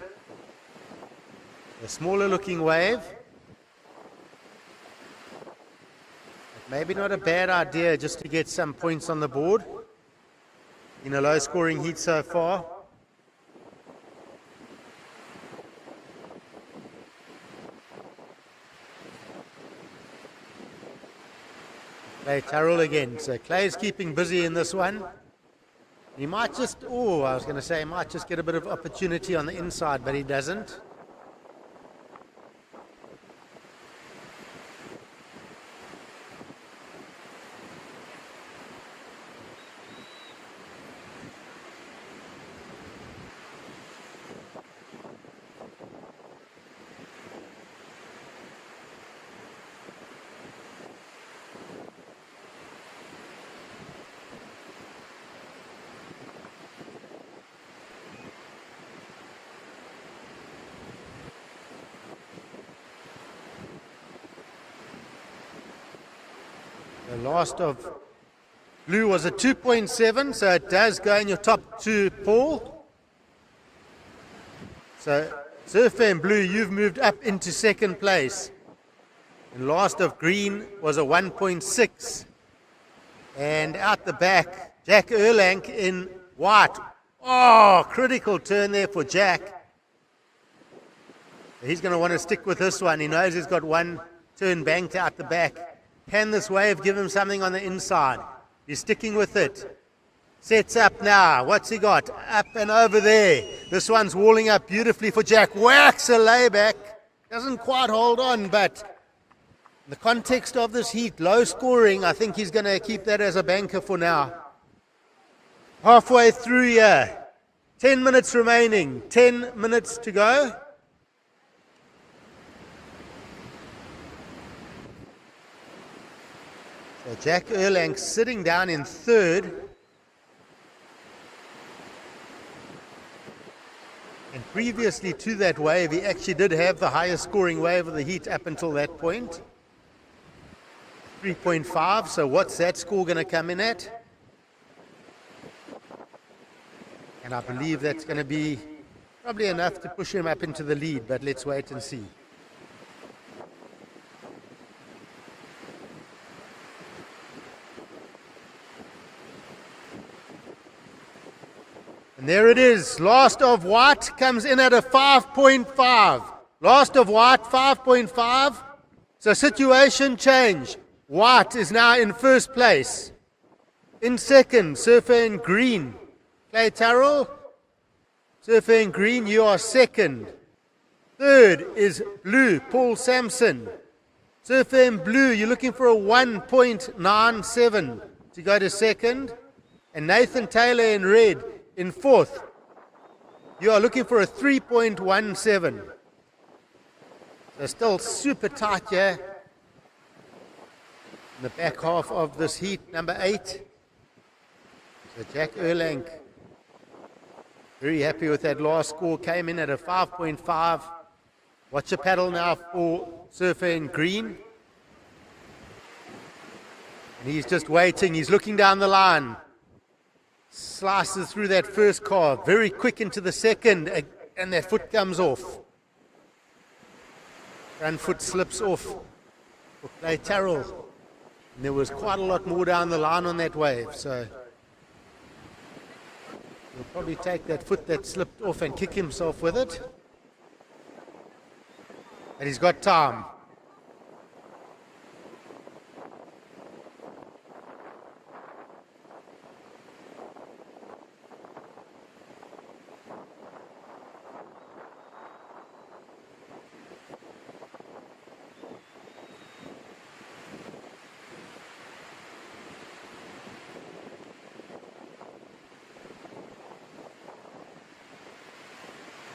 A smaller looking wave. But maybe not a bad idea just to get some points on the board in a low scoring heat so far. Clay Turrell again. So Clay's keeping busy in this one. He might just, I was going to say, he might just get a bit of opportunity on the inside, but he doesn't. The last of blue was a 2.7, so it does go in your top two, Paul. So Surfer in blue, you've moved up into second place. And last of green was a 1.6. And out the back, Jack Erlang in white. Oh, critical turn there for Jack. He's going to want to stick with this one. He knows he's got one turn banked out the back. Can this wave give him something on the inside? He's sticking with it. Sets up now. What's he got? Up and over there. This one's walling up beautifully for Jack. Whacks a layback. Doesn't quite hold on, but in the context of this heat, low scoring, I think he's going to keep that as a banker for now. Halfway through here. 10 minutes remaining. 10 minutes to go. So Jack Erlang sitting down in third. And previously to that wave, he actually did have the highest scoring wave of the heat up until that point. 3.5, so what's that score going to come in at? And I believe that's going to be probably enough to push him up into the lead, but let's wait and see. And there it is. Last of white comes in at a 5.5. Last of white, 5.5. So situation change. White is now in first place. In second, Surfer in green. Clay Turrell. Surfer in green, you are second. Third is blue, Paul Sampson. Surfer in blue, you're looking for a 1.97 to go to second. And Nathan Taylor in red in fourth. You are looking for a 3.17. So still super tight here. In the back half of this heat, number 8. So Jack Erlang, very happy with that last score. Came in at a 5.5. Watch a paddle now for Surfer in green. And he's just waiting. He's looking down the line. Slices through that first car, very quick into the second, and that foot comes off. Front foot slips off for Clay Turrell. And there was quite a lot more down the line on that wave, so we'll Probably take that foot that slipped off and kick himself with it. And he's got time.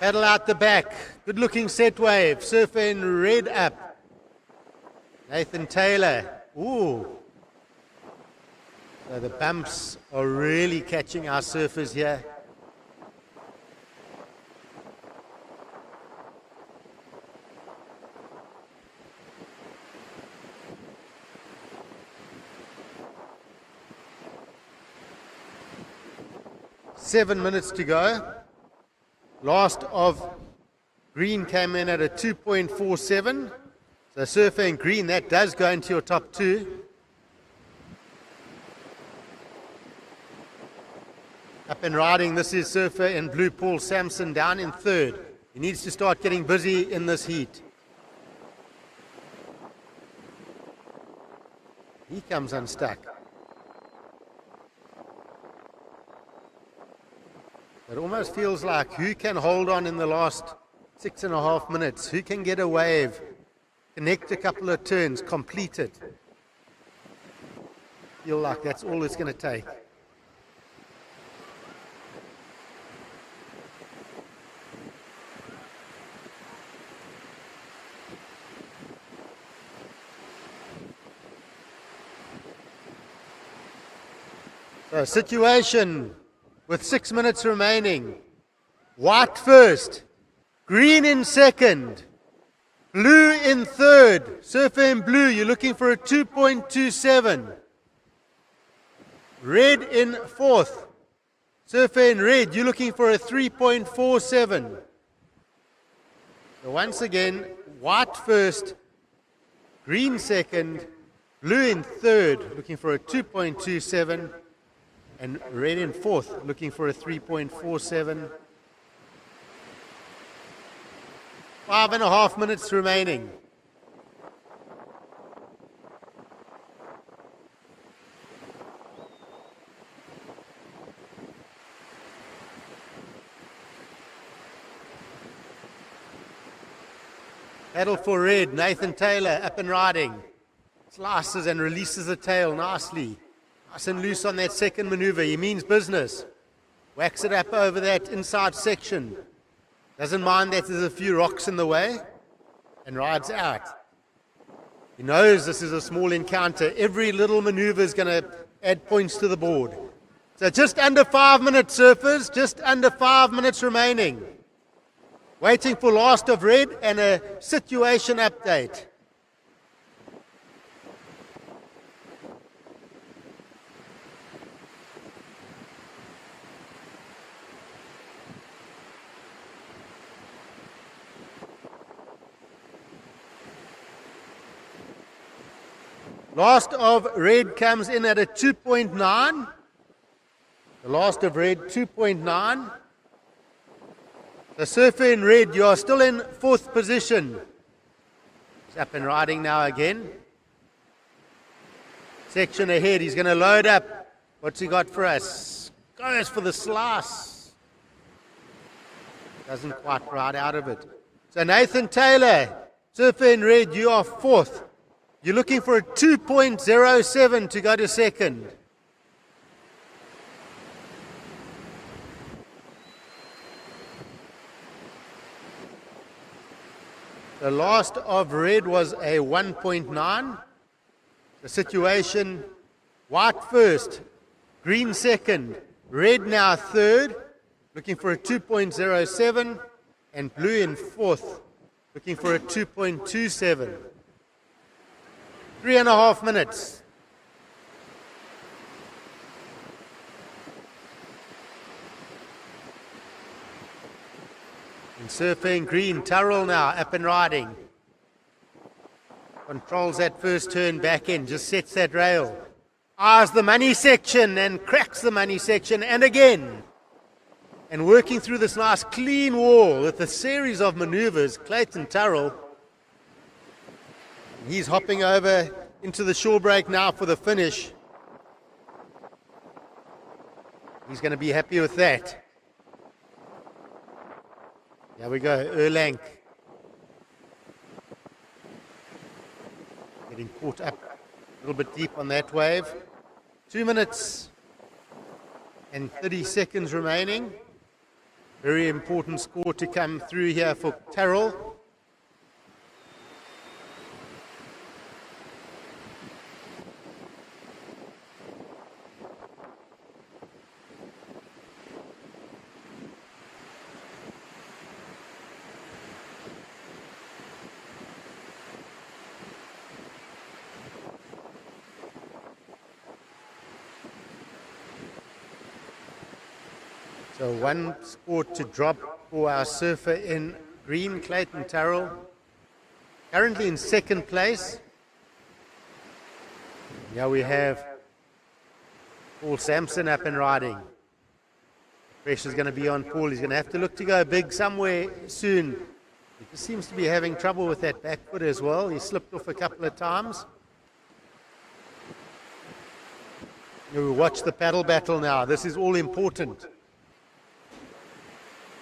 Paddle out the back. Good looking set wave. Surfer in red up. Nathan Taylor. Ooh. So the bumps are really catching our surfers here. Seven minutes to go. Last of green came in at a 2.47. So surfer in green, that does go into your top two. Up and riding, this is surfer in blue, Paul Sampson, down in third. He needs to start getting busy in this heat. He comes unstuck. It almost feels like who can hold on in the last 6.5 minutes? Who can get a wave, connect a couple of turns, complete it? Feel like that's all it's going to take. So situation with 6 minutes remaining. White first, green in second, blue in third. Surfer in blue, you're looking for a 2.27. Red in fourth. Surfer in red, you're looking for a 3.47. So once again, white first, green second, blue in third, looking for a 2.27. And red in fourth, looking for a 3.47. 5.5 minutes remaining. Paddle for red, Nathan Taylor up and riding. Slices and releases the tail nicely. Nice and loose on that second maneuver. He means business. Whacks it up over that inside section. Doesn't mind that there's a few rocks in the way. And rides out. He knows this is a small encounter. Every little maneuver is going to add points to the board. So just under 5 minutes, surfers. Just under 5 minutes remaining. Waiting for last of red and a situation update. Last of red comes in at a 2.9. The last of red, 2.9. The surfer in red, you are still in fourth position. He's up and riding now again. Section ahead, he's going to load up. What's he got for us? Goes for the slice. Doesn't quite ride out of it. So Nathan Taylor, surfer in red, you are fourth. You're looking for a 2.07 to go to second. The last of red was a 1.9. The situation, white first, green second, red now third, looking for a 2.07, and blue in fourth, looking for a 2.27. 3.5 minutes. And surfing green, Turrell now up and riding. Controls that first turn back in, just sets that rail. Eyes the money section and cracks the money section, and again. And working through this nice clean wall with a series of maneuvers, Clayton Turrell. He's hopping over into the shore break now for the finish. He's going to be happy with that. Here we go, Erlang. Getting caught up a little bit deep on that wave. 2 minutes and 30 seconds remaining. Very important score to come through here for Terrell. So one score to drop for our surfer in green, Clayton Turrell. Currently in second place. Here we have Paul Sampson up and riding. Pressure's going to be on Paul. He's going to have to look to go big somewhere soon. He just seems to be having trouble with that back foot as well. He slipped off a couple of times. You watch the paddle battle now. This is all important.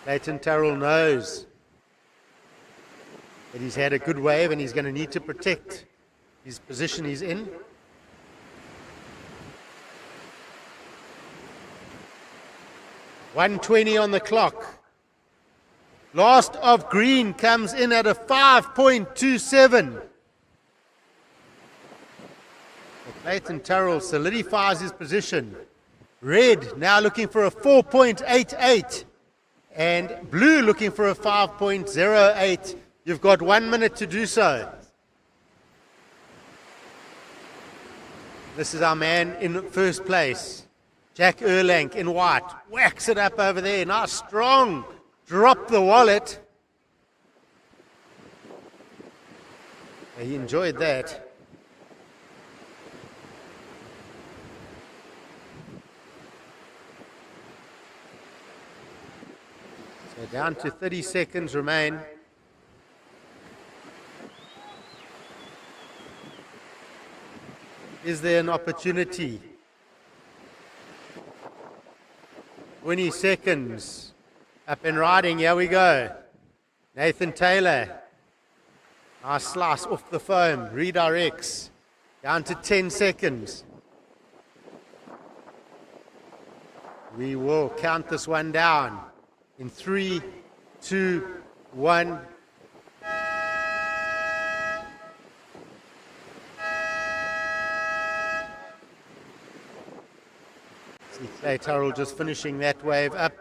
Clayton Turrell knows that he's had a good wave and he's going to need to protect his position he's in. .120 on the clock. Last of green comes in at a 5.27. Clayton Turrell solidifies his position. Red now looking for a 4.88. And blue looking for a 5.08. You've got 1 minute to do so. This is our man in first place. Jack Erlang in white. Whacks it up over there. Nice strong. Drop the wallet. He enjoyed that. So down to 30 seconds remain. Is there an opportunity? 20 seconds. Up and riding, here we go. Nathan Taylor. Nice slice off the foam, redirects. Down to 10 seconds. We will count this one down. In 3, 2, 1. See Clay Turrell just finishing that wave up.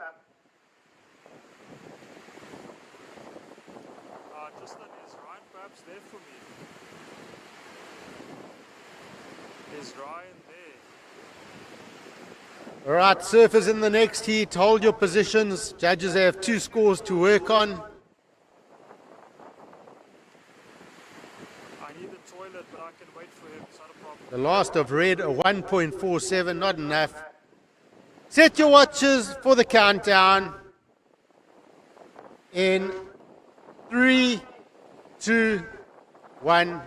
Just on his Ryan perhaps there for me. Is Ryan there? All right, surfers in the next heat, hold your positions. Judges have 2 scores to work on. I need a toilet, but I can wait for him. It's not a problem. The last of red, a 1.47, not enough. Set your watches for the countdown. In 3, 2, 1.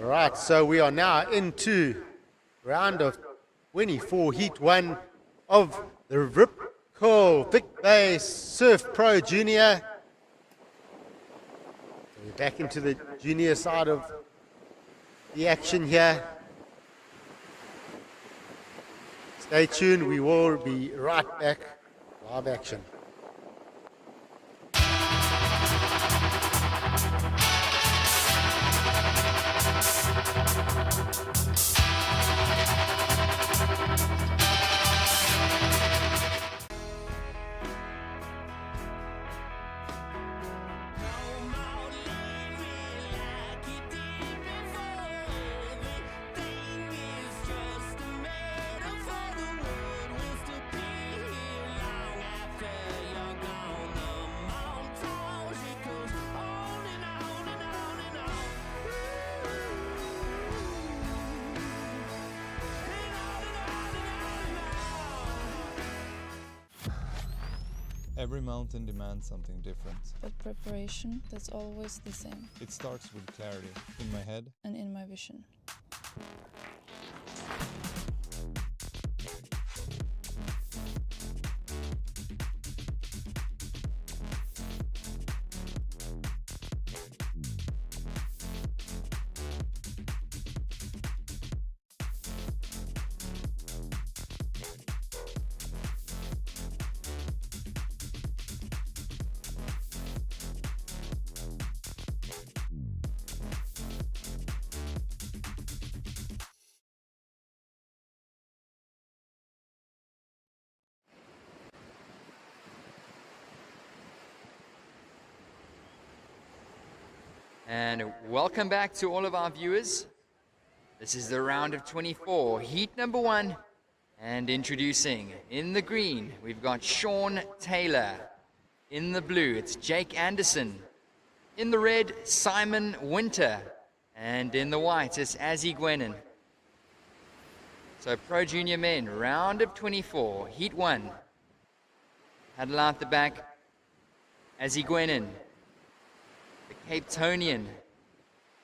All right, so we are now into round of 24, heat 1 of the Rip Curl Vic Bay Surf Pro Junior. So we're back into the junior side of the action here. Stay tuned, we will be right back. Live action. Every mountain demands something different. But preparation, that's always the same. It starts with clarity in my head. And in my vision. And welcome back to all of our viewers. This is the round of 24, heat number 1. And introducing, in the green, we've got Sean Taylor. In the blue, it's Jake Anderson. In the red, Simon Winter. And in the white, it's Azzy Gwenin. So Pro Junior Men, round of 24, heat 1. Huddle out the back, Azzy Gwenin. The Cape Townian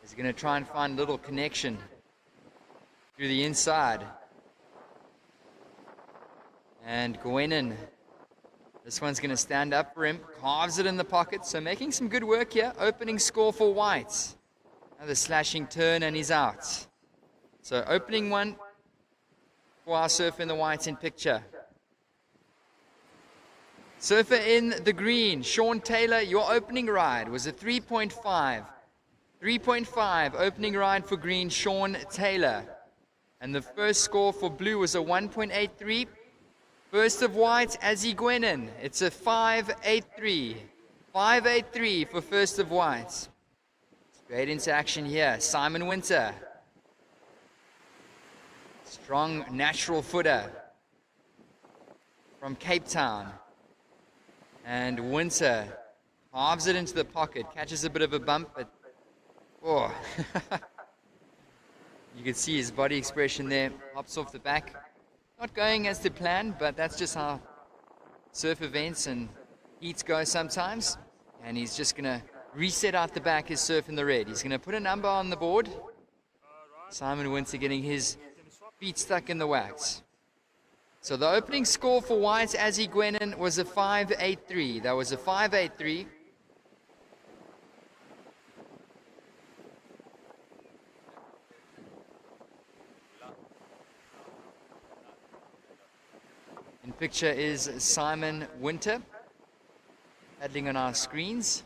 is going to try and find a little connection through the inside. And Gwenin, this one's going to stand up for him, carves it in the pocket, so making some good work here. Opening score for white. Another slashing turn and he's out. So opening one for our surfer in the white in picture. Surfer in the green, Sean Taylor, your opening ride was a 3.5. 3.5 opening ride for green, Sean Taylor. And the first score for blue was a 1.83. First of white, Azzy Gwenin. It's a 5.83. 5.83 for first of white. Straight into action here, Simon Winter. Strong natural footer from Cape Town. And Winter halves it into the pocket, catches a bit of a bump, but oh, you can see his body expression there, hops off the back. Not going as to plan, but that's just how surf events and heats go sometimes. And he's just going to reset out the back his surf in the red. He's going to put a number on the board. Simon Winter getting his feet stuck in the wax. So the opening score for white, Azzy Gwenin, was a 5.83. That was a 5.83. In picture is Simon Winter, paddling on our screens.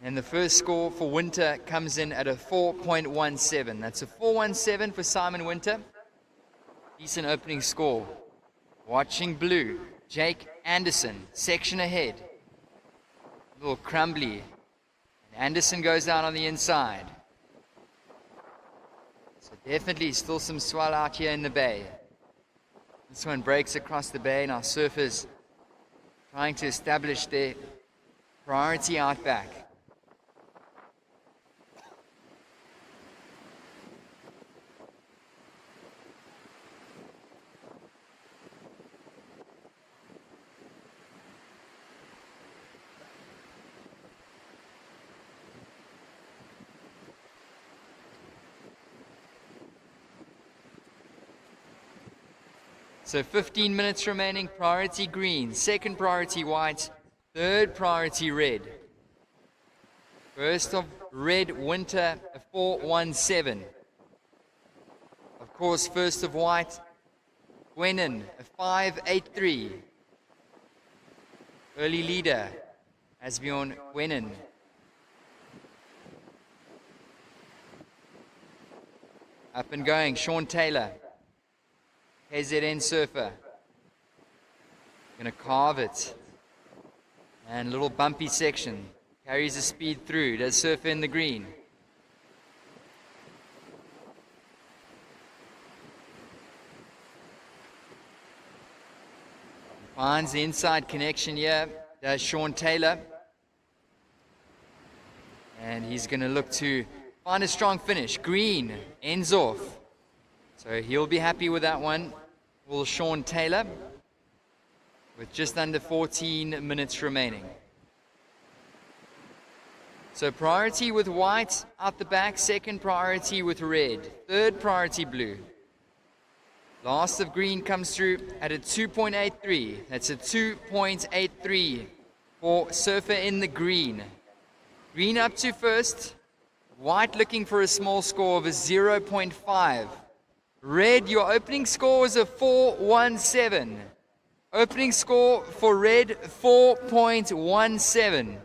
And the first score for Winter comes in at a 4.17. That's a 4.17 for Simon Winter. Decent opening score. Watching blue, Jake Anderson, section ahead. A little crumbly. And Anderson goes down on the inside. So definitely still some swell out here in the bay. This one breaks across the bay and our surfers trying to establish their priority out back. So 15 minutes remaining, priority green, second priority white, third priority red. First of red, Winter, a 4.17. Of course, first of white, Gwenin, a 5.83. Early leader, Asbjorn Gwenin. Up and going, Sean Taylor. KZN surfer. Gonna carve it. And a little bumpy section. Carries the speed through. Does surfer in the green. Finds the inside connection here. Does Sean Taylor. And he's gonna look to find a strong finish. Green ends off. So he'll be happy with that one. Will Sean Taylor. with just under 14 minutes remaining. So priority with white out the back, second priority with red, third priority blue. Last of green comes through at a 2.83. That's a 2.83 for Surfer in the green. Green up to first. White looking for a small score of a 0.5. Red, your opening score is a 4.17. Opening score for red, 4.17.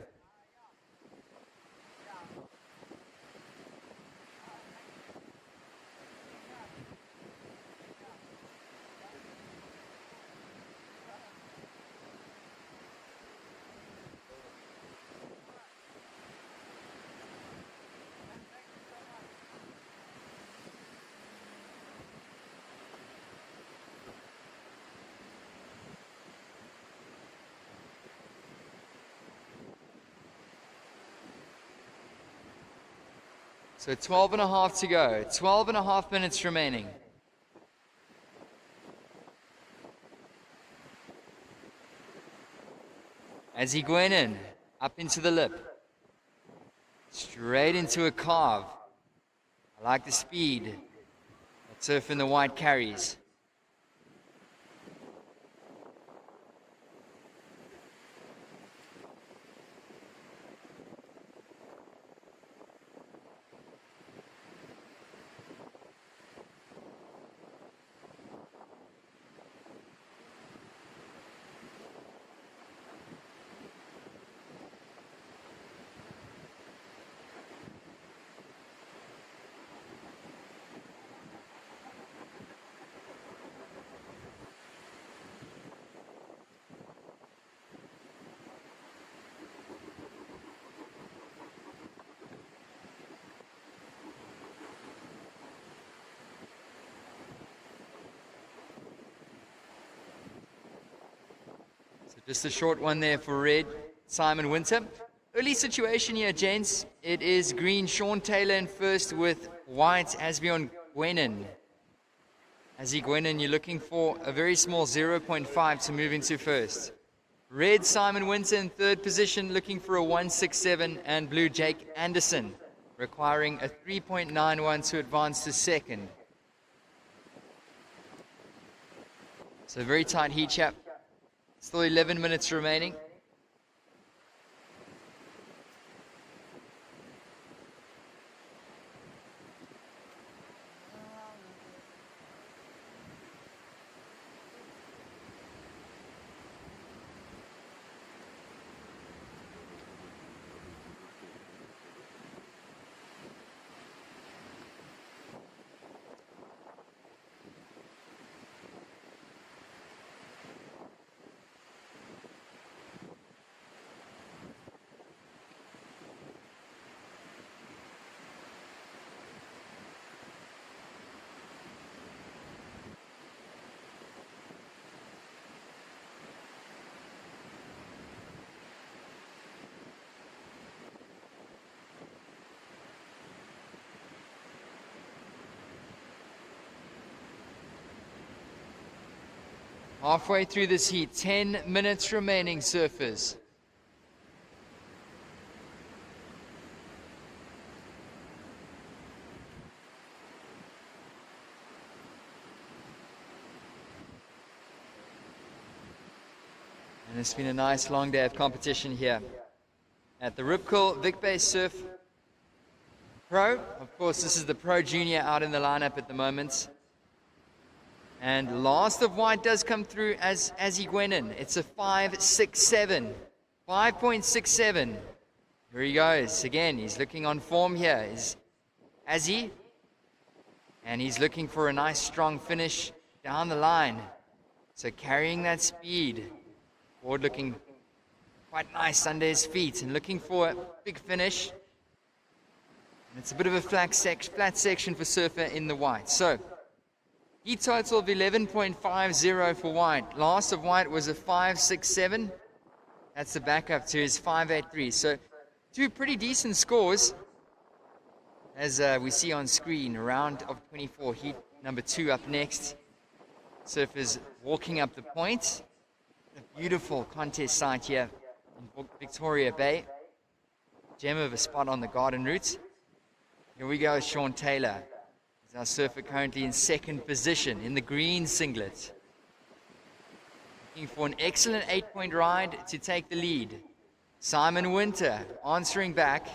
So 12 and a half to go. 12 and a half minutes remaining. As he going in, up into the lip. Straight into a carve. I like the speed that Surf in the white carries. Just a short one there for red, Simon Winter. Early situation here, gents. It is green, Sean Taylor in first with white, Asbjorn Gwenin. As Gwenin, you're looking for a very small 0.5 to move into first. Red, Simon Winter in third position, looking for a 1.67, and blue, Jake Anderson, requiring a 3.91 to advance to second. So very tight heat, chap. Still 11 minutes remaining. Halfway through this heat, 10 minutes remaining, surfers. And it's been a nice long day of competition here at the Ripcool Vic Bay Surf Pro. Of course, this is the Pro Junior out in the lineup at the moment. And last of white does come through as Gwenin. It's a 5.67. 5.67. Here he goes. Again, he's looking on form here. Is Azzy. And he's looking for a nice strong finish down the line. So carrying that speed. Forward looking quite nice under his feet and looking for a big finish. And it's a bit of a flat section for Surfer in the white. So heat total of 11.50 for white. Last of white was a 5.67. That's the backup to his 5.83. So two pretty decent scores, as we see on screen. Round of 24, heat number 2 up next. Surfers walking up the point. a beautiful contest site here in Victoria Bay. Gem of a spot on the garden route. Here we go, Sean Taylor. He's our surfer currently in second position in the green singlet. Looking for an excellent 8-point ride to take the lead. Simon Winter answering back.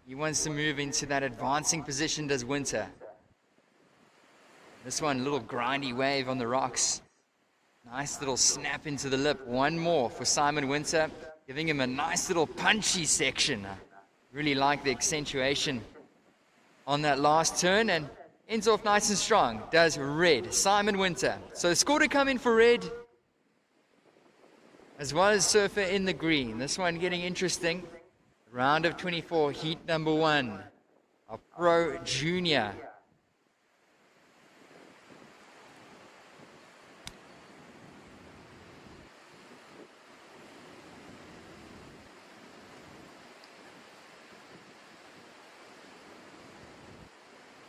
He wants to move into that advancing position, does Winter. This one, a little grindy wave on the rocks. Nice little snap into the lip. One more for Simon Winter, giving him a nice little punchy section. Really like the accentuation on that last turn, and ends off nice and strong. Does Red, Simon Winter. So score to come in for Red, as well as Surfer in the green. This one getting interesting. Round of 24, heat number 1. A Pro Junior.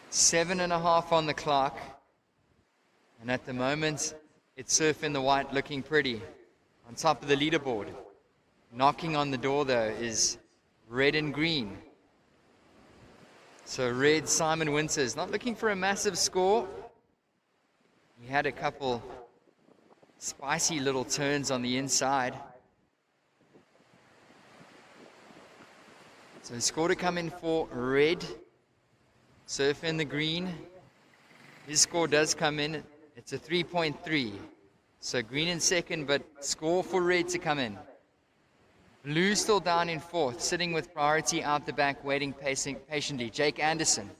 Seven and a half on the clock. And at the moment, it's Surf in the white looking pretty. On top of the leaderboard. Knocking on the door, though, is Red and Green. So Red, Simon Winters, not looking for a massive score. He had a couple spicy little turns on the inside. So score to come in for Red. Surf in the green. His score does come in. It's a 3.3. So Green in second, but score for Red to come in. Blue still down in fourth, sitting with priority out the back, waiting patiently. Jake Anderson.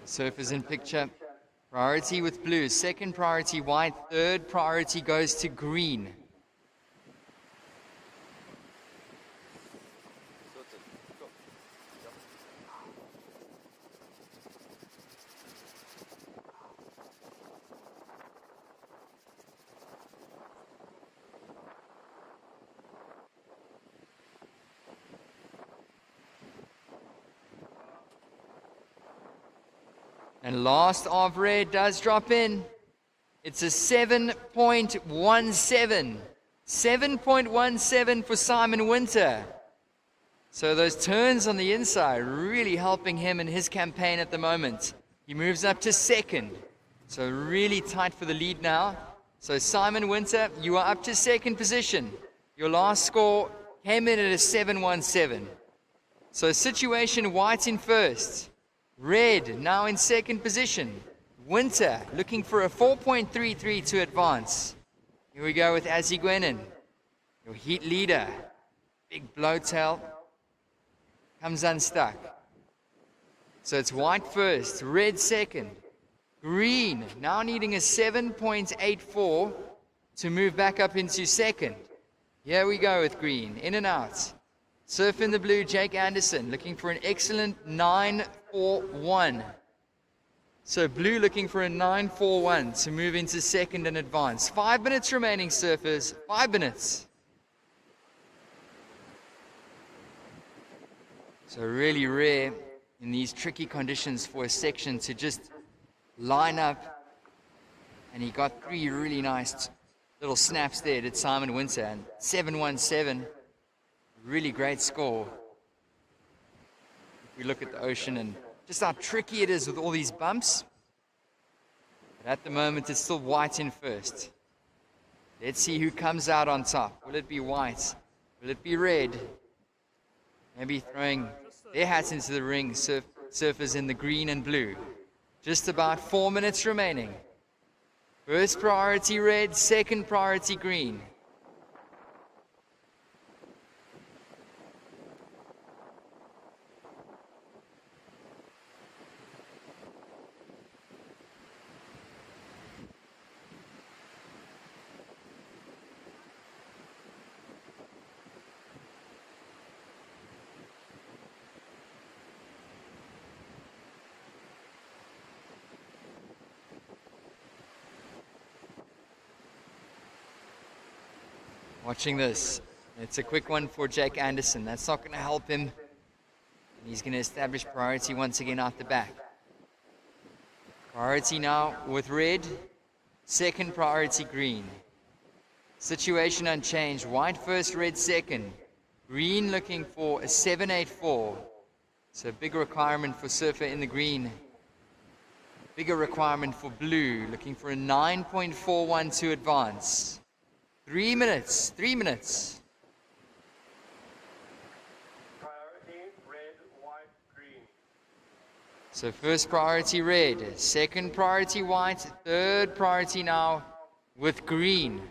Surfers in picture. Priority with blue, second priority white, third priority goes to green. And last of Red does drop in. It's a 7.17. 7.17 for Simon Winter. So those turns on the inside really helping him in his campaign at the moment. He moves up to second. So really tight for the lead now. So Simon Winter, you are up to second position. Your last score came in at a 7.17. So situation white in first. Red now in second position. Winter looking for a 4.33 to advance. Here we go with Azzy Gwenin, your heat leader. Big blowtail. Comes unstuck. So it's white first, red second. Green now needing a 7.84 to move back up into second. Here we go with green, in and out. Surf in the blue, Jake Anderson looking for an excellent 9.41. So blue looking for a 9.41 to move into second and advance. 5 minutes remaining, surfers. 5 minutes. So really rare in these tricky conditions for a section to just line up. And he got 3 really nice little snaps there, did Simon Winter. And 7.17. Really great score. If we look at the ocean and just how tricky it is with all these bumps. But at the moment, it's still white in first. Let's see who comes out on top. Will it be white? Will it be red? Maybe throwing their hats into the ring, surfers in the green and blue. Just about 4 minutes remaining. First priority red, second priority green. Watching this. It's a quick one for Jake Anderson. That's not going to help him. And he's going to establish priority once again out the back. Priority now with red. Second priority green. Situation unchanged. White first, red second. Green looking for a 784. So big requirement for Surfer in the green. Bigger requirement for blue. Looking for a 9.41 to advance. 3 minutes. 3 minutes. Priority, red, white, green. So first priority red. Second priority white. Third priority now with green.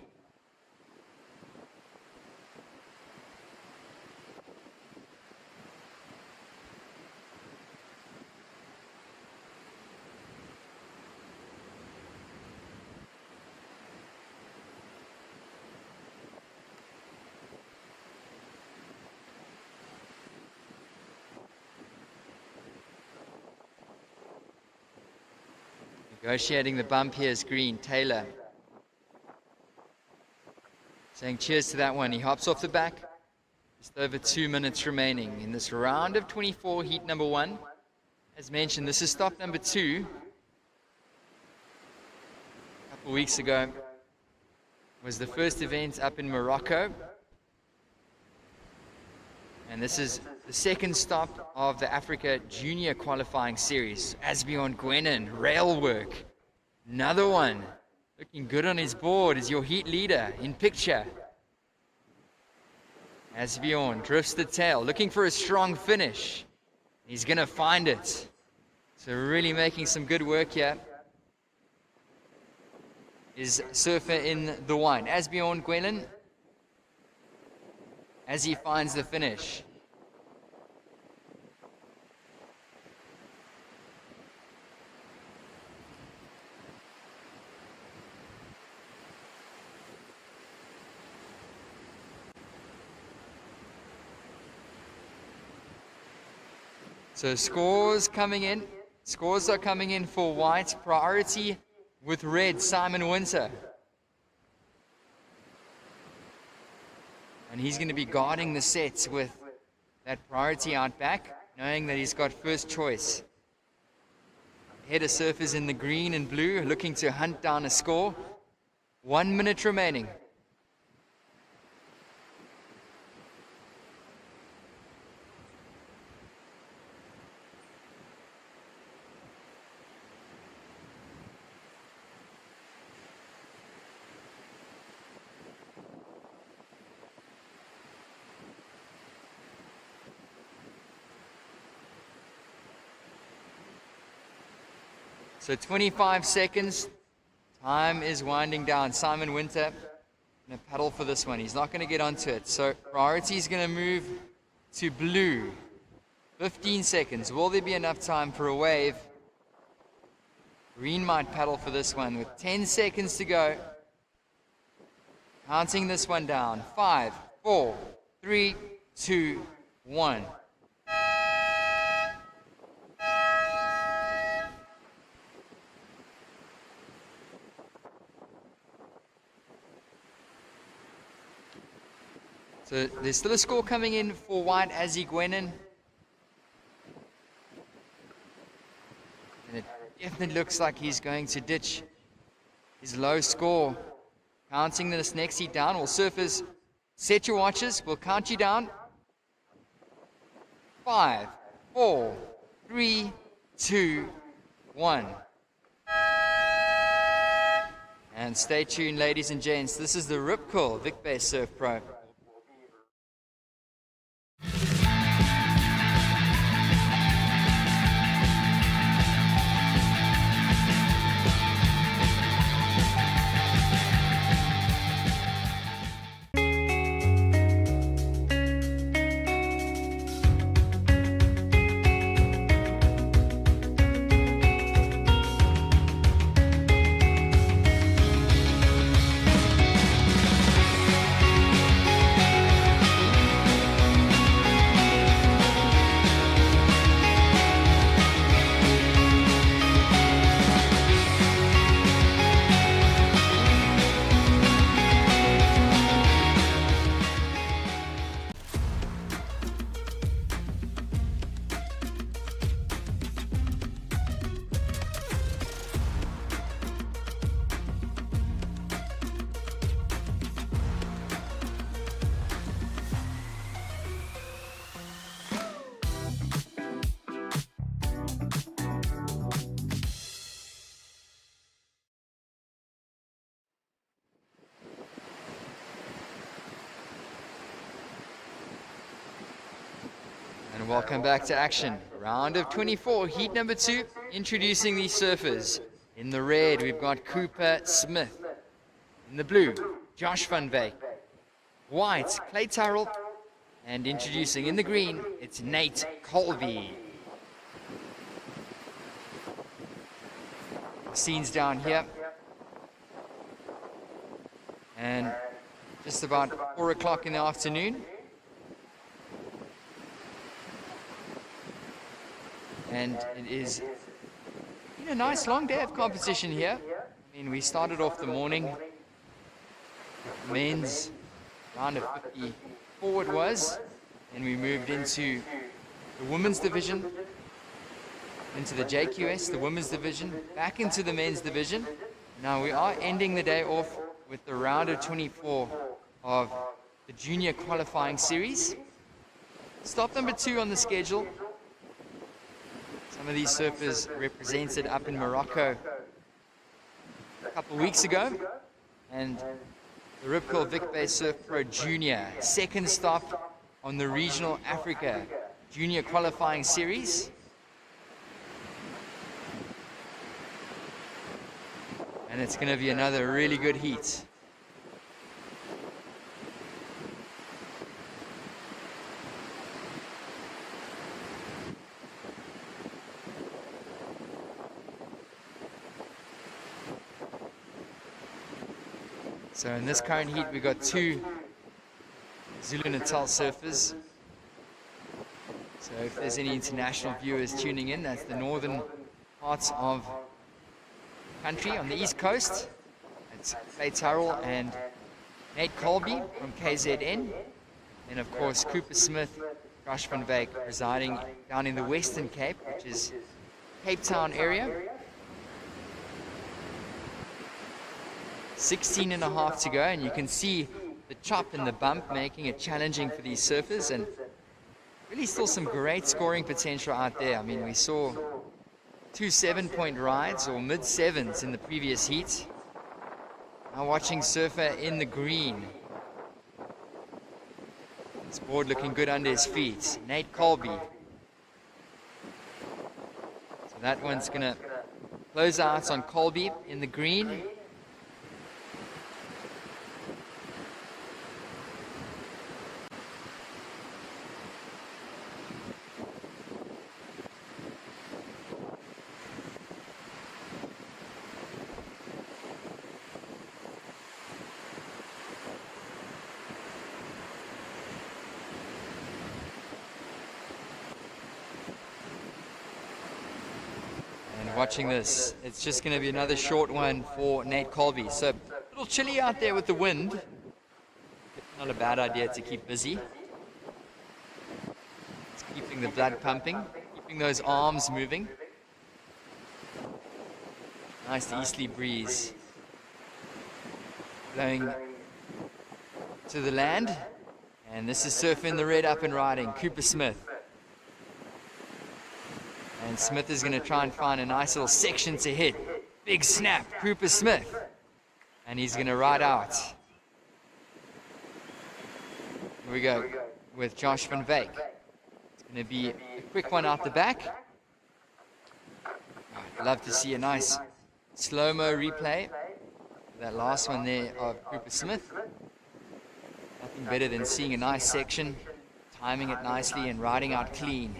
Negotiating the bump here is green. Taylor saying cheers to that one. He hops off the back. Just over 2 minutes remaining in this round of 24, heat number 1. As mentioned, this is stop number 2. A couple of weeks ago was the first event up in Morocco. And this is the second stop of the Africa Junior Qualifying Series. Asbjorn Gwenin, rail work. Another one. Looking good on his board is your heat leader in picture. Asbjorn drifts the tail, looking for a strong finish. He's going to find it. So really making some good work here. Is Surfer in the one. Asbjorn Gwenin, as he finds the finish. So scores coming in. Scores are coming in for white. Priority with red, Simon Winter. And he's going to be guarding the sets with that priority out back, knowing that he's got first choice. Header surfers in the green and blue, looking to hunt down a score. 1 minute remaining. So 25 seconds. Time is winding down. Simon Winter going to paddle for this one. He's not going to get onto it. So priority is going to move to blue. 15 seconds. Will there be enough time for a wave? Green might paddle for this one with 10 seconds to go. Counting this one down. 5, 4, 3, 2, 1. So there's still a score coming in for white, Azzy Gwenin. And it definitely looks like he's going to ditch his low score. Counting this next heat down. Well, surfers, set your watches. We'll count you down. 5, 4, 3, 2, 1. And stay tuned, ladies and gents. This is the Rip Curl Vic Bay Surf Pro. And welcome back to action. Round of 24, heat number 2. Introducing these surfers. In the red, we've got Cooper Smith. In the blue, Josh van Wyk. White, Clay Turrell. And introducing in the green, it's Nate Colby. Scenes down here. And just about 4 o'clock in the afternoon. And it is a nice long day of competition here. I mean, we started off the morning with the men's round of 54 it was, and we moved into the women's division, into the JQS, the women's division, back into the men's division. Now we are ending the day off with the round of 24 of the junior qualifying series. Stop number 2 on the schedule. Some of these surfers represented up in Morocco a couple of weeks ago, and the Rip Curl Vic Bay Surf Pro Junior, second stop on the Regional Africa Junior Qualifying Series. And it's going to be another really good heat. So in this current heat, we got 2 Zulu Natal surfers. So if there's any international viewers tuning in, that's the northern parts of the country on the east coast. It's Clay Turrell and Nate Colby from KZN. And of course, Cooper Smith, Josh van Wyk residing down in the Western Cape, which is Cape Town area. 16 and a half to go, and you can see the chop and the bump making it challenging for these surfers, and really still some great scoring potential out there. I mean, we saw 2 7-point rides or mid-sevens in the previous heat. Now watching surfer in the green. This board looking good under his feet. Nate Colby. So that one's going to close out on Colby in the green. Watching this, it's just going to be another short one for Nate Colby. So a little chilly out there with the wind. Not a bad idea to keep busy. It's keeping the blood pumping, keeping those arms moving. Nice easterly breeze blowing to the land. And this is surfing the red up and riding, Cooper Smith. And Smith is going to try and find a nice little section to hit. Big snap, Cooper Smith. And he's going to ride out. Here we go with Josh van Wyk. It's going to be a quick one out the back. I'd love to see a nice slow-mo replay. That last one there of Cooper Smith. Nothing better than seeing a nice section, timing it nicely and riding out clean.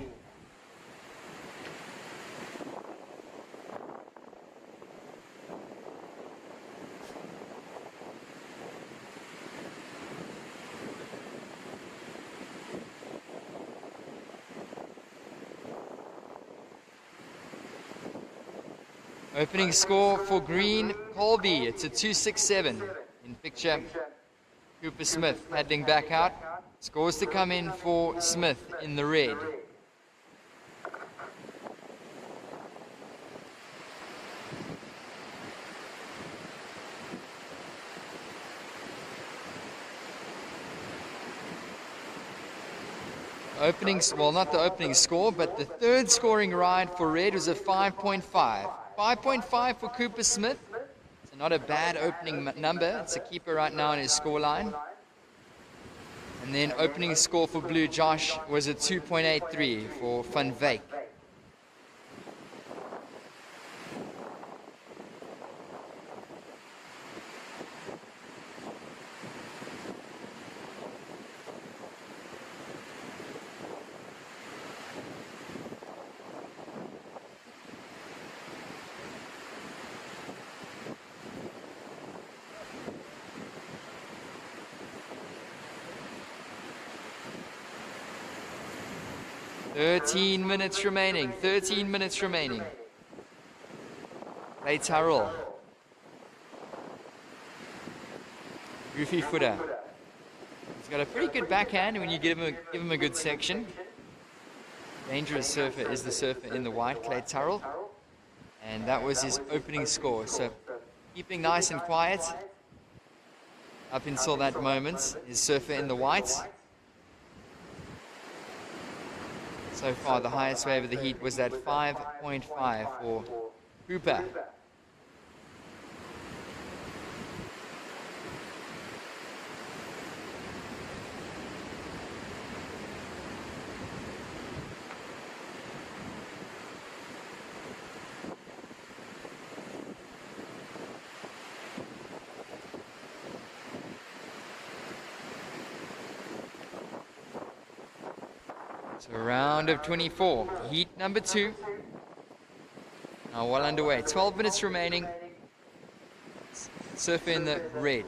Opening score for green, Colby. It's a 267. In picture, Cooper Smith paddling back out. Scores to come in for Smith in the red. Well, not the opening score, but the third scoring ride for red was a 5.5. 5.5 for Cooper Smith. So not a bad opening number. It's a keeper right now on his scoreline. And then opening score for Blue Josh was a 2.83 for Van Wyk. Thirteen minutes remaining. 13 minutes remaining. Play Tyrrell. Goofy footer. He's got a pretty good backhand when you give him a good section. Dangerous surfer is the surfer in the white, Clay Tyrrell. And that was his opening score. So keeping nice and quiet up until that moment. His surfer in the white. So far, the highest wave of the heat was at 5.5 for Cooper. So round of 24, heat number 2. Now well underway, 12 minutes remaining. Surfer in the red.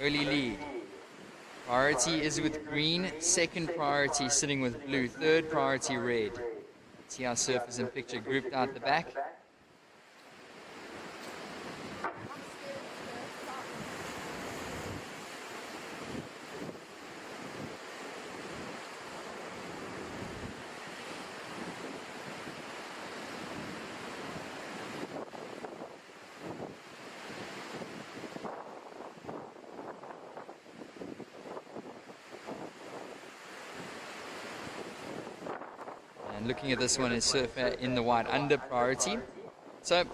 Early lead. Priority is with green, second priority sitting with blue, third priority red. See our surfers in picture grouped out the back. And looking at this one is surfer in the white under priority. So,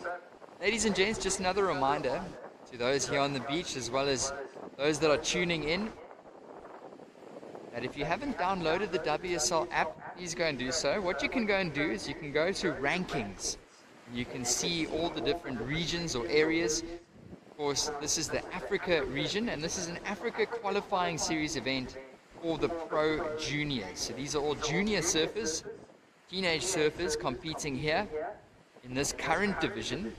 ladies and gents, just another reminder to those here on the beach as well as those that are tuning in that if you haven't downloaded the WSL app, please go and do so. What you can go and do is you can go to rankings. You can see all the different regions or areas. Of course, this is the Africa region, and this is an Africa qualifying series event for the Pro Juniors. So these are all junior surfers, teenage surfers competing here in this current division.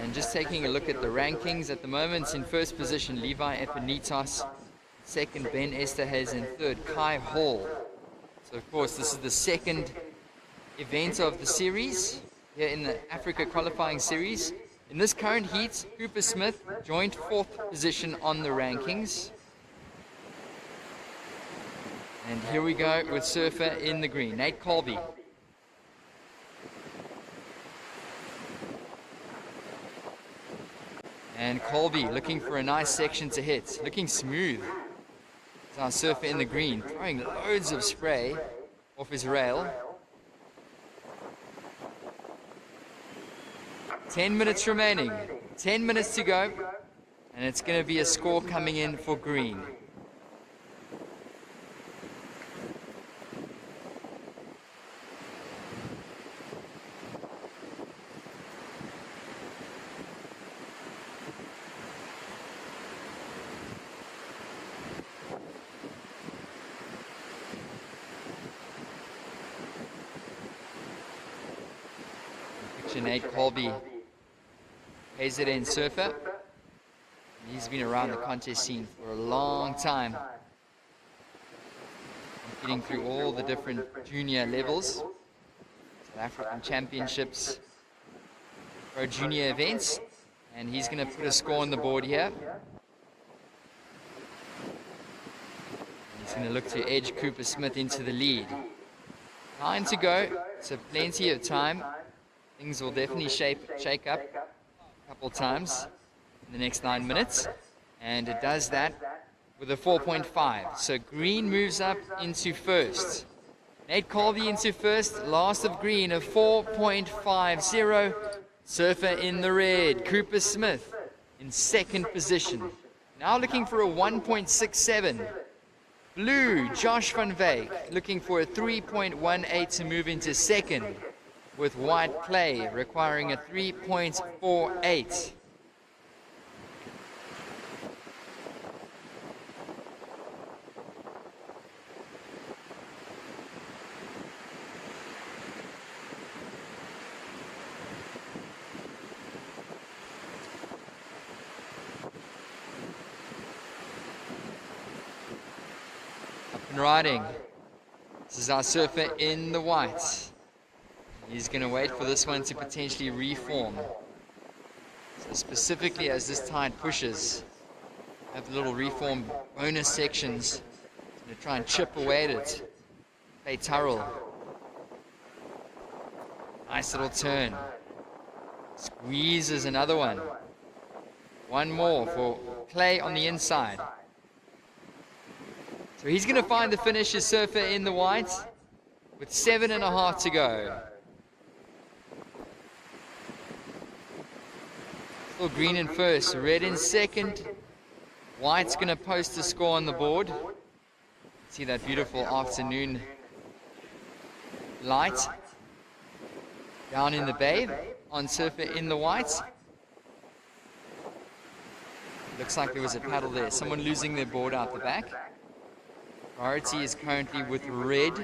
And just taking a look at the rankings at the moment, in first position Levi Epinitos, second Ben Esterhazy, and third Kai Hall. So of course this is the second event of the series here in the Africa qualifying series. In this current heat, Cooper Smith joined 4th position on the rankings. And here we go with surfer in the green, Nate Colby. And Colby looking for a nice section to hit, looking smooth. It's our surfer in the green, throwing loads of spray off his rail. 10 minutes remaining, 10 minutes to go, and it's going to be a score coming in for green. Nate Colby, KZN surfer. He's been around the contest scene for a long time, getting through all the different junior levels, South African Championships, Pro Junior events, and he's going to put a score on the board here. He's going to look to edge Cooper Smith into the lead. 9 to go, so plenty of time. Things will definitely shake up a couple times in the next 9 minutes, and it does that with a 4.5. So green moves up into first. Nate Colby into first, last of green, a 4.50. Surfer in the red, Cooper Smith in second position. Now looking for a 1.67. Blue, Josh van Wyk, looking for a 3.18 to move into second, with white Clay requiring a 3.48. Riding. This is our surfer in the white. He's going to wait for this one to potentially reform. So specifically as this tide pushes, have little reform bonus sections. He's going to try and chip away at it. Play Turrell. Nice little turn. Squeezes another one. One more for Clay on the inside. So he's going to find the finish, his surfer in the white, with 7.5 to go. Still green in first, red in second. White's going to post a score on the board. See that beautiful afternoon light down in the bay on surfer in the white. Looks like there was a paddle there. Someone losing their board out the back. Priority is currently with red.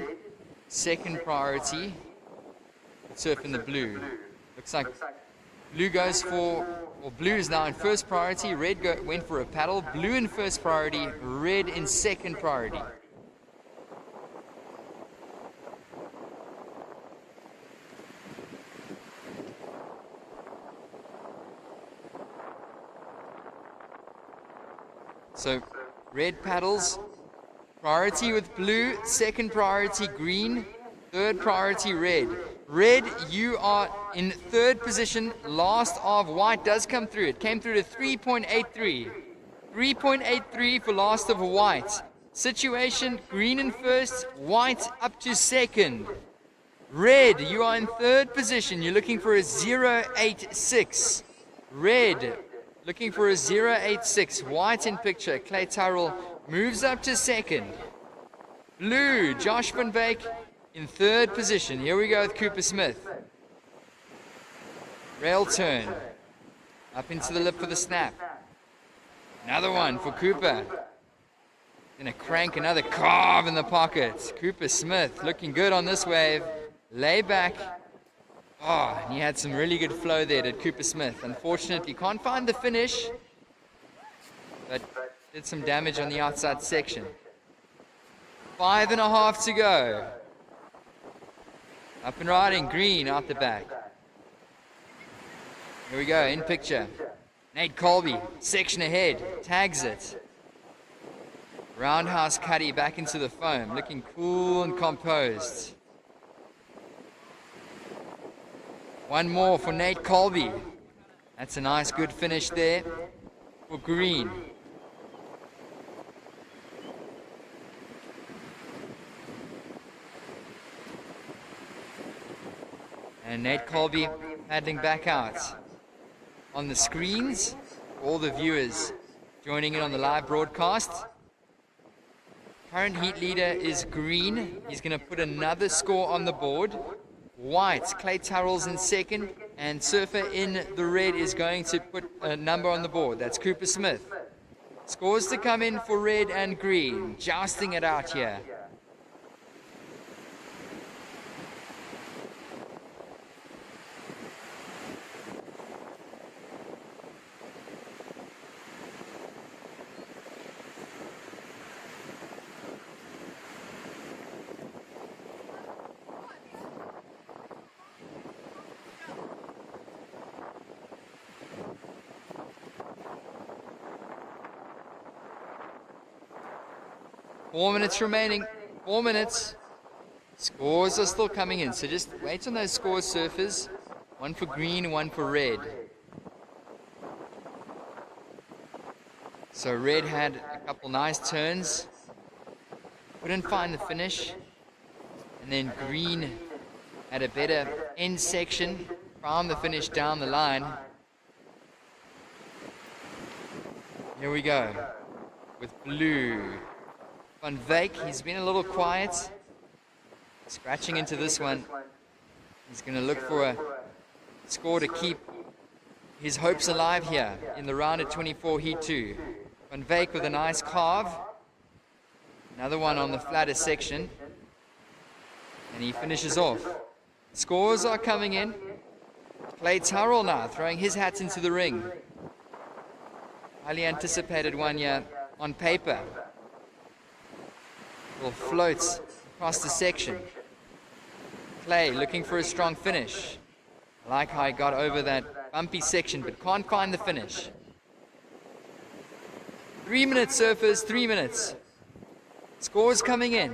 Second priority, surf in the blue. Looks like blue goes for, or blue is now in first priority. Red went for a paddle. Blue in first priority, red in second priority. So red paddles. Priority with blue, second priority green, third priority red. Red, you are in third position, last of white does come through. It came through to 3.83. 3.83 for last of white. Situation, green in first, white up to second. Red, you are in third position. You're looking for a 0.86. Red, looking for a 0.86. White in picture, Clay Turrell moves up to second. Blue, Josh van Wyk in third position. Here we go with Cooper Smith. Rail turn. Up into the lip for the snap. Another one for Cooper. Gonna crank another carve in the pocket. Cooper Smith looking good on this wave. Lay back. Oh, and he had some really good flow there, did Cooper Smith. Unfortunately, can't find the finish. But did some damage on the outside section. 5.5 to go. Up and riding, green out the back. Here we go, in picture. Nate Colby, section ahead, tags it. Roundhouse cuddy back into the foam, looking cool and composed. One more for Nate Colby. That's a nice, good finish there for green. And Nate Colby paddling back out. On the screens, all the viewers joining in on the live broadcast. Current heat leader is green. He's going to put another score on the board. White, Clay Turrell's in second, and surfer in the red is going to put a number on the board. That's Cooper Smith. Scores to come in for red and green, jousting it out here. Four minutes remaining. 4 minutes. Scores are still coming in, so just wait on those scores, surfers. One for green, one for red. So red had a couple nice turns. Couldn't find the finish. And then green had a better end section. Found the finish down the line. Here we go with blue. Van Wyk, he's been a little quiet. Scratching into this one. He's going to look for a score to keep his hopes alive here in the round of 24 Heat 2. Van Wyk with a nice carve. Another one on the flatter section. And he finishes off. Scores are coming in. Clay Tyrrell now throwing his hat into the ring. Highly anticipated one here on paper. Little floats across the section. Clay looking for a strong finish. I like how he got over that bumpy section but can't find the finish. 3 minutes surfers, 3 minutes. Scores coming in.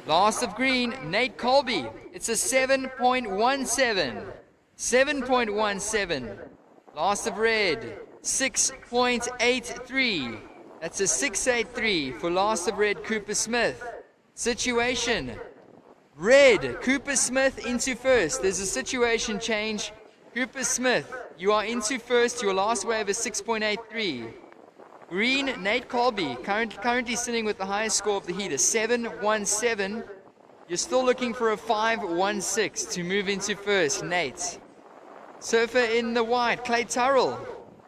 Last of green, Nate Colby. It's a 7.17. 7.17. Last of red, 6.83. That's a 6.83 for last of red, Cooper Smith. Situation. Red, Cooper Smith into first. There's a situation change. Cooper Smith, you are into first. Your last wave is 6.83. Green, Nate Colby, currently sitting with the highest score of the heat, a 7.17. You're still looking for a 5.16 to move into first, Nate. Surfer in the white, Clay Tyrrell,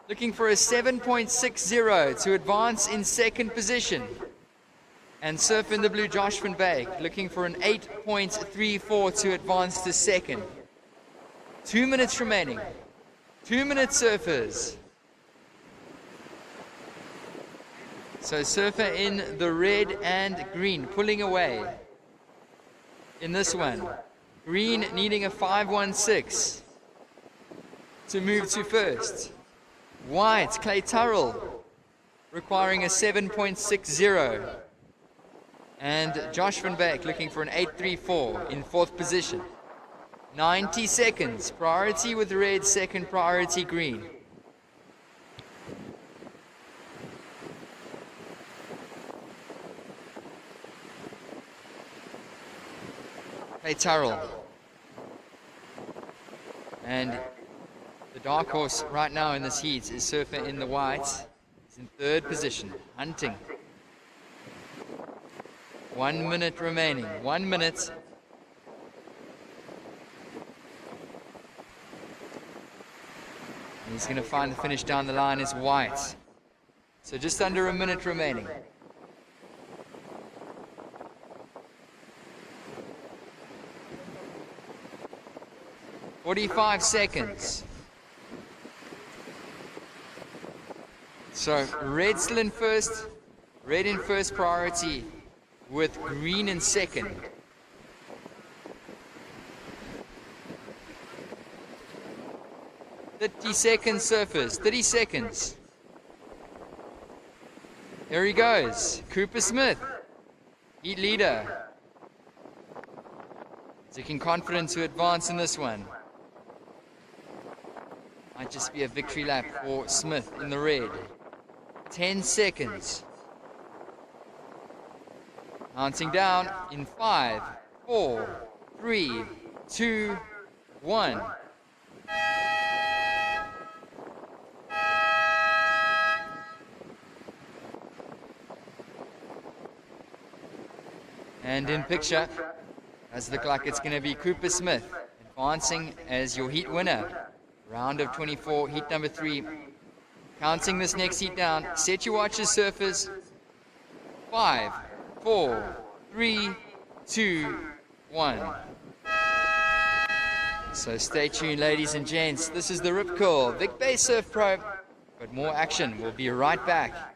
looking for a 7.60 to advance in second position. And surfer in the blue, Josh Van Wyk, looking for an 8.34 to advance to second. 2 minutes remaining. 2 minutes, surfers. So surfer in the red and green, pulling away in this one. Green needing a 5.16 to move to first. White, Clay Tyrrell, requiring a 7.60. And Josh Van Wyk looking for an 8.34 in fourth position. 90 seconds. Priority with red, second priority green. Clay Tyrrell. And the dark horse right now in this heat is surfer in the white. He's in third position, hunting. 1 minute remaining. 1 minute. And he's going to find the finish down the line is white. So just under a minute remaining. "45 seconds. So red still in first. Red in first priority with green in second. "30 seconds, surfers. 30 seconds. Here he goes. Cooper Smith, heat leader. Taking confidence to advance in this one. Might just be a victory lap for Smith in the red. 10 seconds. Counting down in 5, 4, 3, 2, 1. And in picture, does look like it's going to be Cooper Smith advancing as your heat winner. Round of 24, heat number 3. Counting this next heat down. Set your watches, surfers. 5, 4, 3, 2, 1. So stay tuned, ladies and gents. This is the Rip Curl Vic Bay Surf Pro. But more action. We'll be right back.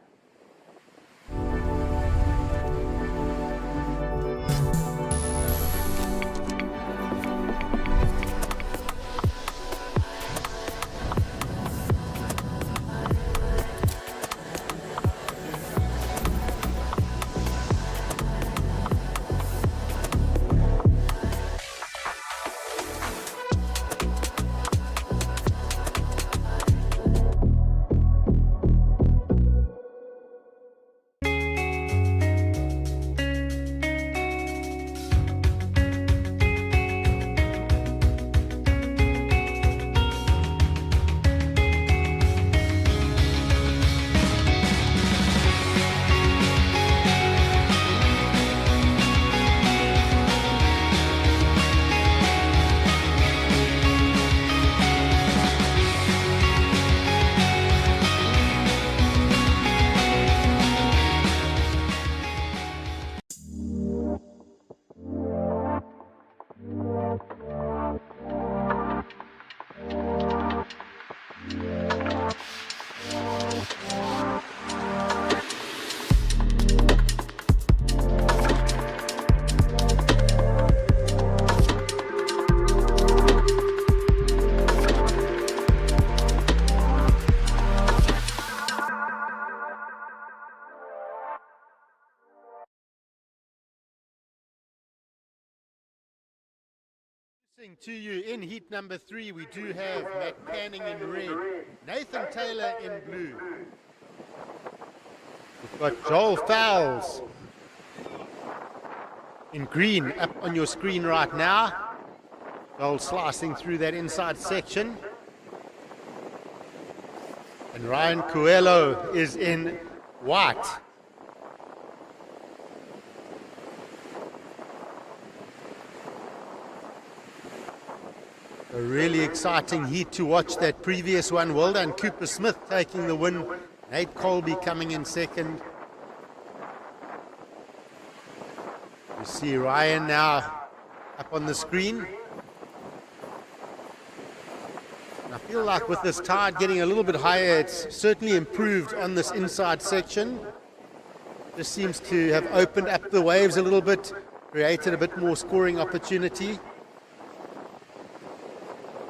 To you in heat number 3, we do have Matt Canning in red, Nathan Taylor in blue. We've got Joel Fowles in green up on your screen right now. Joel slicing through that inside section. And Ryan Coelho is in white. A really exciting heat to watch that previous one. Well done, Cooper Smith taking the win. Nate Colby coming in second. You see Ryan now up on the screen. And I feel like with this tide getting a little bit higher, it's certainly improved on this inside section. This seems to have opened up the waves a little bit, created a bit more scoring opportunity.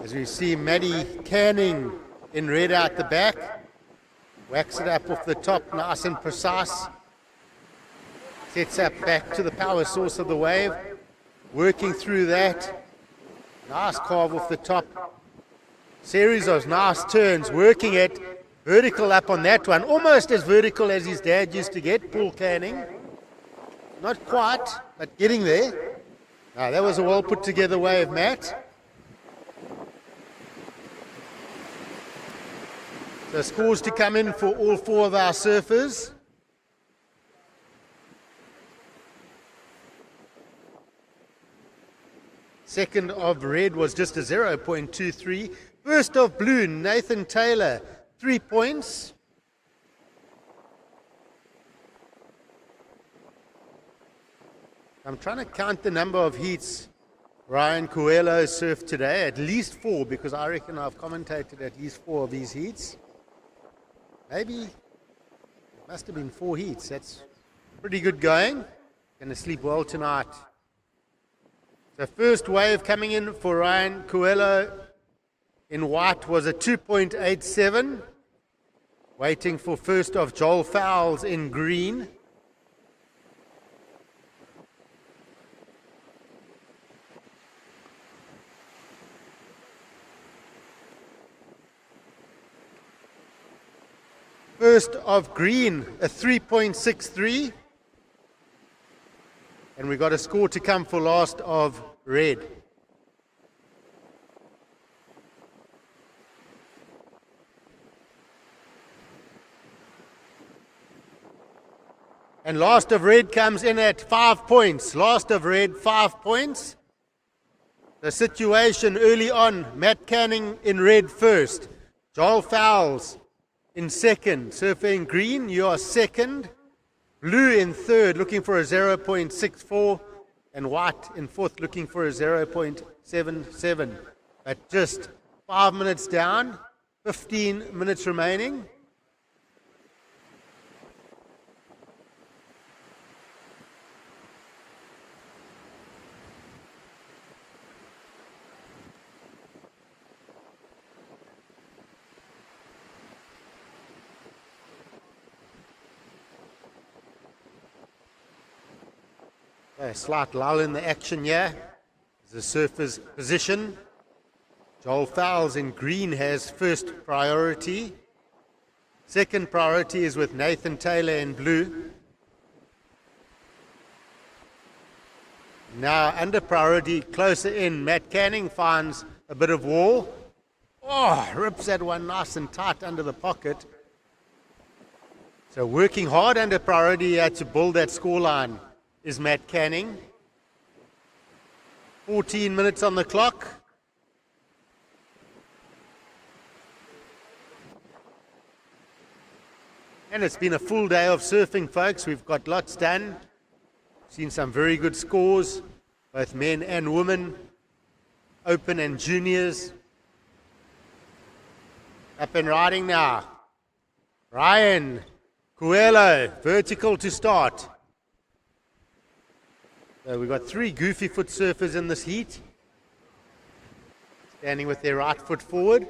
As we see Maddie Canning in red out the back. Whacks it up off the top, nice and precise. Sets up back to the power source of the wave. Working through that. Nice carve off the top. Series of nice turns. Working it. Vertical up on that one. Almost as vertical as his dad used to get, Paul Canning. Not quite, but getting there. Now, that was a well put together wave, Matt. So scores to come in for all 4 of our surfers. Second of red was just a 0.23. First of blue, Nathan Taylor, 3 points. I'm trying to count the number of heats Ryan Coelho surfed today. At least 4, because I reckon I've commentated at least 4 of these heats. Maybe it must have been 4 heats. That's pretty good going. Going to sleep well tonight. The first wave coming in for Ryan Coelho in white was a 2.87. Waiting for first of Joel Fowles in green. First of green, a 3.63. And we got a score to come for last of red. And last of red comes in at 5 points. Last of red, 5 points. The situation early on, Matt Canning in red first. Joel Fowles in second. Surfer in green, you are second. Blue in third, looking for a 0.64. And white in fourth, looking for a 0.77. But just 5 minutes down, 15 minutes remaining. A slight lull in the action here. The surfer's position. Joel Fowles in green has first priority. Second priority is with Nathan Taylor in blue. Now under priority, closer in, Matt Canning finds a bit of wall. Oh, rips that one nice and tight under the pocket. So working hard under priority here to build that scoreline is Matt Canning. 14 minutes on the clock. And it's been a full day of surfing, folks. We've got lots done. Seen some very good scores, both men and women, open and juniors. Up and riding now. Ryan Coelho, vertical to start. So we've got 3 goofy foot surfers in this heat. Standing with their right foot forward.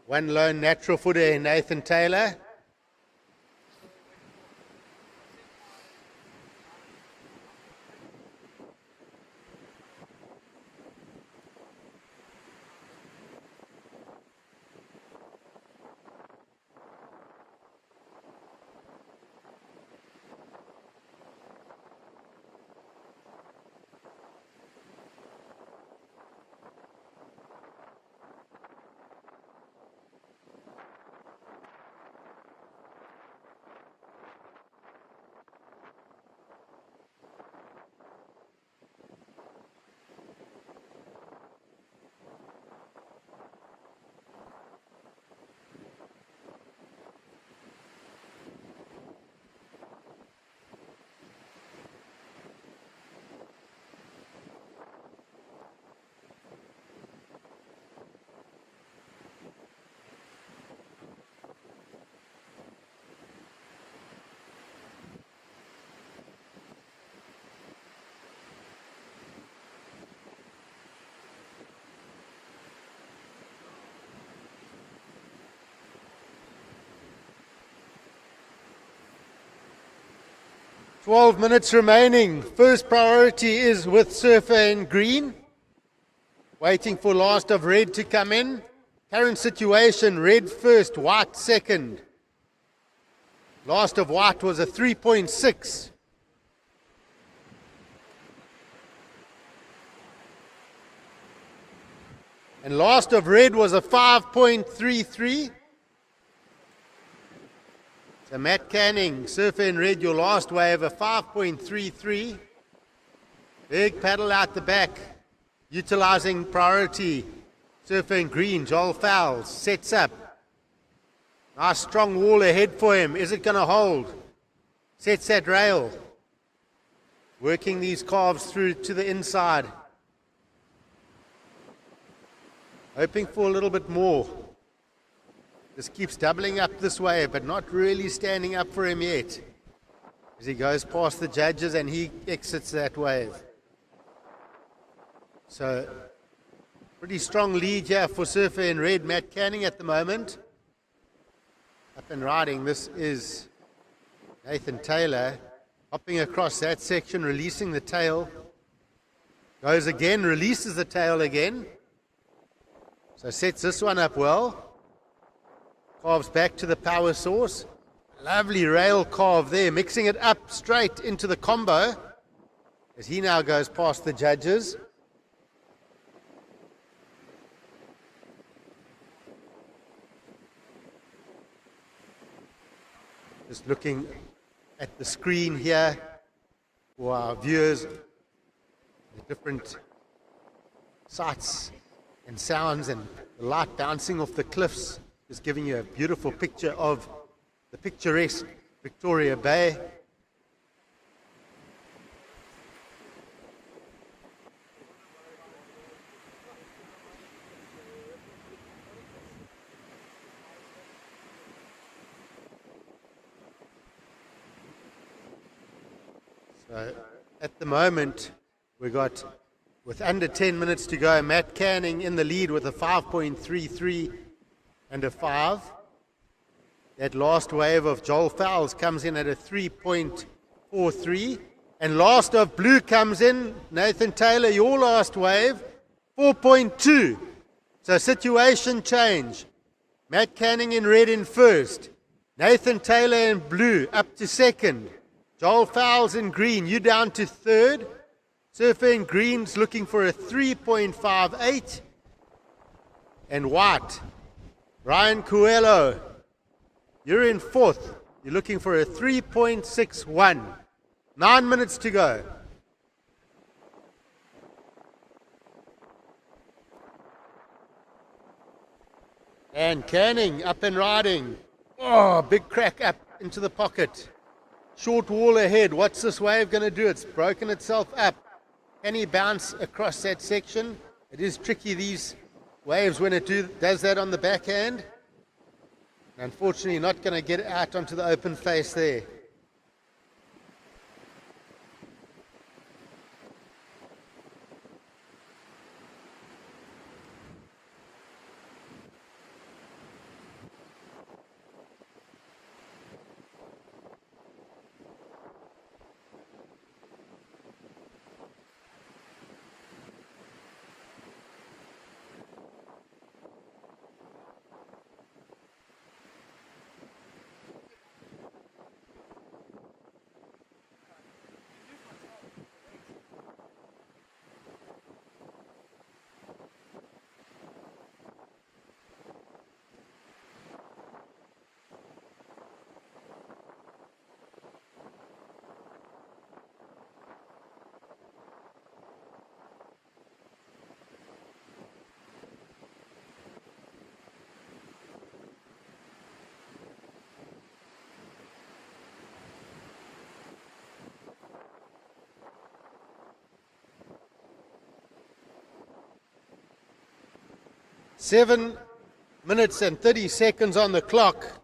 1 lone natural footer in Nathan Taylor. 12 minutes remaining. First priority is with Surfer in green. Waiting for last of red to come in. Current situation, red first, white second. Last of white was a 3.6. And last of red was a 5.33. So Matt Canning, Surfer in red, your last wave, a 5.33. Big paddle out the back, utilizing priority. Surfer in green, Joel Fowles, sets up. Nice strong wall ahead for him. Is it going to hold? Sets that rail. Working these calves through to the inside. Hoping for a little bit more. This keeps doubling up this way, but not really standing up for him yet. As he goes past the judges and he exits that wave. So, pretty strong lead here for Surfer in red, Matt Canning at the moment. Up and riding, this is Nathan Taylor. Hopping across that section, releasing the tail. Goes again, releases the tail again. So sets this one up well. Carves back to the power source. Lovely rail carve there, mixing it up straight into the combo as he now goes past the judges. Just looking at the screen here for our viewers, the different sights and sounds and the light bouncing off the cliffs. Just giving you a beautiful picture of the picturesque Victoria Bay. So at the moment, we got, with under 10 minutes to go, Matt Canning in the lead with a 5.33 and a 5. That last wave of Joel Fowles comes in at a 3.43. And last of blue comes in, Nathan Taylor, your last wave, 4.2. So situation change. Matt Canning in red in first. Nathan Taylor in blue up to second. Joel Fowles in green, you down to third. Surfer in green's looking for a 3.58. And white, Ryan Coelho, you're in fourth. You're looking for a 3.61. 9 minutes to go. And Canning up and riding. Oh, big crack up into the pocket. Short wall ahead. What's this wave going to do? It's broken itself up. Can he bounce across that section? It is tricky, these waves, when it does that on the backhand. Unfortunately, not going to get out onto the open face there. Seven minutes and 30 seconds on the clock.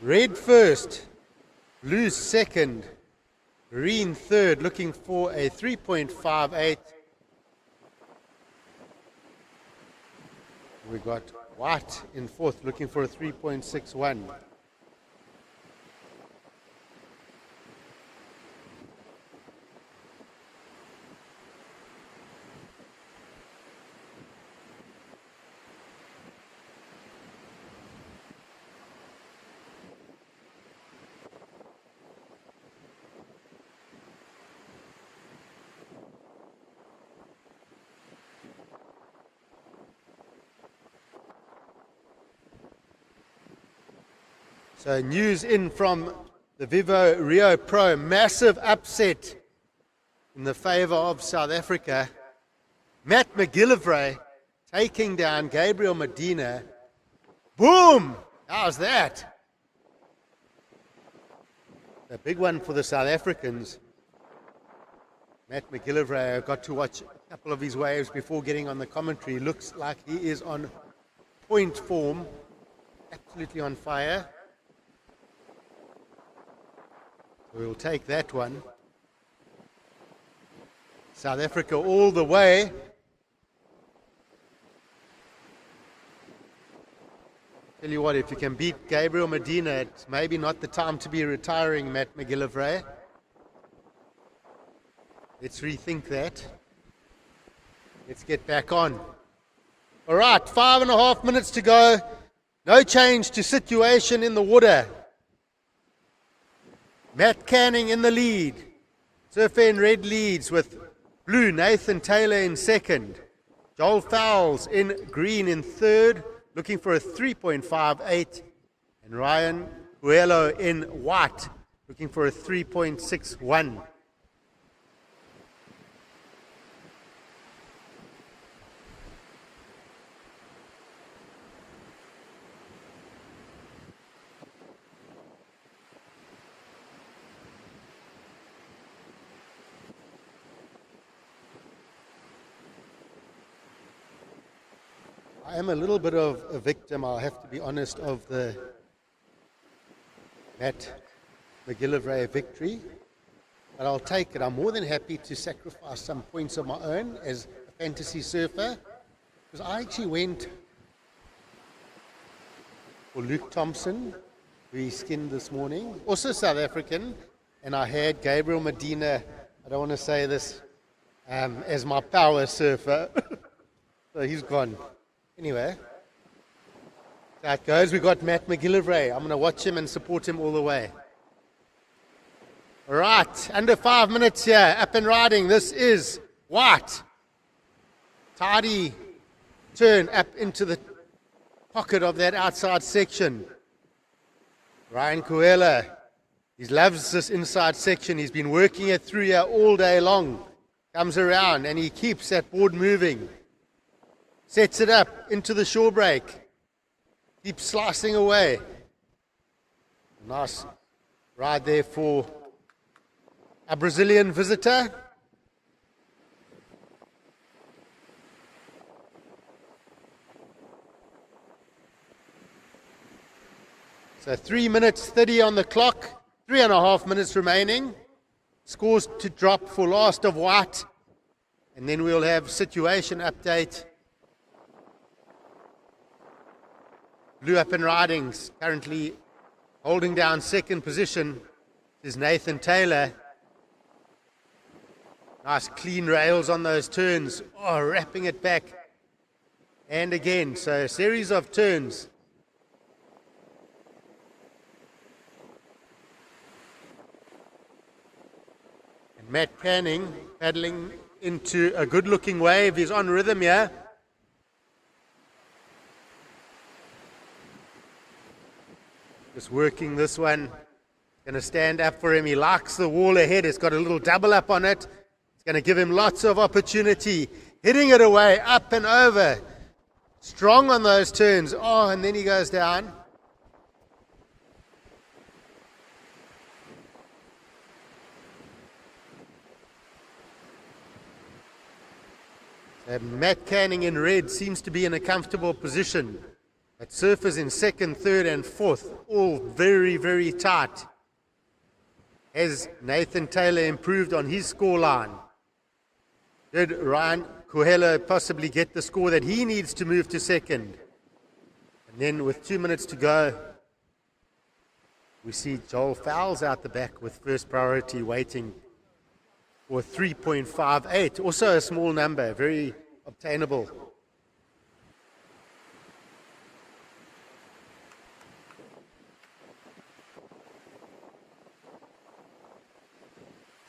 Red first, blue second, green third, looking for a 3.58. We got White in fourth, looking for a 3.61. So news in from the Vivo Rio Pro, massive upset in the favour of South Africa. Matt McGillivray taking down Gabriel Medina. Boom! How's that? A big one for the South Africans. Matt McGillivray, I got to watch a couple of his waves before getting on the commentary. Looks like he is on point form, absolutely on fire. We'll take that one. South Africa all the way. Tell you what, if you can beat Gabriel Medina, it's maybe not the time to be retiring, Matt McGillivray. Let's rethink that. Let's get back on. All right, 5.5 minutes to go. No change to situation in the water. Matt Canning in the lead. Surfer in red leads with blue Nathan Taylor in second. Joel Fowles in green in third, looking for a 3.58. And Ryan Coelho in white, looking for a 3.61. I am a little bit of a victim, I'll have to be honest, of the Matt McGillivray victory. But I'll take it. I'm more than happy to sacrifice some points of my own as a fantasy surfer. Because I actually went for Luke Thompson, who he skinned this morning, also South African. And I had Gabriel Medina, I don't want to say this, as my power surfer. So he's gone. Anyway, that goes. We got Matt McGillivray. I'm going to watch him and support him all the way. All right, under 5 minutes here, up and riding. This is white. Tidy turn up into the pocket of that outside section. Ryan Coelho, he loves this inside section. He's been working it through here all day long. Comes around and he keeps that board moving. Sets it up into the shore break. Keeps slicing away. Nice ride there for a Brazilian visitor. So 3 minutes 30 on the clock. 3.5 minutes remaining. Scores to drop for last of white. And then we'll have situation update. Blue up and riding, currently holding down second position is Nathan Taylor. Nice clean rails on those turns. Oh, wrapping it back. And again, so a series of turns. And Matt Canning paddling into a good looking wave. He's on rhythm here. Just working this one. Going to stand up for him. He likes the wall ahead. It's got a little double up on it. It's going to give him lots of opportunity. Hitting it away, up and over. Strong on those turns. Oh, and then he goes down. Matt Canning in red seems to be in a comfortable position. But surfers in second, third, and fourth, all very, very tight. Has Nathan Taylor improved on his scoreline? Did Ryan Coelho possibly get the score that he needs to move to second? And then with 2 minutes to go, we see Joel Fowles out the back with first priority waiting for 3.58. Also a small number, very obtainable.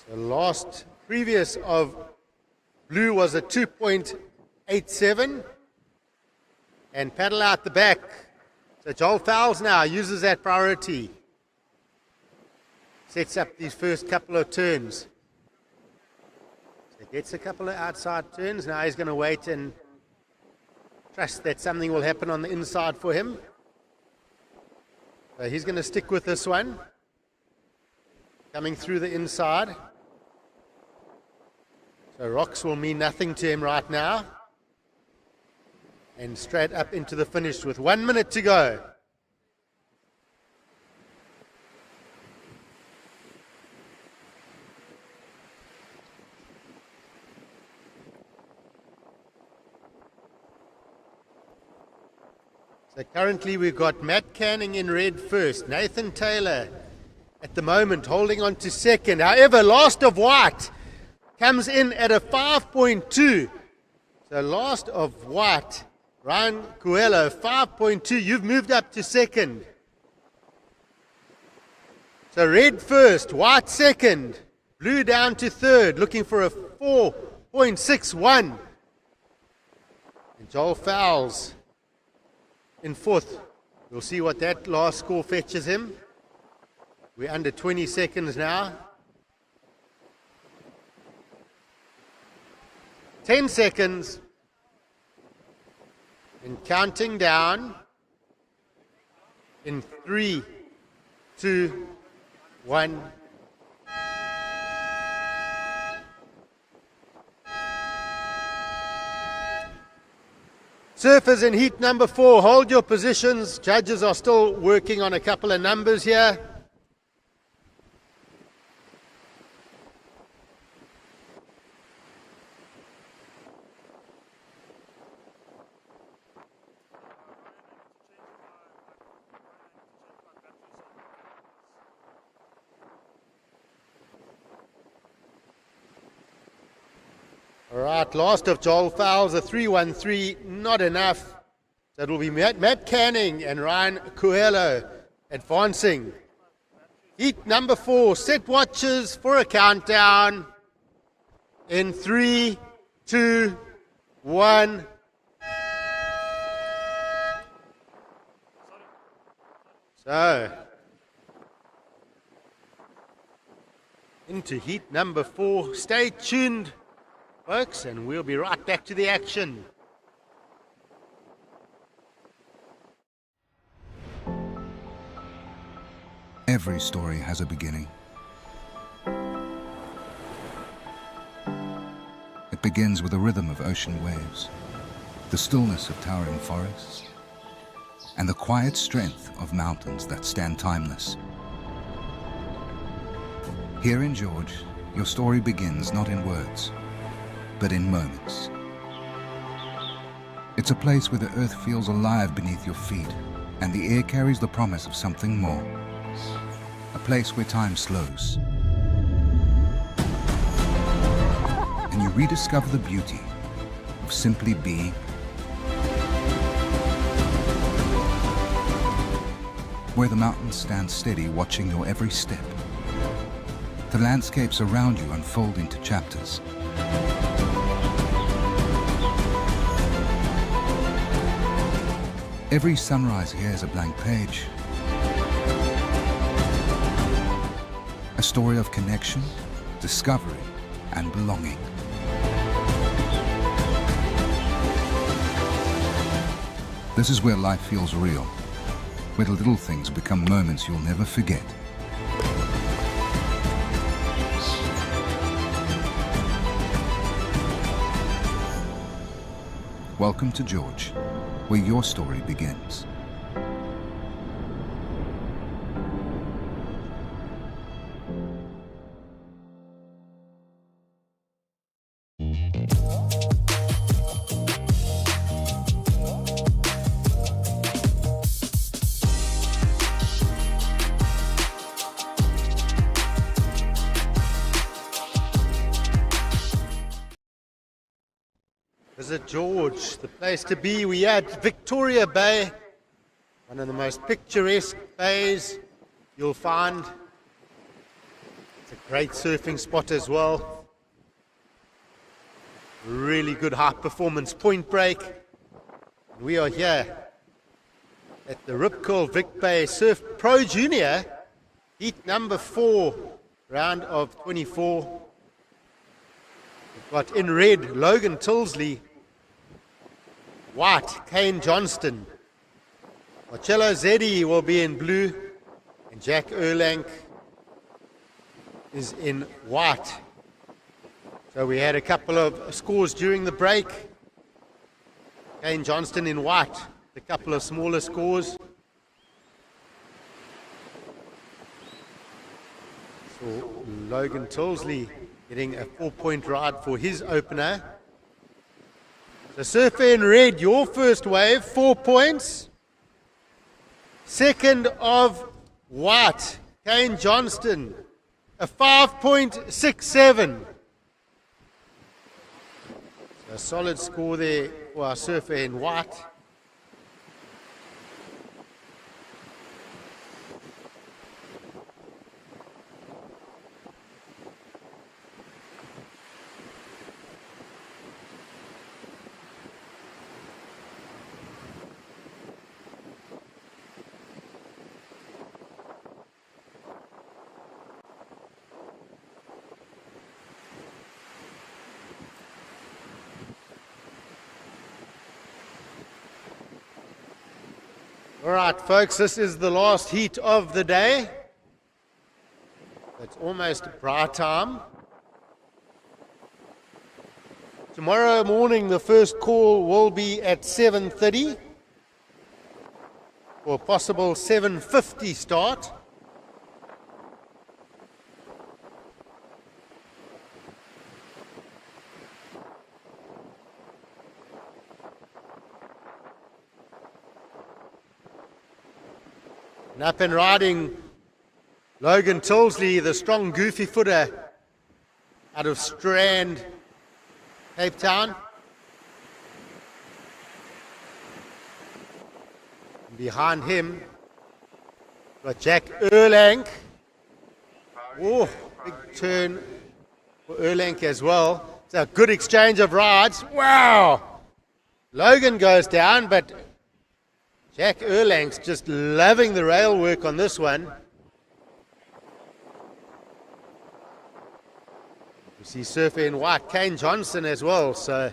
So last previous of blue was a 2.87 and paddle out the back. So Joel Fowles now uses that priority. Sets up these first couple of turns. So gets a couple of outside turns. Now he's going to wait and trust that something will happen on the inside for him. So he's going to stick with this one. Coming through the inside. So rocks will mean nothing to him right now. And straight up into the finish with 1 minute to go. So currently we've got Matt Canning in red first, Nathan Taylor at the moment holding on to second. However, last of white comes in at a 5.2. So last of white, Ryan Coelho, 5.2. You've moved up to second. So red first, white second, blue down to third, looking for a 4.61. And Joel Fowles in fourth. We'll see what that last score fetches him. We're under 20 seconds now. 10 seconds. And counting down. In 3, 2, 1. Surfers in heat number 4, hold your positions. Judges are still working on a couple of numbers here. All right, last of Joel Fowles, a 3.13, not enough. So it will be Matt Canning and Ryan Coelho advancing. Heat number 4, set watches for a countdown. In 3, 2, 1. So, into heat number 4. Stay tuned, folks, and we'll be right back to the action. Every story has a beginning. It begins with the rhythm of ocean waves, the stillness of towering forests, and the quiet strength of mountains that stand timeless. Here in George, your story begins not in words, but in moments. It's a place where the earth feels alive beneath your feet, and the air carries the promise of something more. A place where time slows, and you rediscover the beauty of simply being. Where the mountains stand steady, watching your every step. The landscapes around you unfold into chapters. Every sunrise here is a blank page. A story of connection, discovery, and belonging. This is where life feels real, where the little things become moments you'll never forget. Welcome to George, where your story begins. Visit George, the place to be. We at Victoria Bay, one of the most picturesque bays you'll find. It's a great surfing spot as well. Really good high performance point break. We are here at the Rip Curl Vic Bay Surf Pro Junior, heat number 4, round of 24. We've got in red Logan Tilsley, white Kane Johnston, Marcello Zeddy will be in blue, and Jack Erlank is in white. So we had a couple of scores during the break. Kane Johnston in white, a couple of smaller scores. So Logan Tilsley getting a 4-point ride for his opener. So surfer in red, your first wave, 4 points. Second of white, Kane Johnston, a 5.67. So a solid score there for our surfer in white. All right, folks, this is the last heat of the day. It's almost bright time. Tomorrow morning, the first call will be at 7:30 for a possible 7:50 start. And up and riding Logan Tilsley, the strong goofy footer out of Strand, Cape Town. And behind him, got Jack Erlank. Oh, big turn for Erlank as well. It's a good exchange of rides. Wow! Logan goes down, but Jack Erlank's just loving the rail work on this one. You see surfer in white, Kane Johnson as well. So,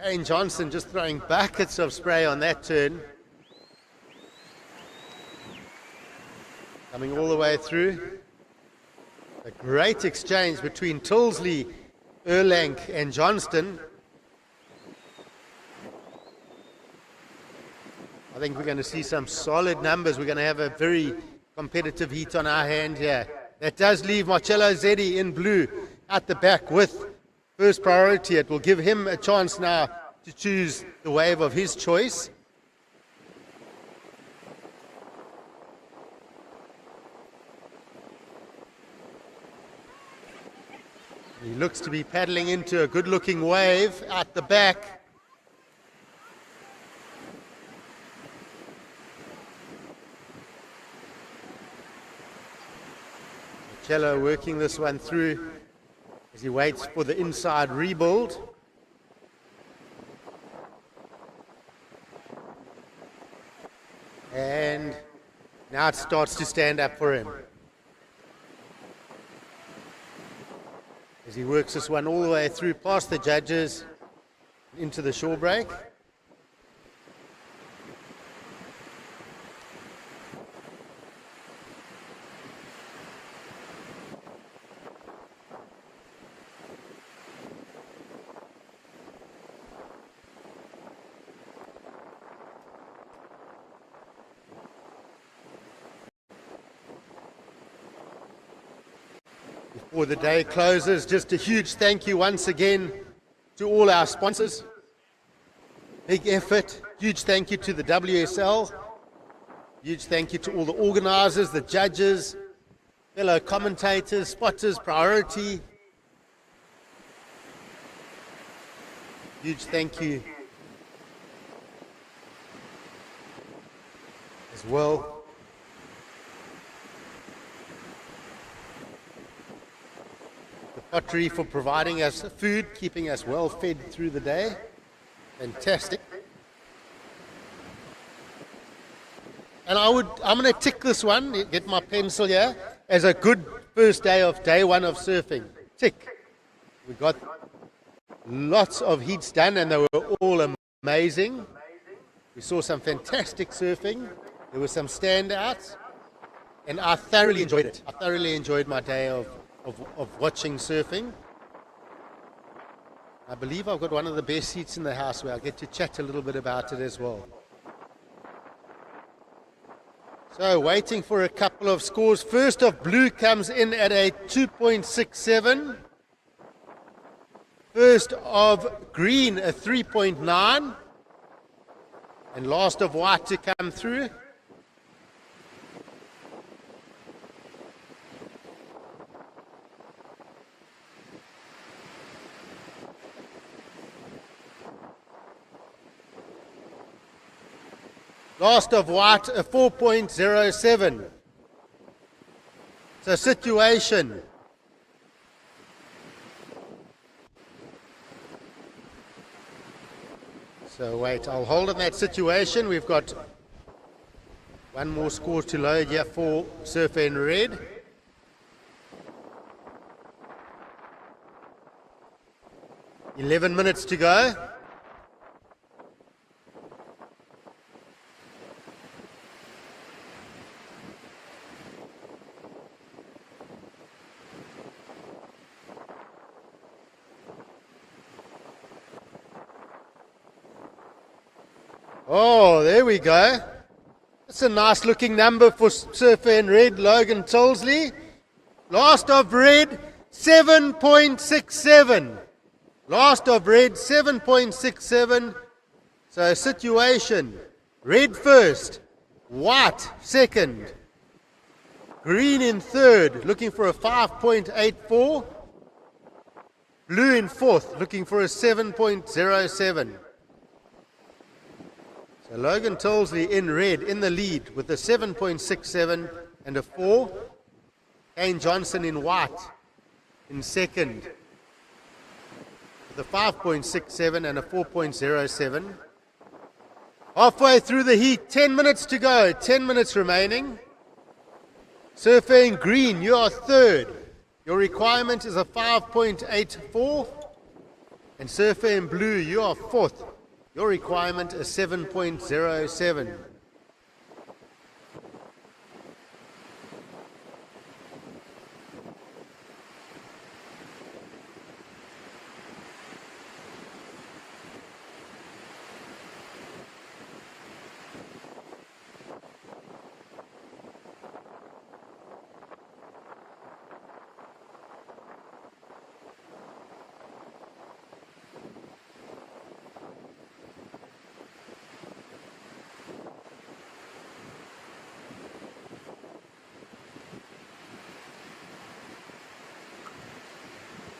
Kane Johnson just throwing buckets of spray on that turn. Coming all the way through. A great exchange between Tilsley, Erlank and Johnston. I think we're going to see some solid numbers. We're going to have a very competitive heat on our hand here. That does leave Marcello Zeddy in blue at the back with first priority. It will give him a chance now to choose the wave of his choice. He looks to be paddling into a good-looking wave at the back. Marcello working this one through as he waits for the inside rebuild. And now it starts to stand up for him. As he works this one all the way through past the judges into the shore break. Before the day closes, just a huge thank you once again to all our sponsors. Big effort. Huge thank you to the WSL. Huge thank you to all the organizers, the judges, fellow commentators, spotters, priority. Huge thank you as well. The pottery for providing us food, keeping us well fed through the day. Fantastic. And I'm going to tick this one, get my pencil here, as a good first day one of surfing. Tick. We got lots of heats done and they were all amazing. We saw some fantastic surfing. There were some standouts and I thoroughly enjoyed it. I thoroughly enjoyed my day of watching surfing. I believe I've got one of the best seats in the house where I get to chat a little bit about it as well. So waiting for a couple of scores. First off, blue comes in at a 2.67. First of green, a 3.9. And last of white to come through. Last of white, a 4.07. So situation. So wait, I'll hold on that situation. We've got one more score to load here for Surfer in Red. "11 minutes to go. Oh, there we go. That's a nice looking number for Surfer in Red, Logan Tollsley. Last of red, 7.67. Last of red, 7.67. So situation, red first, white second, green in third, looking for a 5.84. Blue in fourth, looking for a 7.07. So Logan Tollsley in red, in the lead with a 7.67 and a 4. Kane Johnson in white in second with a 5.67 and a 4.07. Halfway through the heat, 10 minutes to go, 10 minutes remaining. Surfer in green, you are third. Your requirement is a 5.84. And Surfer in blue, you are fourth. Your requirement is 7.07.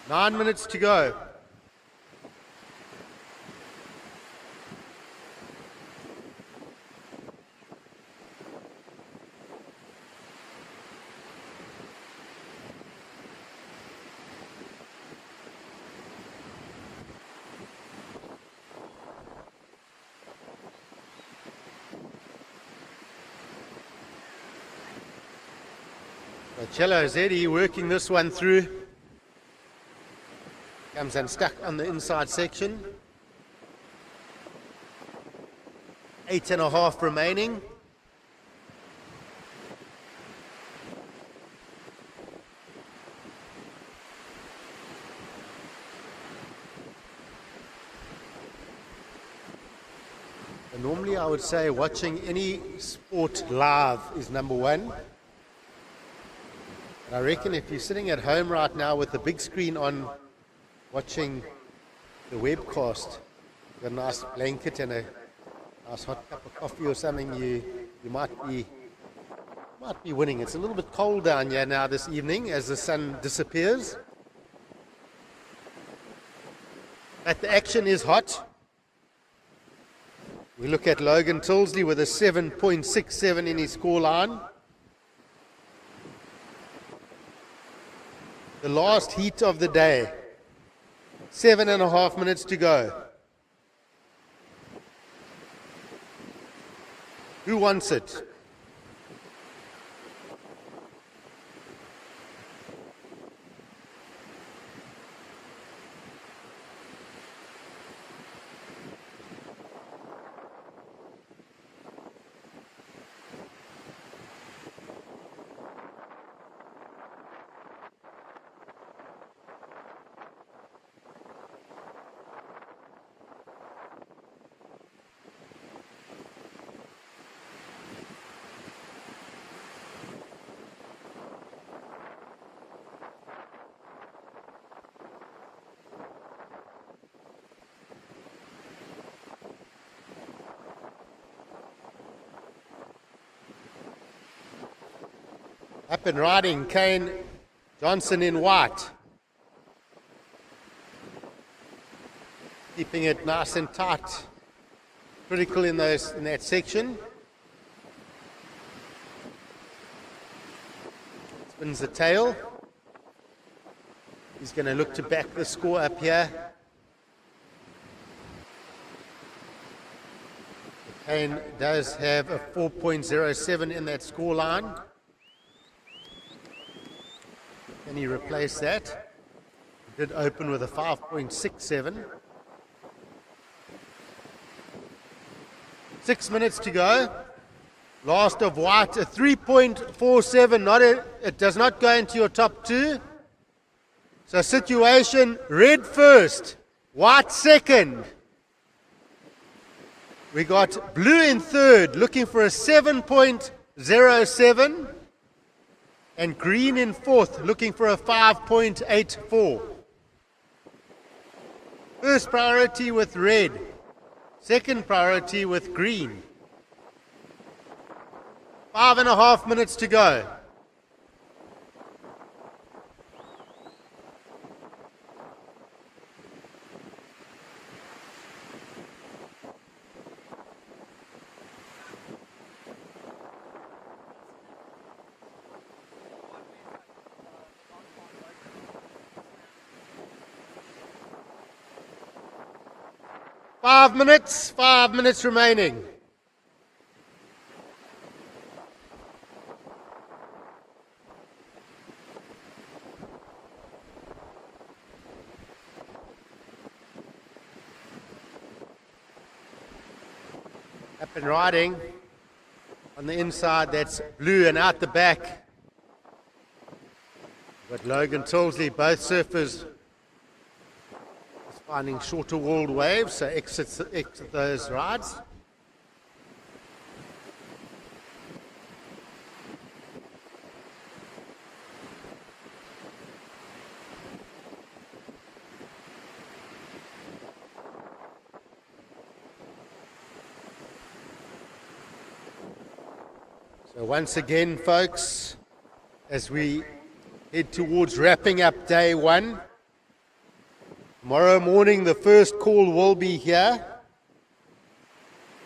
Nine minutes to go. Cello Zeddy working this one through. Comes unstuck on the inside section. 8.5 remaining. And normally I would say watching any sport live is number one. But I reckon if you're sitting at home right now with the big screen on, watching the webcast, with a nice blanket and a nice hot cup of coffee or something, you might be winning. It's a little bit cold down here now this evening as the sun disappears. But the action is hot. We look at Logan Tilsley with a 7.67 in his scoreline. The last heat of the day. 7.5 minutes to go. Who wants it? Up and riding, Kane Johnson in white. Keeping it nice and tight. Critical in that section. Spins the tail. He's going to look to back the score up here. Kane does have a 4.07 in that score line. Can he replace that? He did open with a 5.67. 6 minutes to go. Last of white, a 3.47. It does not go into your top two. So situation, red first, white second. We got blue in third, looking for a 7.07. And green in fourth, looking for a 5.84. First priority with red. Second priority with green. 5.5 minutes to go. Five minutes remaining. Up and riding. On the inside, that's blue, and out the back. But Logan Tilsley, both surfers finding shorter walled waves, so exit those rides. So once again, folks, as we head towards wrapping up day one, tomorrow morning, the first call will be here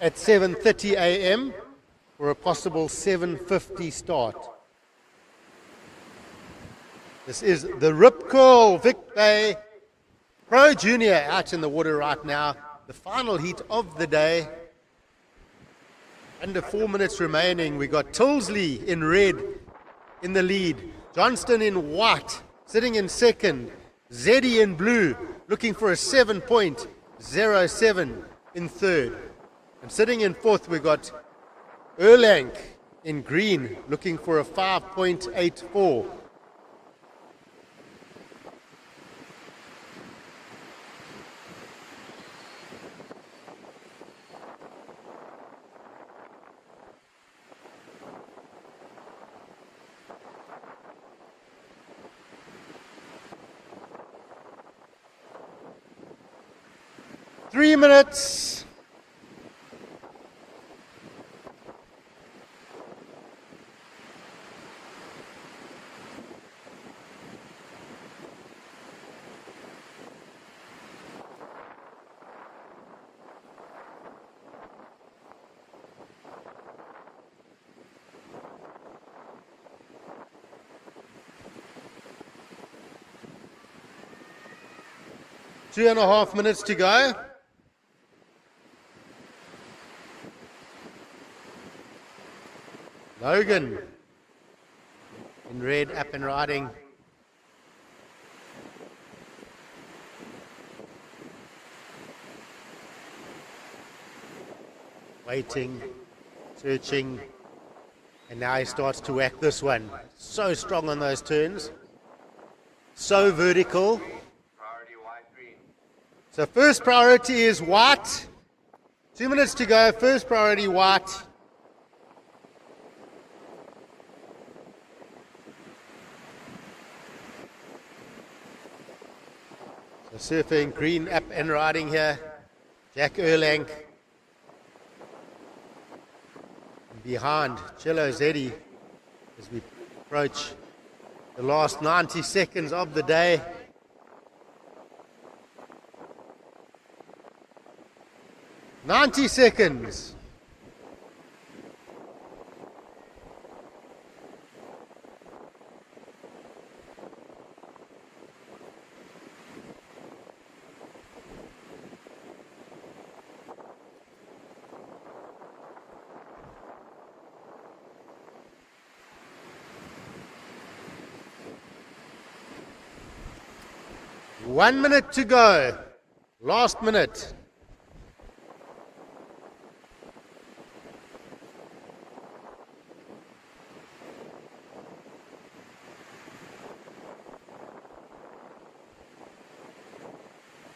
at 7:30 a.m. for a possible 7:50 start. This is the Rip Curl Vic Bay Pro Junior out in the water right now. The final heat of the day. Under 4 minutes remaining, we got Tilsley in red in the lead. Johnston in white sitting in second. Zeddy in blue, looking for a 7.07 in third. And sitting in fourth, we got Erlang in green, looking for a 5.84. Three minutes. 2.5 minutes to go. Logan in red, up and riding. Waiting, searching, and now he starts to whack this one. So strong on those turns, so vertical. So first priority is white. 2 minutes to go, first priority white. So surfing, green up and riding here. Jack Erlang. Behind Cello Zeddy as we approach the last 90 seconds of the day. "90 seconds. One minute to go. Last minute.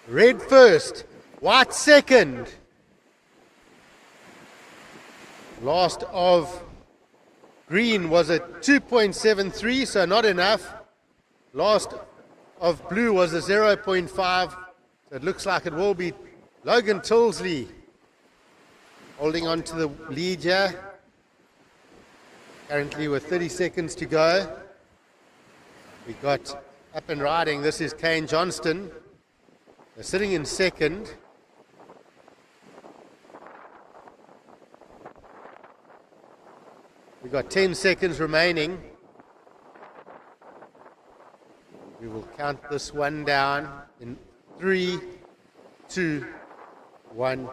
Red first, white second. Last of green was a 2.73, so not enough. Last of blue was a 0.5, so it looks like it will be Logan Tilsley holding on to the lead here. Currently with 30 seconds to go. We got up and riding. This is Kane Johnston. They're sitting in second. We've got 10 seconds remaining. We will count this one down in 3, 2, 1.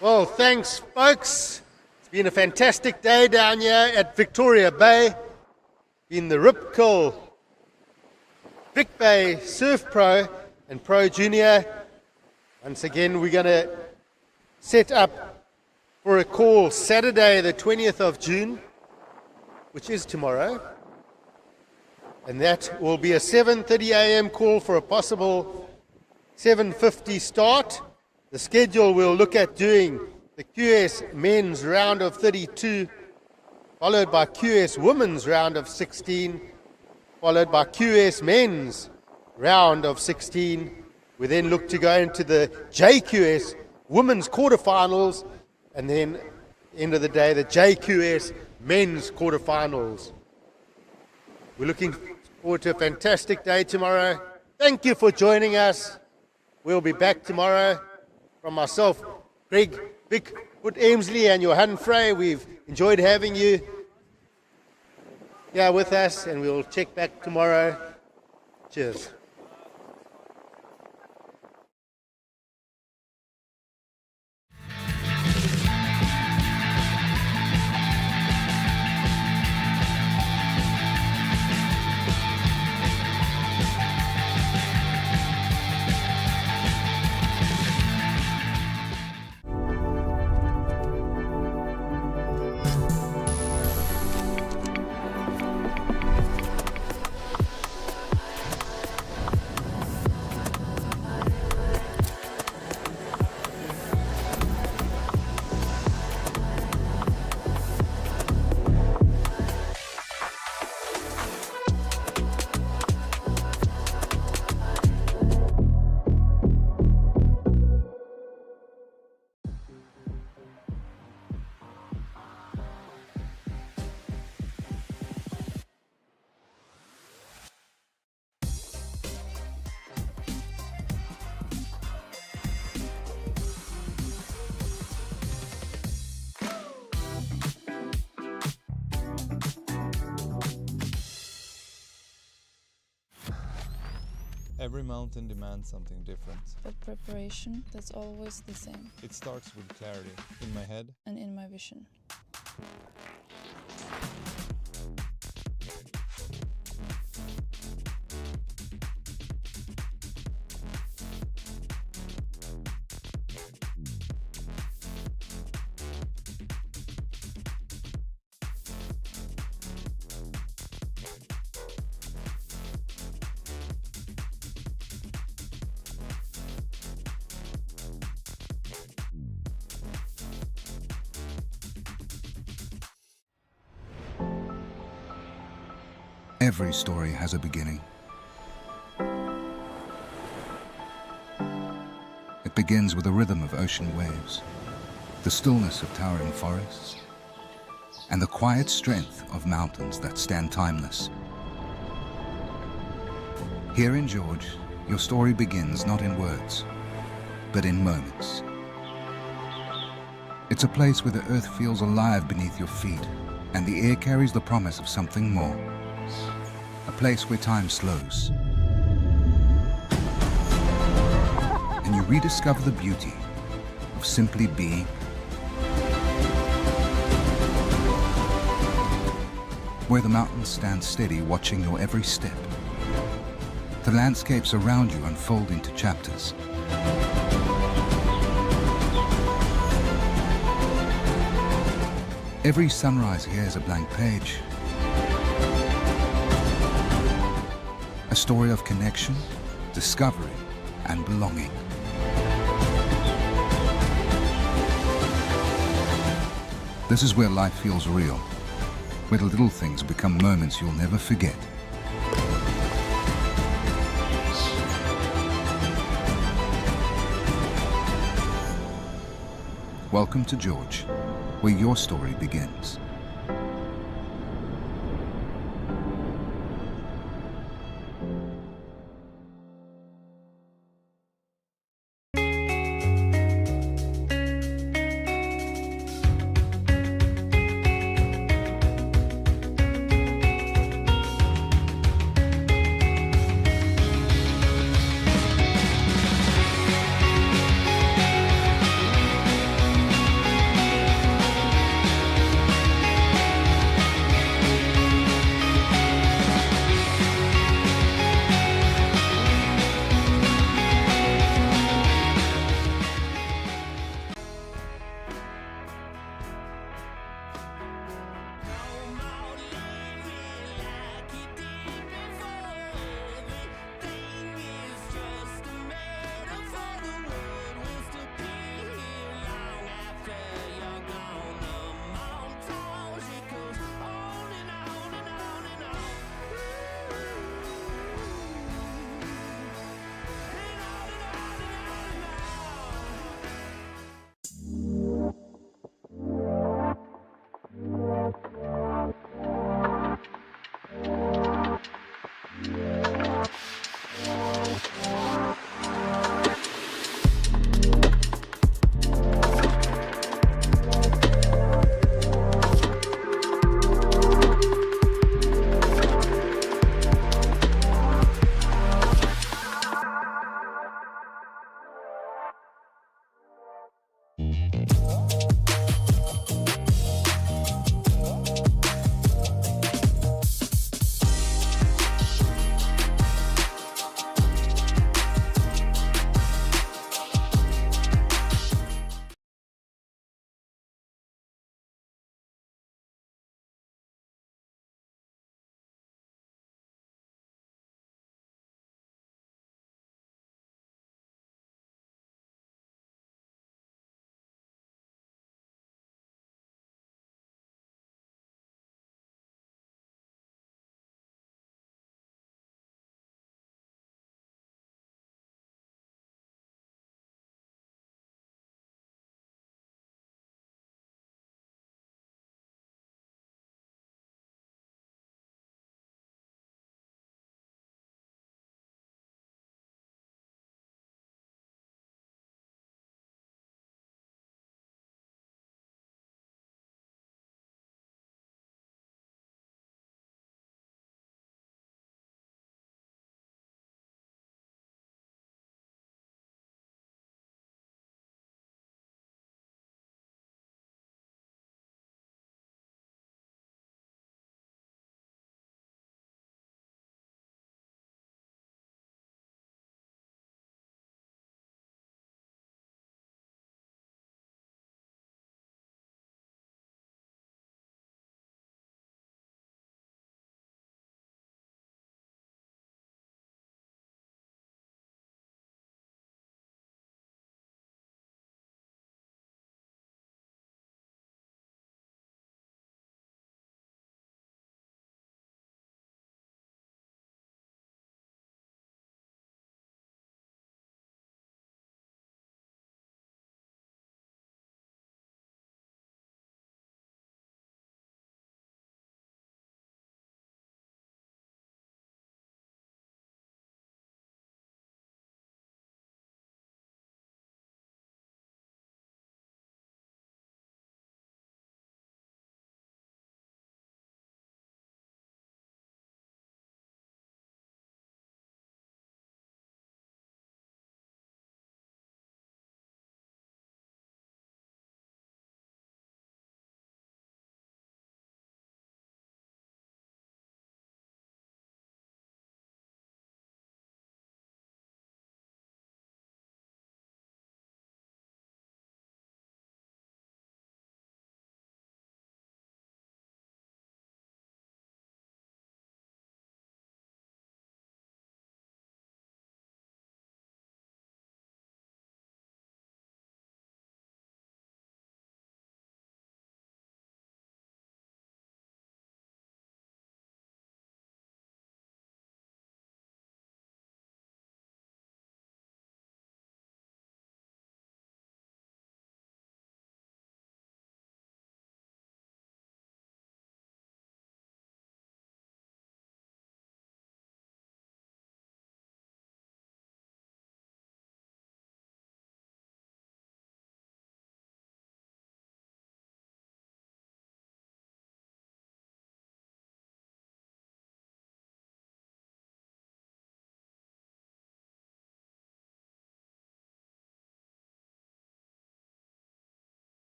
Well, thanks, folks. It's been a fantastic day down here at Victoria Bay. Been the Rip Curl Vic Bay Surf Pro and Pro Junior. Once again, we're going to set up for a call Saturday, the 20th of June, which is tomorrow. And that will be a 7:30 a.m. call for a possible 7:50 start. The schedule we'll look at doing the QS men's round of 32, followed by QS women's round of 16, followed by QS men's round of 16. We then look to go into the JQS women's quarterfinals, and then end of the day the JQS men's quarterfinals. We're looking forward to a fantastic day tomorrow. Thank you for joining us. We'll be back tomorrow. From myself, Greg, Vic, Wood Amesley, and Johan Frey, we've enjoyed having you here with us, and we'll check back tomorrow. Cheers. Every mountain demands something different. But preparation, that's always the same. It starts with clarity in my head and in my vision. Every story has a beginning. It begins with the rhythm of ocean waves, the stillness of towering forests, and the quiet strength of mountains that stand timeless. Here in George, your story begins not in words, but in moments. It's a place where the earth feels alive beneath your feet, and the air carries the promise of something more. A place where time slows, and you rediscover the beauty of simply being. Where the mountains stand steady, watching your every step. The landscapes around you unfold into chapters. Every sunrise here is a blank page. A story of connection, discovery, and belonging. This is where life feels real, where the little things become moments you'll never forget. Welcome to George, where your story begins.